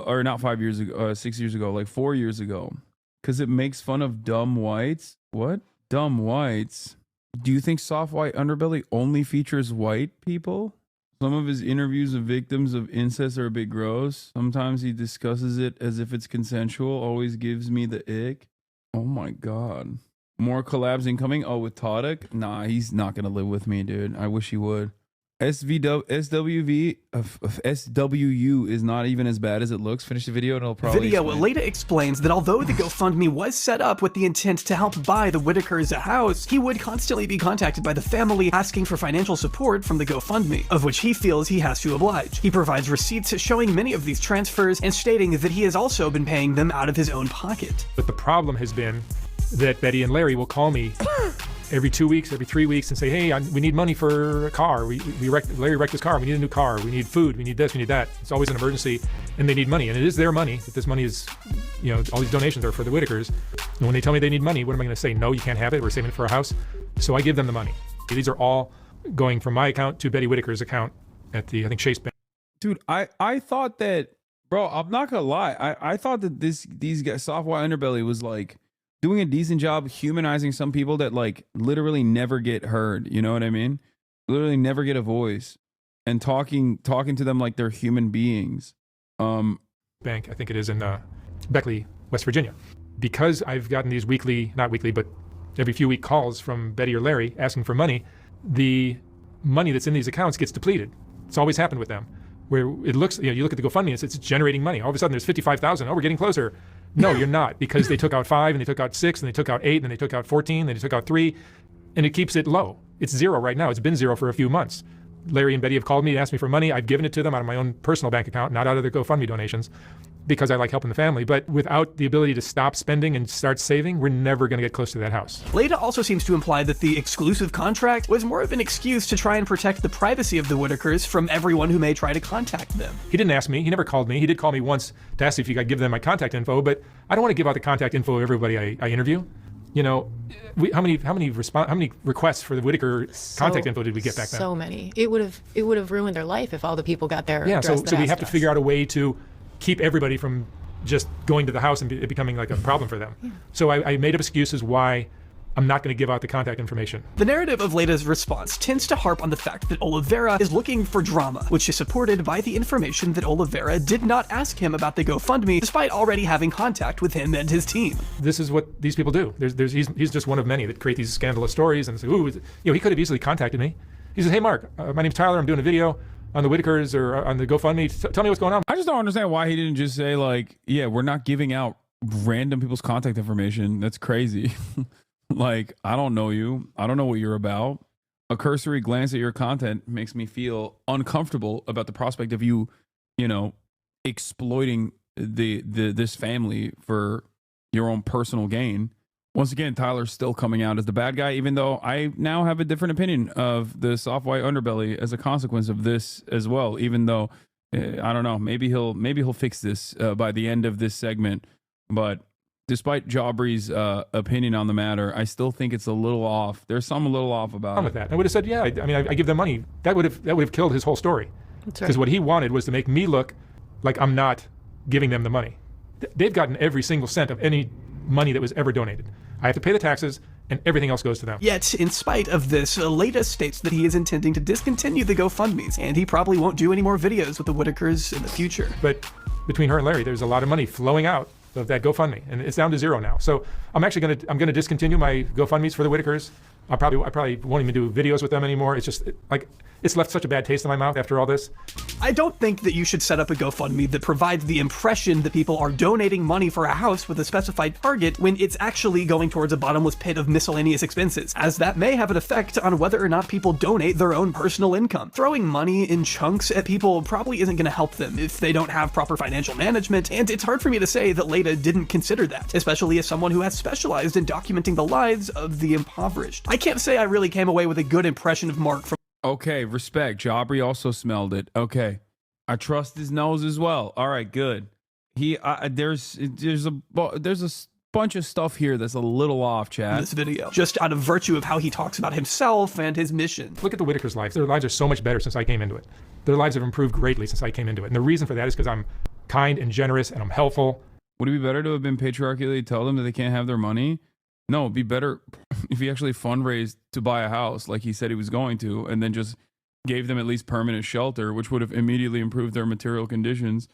[SPEAKER 3] Or not 5 years ago, 6 years ago, like 4 years ago. Because it makes fun of dumb whites. What? Dumb whites? Do you think Soft White Underbelly only features white people? Some of his interviews of victims of incest are a bit gross. Sometimes he discusses it as if it's consensual. Always gives me the ick. Oh my god. More collabs incoming? Oh, with Todek? Nah, he's not gonna live with me, dude. I wish he would. SWU is not even as bad as it looks. Finish the video and it'll probably
[SPEAKER 20] Leda explains that although the GoFundMe was set up with the intent to help buy the Whitakers a house, he would constantly be contacted by the family asking for financial support from the GoFundMe, of which he feels he has to oblige. He provides receipts showing many of these transfers and stating that he has also been paying them out of his own pocket.
[SPEAKER 24] But the problem has been that Betty and Larry will call me every 2 weeks, every 3 weeks, and say, hey, we need money for a car. Larry wrecked his car. We need a new car. We need food. We need this. We need that. It's always an emergency, and they need money. And it is their money. But this money is, all these donations are for the Whitakers. And when they tell me they need money, what am I going to say? No, you can't have it. We're saving it for a house. So I give them the money. These are all going from my account to Betty Whitaker's account at the, I think, Chase Bank.
[SPEAKER 3] Dude, I thought that, bro, I'm not gonna lie. I thought that these guys, Soft White Underbelly, was like doing a decent job humanizing some people that like literally never get heard. You know what I mean? Literally never get a voice, and talking to them like they're human beings.
[SPEAKER 24] Bank, I think it is in Beckley, West Virginia. Because I've gotten these not weekly, but every few week calls from Betty or Larry asking for money, the money that's in these accounts gets depleted. It's always happened with them. Where it looks, you look at the GoFundMe, it's generating money. All of a sudden there's 55,000. Oh, we're getting closer. No, you're not, because they took out 5 and they took out 6 and they took out 8 and they took out 14 and they took out 3, and it keeps it low. It's 0 right now. It's been 0 for a few months. Larry and Betty have called me and asked me for money. I've given it to them out of my own personal bank account, not out of their GoFundMe donations, because I like helping the family. But without the ability to stop spending and start saving, we're never going to get close to that house.
[SPEAKER 20] Leda also seems to imply that the exclusive contract was more of an excuse to try and protect the privacy of the Whitakers from everyone who may try to contact them.
[SPEAKER 24] He didn't ask me. He never called me. He did call me once to ask if he could give them my contact info, but I don't want to give out the contact info of everybody I interview. How many requests for the Whitaker contact info did we get back then?
[SPEAKER 5] So many. It would have ruined their life if all the people got their address.
[SPEAKER 24] So we have to figure out a way to keep everybody from just going to the house and it becoming like a problem for them. Yeah. So I made up excuses why I'm not going to give out the contact information.
[SPEAKER 20] The narrative of Leda's response tends to harp on the fact that Oliveira is looking for drama, which is supported by the information that Oliveira did not ask him about the GoFundMe, despite already having contact with him and his team.
[SPEAKER 24] This is what these people do. He's just one of many that create these scandalous stories and say, ooh, he could have easily contacted me. He says, hey, Mark, my name's Tyler. I'm doing a video on the Whitakers or on the GoFundMe. Tell me what's going on.
[SPEAKER 3] I just don't understand why he didn't just say like, yeah, we're not giving out random people's contact information. That's crazy. Like, I don't know you. I don't know what you're about. A cursory glance at your content makes me feel uncomfortable about the prospect of you, exploiting this family for your own personal gain. Once again, Tyler's still coming out as the bad guy, even though I now have a different opinion of the Soft White Underbelly as a consequence of this as well. Even though I don't know, maybe he'll fix this by the end of this segment, but. Despite Jaubrey's opinion on the matter, I still think it's a little off. There's some a little off about it.
[SPEAKER 24] With that, I would have said, yeah. I give them money. That would have killed his whole story. Because what he wanted was to make me look like I'm not giving them the money. They've gotten every single cent of any money that was ever donated. I have to pay the taxes, and everything else goes to them.
[SPEAKER 20] Yet, in spite of this, Leda states that he is intending to discontinue the GoFundMes, and he probably won't do any more videos with the Whitakers in the future.
[SPEAKER 24] But between her and Larry, there's a lot of money flowing out of that GoFundMe, and it's down to 0 now. So I'm actually gonna discontinue my GoFundMes for the Whitakers. I probably won't even do videos with them anymore. It's just it's left such a bad taste in my mouth after all this.
[SPEAKER 20] I don't think that you should set up a GoFundMe that provides the impression that people are donating money for a house with a specified target when it's actually going towards a bottomless pit of miscellaneous expenses, as that may have an effect on whether or not people donate their own personal income. Throwing money in chunks at people probably isn't going to help them if they don't have proper financial management, and it's hard for me to say that Leda didn't consider that, especially as someone who has specialized in documenting the lives of the impoverished. I can't say I really came away with a good impression of Mark from.
[SPEAKER 3] Okay, respect. Jaubrey also smelled it. Okay, I trust his nose as well. All right, good. There's a bunch of stuff here that's a little off, Chad.
[SPEAKER 20] This video, just out of virtue of how he talks about himself and his mission.
[SPEAKER 24] Look at the Whitakers' lives. Their lives are so much better since I came into it. Their lives have improved greatly since I came into it, and the reason for that is because I'm kind and generous and I'm helpful.
[SPEAKER 3] Would it be better to have been patriarchally tell them that they can't have their money? No, it'd be better if he actually fundraised to buy a house like he said he was going to, and then just gave them at least permanent shelter, which would have immediately improved their material conditions.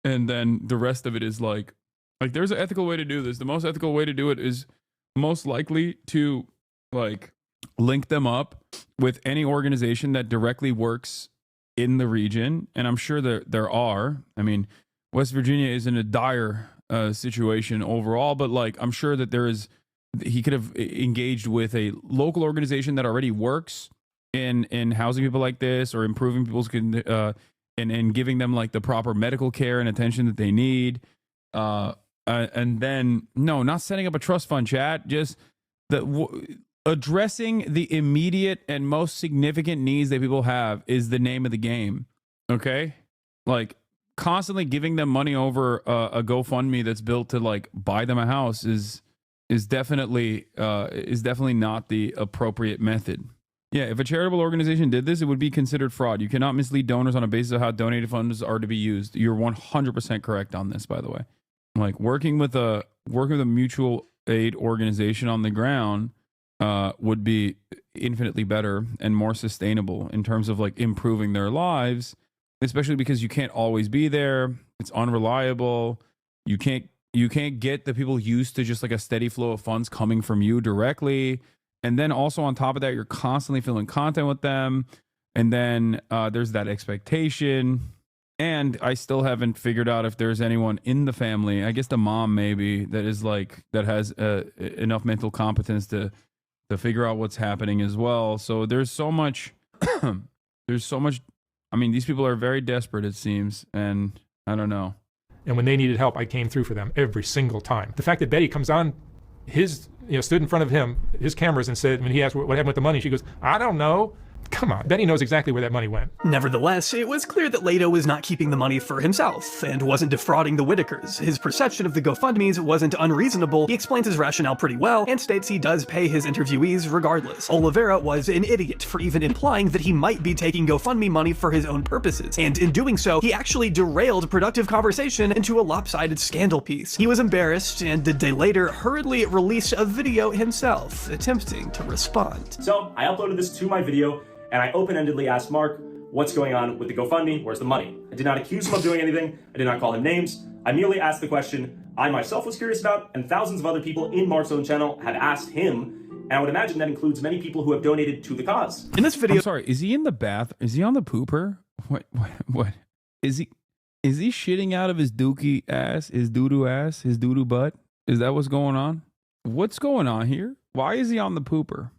[SPEAKER 3] And then the rest of it is like there's an ethical way to do this. The most ethical way to do it is most likely to link them up with any organization that directly works in the region. And I'm sure there are. I mean, West Virginia is in a dire situation overall, but I'm sure that he could have engaged with a local organization that already works in housing people like this, or improving people's and giving them the proper medical care and attention that they need. And then not setting up a trust fund, chat. Just addressing the immediate and most significant needs that people have is the name of the game. Okay? Like, constantly giving them money over a GoFundMe that's built to like buy them a house is definitely not the appropriate method. Yeah, if a charitable organization did this, it would be considered fraud. You cannot mislead donors on a basis of how donated funds are to be used. You're 100% correct on this, by the way. Like working with a mutual aid organization on the ground would be infinitely better and more sustainable in terms of like improving their lives, especially because you can't always be there. It's unreliable. You can't get the people used to just like a steady flow of funds coming from you directly. And then also on top of that, you're constantly filling content with them. And then there's that expectation. And I still haven't figured out if there's anyone in the family, I guess the mom maybe, that is like, that has enough mental competence to figure out what's happening as well. So there's so much, I mean, these people are very desperate, it seems. And I don't know.
[SPEAKER 24] And when they needed help, I came through for them every single time. The fact that Betty comes on stood in front of him, his cameras, and said, when he asked what happened with the money, she goes, I don't know. Come on, Betty knows exactly where that money went.
[SPEAKER 20] Nevertheless, it was clear that Leda was not keeping the money for himself and wasn't defrauding the Whitakers. His perception of the GoFundMes wasn't unreasonable. He explains his rationale pretty well and states he does pay his interviewees regardless. Oliveira was an idiot for even implying that he might be taking GoFundMe money for his own purposes, and in doing so, he actually derailed productive conversation into a lopsided scandal piece. He was embarrassed, and a day later hurriedly released a video himself, attempting to respond.
[SPEAKER 6] So I uploaded this to my video, and I open-endedly asked Mark, what's going on with the GoFundMe? Where's the money? I did not accuse him of doing anything. I did not call him names. I merely asked the question I myself was curious about, and thousands of other people in Mark's own channel have asked him, and I would imagine that includes many people who have donated to the cause.
[SPEAKER 20] In this video—
[SPEAKER 3] I'm sorry, is he in the bath? Is he on the pooper? What? Is he shitting out of his dookie ass, his doo-doo ass, his doo-doo butt? Is that what's going on? What's going on here? Why is he on the pooper?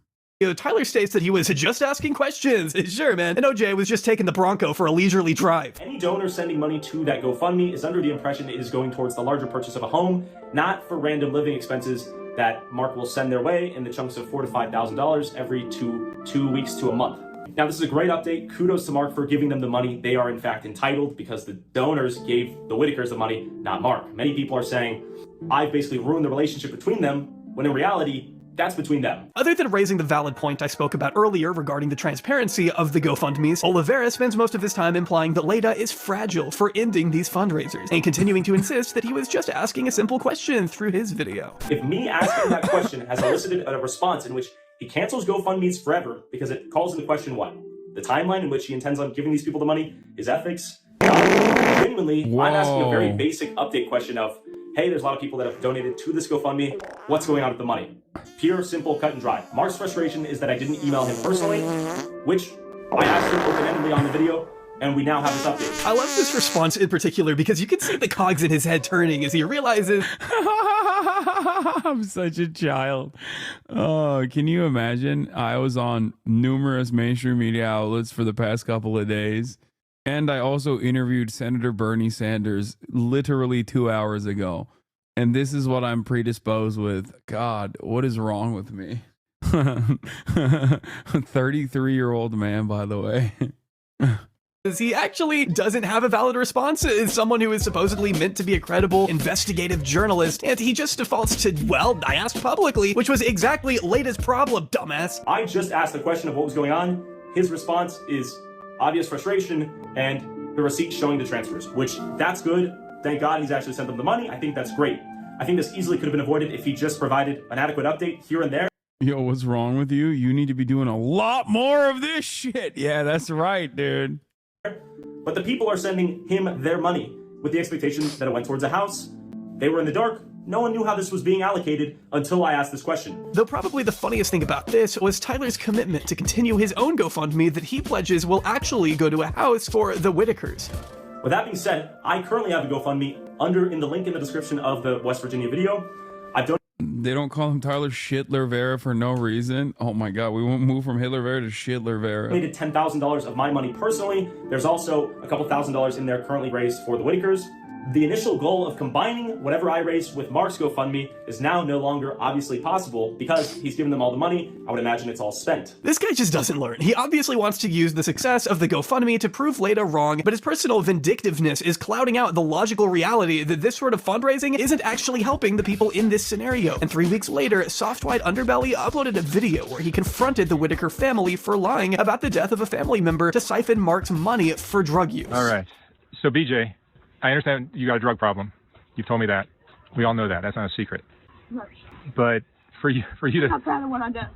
[SPEAKER 20] Tyler states that he was just asking questions. Sure, man. And OJ was just taking the Bronco for a leisurely drive.
[SPEAKER 6] Any donor sending money to that GoFundMe is under the impression it is going towards the larger purchase of a home, not for random living expenses that Mark will send their way in the chunks of $4,000 to $5,000 every two weeks to a month. Now, this is a great update. Kudos to Mark for giving them the money. They are in fact entitled because the donors gave the Whitakers the money, not Mark. Many people are saying, I've basically ruined the relationship between them, when in reality, that's between them.
[SPEAKER 20] Other than raising the valid point I spoke about earlier regarding the transparency of the GoFundMes, Oliveira spends most of his time implying that Leda is fragile for ending these fundraisers, and continuing to insist that he was just asking a simple question through his video.
[SPEAKER 6] If me asking that question has elicited a response in which he cancels GoFundMes forever because it calls into question what? The timeline in which he intends on giving these people the money, his ethics? Genuinely, I'm asking a very basic update question of, hey, there's a lot of people that have donated to this GoFundMe. What's going on with the money? Pure, simple, cut and dry. Mark's frustration is that I didn't email him personally, which I asked him open-endedly on the video, and we now have this update.
[SPEAKER 20] I love this response in particular because you can see the cogs in his head turning as he realizes
[SPEAKER 3] I'm such a child. Oh, can you imagine? I was on numerous mainstream media outlets for the past couple of days, and I also interviewed Senator Bernie Sanders literally 2 hours ago. And this is what I'm predisposed with. God, what is wrong with me? 33-year-old man, by the way.
[SPEAKER 20] He actually doesn't have a valid response as someone who is supposedly meant to be a credible investigative journalist, and he just defaults to, well, I asked publicly, which was exactly Leda's problem, dumbass.
[SPEAKER 6] I just asked the question of what was going on. His response is obvious frustration and the receipt showing the transfers, which that's good. Thank God he's actually sent them the money. I think that's great. I think this easily could have been avoided if he just provided an adequate update here and there.
[SPEAKER 3] Yo, what's wrong with you? You need to be doing a lot more of this shit. Yeah, that's right, dude.
[SPEAKER 6] But the people are sending him their money with the expectation that it went towards a house. They were in the dark. No one knew how this was being allocated until I asked this question.
[SPEAKER 20] Though probably the funniest thing about this was Tyler's commitment to continue his own GoFundMe that he pledges will actually go to a house for the Whitakers.
[SPEAKER 6] With that being said, I currently have a GoFundMe in the link in the description of the West Virginia video.
[SPEAKER 3] They don't call him Tyler Shitler Vera for no reason. Oh my God, we won't move from Hitler Vera to Shitler Vera.
[SPEAKER 6] I donated $10,000 of my money personally. There's also a couple $1,000s in there currently raised for the Whitakers. The initial goal of combining whatever I raised with Mark's GoFundMe is now no longer obviously possible because he's given them all the money. I would imagine it's all spent.
[SPEAKER 20] This guy just doesn't learn. He obviously wants to use the success of the GoFundMe to prove Leda wrong, but his personal vindictiveness is clouding out the logical reality that this sort of fundraising isn't actually helping the people in this scenario. And 3 weeks later, Soft White Underbelly uploaded a video where he confronted the Whitaker family for lying about the death of a family member to siphon Mark's money for drug use.
[SPEAKER 1] All right. So BJ, I understand you got a drug problem. You've told me that. We all know that. That's not a secret.
[SPEAKER 13] Right.
[SPEAKER 1] But for you to...
[SPEAKER 13] I'm proud of what I did.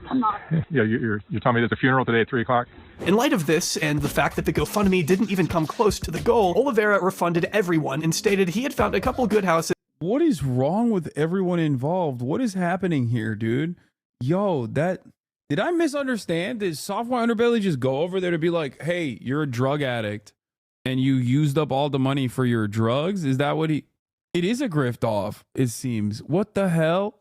[SPEAKER 13] I'm not.
[SPEAKER 1] Yeah, you're telling me there's a funeral today at 3 o'clock?
[SPEAKER 20] In light of this, and the fact that the GoFundMe didn't even come close to the goal, Oliveira refunded everyone and stated he had found a couple good houses.
[SPEAKER 3] What is wrong with everyone involved? What is happening here, dude? Yo, did I misunderstand? Did Soft White Underbelly just go over there to be like, hey, you're a drug addict and you used up all the money for your drugs? Is that what it is a grift off, it seems. What the hell?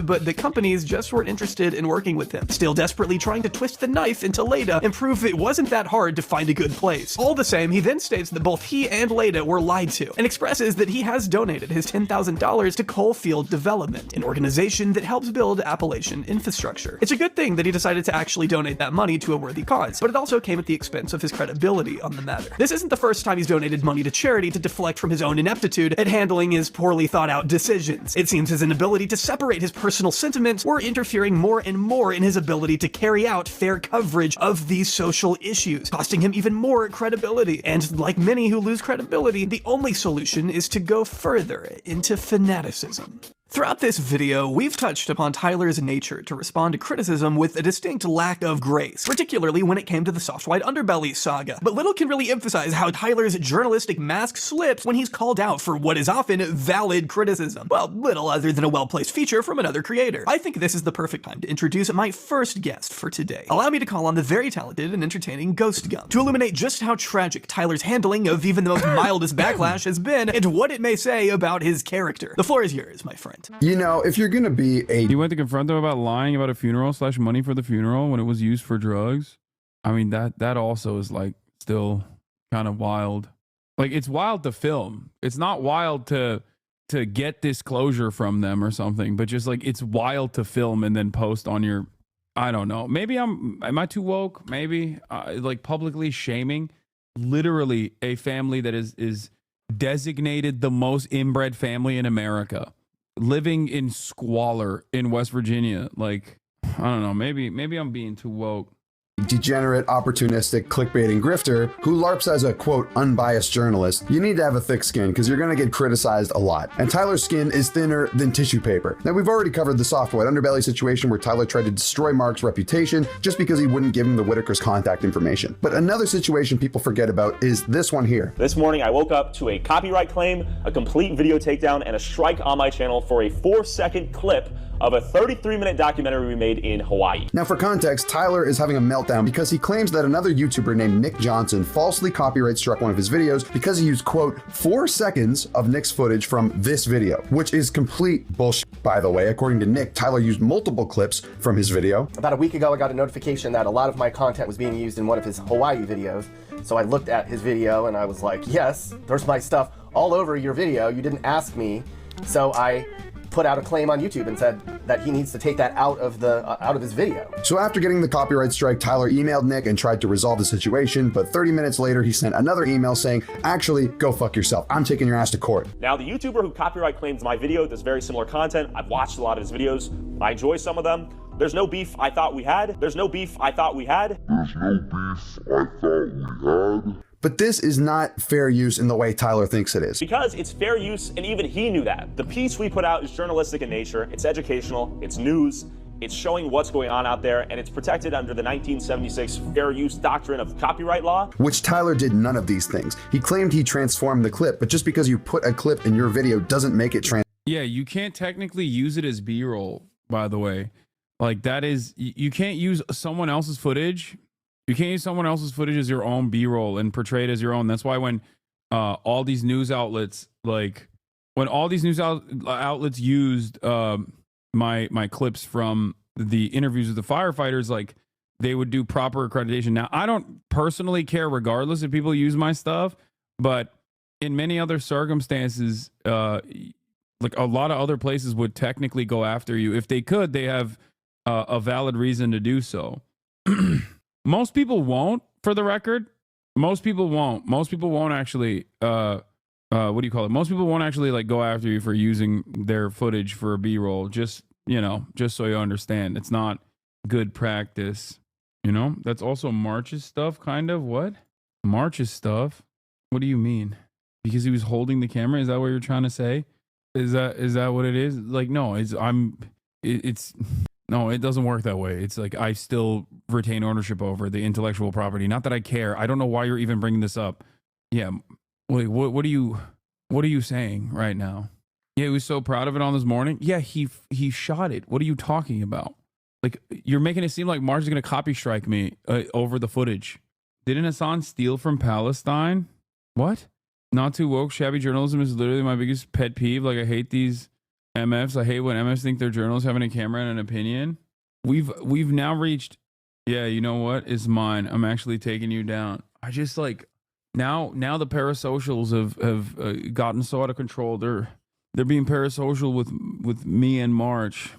[SPEAKER 20] But the companies just weren't interested in working with him, still desperately trying to twist the knife into Leda and prove it wasn't that hard to find a good place. All the same, he then states that both he and Leda were lied to, and expresses that he has donated his $10,000 to Coalfield Development, an organization that helps build Appalachian infrastructure. It's a good thing that he decided to actually donate that money to a worthy cause, but it also came at the expense of his credibility on the matter. This isn't the first time he's donated money to charity to deflect from his own ineptitude at handling his poorly thought out decisions. It seems his inability to separate his personal sentiments were interfering more and more in his ability to carry out fair coverage of these social issues, costing him even more credibility. And like many who lose credibility, the only solution is to go further into fanaticism. Throughout this video, we've touched upon Tyler's nature to respond to criticism with a distinct lack of grace, particularly when it came to the Soft White Underbelly saga. But little can really emphasize how Tyler's journalistic mask slips when he's called out for what is often valid criticism. Well, little other than a well-placed feature from another creator. I think this is the perfect time to introduce my first guest for today. Allow me to call on the very talented and entertaining Ghost Gum to illuminate just how tragic Tyler's handling of even the most mildest backlash has been and what it may say about his character. The floor is yours, my friend.
[SPEAKER 2] You know, if you're gonna be
[SPEAKER 3] You went to confront them about lying about a funeral / money for the funeral when it was used for drugs. I mean, that also is like still kind of wild. Like, it's wild to film. It's not wild to get disclosure from them or something, but just like it's wild to film and then post on your, I don't know. Maybe am I too woke? Maybe like publicly shaming literally a family that is designated the most inbred family in America, living in squalor in West Virginia. Like, I don't know, maybe I'm being too woke.
[SPEAKER 2] Degenerate, opportunistic, clickbaiting grifter who LARPs as a, quote, unbiased journalist, you need to have a thick skin because you're going to get criticized a lot. And Tyler's skin is thinner than tissue paper. Now, we've already covered the Soft White Underbelly situation where Tyler tried to destroy Mark's reputation just because he wouldn't give him the Whitaker's contact information. But another situation people forget about is this one here.
[SPEAKER 6] This morning, I woke up to a copyright claim, a complete video takedown, and a strike on my channel for a 4-second clip of a 33-minute documentary we made in Hawaii.
[SPEAKER 2] Now, for context, Tyler is having a meltdown because he claims that another YouTuber named Nick Johnson falsely copyright struck one of his videos because he used, quote, 4 seconds of Nick's footage from this video, which is complete bullshit, by the way. According to Nick, Tyler used multiple clips from his video.
[SPEAKER 10] About a week ago, I got a notification that a lot of my content was being used in one of his Hawaii videos. So I looked at his video and I was like, yes, there's my stuff all over your video. You didn't ask me. So I put out a claim on YouTube and said that he needs to take that out of his video.
[SPEAKER 2] So after getting the copyright strike, Tyler emailed Nick and tried to resolve the situation, but 30 minutes later, he sent another email saying, actually, go fuck yourself. I'm taking your ass to court.
[SPEAKER 6] Now, the YouTuber who copyright claims my video does very similar content. I've watched a lot of his videos. I enjoy some of them. There's no beef I thought we had. There's no beef I thought we had.
[SPEAKER 21] There's no beef I thought we had.
[SPEAKER 2] But this is not fair use in the way Tyler thinks it is.
[SPEAKER 6] Because it's fair use, and even he knew that. The piece we put out is journalistic in nature, it's educational, it's news, it's showing what's going on out there, and it's protected under the 1976 fair use doctrine of copyright law.
[SPEAKER 2] Which Tyler did none of these things. He claimed he transformed the clip, but just because you put a clip in your video doesn't make it
[SPEAKER 3] Yeah, you can't technically use it as B-roll, by the way. Like, that is, you can't use someone else's footage. You can't use someone else's footage as your own B-roll and portray it as your own. That's why when all these news outlets, like when all these news outlets used my clips from the interviews with the firefighters, like they would do proper accreditation. Now, I don't personally care regardless if people use my stuff, but in many other circumstances, like a lot of other places would technically go after you. If they could, they have a valid reason to do so. Most people won't, for the record. Most people won't. Most people won't actually, what do you call it? Most people won't actually like go after you for using their footage for a B-roll. Just, you know, just so you understand. It's not good practice. You know, that's also March's stuff, kind of. What? March's stuff? What do you mean? Because he was holding the camera? Is that what you're trying to say? Is that what it is? Like, no, no, it doesn't work that way. It's like I still retain ownership over the intellectual property. Not that I care. I don't know why you're even bringing this up. Yeah, wait, what are you saying right now? Yeah, he was so proud of it on this morning. Yeah, he shot it. What are you talking about? Like, you're making it seem like March is gonna copy strike me over the footage. Didn't Hassan steal from Palestine? What? Not too woke. Shabby journalism is literally my biggest pet peeve. Like, I hate these MFs. I hate when MFs think they're journalists having a camera and an opinion. We've now reached, yeah, you know what? It's mine. I'm actually taking you down. I just like now the parasocials have gotten so out of control. They're being parasocial with me and March.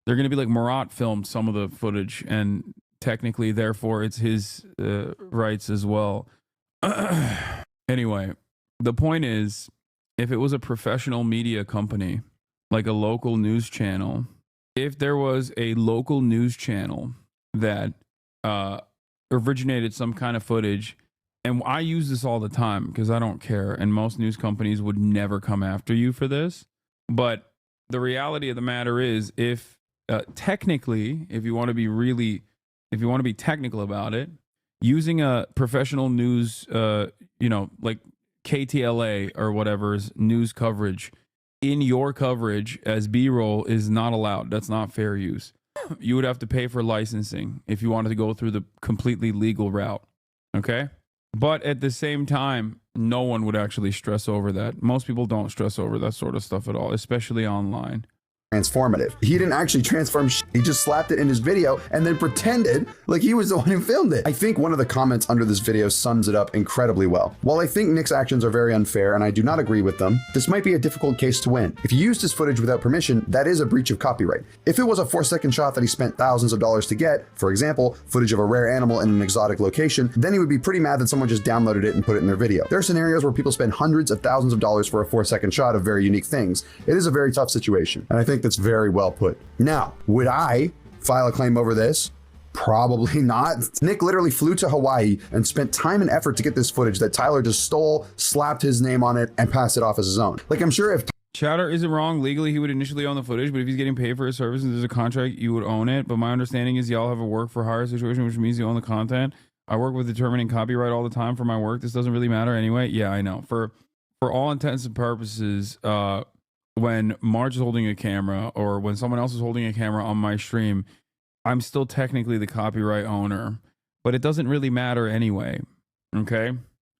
[SPEAKER 3] They're gonna be like Marat filmed some of the footage, and technically, therefore, it's his rights as well. Anyway, the point is, if it was a professional media company, like a local news channel, if there was a local news channel that originated some kind of footage, and I use this all the time because I don't care, and most news companies would never come after you for this, but the reality of the matter is, if technically, if you want to be technical about it, using a professional news, like KTLA or whatever's news coverage in your coverage as B-roll is not allowed. That's not fair use. You would have to pay for licensing if you wanted to go through the completely legal route. Okay? But at the same time, no one would actually stress over that. Most people don't stress over that sort of stuff at all, especially online.
[SPEAKER 2] Transformative. He didn't actually transform shit. He just slapped it in his video and then pretended like he was the one who filmed it. I think one of the comments under this video sums it up incredibly well. While I think Nick's actions are very unfair and I do not agree with them, this might be a difficult case to win. If you used his footage without permission, that is a breach of copyright. If it was a 4-second shot that he spent thousands of dollars to get, for example, footage of a rare animal in an exotic location, then he would be pretty mad that someone just downloaded it and put it in their video. There are scenarios where people spend hundreds of thousands of dollars for a 4-second shot of very unique things. It is a very tough situation, and I think that's very well put. Now, would I file a claim over this? Probably not. Nick literally flew to Hawaii and spent time and effort to get this footage that Tyler just stole, slapped his name on it, and passed it off as his own. Like, I'm sure if
[SPEAKER 3] Chowder isn't wrong. Legally, he would initially own the footage, but if he's getting paid for his service and there's a contract, you would own it. But my understanding is y'all have a work for hire situation, which means you own the content. I work with determining copyright all the time for my work. This doesn't really matter anyway. Yeah, I know. For all intents and purposes, when Marge is holding a camera or when someone else is holding a camera on my stream, I'm still technically the copyright owner, but it doesn't really matter anyway. Okay?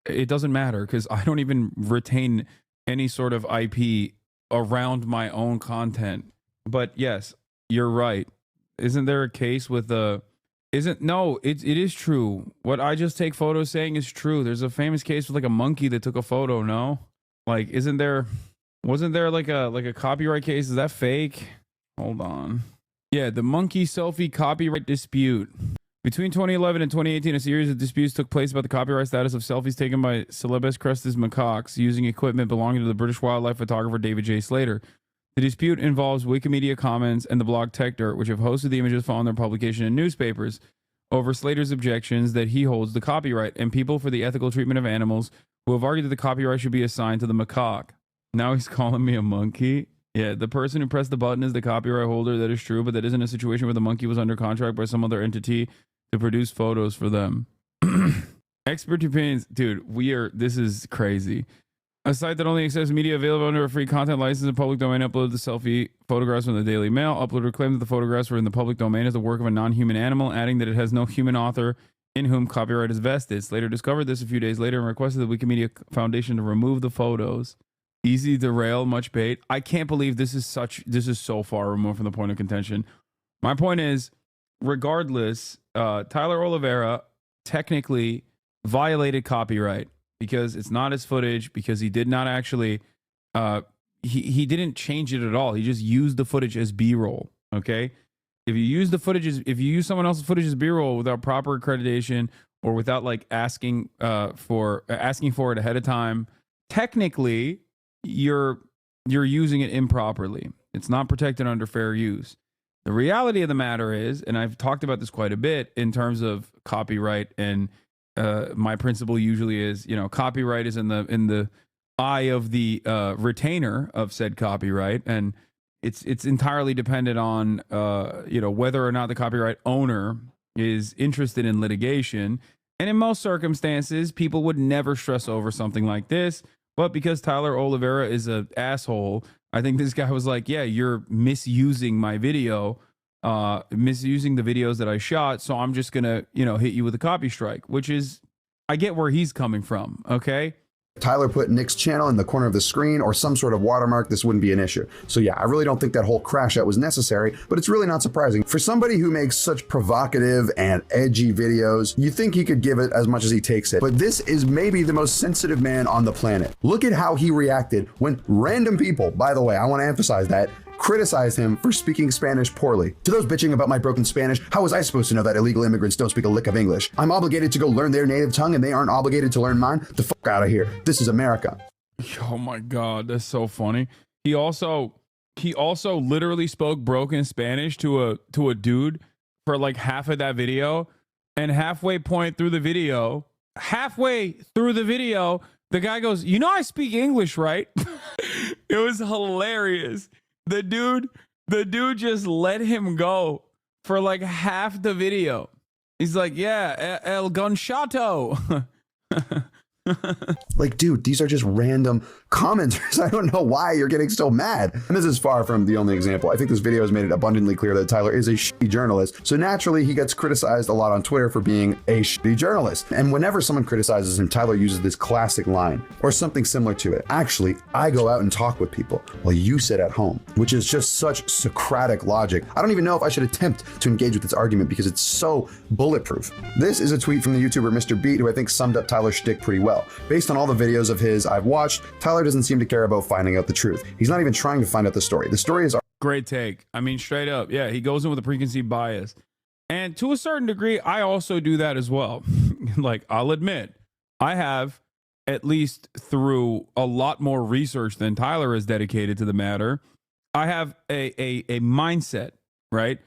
[SPEAKER 3] It doesn't matter because I don't even retain any sort of IP around my own content. But yes, you're right. Isn't there a case with it is true. What I just take photos saying is true. There's a famous case with like a monkey that took a photo, no? Like, wasn't there like a copyright case? Is that fake? Hold on. Yeah, the monkey selfie copyright dispute. Between 2011 and 2018, a series of disputes took place about the copyright status of selfies taken by Celebes crested macaques using equipment belonging to the British wildlife photographer David J. Slater. The dispute involves Wikimedia Commons and the blog TechDirt, which have hosted the images following their publication in newspapers, over Slater's objections that he holds the copyright, and people for the ethical treatment of animals who have argued that the copyright should be assigned to the macaque. Now he's calling me a monkey? Yeah, the person who pressed the button is the copyright holder. That is true, but that isn't a situation where the monkey was under contract by some other entity to produce photos for them. Expert opinions. Dude, this is crazy. A site that only accepts media available under a free content license in public domain uploaded the selfie photographs from the Daily Mail. Uploader claimed that the photographs were in the public domain as the work of a non-human animal, adding that it has no human author in whom copyright is vested. Slater discovered this a few days later and requested the Wikimedia Foundation to remove the photos. Easy derail, much bait. I can't believe this is so far removed from the point of contention. My point is, regardless, Tyler Oliveira technically violated copyright. because it's not his footage, because he did not actually, he didn't change it at all. He just used the footage as B-roll. Okay. If you use the footage, if you use someone else's footage as B-roll without proper accreditation or without like asking for it ahead of time, technically you're using it improperly. It's not protected under fair use. The reality of the matter is, and I've talked about this quite a bit in terms of copyright, and my principle usually is, copyright is in the eye of the retainer of said copyright, and it's entirely dependent on whether or not the copyright owner is interested in litigation. And in most circumstances, people would never stress over something like this. But because Tyler Oliveira is an asshole, I think this guy was like, yeah, you're misusing my video, misusing the videos that I shot. So I'm just going to, hit you with a copy strike, which is, I get where he's coming from. Okay.
[SPEAKER 2] Tyler put Nick's channel in the corner of the screen or some sort of watermark, this wouldn't be an issue. So yeah, I really don't think that whole crash out was necessary, but it's really not surprising. For somebody who makes such provocative and edgy videos, you think he could give it as much as he takes it. But this is maybe the most sensitive man on the planet. Look at how he reacted when random people, by the way, I want to emphasize that, criticized him for speaking Spanish poorly. To those bitching about my broken Spanish, how was I supposed to know that illegal immigrants don't speak a lick of English? I'm obligated to go learn their native tongue and they aren't obligated to learn mine? The fuck out of here. This is America.
[SPEAKER 3] Oh my God, that's so funny. He also literally spoke broken Spanish to a dude for like half of that video, and halfway through the video, the guy goes, I speak English, right? It was hilarious. The dude just let him go for like half the video. He's like, yeah, el gonchato.
[SPEAKER 2] Like, dude, these are just random commenters. I don't know why you're getting so mad. And this is far from the only example. I think this video has made it abundantly clear that Tyler is a shitty journalist. So naturally, he gets criticized a lot on Twitter for being a shitty journalist. And whenever someone criticizes him, Tyler uses this classic line or something similar to it. Actually, I go out and talk with people while you sit at home, which is just such Socratic logic. I don't even know if I should attempt to engage with this argument because it's so bulletproof. This is a tweet from the YouTuber Mr. Beat, who I think summed up Tyler's shtick pretty well. Based on all the videos of his I've watched, Tyler doesn't seem to care about finding out the truth. He's not even trying to find out the story. The story is...
[SPEAKER 3] Great take. I mean, straight up. Yeah, he goes in with a preconceived bias. And to a certain degree, I also do that as well. Like, I'll admit, I have, at least through a lot more research than Tyler has dedicated to the matter, I have a mindset, right?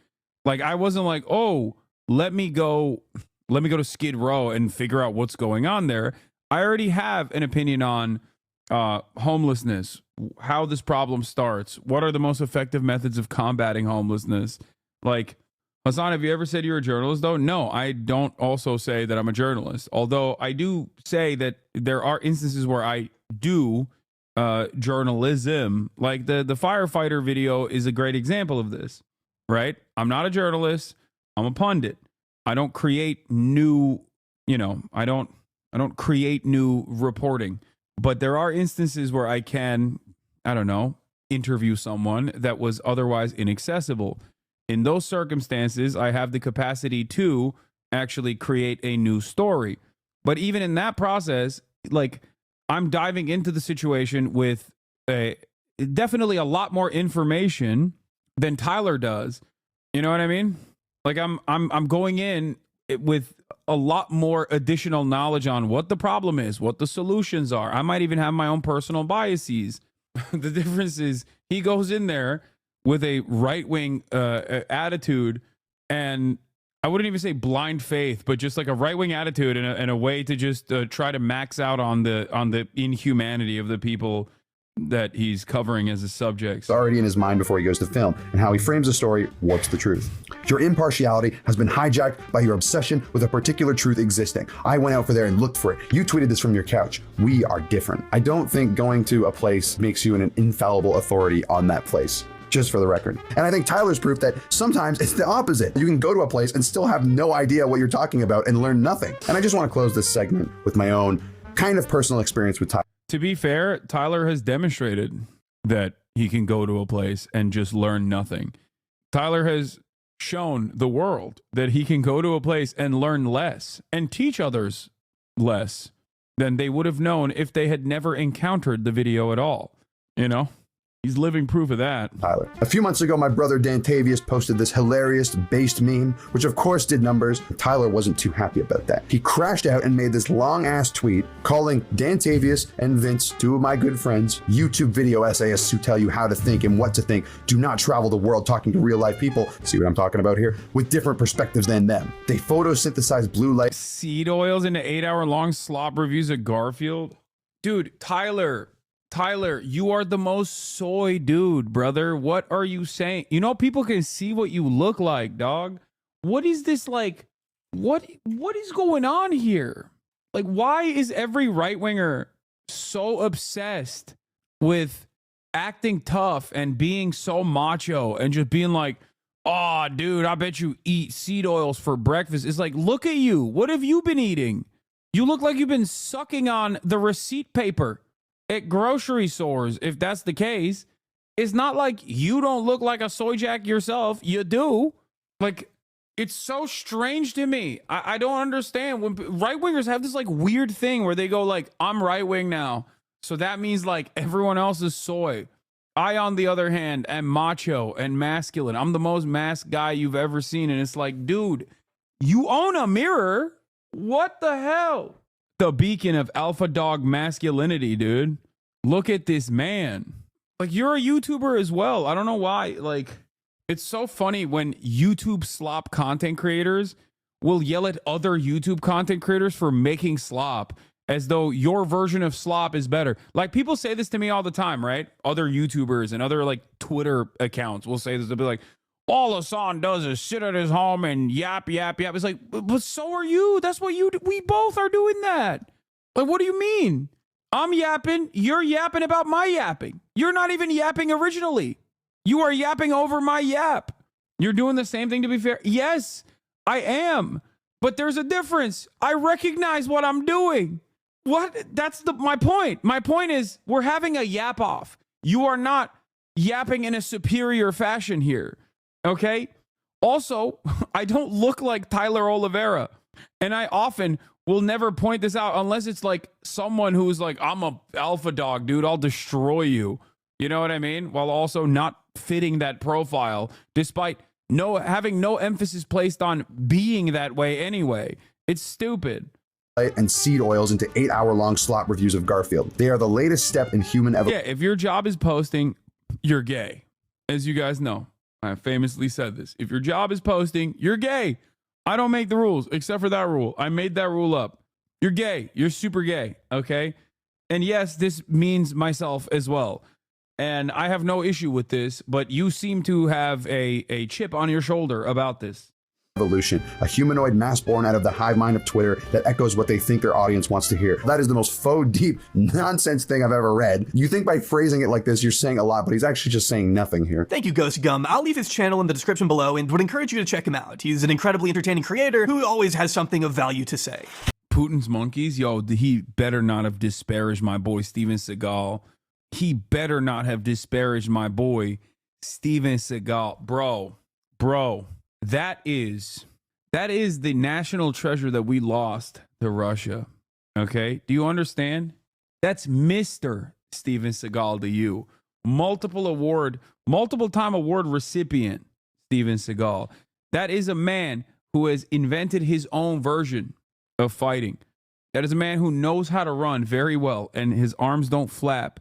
[SPEAKER 3] Like, I wasn't like, oh, let me go to Skid Row and figure out what's going on there. I already have an opinion on homelessness, how this problem starts, what are the most effective methods of combating homelessness. Like, Hasan, have you ever said you're a journalist, though? No, I don't also say that I'm a journalist, although I do say that there are instances where I do journalism. Like the firefighter video is a great example of this, right? I'm not a journalist. I'm a pundit. I don't create new, I don't create new reporting, but there are instances where I can, interview someone that was otherwise inaccessible. In those circumstances, I have the capacity to actually create a new story. But even in that process, like, I'm diving into the situation with definitely a lot more information than Tyler does. You know what I mean? Like, I'm going in with a lot more additional knowledge on what the problem is, what the solutions are. I might even have my own personal biases. The difference is he goes in there with a right-wing attitude, and I wouldn't even say blind faith, but just like a right-wing attitude and a way to just try to max out on the inhumanity of the people that he's covering as a subject.
[SPEAKER 2] It's already in his mind before he goes to film, and how he frames the story warps the truth. Your impartiality has been hijacked by your obsession with a particular truth existing. I went out for there and looked for it. You tweeted this from your couch. We are different. I don't think going to a place makes you an infallible authority on that place. Just for the record. And I think Tyler's proof that sometimes it's the opposite. You can go to a place and still have no idea what you're talking about and learn nothing. And I just want to close this segment with my own kind of personal experience with Tyler.
[SPEAKER 3] To be fair, Tyler has demonstrated that he can go to a place and just learn nothing. Tyler has shown the world that he can go to a place and learn less and teach others less. than they would have known if they had never encountered the video at all. You know? He's living proof of that.
[SPEAKER 2] Tyler. A few months ago, my brother Dantavius posted this hilarious based meme, which of course did numbers. Tyler wasn't too happy about that. He crashed out and made this long ass tweet calling Dantavius and Vince, two of my good friends, YouTube video essayists who tell you how to think and what to think. Do not travel the world talking to real life people. See what I'm talking about here? With different perspectives than them. They photosynthesize blue light.
[SPEAKER 3] Seed oils into 8-hour-long slop reviews of Garfield. Dude, Tyler, you are the most soy dude, brother. What are you saying? You know, people can see what you look like, dog. What is this like? What is going on here? Like, why is every right-winger so obsessed with acting tough and being so macho and just being like, oh, dude, I bet you eat seed oils for breakfast? It's like, look at you. What have you been eating? You look like you've been sucking on the receipt paper at grocery stores. If that's the case, it's not like you don't look like a soy jack yourself. You do. Like, it's so strange to me. I don't understand when right wingers have this like weird thing where they go like, I'm right wing now, so that means like everyone else is soy. I, on the other hand, am macho and masculine. I'm the most masked guy you've ever seen. And it's like, dude, you own a mirror. What the hell? The beacon of alpha dog masculinity, dude. Look at this man. Like, you're a YouTuber as well. I don't know why. Like, it's so funny when YouTube slop content creators will yell at other YouTube content creators for making slop as though your version of slop is better. Like, people say this to me all the time, right? Other YouTubers and other like Twitter accounts will say this. They'll be like, all Hasan does is sit at his home and yap, yap, yap. It's like, but so are you. That's what you do. We both are doing that. Like, what do you mean? I'm yapping. You're yapping about my yapping. You're not even yapping originally. You are yapping over my yap. You're doing the same thing, to be fair. Yes, I am. But there's a difference. I recognize what I'm doing. What? That's my point. My point is we're having a yap off. You are not yapping in a superior fashion here. Okay? Also, I don't look like Tyler Oliveira. And I often will never point this out unless it's like someone who's like, I'm a alpha dog, dude. I'll destroy you. You know what I mean? While also not fitting that profile, despite having no emphasis placed on being that way anyway. It's stupid.
[SPEAKER 2] And seed oils into 8-hour-long slot reviews of Garfield. They are the latest step in human evolution.
[SPEAKER 3] Yeah, if your job is posting, you're gay. As you guys know, I famously said this. If your job is posting, you're gay. I don't make the rules except for that rule. I made that rule up. You're gay. You're super gay. Okay? And yes, this means myself as well. And I have no issue with this, but you seem to have a chip on your shoulder about this.
[SPEAKER 2] Evolution, a humanoid mass born out of the hive mind of Twitter that echoes what they think their audience wants to hear. That is the most faux deep nonsense thing I've ever read. You think by phrasing it like this, you're saying a lot, but he's actually just saying nothing here.
[SPEAKER 20] Thank you, Ghost Gum. I'll leave his channel in the description below and would encourage you to check him out. He's an incredibly entertaining creator who always has something of value to say.
[SPEAKER 3] Putin's monkeys, yo, he better not have disparaged my boy Steven Seagal. He better not have disparaged my boy Steven Seagal. Bro, that is the national treasure that we lost to Russia. Okay? Do you understand? That's Mr. Steven Seagal to you. Multiple time award recipient Steven Seagal. That is a man who has invented his own version of fighting. That is a man who knows how to run very well, and his arms don't flap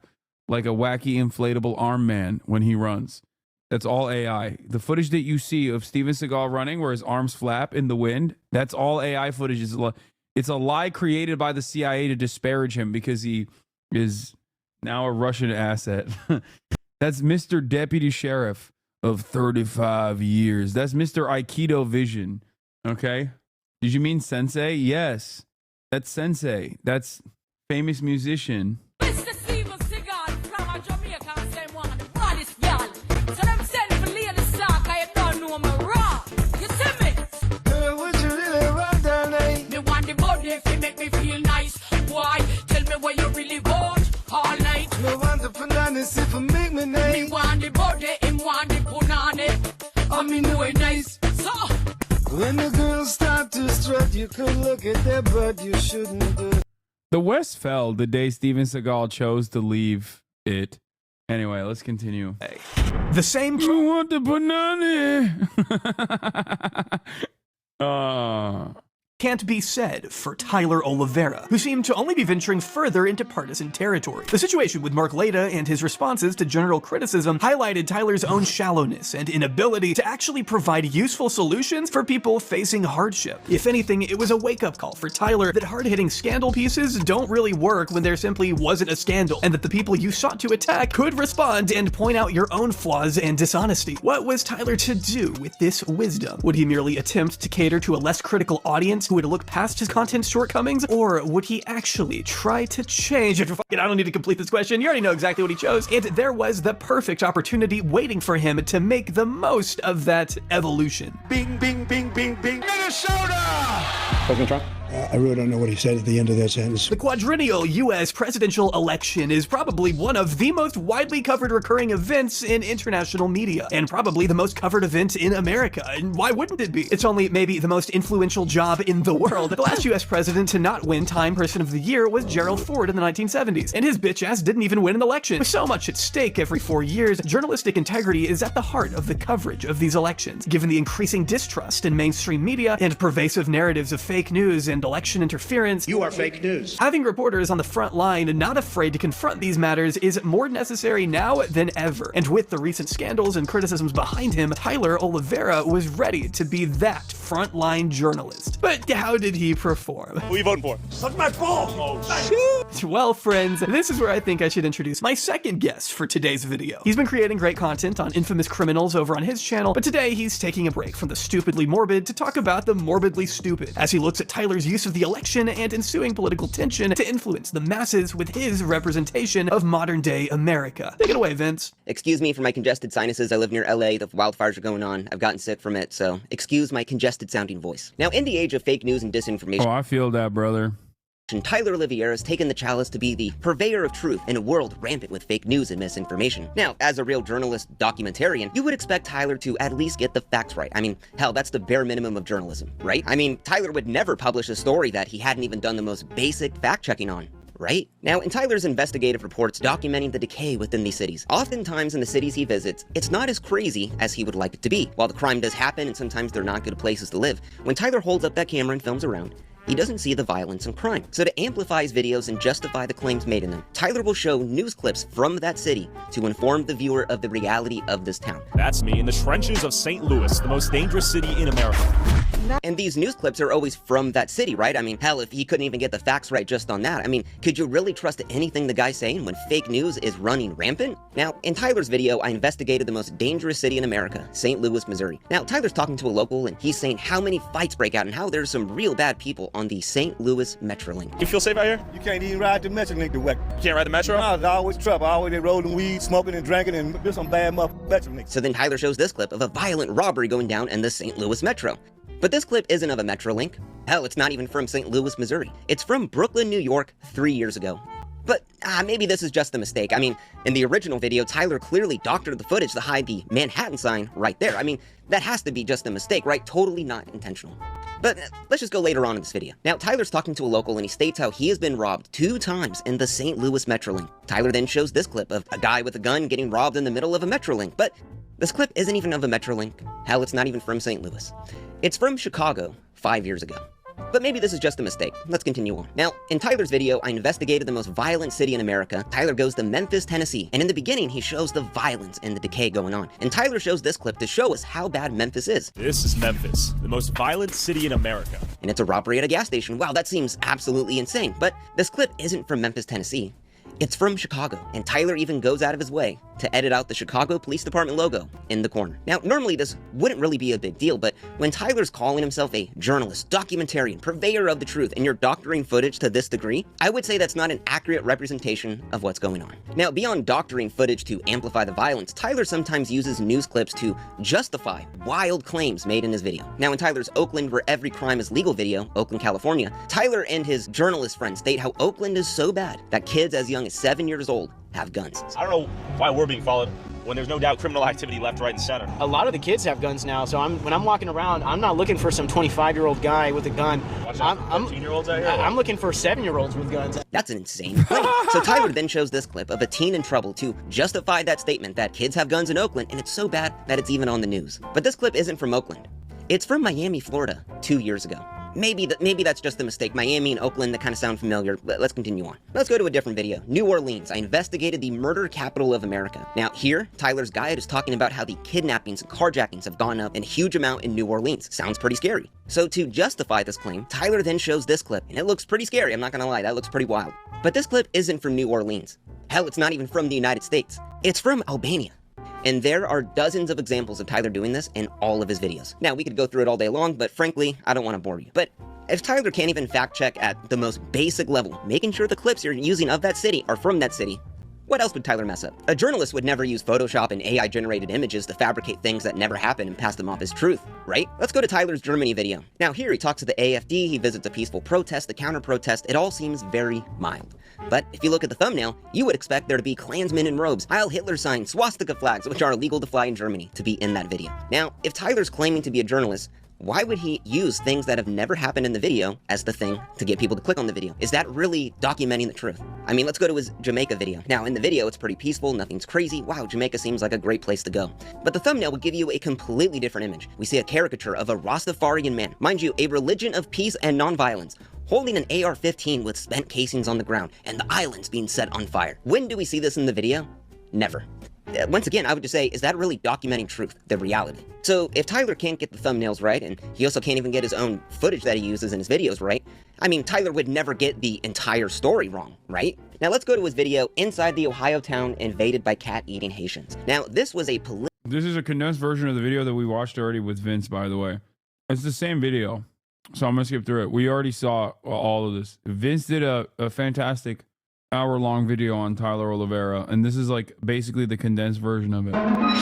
[SPEAKER 3] like a wacky inflatable arm man when he runs. That's all AI. The footage that you see of Steven Seagal running where his arms flap in the wind, that's all AI footage. It's a lie created by the CIA to disparage him because he is now a Russian asset. That's Mr. Deputy Sheriff of 35 years. That's Mr. Aikido Vision. Okay? Did you mean Sensei? Yes. That's Sensei. That's famous musician.
[SPEAKER 4] When the girls start to strut, you could look at their butt, you shouldn't do.
[SPEAKER 3] The West fell the day Steven Seagal chose to leave it. Anyway, let's continue.
[SPEAKER 20] The same.
[SPEAKER 3] I want the banana.
[SPEAKER 20] Can't be said for Tyler Oliveira, who seemed to only be venturing further into partisan territory. The situation with Mark Leda and his responses to general criticism highlighted Tyler's own shallowness and inability to actually provide useful solutions for people facing hardship. If anything, it was a wake-up call for Tyler that hard-hitting scandal pieces don't really work when there simply wasn't a scandal, and that the people you sought to attack could respond and point out your own flaws and dishonesty. What was Tyler to do with this wisdom? Would he merely attempt to cater to a less critical audience who would look past his content's shortcomings, or would he actually try to change it? I don't need to complete this question. You already know exactly what he chose. And there was the perfect opportunity waiting for him to make the most of that evolution.
[SPEAKER 4] Bing, bing, bing, bing, bing. Minnesota!
[SPEAKER 20] President Trump?
[SPEAKER 4] I really don't know what he said at the end of that sentence.
[SPEAKER 20] The quadrennial U.S. presidential election is probably one of the most widely covered recurring events in international media, and probably the most covered event in America. And why wouldn't it be? It's only maybe the most influential job in the world. The last U.S. president to not win Time Person of the Year was Gerald Ford in the 1970s, and his bitch ass didn't even win an election. With so much at stake every 4 years, journalistic integrity is at the heart of the coverage of these elections. Given the increasing distrust in mainstream media and pervasive narratives of fake news and election interference,
[SPEAKER 4] You are fake news.
[SPEAKER 20] having reporters on the front line and not afraid to confront these matters is more necessary now than ever. And with the recent scandals and criticisms behind him, Tyler Oliveira was ready to be that frontline journalist. But how did he perform?
[SPEAKER 15] Who are you voting for?
[SPEAKER 4] Suck my balls!
[SPEAKER 20] Well, friends, this is where I think I should introduce my second guest for today's video. He's been creating great content on infamous criminals over on his channel, but today he's taking a break from the stupidly morbid to talk about the morbidly stupid, as he looks at Tyler's use of the election and ensuing political tension to influence the masses with his representation of modern-day America. Take it away, Vince.
[SPEAKER 7] Excuse me for my congested sinuses. I live near LA. The wildfires are going on. I've gotten sick from it, so excuse my congested-sounding voice. Now, in the age of fake news and disinformation...
[SPEAKER 3] Oh, I feel that, brother.
[SPEAKER 7] Tyler Oliveira has taken the chalice to be the purveyor of truth in a world rampant with fake news and misinformation. Now, as a real journalist documentarian, you would expect Tyler to at least get the facts right. I mean, hell, that's the bare minimum of journalism, right? I mean, Tyler would never publish a story that he hadn't even done the most basic fact-checking on. Right? Now, in Tyler's investigative reports documenting the decay within these cities, oftentimes in the cities he visits, it's not as crazy as he would like it to be. While the crime does happen and sometimes they're not good places to live, when Tyler holds up that camera and films around, he doesn't see the violence and crime. So to amplify his videos and justify the claims made in them, Tyler will show news clips from that city to inform the viewer of the reality of this town.
[SPEAKER 6] That's me in the trenches of St. Louis, the most dangerous city in America.
[SPEAKER 7] And these news clips are always from that city, right? I mean, hell, if he couldn't even get the facts right just on that, I mean, could you really trust anything the guy's saying when fake news is running rampant? Now, in Tyler's video, I investigated the most dangerous city in America, St. Louis, Missouri. Now, Tyler's talking to a local and he's saying how many fights break out and how there's some real bad people on the St. Louis Metrolink.
[SPEAKER 6] You feel safe out here?
[SPEAKER 8] You can't even ride the Metrolink direct.
[SPEAKER 6] You can't ride the Metro?
[SPEAKER 8] No, there's always trouble. Always they rolling weed, smoking and drinking, and there's some bad Metrolink.
[SPEAKER 7] So then Tyler shows this clip of a violent robbery going down in the St. Louis Metro. But this clip isn't of a Metrolink. Hell, it's not even from St. Louis, Missouri. It's from Brooklyn, New York, 3 years ago. But maybe this is just a mistake. I mean, in the original video, Tyler clearly doctored the footage to hide the Manhattan sign right there. I mean, that has to be just a mistake, right? Totally not intentional. But let's just go later on in this video. Now, Tyler's talking to a local and he states how he has been robbed 2 times in the St. Louis Metrolink. Tyler then shows this clip of a guy with a gun getting robbed in the middle of a Metrolink. But this clip isn't even of a Metrolink. Hell, it's not even from St. Louis. It's from Chicago 5 years ago. But maybe this is just a mistake. Let's continue on. Now, in Tyler's video, I investigated the most violent city in America. Tyler goes to Memphis, Tennessee, and in the beginning, he shows the violence and the decay going on. And Tyler shows this clip to show us how bad Memphis is.
[SPEAKER 6] This is Memphis, the most violent city in America.
[SPEAKER 7] And it's a robbery at a gas station. Wow, that seems absolutely insane. But this clip isn't from Memphis, Tennessee. It's from Chicago, and Tyler even goes out of his way to edit out the Chicago Police Department logo in the corner. Now, normally this wouldn't really be a big deal, but when Tyler's calling himself a journalist, documentarian, purveyor of the truth, and you're doctoring footage to this degree, I would say that's not an accurate representation of what's going on. Now, beyond doctoring footage to amplify the violence, Tyler sometimes uses news clips to justify wild claims made in his video. Now, in Tyler's Oakland, where every crime is legal video, Oakland, California, Tyler and his journalist friend state how Oakland is so bad that kids as young as 7 years old have guns.
[SPEAKER 15] I don't know why we're being followed. when there's no doubt criminal activity left, right, and center.
[SPEAKER 11] A lot of the kids have guns now, so when I'm walking around, I'm not looking for some 25-year-old guy with a gun. I'm
[SPEAKER 15] 15-year-olds out here?
[SPEAKER 11] I'm looking for 7-year-olds with guns.
[SPEAKER 7] That's an insane claim. So Tyler then shows this clip of a teen in trouble to justify that statement that kids have guns in Oakland, and it's so bad that it's even on the news. But this clip isn't from Oakland. It's from Miami, Florida, 2 years ago. Maybe that's just a mistake. Miami and Oakland, that kind of sound familiar, but let's continue on. Let's go to a different video. New Orleans. I investigated the murder capital of America. Now here, Tyler's guide is talking about how the kidnappings and carjackings have gone up in a huge amount in New Orleans. Sounds pretty scary. So to justify this claim, Tyler then shows this clip, and it looks pretty scary, I'm not gonna lie, that looks pretty wild. But this clip isn't from New Orleans. Hell, it's not even from the United States. It's from Albania. And there are dozens of examples of Tyler doing this in all of his videos. Now, we could go through it all day long, but frankly, I don't want to bore you. But if Tyler can't even fact check at the most basic level, making sure the clips you're using of that city are from that city, what else would Tyler mess up? A journalist would never use Photoshop and AI-generated images to fabricate things that never happened and pass them off as truth, right? Let's go to Tyler's Germany video. Now here he talks to the AFD, he visits a peaceful protest, the counter-protest, it all seems very mild. But if you look at the thumbnail, you would expect there to be Klansmen in robes, Heil Hitler signs, swastika flags, which are illegal to fly in Germany, to be in that video. Now, if Tyler's claiming to be a journalist, why would he use things that have never happened in the video as the thing to get people to click on the video? Is that really documenting the truth? I mean, let's go to his Jamaica video. Now, in the video, it's pretty peaceful, nothing's crazy. Wow, Jamaica seems like a great place to go. But the thumbnail would give you a completely different image. We see a caricature of a Rastafarian man, mind you, a religion of peace and nonviolence, holding an AR-15 with spent casings on the ground, and the islands being set on fire. When do we see this in the video? Never. Once again, I would just say, is that really documenting truth, the reality? So if Tyler can't get the thumbnails right, and he also can't even get his own footage that he uses in his videos right, I mean, Tyler would never get the entire story wrong, right? Now let's go to his video, Inside the Ohio Town Invaded by Cat-Eating Haitians. Now, this was a
[SPEAKER 3] This is a condensed version of the video that we watched already with Vince, by the way. It's the same video, so I'm gonna skip through it. We already saw all of this. Vince did a fantastic hour-long video on Tyler Oliveira, and this is like basically the condensed version of it.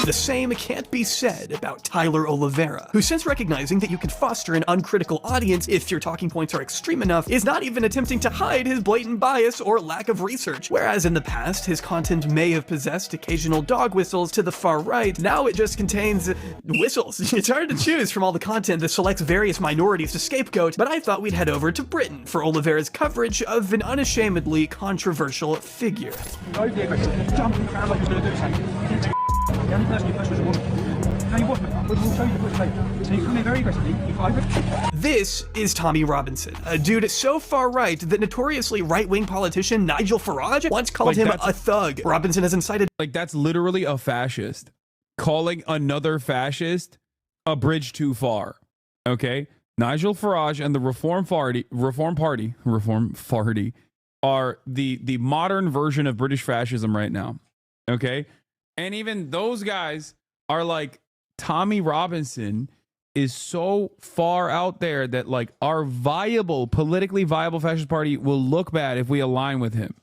[SPEAKER 20] The same can't be said about Tyler Oliveira, who, since recognizing that you can foster an uncritical audience if your talking points are extreme enough, is not even attempting to hide his blatant bias or lack of research. Whereas in the past, his content may have possessed occasional dog whistles to the far right, now it just contains whistles. It's hard to choose from all the content that selects various minorities to scapegoat, but I thought we'd head over to Britain for Oliveira's coverage of an unashamedly controversial figure. This is Tommy Robinson, a dude so far right that notoriously right-wing politician Nigel Farage once called him a thug. Robinson has incited—
[SPEAKER 3] Like, that's literally a fascist. Calling another fascist a bridge too far. Okay? Nigel Farage and the Reform Party are the modern version of British fascism right now. Okay? And even those guys are like, Tommy Robinson is so far out there that like our politically viable fascist party will look bad if we align with him.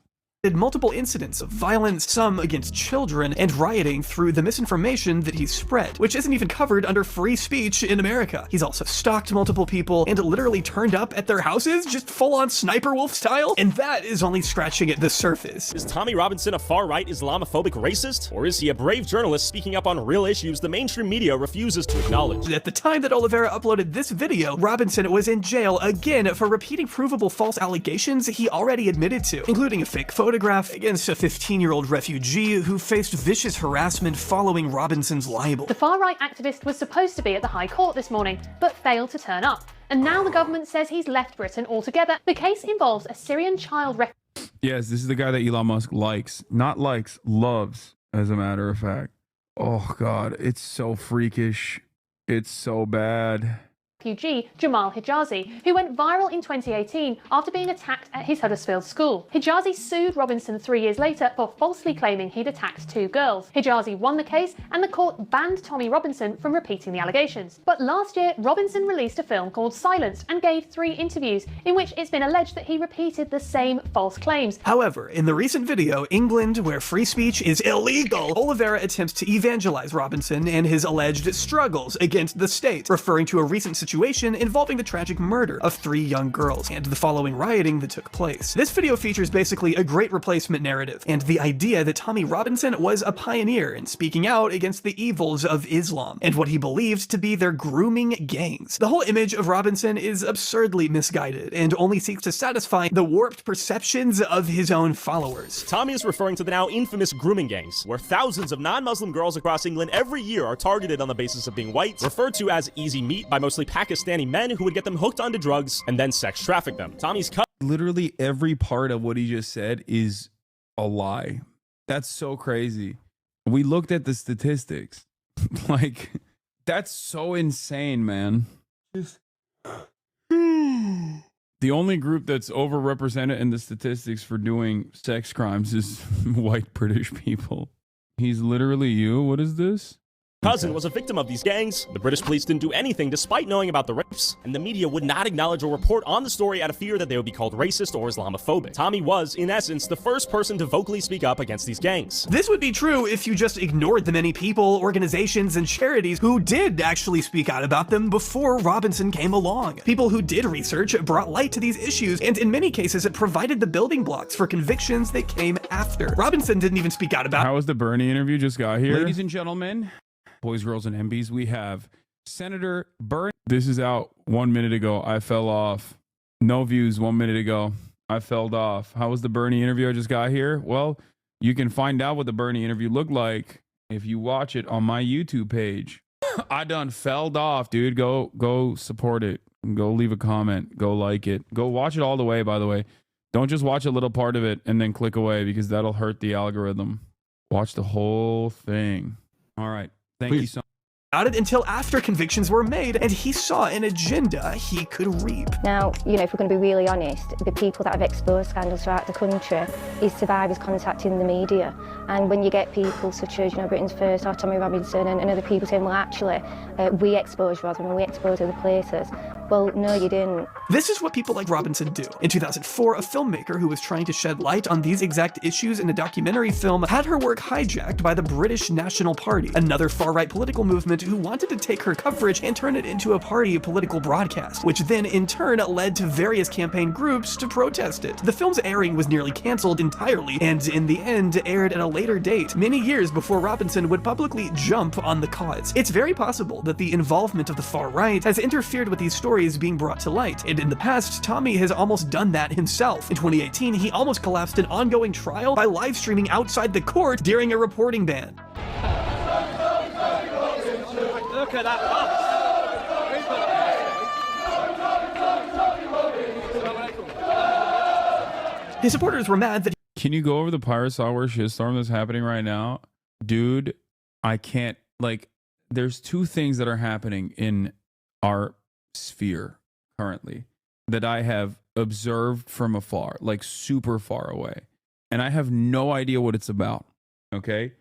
[SPEAKER 20] Multiple incidents of violence, some against children, and rioting through the misinformation that he's spread, which isn't even covered under free speech in America. He's also stalked multiple people and literally turned up at their houses, just full-on sniper wolf style, and that is only scratching at the surface.
[SPEAKER 6] Is Tommy Robinson a far-right Islamophobic racist? Or is he a brave journalist speaking up on real issues the mainstream media refuses to acknowledge?
[SPEAKER 20] At the time that Oliveira uploaded this video, Robinson was in jail again for repeating provable false allegations he already admitted to, including a fake photograph against a 15-year-old refugee who faced vicious harassment following Robinson's libel.
[SPEAKER 12] The far-right activist was supposed to be at the High Court this morning, but failed to turn up. And now the government says he's left Britain altogether. The case involves a Syrian child refugee.
[SPEAKER 3] Yes, this is the guy that Elon Musk likes. Not likes, loves, as a matter of fact. Oh, God, it's so freakish. It's so bad.
[SPEAKER 12] Refugee Jamal Hijazi, who went viral in 2018 after being attacked at his Huddersfield school. Hijazi sued Robinson 3 years later for falsely claiming he'd attacked 2 girls. Hijazi won the case and the court banned Tommy Robinson from repeating the allegations. But last year, Robinson released a film called Silence and gave 3 interviews in which it's been alleged that he repeated the same false claims.
[SPEAKER 20] However, in the recent video, England, where free speech is illegal, Oliveira attempts to evangelize Robinson and his alleged struggles against the state, referring to a recent situation involving the tragic murder of 3 young girls and the following rioting that took place. This video features basically a great replacement narrative and the idea that Tommy Robinson was a pioneer in speaking out against the evils of Islam and what he believed to be their grooming gangs. The whole image of Robinson is absurdly misguided and only seeks to satisfy the warped perceptions of his own followers.
[SPEAKER 6] Tommy is referring to the now infamous grooming gangs, where thousands of non-Muslim girls across England every year are targeted on the basis of being white, referred to as easy meat by mostly Pakistani men who would get them hooked onto drugs and then sex traffic them. Tommy's cut.
[SPEAKER 3] Literally every part of what he just said is a lie. That's so crazy. We looked at the statistics. Like, that's so insane, man. The only group that's overrepresented in the statistics for doing sex crimes is white British people. He's literally you? What is this?
[SPEAKER 6] Cousin was a victim of these gangs. The British police didn't do anything despite knowing about the rapes, and the media would not acknowledge or report on the story out of fear that they would be called racist or Islamophobic. Tommy was, in essence, the first person to vocally speak up against these gangs.
[SPEAKER 20] This would be true if you just ignored the many people, organizations, and charities who did actually speak out about them before Robinson came along. People who did research brought light to these issues, and in many cases it provided the building blocks for convictions that came after. Robinson didn't even speak out about.
[SPEAKER 3] How was the Bernie interview? Just got here. Ladies and gentlemen, boys, girls, and MBs, we have Senator Bernie. This is out 1 minute ago. I fell off. No views 1 minute ago. I fell off. How was the Bernie interview? I just got here. Well, you can find out what the Bernie interview looked like if you watch it on my YouTube page. I done felled off, dude. Go support it. Go leave a comment. Go like it. Go watch it all the way, by the way. Don't just watch a little part of it and then click away, because that'll hurt the algorithm. Watch the whole thing. All right. Thank you so much.
[SPEAKER 20] About it until after convictions were made and he saw an agenda he could reap.
[SPEAKER 9] Now, if we're going to be really honest, the people that have exposed scandals throughout the country is survivors contacting the media. And when you get people such as, Britain's First or Tommy Robinson and other people saying, well, actually, we exposed Rotherham and we exposed other places. Well, no, you didn't.
[SPEAKER 20] This is what people like Robinson do. In 2004, a filmmaker who was trying to shed light on these exact issues in a documentary film had her work hijacked by the British National Party, another far-right political movement who wanted to take her coverage and turn it into a party political broadcast, which then in turn led to various campaign groups to protest it. The film's airing was nearly cancelled entirely, and in the end aired at a later date, many years before Robinson would publicly jump on the cause. It's very possible that the involvement of the far right has interfered with these stories being brought to light, and in the past, Tommy has almost done that himself. In 2018, he almost collapsed an ongoing trial by live streaming outside the court during a reporting ban.
[SPEAKER 16] Look at that bus.
[SPEAKER 20] His supporters were mad that.
[SPEAKER 3] Can you go over the pirate software shitstorm that's happening right now? Dude, I can't, there's two things that are happening in our sphere currently that I have observed from afar, super far away. And I have no idea what it's about. Okay.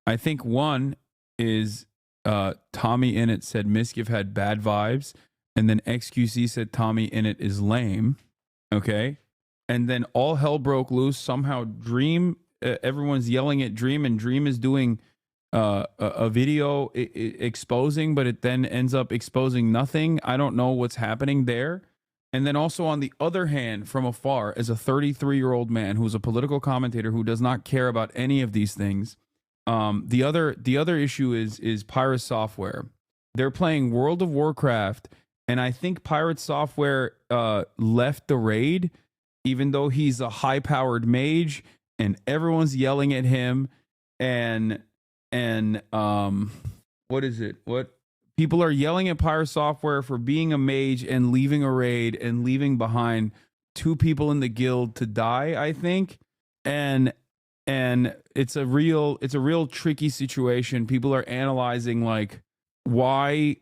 [SPEAKER 3] I think one is Tommy Innit said Miskiff had bad vibes, and then XQC said Tommy Innit is lame. Okay. And then all hell broke loose. Somehow Dream, everyone's yelling at Dream, and Dream is doing a video exposing, but it then ends up exposing nothing. I don't know what's happening there. And then also on the other hand, from afar, as a 33-year-old man who's a political commentator who does not care about any of these things, the other issue is Pirate Software. They're playing World of Warcraft, and I think Pirate Software left the raid, even though he's a high-powered mage, and everyone's yelling at him, and what is it? What people are yelling at Pirate Software for being a mage and leaving a raid and leaving behind 2 people in the guild to die, I think. And it's a real tricky situation. People are analyzing why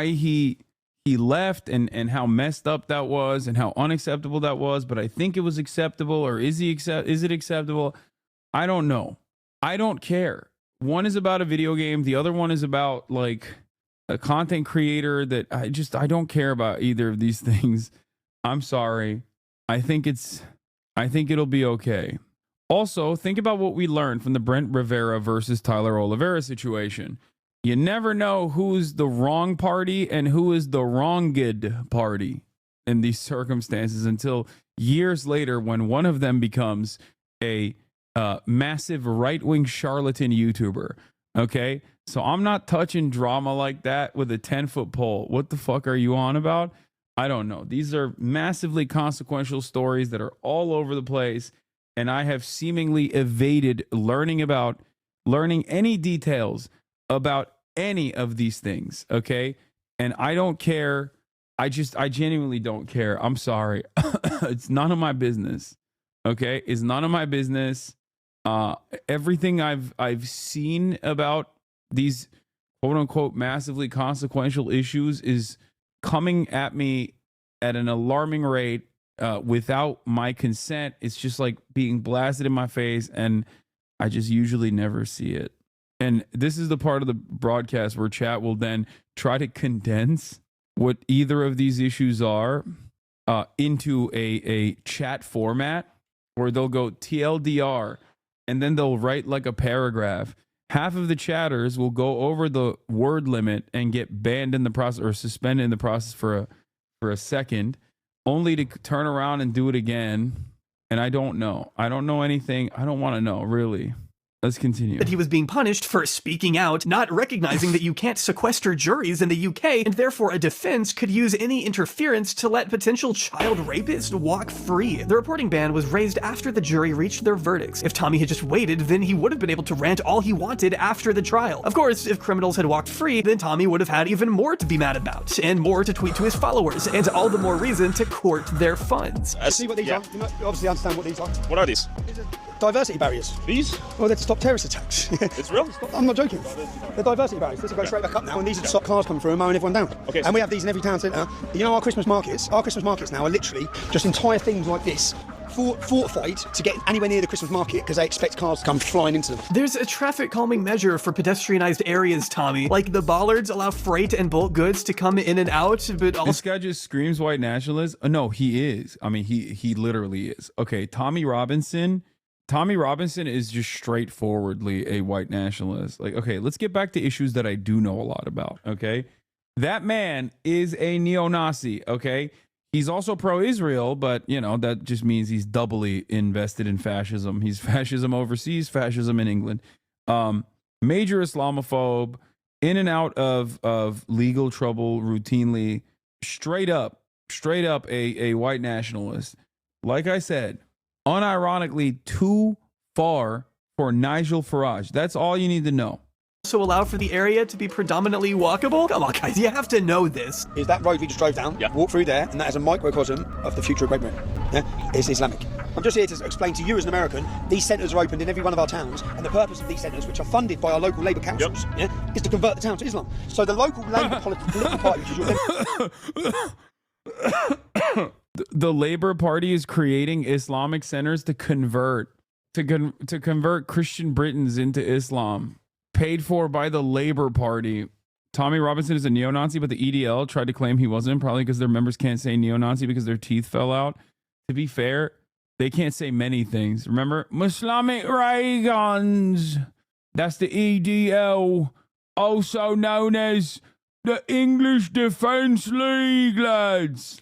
[SPEAKER 3] he left and how messed up that was and how unacceptable that was. But I think it was acceptable, or is it acceptable? I don't know. I don't care. One is about a video game. The other one is about a content creator that I don't care about either of these things. I'm sorry. I think it'll be okay. Also, think about what we learned from the Brent Rivera versus Tyler Oliveira situation. You never know who's the wrong party and who is the wronged party in these circumstances until years later when one of them becomes a massive right-wing charlatan YouTuber. Okay? So I'm not touching drama like that with a 10-foot pole. What the fuck are you on about? I don't know. These are massively consequential stories that are all over the place, and I have seemingly evaded learning any details about any of these things, okay? And I don't care. I genuinely don't care. I'm sorry. It's none of my business, okay? It's none of my business. Everything I've seen about these quote-unquote massively consequential issues is coming at me at an alarming rate without my consent. It's just like being blasted in my face, and I just usually never see it. And this is the part of the broadcast where chat will then try to condense what either of these issues are into a chat format where they'll go TLDR and then they'll write like a paragraph. Half of the chatters will go over the word limit and get banned in the process or suspended in the process for a second, only to turn around and do it again. And I don't know. I don't know anything. I don't want to know, really. Let's continue.
[SPEAKER 20] That he was being punished for speaking out, not recognizing that you can't sequester juries in the UK, and therefore a defense could use any interference to let potential child rapists walk free. The reporting ban was raised after the jury reached their verdicts. If Tommy had just waited, then he would have been able to rant all he wanted after the trial. Of course, if criminals had walked free, then Tommy would have had even more to be mad about, and more to tweet to his followers, and all the more reason to court their funds.
[SPEAKER 4] I see what these are. You obviously understand what these are.
[SPEAKER 15] What are these?
[SPEAKER 4] Diversity barriers.
[SPEAKER 15] These?
[SPEAKER 4] Well, they're to stop terrorist attacks.
[SPEAKER 15] It's real?
[SPEAKER 4] I'm not joking. They're diversity barriers. This will go straight back up now, and these are to stop cars coming through and mowing everyone down.
[SPEAKER 15] Okay.
[SPEAKER 4] And we have these in every town centre. You know our Christmas markets? Our Christmas markets now are literally just entire things like this, fortified to get anywhere near the Christmas market because they expect cars to come flying into them.
[SPEAKER 20] There's a traffic calming measure for pedestrianized areas, Tommy. Like the bollards allow freight and bulk goods to come in and out, but also...
[SPEAKER 3] This guy just screams white nationalist. No, he is. I mean, he literally is. Okay, Tommy Robinson is just straightforwardly a white nationalist. Like, okay, let's get back to issues that I do know a lot about, okay? That man is a neo-Nazi, okay? He's also pro-Israel, but, you know, that just means he's doubly invested in fascism. He's fascism overseas, fascism in England. Major Islamophobe, in and out of legal trouble routinely, straight up a white nationalist. Like I said, unironically too far for Nigel Farage. That's all you need to know.
[SPEAKER 20] Also allow for the area to be predominantly walkable? Come on, guys, you have to know this.
[SPEAKER 4] Is that road we just drove down? Yeah. Walk through there, and that is a microcosm of the future of Great Britain. Yeah? It's Islamic. I'm just here to explain to you as an American, these centres are opened in every one of our towns, and the purpose of these centres, which are funded by our local Labour councils, is to convert the town to Islam. So the local Labour political party, which is your...
[SPEAKER 3] The Labour Party is creating Islamic centers to convert Christian Britons into Islam, paid for by the Labour Party. Tommy Robinson is a neo-Nazi, but the EDL tried to claim he wasn't, probably because their members can't say neo-Nazi because their teeth fell out. To be fair, they can't say many things. Remember, Islamic Reagans. That's the EDL, also known as the English Defence League, lads.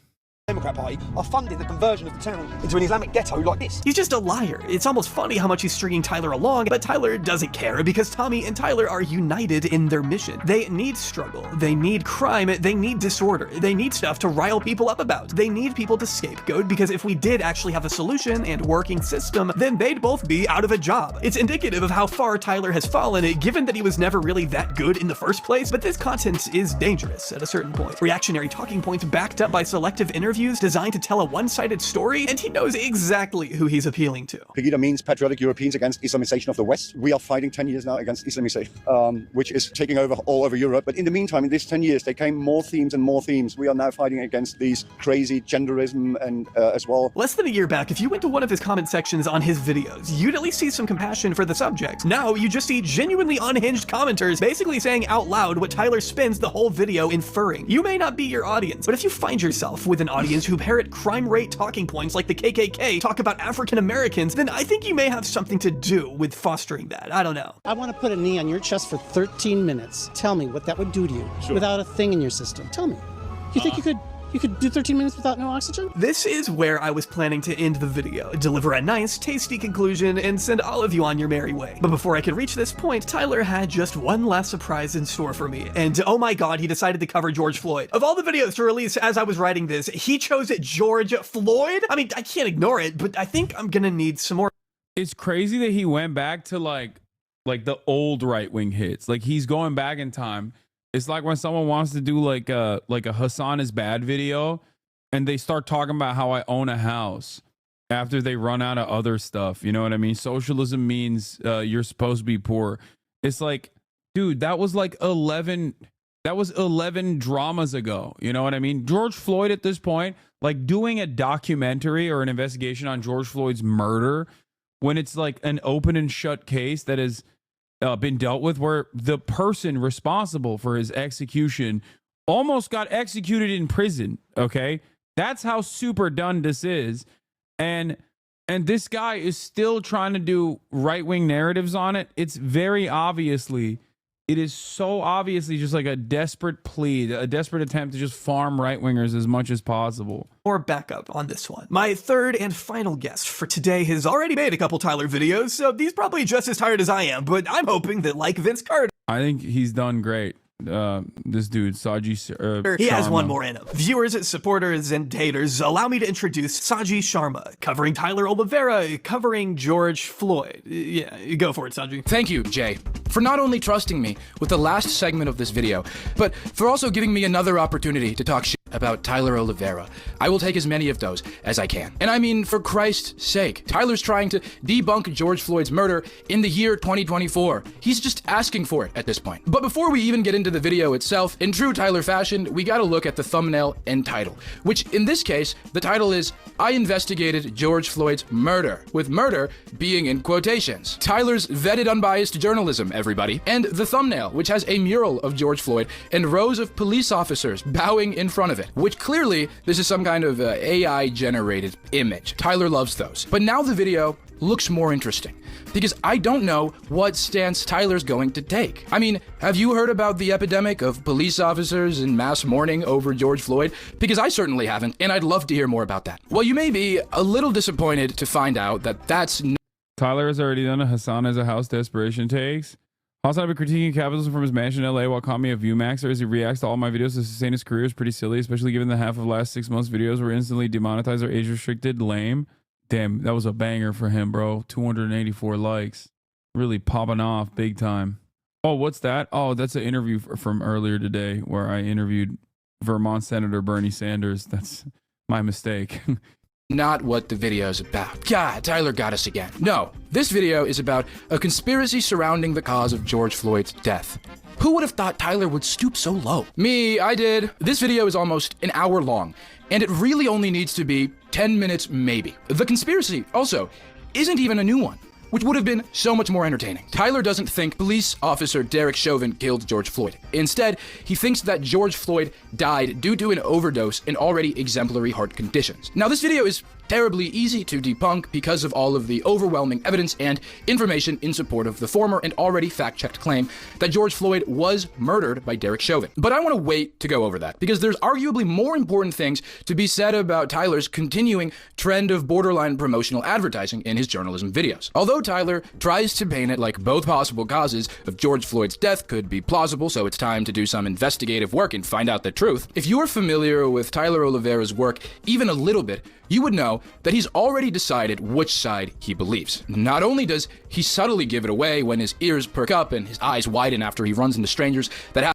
[SPEAKER 4] Democrat Party are funding the conversion of the town into an Islamic ghetto like this.
[SPEAKER 20] He's just a liar. It's almost funny how much he's stringing Tyler along, but Tyler doesn't care because Tommy and Tyler are united in their mission. They need struggle. They need crime. They need disorder. They need stuff to rile people up about. They need people to scapegoat because if we did actually have a solution and working system, then they'd both be out of a job. It's indicative of how far Tyler has fallen, given that he was never really that good in the first place, but this content is dangerous at a certain point. Reactionary talking points backed up by selective interviews designed to tell a one-sided story, and he knows exactly who he's appealing to.
[SPEAKER 14] Pegida means patriotic Europeans against Islamization of the West. We are fighting 10 years now against Islamization, which is taking over all over Europe. But in the meantime, in these 10 years, there came more themes and more themes. We are now fighting against these crazy genderism and as well.
[SPEAKER 20] Less than a year back, if you went to one of his comment sections on his videos, you'd at least see some compassion for the subject. Now, you just see genuinely unhinged commenters basically saying out loud what Tyler spends the whole video inferring. You may not be your audience, but if you find yourself with an audience comedians who parrot crime rate talking points like the KKK talk about African Americans, then I think you may have something to do with fostering that. I don't know.
[SPEAKER 17] I want to put a knee on your chest for 13 minutes. Tell me what that would do to you without a thing in your system. Tell me. You think you could do 13 minutes without no oxygen?
[SPEAKER 20] This is where I was planning to end the video, deliver a nice, tasty conclusion, and send all of you on your merry way. But before I could reach this point, Tyler had just one last surprise in store for me. And oh my god, he decided to cover George Floyd. Of all the videos to release as I was writing this, he chose George Floyd? I mean, I can't ignore it, but I think I'm gonna need some more.
[SPEAKER 3] It's crazy that he went back to like the old right-wing hits. Like, he's going back in time. It's like when someone wants to do like a Hassan is bad video and they start talking about how I own a house after they run out of other stuff. You know what I mean? Socialism means you're supposed to be poor. It's like, dude, that was 11 dramas ago. You know what I mean? George Floyd at this point, like doing a documentary or an investigation on George Floyd's murder when it's like an open and shut case that is been dealt with, where the person responsible for his execution almost got executed in prison. Okay, that's how super done this is, and this guy is still trying to do right-wing narratives on it. It's very obviously, it is so obviously just like a desperate plea, a desperate attempt to just farm right-wingers as much as possible.
[SPEAKER 20] More backup on this one. My third and final guest for today has already made a couple Tyler videos, so he's probably just as tired as I am, but I'm hoping that, like Vince Carter,
[SPEAKER 3] I think he's done great. This dude, Saji
[SPEAKER 20] he has
[SPEAKER 3] Sharma.
[SPEAKER 20] one more in him. Viewers, supporters, and haters, allow me to introduce Saji Sharma, covering Tyler Oliveira, covering George Floyd. Yeah, go for it, Saji.
[SPEAKER 18] Thank you, Jay, for not only trusting me with the last segment of this video, but for also giving me another opportunity to talk shit about Tyler Oliveira. I will take as many of those as I can. And I mean, for Christ's sake, Tyler's trying to debunk George Floyd's murder in the year 2024. He's just asking for it at this point. But before we even get into the video itself, in true Tyler fashion, we gotta look at the thumbnail and title, which in this case, the title is, I investigated George Floyd's murder, with murder being in quotations. Tyler's vetted unbiased journalism, everybody. And the thumbnail, which has a mural of George Floyd and rows of police officers bowing in front of it, which clearly this is some kind of AI generated image. Tyler loves those. But now the video looks more interesting, because I don't know what stance Tyler's going to take. I mean, have you heard about the epidemic of police officers in mass mourning over George Floyd? Because I certainly haven't, and I'd love to hear more about that. Well, you may be a little disappointed to find out that that's
[SPEAKER 3] Tyler has already done a Hassan as a house desperation takes. HasanAbi critiquing capitalism from his mansion in LA while calling me a Viewmaxer as he reacts to all my videos to sustain his career is pretty silly, especially given the half of the last 6 months videos were instantly demonetized or age restricted. Lame. Damn, that was a banger for him, bro. 284 likes. Really popping off big time. Oh, what's that? Oh, that's an interview from earlier today where I interviewed Vermont Senator Bernie Sanders. That's my mistake.
[SPEAKER 18] Not what the video is about. God, Tyler got us again. No, this video is about a conspiracy surrounding the cause of George Floyd's death. Who would have thought Tyler would stoop so low? Me, I did. This video is almost an hour long, and it really only needs to be 10 minutes maybe. The conspiracy, also, isn't even a new one, which would have been so much more entertaining. Tyler doesn't think police officer Derek Chauvin killed George Floyd. Instead, he thinks that George Floyd died due to an overdose in already exemplary heart conditions. Now, this video is terribly easy to debunk because of all of the overwhelming evidence and information in support of the former and already fact-checked claim that George Floyd was murdered by Derek Chauvin. But I want to wait to go over that, because there's arguably more important things to be said about Tyler's continuing trend of borderline promotional advertising in his journalism videos. Although Tyler tries to paint it like both possible causes of George Floyd's death could be plausible, so it's time to do some investigative work and find out the truth. If you are familiar with Tyler Oliveira's work even a little bit, you would know that he's already decided which side he believes. Not only does he subtly give it away when his ears perk up and his eyes widen after he runs into strangers that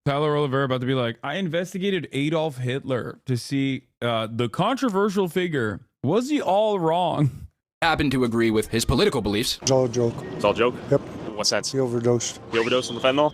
[SPEAKER 3] Tyler Oliveira about to be like, I investigated Adolf Hitler to see the controversial figure. Was he all wrong?
[SPEAKER 18] Happen to agree with his political beliefs.
[SPEAKER 19] It's all a joke.
[SPEAKER 15] It's all a joke?
[SPEAKER 19] Yep.
[SPEAKER 15] In what sense?
[SPEAKER 19] He overdosed.
[SPEAKER 15] He overdosed on the fentanyl?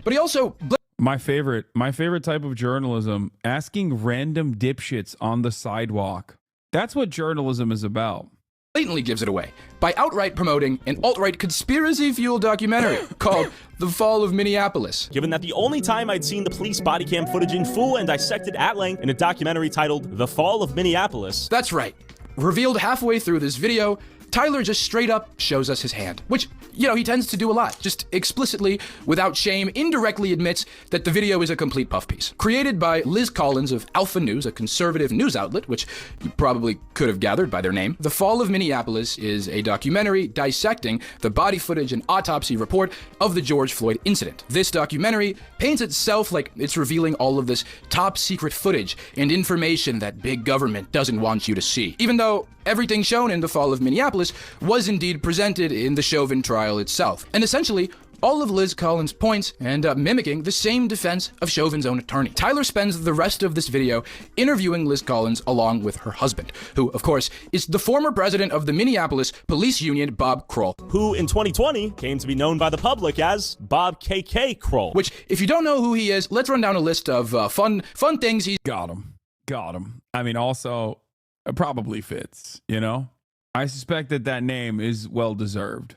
[SPEAKER 18] But he also...
[SPEAKER 3] My favorite type of journalism, asking random dipshits on the sidewalk. That's what journalism is about.
[SPEAKER 18] blatantly gives it away by outright promoting an alt-right conspiracy-fueled documentary called The Fall of Minneapolis.
[SPEAKER 6] Given that the only time I'd seen the police body cam footage in full and dissected at length in a documentary titled The Fall of Minneapolis.
[SPEAKER 18] That's right. Revealed halfway through this video, Tyler just straight up shows us his hand, which, you know, he tends to do a lot. Just explicitly, without shame, indirectly admits that the video is a complete puff piece. Created by Liz Collins of Alpha News, a conservative news outlet, which you probably could have gathered by their name. The Fall of Minneapolis is a documentary dissecting the body footage and autopsy report of the George Floyd incident. This documentary paints itself like it's revealing all of this top secret footage and information that big government doesn't want you to see. Even though everything shown in The Fall of Minneapolis was indeed presented in the Chauvin trial itself. And essentially, all of Liz Collins' points end up mimicking the same defense of Chauvin's own attorney. Tyler spends the rest of this video interviewing Liz Collins along with her husband, who, of course, is the former president of the Minneapolis Police Union, Bob Kroll.
[SPEAKER 6] Who, in 2020, came to be known by the public as Bob KK Kroll.
[SPEAKER 18] Which, if you don't know who he is, let's run down a list of fun things he's...
[SPEAKER 3] Got him. I mean, also, it probably fits, you know? I suspect that name is well-deserved.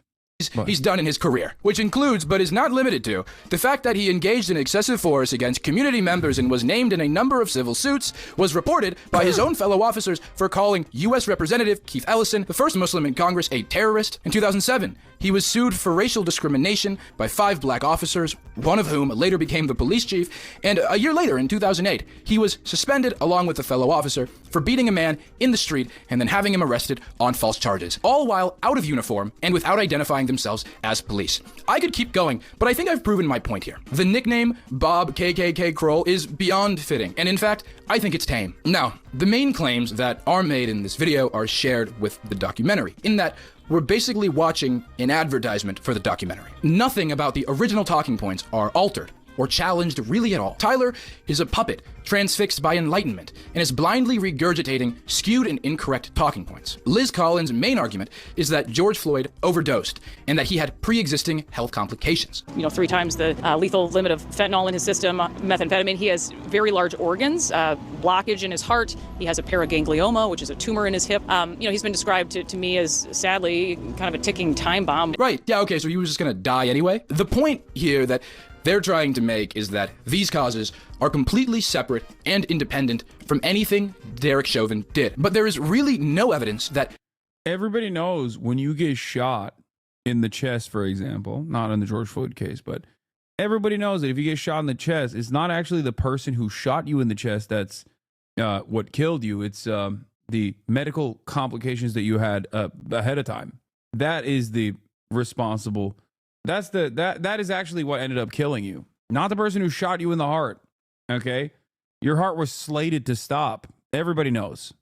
[SPEAKER 18] He's done in his career, which includes, but is not limited to, the fact that he engaged in excessive force against community members and was named in a number of civil suits, was reported by his own fellow officers for calling U.S. Representative Keith Ellison, the first Muslim in Congress, a terrorist. In 2007, he was sued for racial discrimination by 5 black officers, one of whom later became the police chief, and a year later, in 2008, he was suspended along with a fellow officer for beating a man in the street and then having him arrested on false charges, all while out of uniform and without identifying themselves as police. I could keep going, but I think I've proven my point here. The nickname Bob KKK Kroll is beyond fitting, and in fact, I think it's tame. Now, the main claims that are made in this video are shared with the documentary, in that we're basically watching an advertisement for the documentary. Nothing about the original talking points are altered or challenged really at all. Tyler is a puppet transfixed by enlightenment and is blindly regurgitating skewed and incorrect talking points. Liz Collins' main argument is that George Floyd overdosed and that he had pre-existing health complications.
[SPEAKER 5] 3 times the lethal limit of fentanyl in his system, methamphetamine. He has very large organs, blockage in his heart. He has a paraganglioma, which is a tumor in his hip. He's been described to me as, sadly, kind of a ticking time bomb.
[SPEAKER 18] Right, yeah, okay, so he was just gonna die anyway? The point here that they're trying to make is that these causes are completely separate and independent from anything Derek Chauvin did. But there is really no evidence that...
[SPEAKER 3] Everybody knows when you get shot in the chest, for example, not in the George Floyd case, but everybody knows that if you get shot in the chest, it's not actually the person who shot you in the chest that's what killed you. It's the medical complications that you had ahead of time. That is the responsible... That is actually what ended up killing you, not the person who shot you in the heart. Okay, your heart was slated to stop. Everybody knows.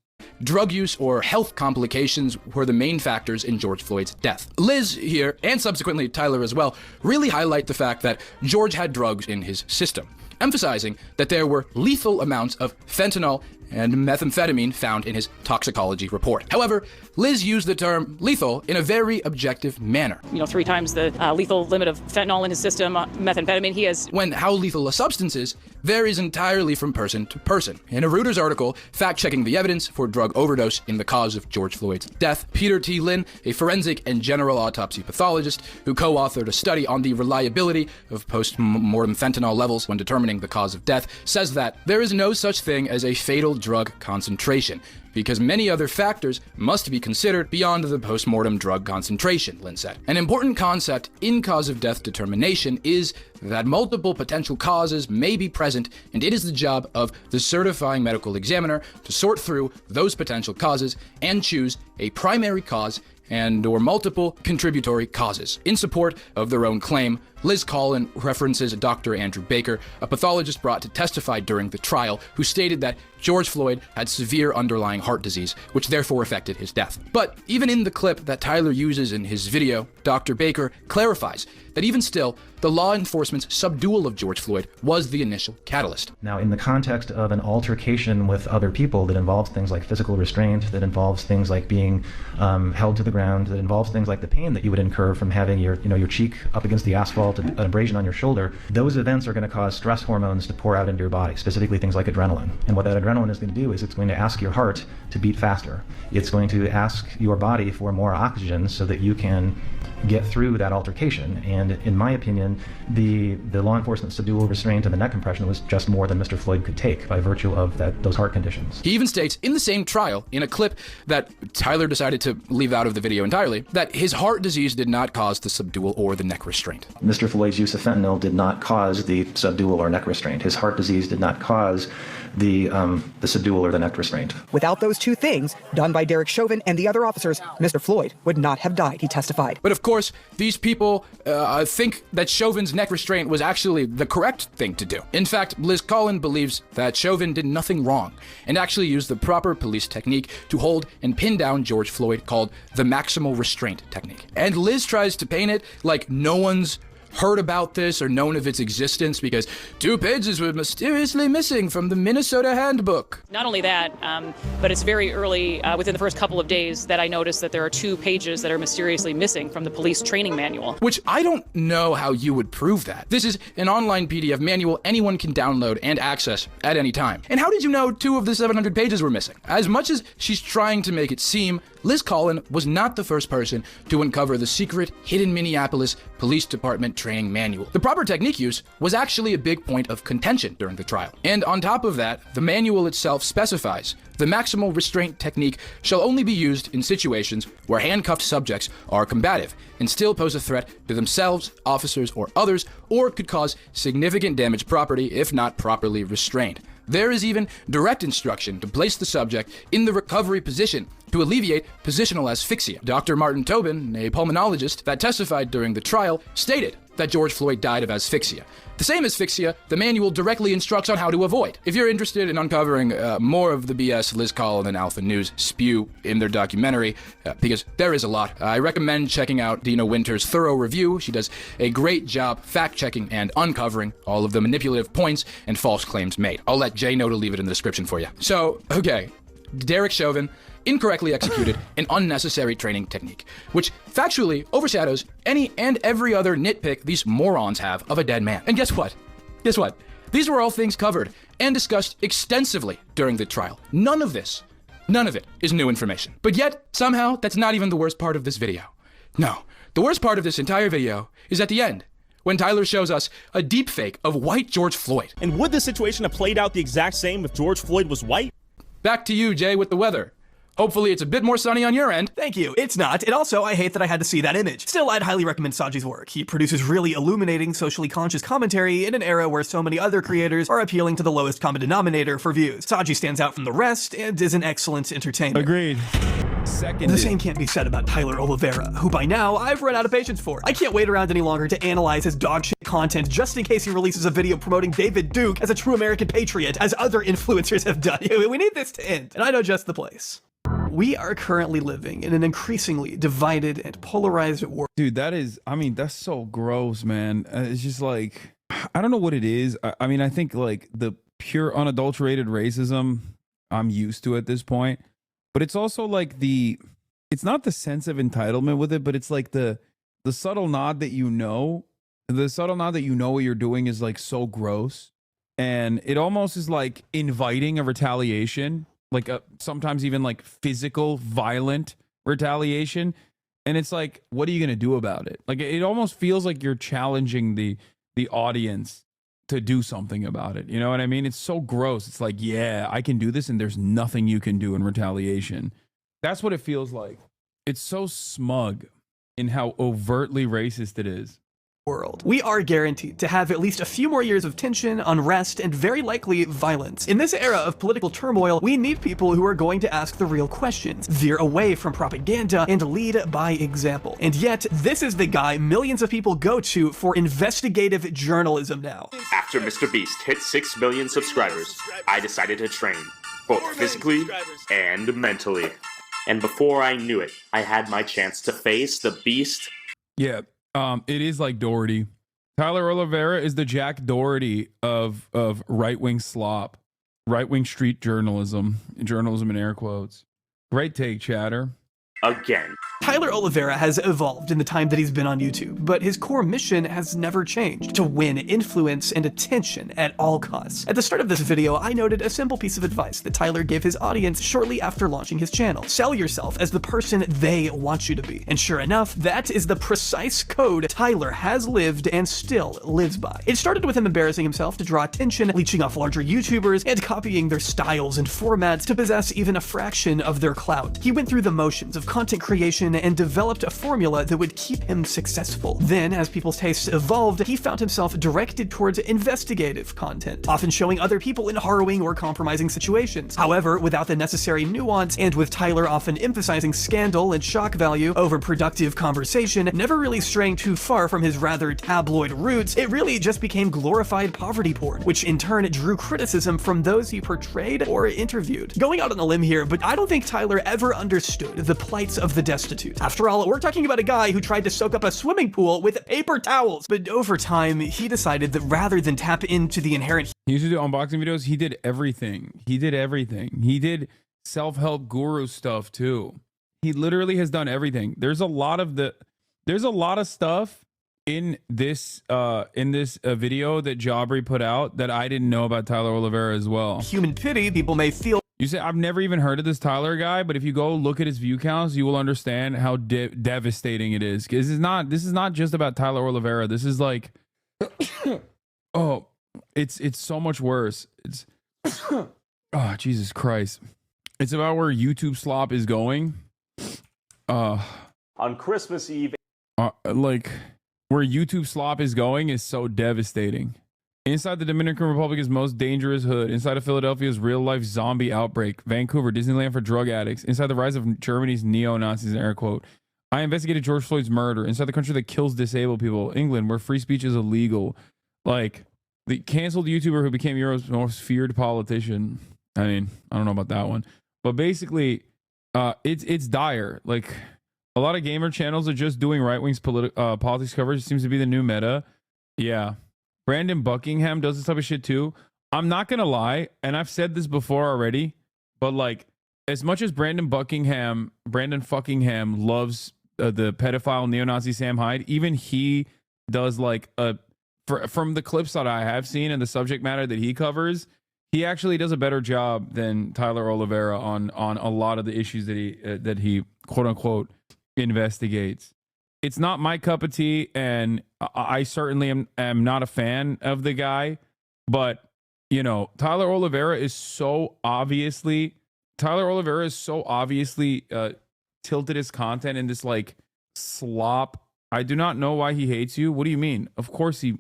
[SPEAKER 18] Drug use or health complications were the main factors in George Floyd's death. Liz here, and subsequently Tyler as well, really highlight the fact that George had drugs in his system, emphasizing that there were lethal amounts of fentanyl and methamphetamine found in his toxicology report. However, Liz used the term lethal in a very objective manner.
[SPEAKER 5] 3 times the lethal limit of fentanyl in his system, methamphetamine. He has...
[SPEAKER 18] When how lethal a substance is varies entirely from person to person. In a Reuters article fact-checking the evidence for drug overdose in the cause of George Floyd's death, Peter T. Lynn, a forensic and general autopsy pathologist who co-authored a study on the reliability of post-mortem fentanyl levels when determining the cause of death, says that there is no such thing as a fatal drug concentration, because many other factors must be considered beyond the post-mortem drug concentration, Lynn said. An important concept in cause of death determination is that multiple potential causes may be present, and it is the job of the certifying medical examiner to sort through those potential causes and choose a primary cause and or multiple contributory causes. In support of their own claim, Liz Collins references Dr. Andrew Baker, a pathologist brought to testify during the trial, who stated that George Floyd had severe underlying heart disease, which therefore affected his death. But even in the clip that Tyler uses in his video, Dr. Baker clarifies that even still, the law enforcement's subdual of George Floyd was the initial catalyst.
[SPEAKER 19] Now, in the context of an altercation with other people that involves things like physical restraint, that involves things like being held to the ground, that involves things like the pain that you would incur from having your cheek up against the asphalt felt an abrasion on your shoulder, those events are going to cause stress hormones to pour out into your body, specifically things like adrenaline. And what that adrenaline is going to do is it's going to ask your heart to beat faster. It's going to ask your body for more oxygen so that you can get through that altercation. And in my opinion, the law enforcement subdual restraint and the neck compression was just more than Mr. Floyd could take by virtue of those heart conditions.
[SPEAKER 18] He even states in the same trial, in a clip that Tyler decided to leave out of the video entirely, that his heart disease did not cause the subdual or the neck restraint.
[SPEAKER 19] Mr. Floyd's use of fentanyl did not cause the subdual or neck restraint. His heart disease did not cause the subdual or the neck restraint.
[SPEAKER 13] Without those two things done by Derek Chauvin and the other officers, Mr. Floyd would not have died, he testified.
[SPEAKER 18] But of course, these people think that Chauvin's neck restraint was actually the correct thing to do. In fact, Liz Collin believes that Chauvin did nothing wrong and actually used the proper police technique to hold and pin down George Floyd, called the maximal restraint technique. And Liz tries to paint it like no one's heard about this or known of its existence because 2 pages were mysteriously missing from the Minnesota handbook.
[SPEAKER 5] Not only that, but it's very early, within the first couple of days, that I noticed that there are 2 pages that are mysteriously missing from the police training manual.
[SPEAKER 18] Which I don't know how you would prove that. This is an online PDF manual anyone can download and access at any time. And how did you know 2 of the 700 pages were missing? As much as she's trying to make it seem, Liz Collin was not the first person to uncover the secret, hidden Minneapolis Police Department training manual. The proper technique use was actually a big point of contention during the trial. And on top of that, the manual itself specifies the maximal restraint technique shall only be used in situations where handcuffed subjects are combative and still pose a threat to themselves, officers, or others, or could cause significant damage property if not properly restrained. There is even direct instruction to place the subject in the recovery position to alleviate positional asphyxia. Dr. Martin Tobin, a pulmonologist that testified during the trial, stated that George Floyd died of asphyxia. The same asphyxia the manual directly instructs on how to avoid. If you're interested in uncovering more of the BS Liz Collin and Alpha News spew in their documentary, because there is a lot, I recommend checking out Dina Winter's thorough review. She does a great job fact-checking and uncovering all of the manipulative points and false claims made. I'll let Jay know to leave it in the description for you. So, okay, Derek Chauvin incorrectly executed an unnecessary training technique, which factually overshadows any and every other nitpick these morons have of a dead man. And guess what? Guess what? These were all things covered and discussed extensively during the trial. None of it is new information. But yet, somehow, that's not even the worst part of this video. No, the worst part of this entire video is at the end, when Tyler shows us a deepfake of white George Floyd.
[SPEAKER 6] And would this situation have played out the exact same if George Floyd was white?
[SPEAKER 18] Back to you, Jay, with the weather. Hopefully it's a bit more sunny on your end.
[SPEAKER 20] Thank you. It's not. And also, I hate that I had to see that image. Still, I'd highly recommend Saji's work. He produces really illuminating, socially conscious commentary in an era where so many other creators are appealing to the lowest common denominator for views. Saji stands out from the rest and is an excellent entertainer.
[SPEAKER 3] Agreed.
[SPEAKER 20] The same can't be said about Tyler Oliveira, who by now I've run out of patience for. I can't wait around any longer to analyze his dogshit content just in case he releases a video promoting David Duke as a true American patriot, as other influencers have done. We need this to end, and I know just the place. We are currently living in an increasingly divided and polarized world.
[SPEAKER 3] Dude, that's so gross, man. It's just like, I don't know what it is. I mean, I think like the pure unadulterated racism I'm used to at this point, but it's also like it's not the sense of entitlement with it, but it's like the subtle nod that what you're doing is like so gross. And it almost is like inviting a retaliation, like sometimes even like physical, violent retaliation. And it's like, what are you going to do about it? Like, it almost feels like you're challenging the audience to do something about it. You know what I mean? It's so gross. It's like, yeah, I can do this and there's nothing you can do in retaliation. That's what it feels like. It's so smug in how overtly racist it is.
[SPEAKER 20] World. We are guaranteed to have at least a few more years of tension, unrest, and very likely violence. In this era of political turmoil, we need people who are going to ask the real questions, veer away from propaganda, and lead by example. And yet, this is the guy millions of people go to for investigative journalism now.
[SPEAKER 15] After Mr. Beast hit 6 million subscribers, I decided to train, both physically and mentally. And before I knew it, I had my chance to face the Beast.
[SPEAKER 3] Yeah. It is like Doherty. Tyler Oliveira is the Jack Doherty of right-wing slop, right-wing street journalism in air quotes. Great take, chatter.
[SPEAKER 15] again.
[SPEAKER 20] Tyler Oliveira has evolved in the time that he's been on YouTube, but his core mission has never changed: to win influence and attention at all costs. At the start of this video, I noted a simple piece of advice that Tyler gave his audience shortly after launching his channel. Sell yourself as the person they want you to be. And sure enough, that is the precise code Tyler has lived and still lives by. It started with him embarrassing himself to draw attention, leeching off larger YouTubers, and copying their styles and formats to possess even a fraction of their clout. He went through the motions of content creation and developed a formula that would keep him successful. Then, as people's tastes evolved, he found himself directed towards investigative content, often showing other people in harrowing or compromising situations. However, without the necessary nuance, and with Tyler often emphasizing scandal and shock value over productive conversation, never really straying too far from his rather tabloid roots, it really just became glorified poverty porn, which in turn drew criticism from those he portrayed or interviewed. Going out on a limb here, but I don't think Tyler ever understood the plights of the destitute. After all, we're talking about a guy who tried to soak up a swimming pool with paper towels, but over time, he decided that rather than tap into the inherent—
[SPEAKER 3] He used to do unboxing videos. He did everything. He did everything. He did self-help guru stuff too. He literally has done everything. There's a lot of stuff in this video that Jabri put out that I didn't know about Tyler Oliveira as well.
[SPEAKER 20] Human pity people may feel.
[SPEAKER 3] You say, I've never even heard of this Tyler guy, but if you go look at his view counts, you will understand how devastating it is. This is not just about Tyler Oliveira. This is like, oh, it's so much worse. It's, oh, Jesus Christ. It's about where YouTube slop is going.
[SPEAKER 15] On Christmas Eve,
[SPEAKER 3] like where YouTube slop is going is so devastating. Inside the Dominican Republic's most dangerous hood. Inside of Philadelphia's real-life zombie outbreak. Vancouver, Disneyland for drug addicts. Inside the rise of Germany's neo-Nazis, air quote. I investigated George Floyd's murder. Inside the country that kills disabled people. England, where free speech is illegal. Like, the canceled YouTuber who became Europe's most feared politician. I mean, I don't know about that one. But basically, it's dire. Like, a lot of gamer channels are just doing right-wing politics coverage. It seems to be the new meta. Yeah. Brandon Buckingham does this type of shit too. I'm not gonna lie, and I've said this before already, but like, as much as Brandon Fuckingham loves the pedophile neo-Nazi Sam Hyde, even he does like from the clips that I have seen and the subject matter that he covers, he actually does a better job than Tyler Oliveira on a lot of the issues that he quote unquote investigates. It's not my cup of tea, and I certainly am not a fan of the guy, but you know, Tyler Oliveira is so obviously tilted his content in this like slop. I do not know why he hates you. What do you mean? Of course you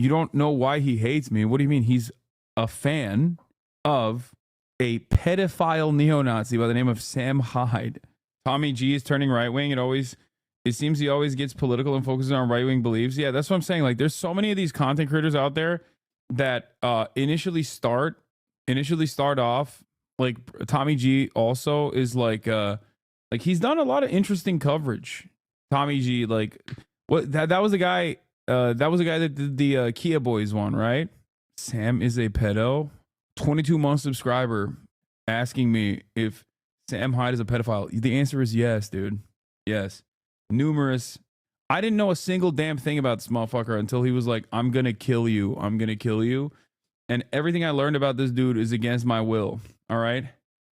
[SPEAKER 3] don't know why he hates me. What do you mean? He's a fan of a pedophile neo-Nazi by the name of Sam Hyde. Tommy G is turning right-wing. It seems he always gets political and focuses on right-wing beliefs. Yeah, that's what I'm saying. Like, there's so many of these content creators out there that initially start off, like Tommy G also is like he's done a lot of interesting coverage. Tommy G, like, what that was the guy that did the Kia Boys one, right? Sam is a pedo. 22-month subscriber asking me if Sam Hyde is a pedophile. The answer is yes, dude. Yes. Numerous. I didn't know a single damn thing about this motherfucker until he was like, I'm gonna kill you. I'm gonna kill you. And everything I learned about this dude is against my will. All right.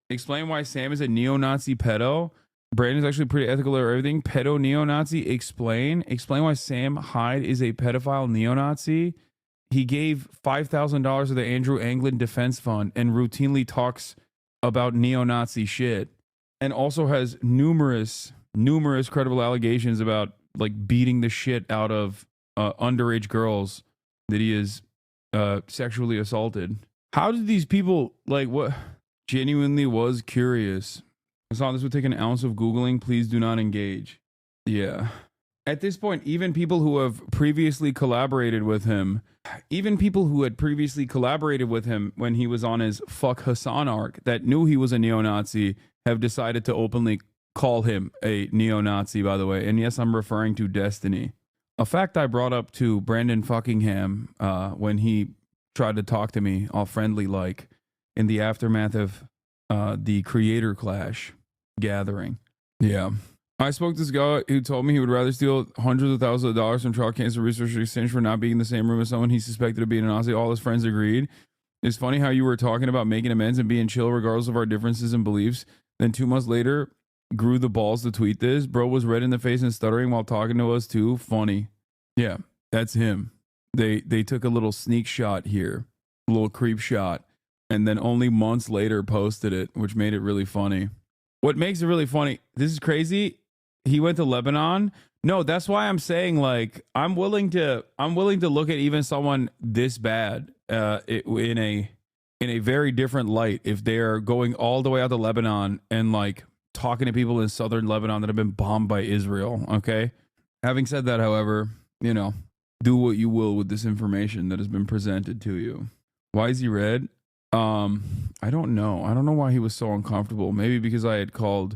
[SPEAKER 3] Explain why Sam is a neo-Nazi pedo. Brandon's actually pretty ethical or everything. Pedo neo-Nazi. Explain why Sam Hyde is a pedophile neo-Nazi. He gave $5,000 to the Andrew Anglin Defense Fund and routinely talks about neo-Nazi shit, and also has numerous credible allegations about like beating the shit out of underage girls that he is sexually assaulted. How did these people, like, what? Genuinely was curious. I saw this would take an ounce of Googling. Please do not engage. Yeah. At this point, even people who have previously collaborated with him, when he was on his fuck Hasan arc that knew he was a neo-Nazi, have decided to openly call him a neo-Nazi, by the way. And yes, I'm referring to Destiny. A fact I brought up to Brandon Fuckingham when he tried to talk to me all friendly like in the aftermath of the Creator Clash gathering. Yeah. I spoke to this guy who told me he would rather steal hundreds of thousands of dollars from child cancer research in exchange for not being in the same room as someone he suspected of being a Nazi. All his friends agreed. It's funny how you were talking about making amends and being chill regardless of our differences and beliefs. Then 2 months later, grew the balls to tweet this. Bro was red in the face and stuttering while talking to us too. Funny. Yeah, that's him. They took a little sneak shot here, a little creep shot, and then only months later posted it, which made it really funny. What makes it really funny, this is crazy. He went to Lebanon. No, that's why I'm saying, like, I'm willing to look at even someone this bad in a very different light if they are going all the way out to Lebanon and like talking to people in southern Lebanon that have been bombed by Israel. Okay. Having said that, however, you know, do what you will with this information that has been presented to you. Why is he red? I don't know. I don't know why he was so uncomfortable. Maybe because I had called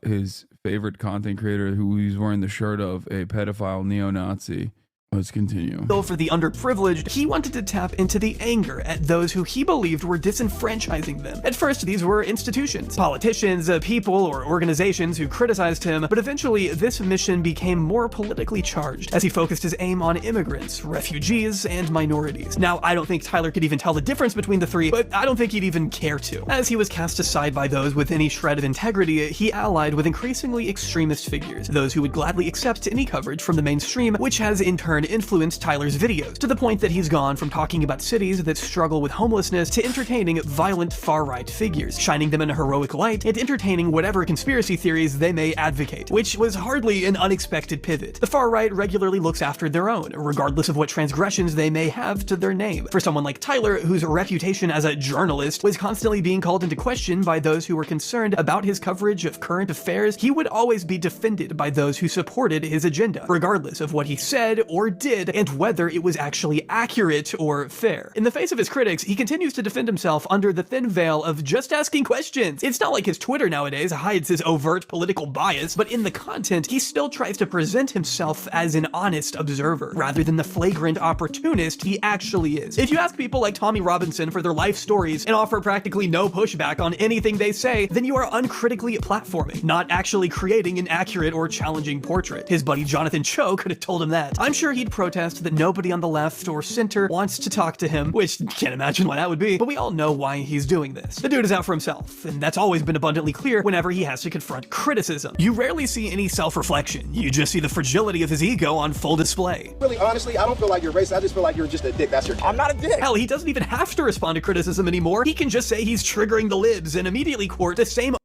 [SPEAKER 3] his favorite content creator who he's wearing the shirt of a pedophile neo-Nazi. Let's continue.
[SPEAKER 20] Though for the underprivileged, he wanted to tap into the anger at those who he believed were disenfranchising them. At first, these were institutions, politicians, people, or organizations who criticized him, but eventually this mission became more politically charged as he focused his aim on immigrants, refugees, and minorities. Now, I don't think Tyler could even tell the difference between the three, but I don't think he'd even care to. As he was cast aside by those with any shred of integrity, he allied with increasingly extremist figures, those who would gladly accept any coverage from the mainstream, which has in turn influenced Tyler's videos, to the point that he's gone from talking about cities that struggle with homelessness to entertaining violent far-right figures, shining them in a heroic light, and entertaining whatever conspiracy theories they may advocate, which was hardly an unexpected pivot. The far-right regularly looks after their own, regardless of what transgressions they may have to their name. For someone like Tyler, whose reputation as a journalist was constantly being called into question by those who were concerned about his coverage of current affairs, he would always be defended by those who supported his agenda, regardless of what he said or did and whether it was actually accurate or fair. In the face of his critics, he continues to defend himself under the thin veil of just asking questions. It's not like his Twitter nowadays hides his overt political bias, but in the content, he still tries to present himself as an honest observer, rather than the flagrant opportunist he actually is. If you ask people like Tommy Robinson for their life stories and offer practically no pushback on anything they say, then you are uncritically platforming, not actually creating an accurate or challenging portrait. His buddy Jonathan Cho could have told him that. I'm sure he'd protest that nobody on the left or center wants to talk to him, which can't imagine why that would be, but we all know why he's doing this. The dude is out for himself, and that's always been abundantly clear whenever he has to confront criticism. You rarely see any self-reflection, you just see the fragility of his ego on full display.
[SPEAKER 1] Really, honestly, I don't feel like you're racist, I just feel like you're just a dick, that's your I'm not a dick!
[SPEAKER 20] Hell, he doesn't even have to respond to criticism anymore, he can just say he's triggering the libs and immediately court the same—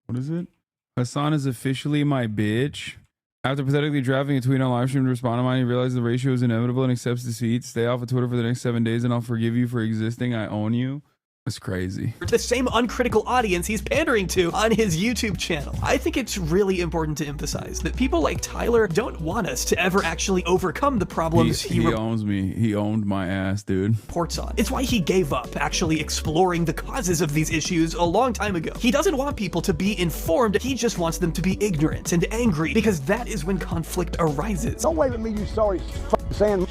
[SPEAKER 3] What is it? Hasan is officially my bitch. After pathetically drafting a tweet on livestream to respond to mine, he realizes the ratio is inevitable and accepts defeat. Stay off of Twitter for the next 7 days and I'll forgive you for existing. I own you. That's crazy.
[SPEAKER 20] The same uncritical audience he's pandering to on his YouTube channel. I think it's really important to emphasize that people like Tyler don't want us to ever actually overcome the problems
[SPEAKER 3] he owns me. He owned my ass, dude.
[SPEAKER 20] Reports on. It's why he gave up actually exploring the causes of these issues a long time ago. He doesn't want people to be informed, he just wants them to be ignorant and angry, because that is when conflict arises.
[SPEAKER 8] Don't wave at me, you sorry saying.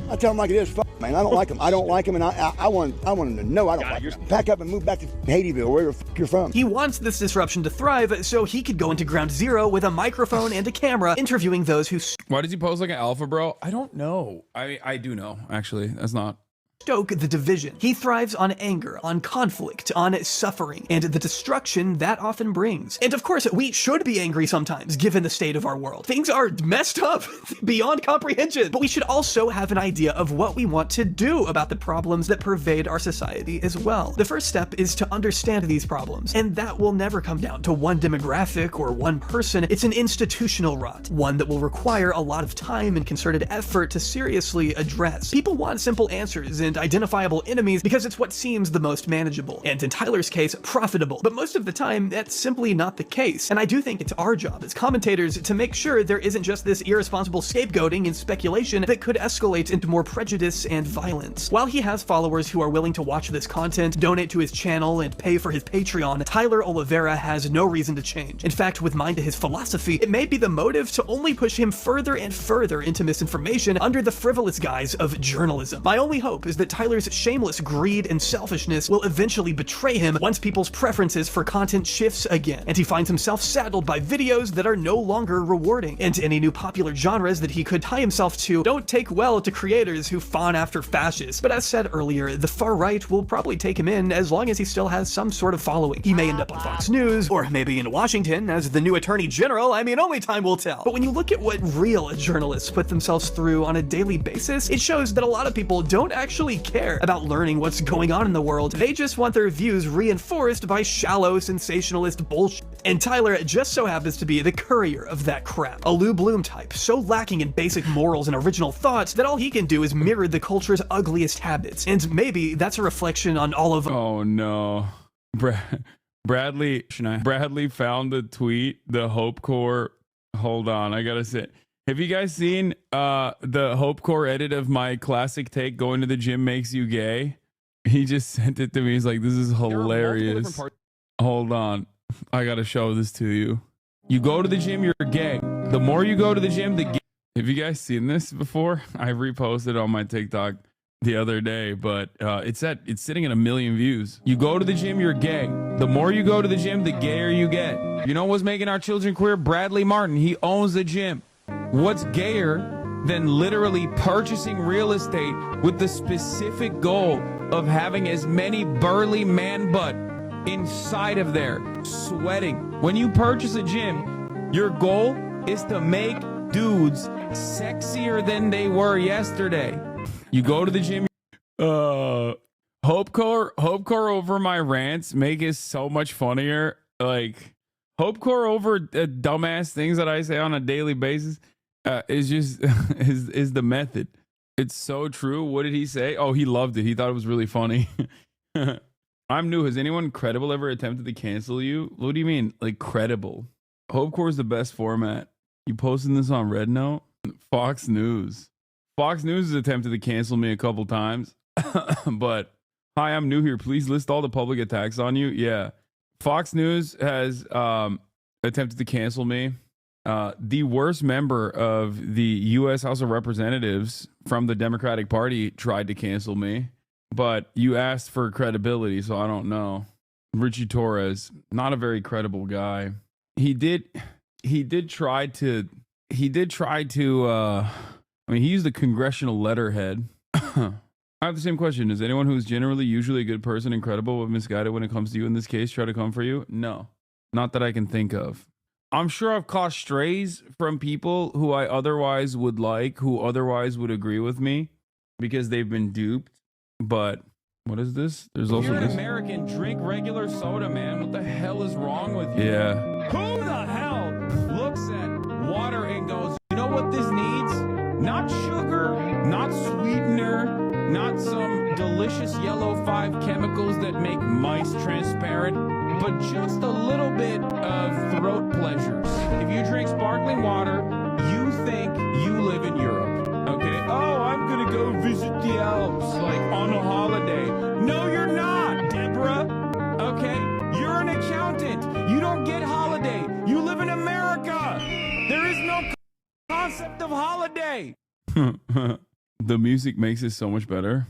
[SPEAKER 8] I tell him like it is, man. I don't like him. I don't like him, and I want him to know I don't like him. Pack up and move back to Haitieville, wherever you're from.
[SPEAKER 20] He wants this disruption to thrive, so he could go into ground zero with a microphone and a camera, interviewing those who—
[SPEAKER 3] Why does he pose like an alpha, bro? I don't know. I do know, actually. That's not—
[SPEAKER 20] stoke the division. He thrives on anger, on conflict, on suffering, and the destruction that often brings. And of course, we should be angry sometimes, given the state of our world. Things are messed up beyond comprehension, but we should also have an idea of what we want to do about the problems that pervade our society as well. The first step is to understand these problems, and that will never come down to one demographic or one person. It's an institutional rot, one that will require a lot of time and concerted effort to seriously address. People want simple answers and identifiable enemies because it's what seems the most manageable, and in Tyler's case, profitable. But most of the time, that's simply not the case. And I do think it's our job as commentators to make sure there isn't just this irresponsible scapegoating and speculation that could escalate into more prejudice and violence. While he has followers who are willing to watch this content, donate to his channel, and pay for his Patreon, Tyler Oliveira has no reason to change. In fact, with mind to his philosophy, it may be the motive to only push him further and further into misinformation under the frivolous guise of journalism. My only hope is that Tyler's shameless greed and selfishness will eventually betray him once people's preferences for content shifts again, and he finds himself saddled by videos that are no longer rewarding, and any new popular genres that he could tie himself to don't take well to creators who fawn after fascists. But as said earlier, the far right will probably take him in as long as he still has some sort of following. He may end up on Fox News, or maybe in Washington as the new Attorney General. I mean, only time will tell. But when you look at what real journalists put themselves through on a daily basis, it shows that a lot of people don't actually care about learning what's going on in the world. They just want their views reinforced by shallow, sensationalist bullshit. And Tyler just so happens to be the courier of that crap. A Lou Bloom type, so lacking in basic morals and original thoughts that all he can do is mirror the culture's ugliest habits. And maybe that's a reflection on all of—
[SPEAKER 3] Oh no. Bradley found the tweet, the Hope Corps. Hold on, I gotta say, have you guys seen the Hope Corps edit of my classic take, going to the gym makes you gay? He just sent it to me. He's like, this is hilarious. Hold on, I gotta show this to you. You go to the gym, you're gay. The more you go to the gym, the gay. Have you guys seen this before? I reposted on my TikTok the other day, but it's sitting at 1 million views. You go to the gym, you're gay. The more you go to the gym, the gayer you get. You know what's making our children queer? Bradley Martin. He owns the gym. What's gayer than literally purchasing real estate with the specific goal of having as many burly man butt inside of there sweating? When you purchase a gym, your goal is to make dudes sexier than they were yesterday. You go to the gym. Hope Corps over my rants make it so much funnier. Like, Hope Corps over dumbass things that I say on a daily basis is just is the method. It's so true. What did he say? Oh, he loved it. He thought it was really funny. I'm new. Has anyone credible ever attempted to cancel you? What do you mean, like, credible? Hope Corps is the best format. You posting this on Red Note? Fox News. Fox News has attempted to cancel me a couple times, but hi, I'm new here. Please list all the public attacks on you. Yeah. Fox News has attempted to cancel me. The worst member of the U.S. House of Representatives from the Democratic Party tried to cancel me, but you asked for credibility, so I don't know. Richie Torres, not a very credible guy. He did try to I mean, he used a congressional letterhead. I have the same question. Is anyone who's generally usually a good person and credible but misguided when it comes to you in this case try to come for you? No, not that I can think of. I'm sure I've caught strays from people who I otherwise would like, who otherwise would agree with me because they've been duped. But what is this? There's also this. You're an American, drink regular soda, man. What the hell is wrong with you? Yeah. Who the hell looks at water and goes, you know what this needs? Not sugar, not sweetener, not some delicious yellow 5 chemicals that make mice transparent, but just a little bit of throat pleasures. If you drink sparkling water, you think you live in Europe, okay? Oh, I'm gonna go visit the Alps, like on a holiday. No, you're not, Deborah, okay? You're an accountant. You don't get holiday. You live in America. There is no concept of holiday. The music makes it so much better.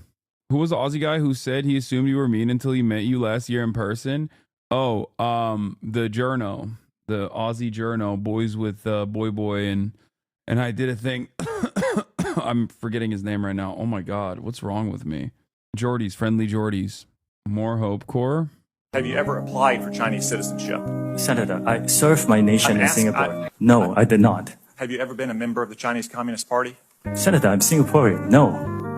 [SPEAKER 3] Who was the Aussie guy who said he assumed you were mean until he met you last year in person? Oh, the journo, the Aussie journo, boys with boy and I did a thing. I'm forgetting his name right now. Oh my God, what's wrong with me? Geordies, friendly Geordies. More Hope Corps.
[SPEAKER 10] Have you ever applied for Chinese citizenship?
[SPEAKER 22] Senator, I served my nation in Singapore. No, I did not.
[SPEAKER 10] Have you ever been a member of the Chinese Communist Party?
[SPEAKER 22] Senator, I'm Singaporean. No.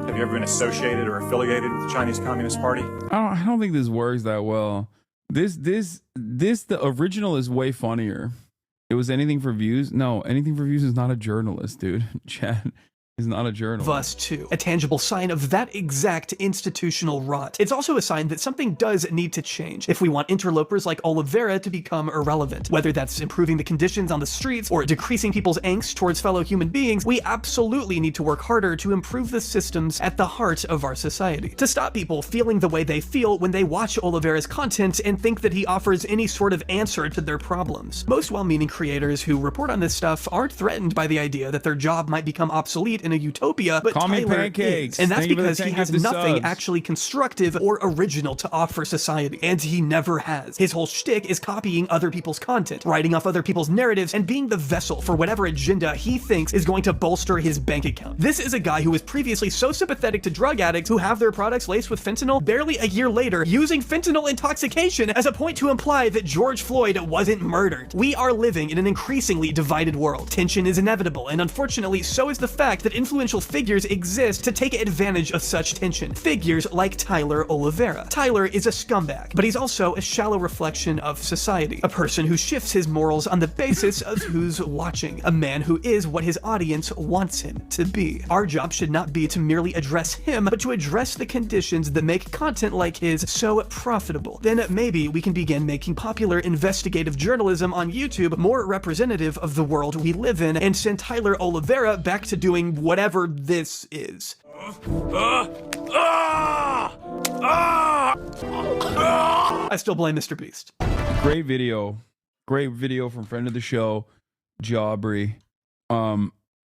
[SPEAKER 10] Have you ever been associated or affiliated with the Chinese Communist Party?
[SPEAKER 3] I don't think this works that well. The original is way funnier. It was Anything for Views. No, Anything for Views is not a journalist, dude. Chad is not a journalist.
[SPEAKER 20] Us too. A tangible sign of that exact institutional rot. It's also a sign that something does need to change if we want interlopers like Oliveira to become irrelevant. Whether that's improving the conditions on the streets or decreasing people's angst towards fellow human beings, we absolutely need to work harder to improve the systems at the heart of our society. To stop people feeling the way they feel when they watch Oliveira's content and think that he offers any sort of answer to their problems. Most well-meaning creators who report on this stuff aren't threatened by the idea that their job might become obsolete quite in a utopia, but
[SPEAKER 3] Call me
[SPEAKER 20] Tyler
[SPEAKER 3] Pancakes.
[SPEAKER 20] is. And that's
[SPEAKER 3] Thank you for the
[SPEAKER 20] because he
[SPEAKER 3] 10
[SPEAKER 20] has
[SPEAKER 3] gifted
[SPEAKER 20] nothing
[SPEAKER 3] subs.
[SPEAKER 20] actually constructive or original to offer society. And he never has. His whole shtick is copying other people's content, writing off other people's narratives, and being the vessel for whatever agenda he thinks is going to bolster his bank account. This is a guy who was previously so sympathetic to drug addicts who have their products laced with fentanyl, barely a year later using fentanyl intoxication as a point to imply that George Floyd wasn't murdered. We are living in an increasingly divided world. Tension is inevitable, and unfortunately so is the fact that influential figures exist to take advantage of such tension. Figures like Tyler Oliveira. Tyler is a scumbag, but he's also a shallow reflection of society. A person who shifts his morals on the basis of who's watching. A man who is what his audience wants him to be. Our job should not be to merely address him, but to address the conditions that make content like his so profitable. Then maybe we can begin making popular investigative journalism on YouTube more representative of the world we live in and send Tyler Oliveira back to doing whatever this is. I still blame Mr. Beast.
[SPEAKER 3] Great video from friend of the show, Jabri.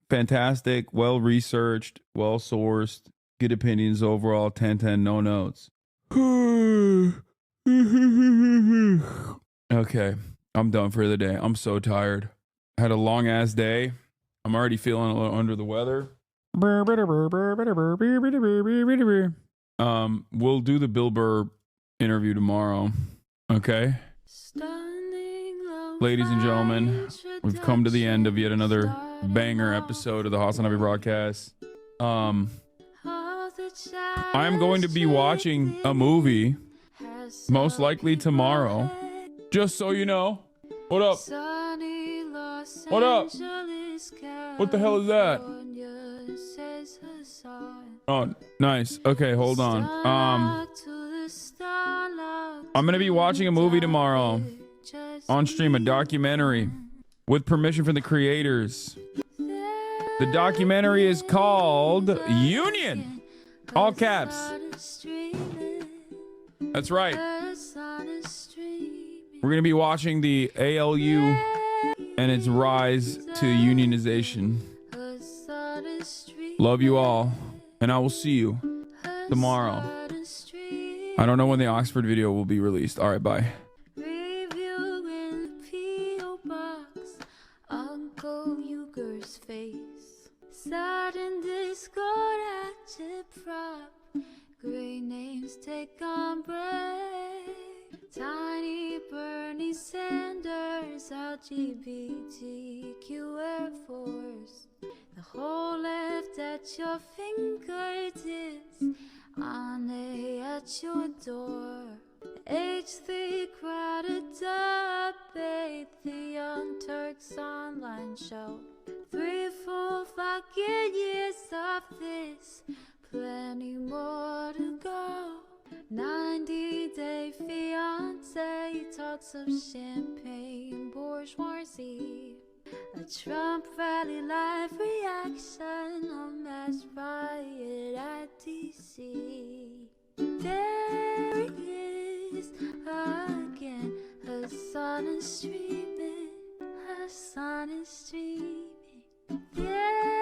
[SPEAKER 3] Fantastic, well researched, well sourced, good opinions overall. 10/10, no notes. Okay, I'm done for the day. I'm so tired. Had a long ass day. I'm already feeling a little under the weather. We'll do the Bill Burr interview tomorrow. Okay. Ladies and gentlemen, we've come to the end of yet another banger episode of the HasanAbi broadcast. I am going to be watching a movie, most likely tomorrow. Just so you know. What up? What up? What the hell is that? Oh, nice. Okay, hold on. I'm gonna be watching a movie tomorrow. On stream, a documentary with permission from the creators. The documentary is called Union. All caps. That's right. We're going to be watching the ALU and its rise to unionization. Love you all. And I will see you tomorrow. I don't know when the Oxford video will be released. All right, bye.
[SPEAKER 2] Uncle Uger's face. Sudden discord at chip prop. Great names take on break. Tiny Bernie Sanders, LGBTQ Air Force. The whole left at your fingertips. On at your door. H3 crowded debate, the Young Turks online show. 3 full fucking years of this, plenty more to go. 90-day fiance, talks of champagne bourgeoisie. A Trump rally live reaction, a mass riot at DC. There he is again, Hasan is streaming, Hasan is streaming. Yeah.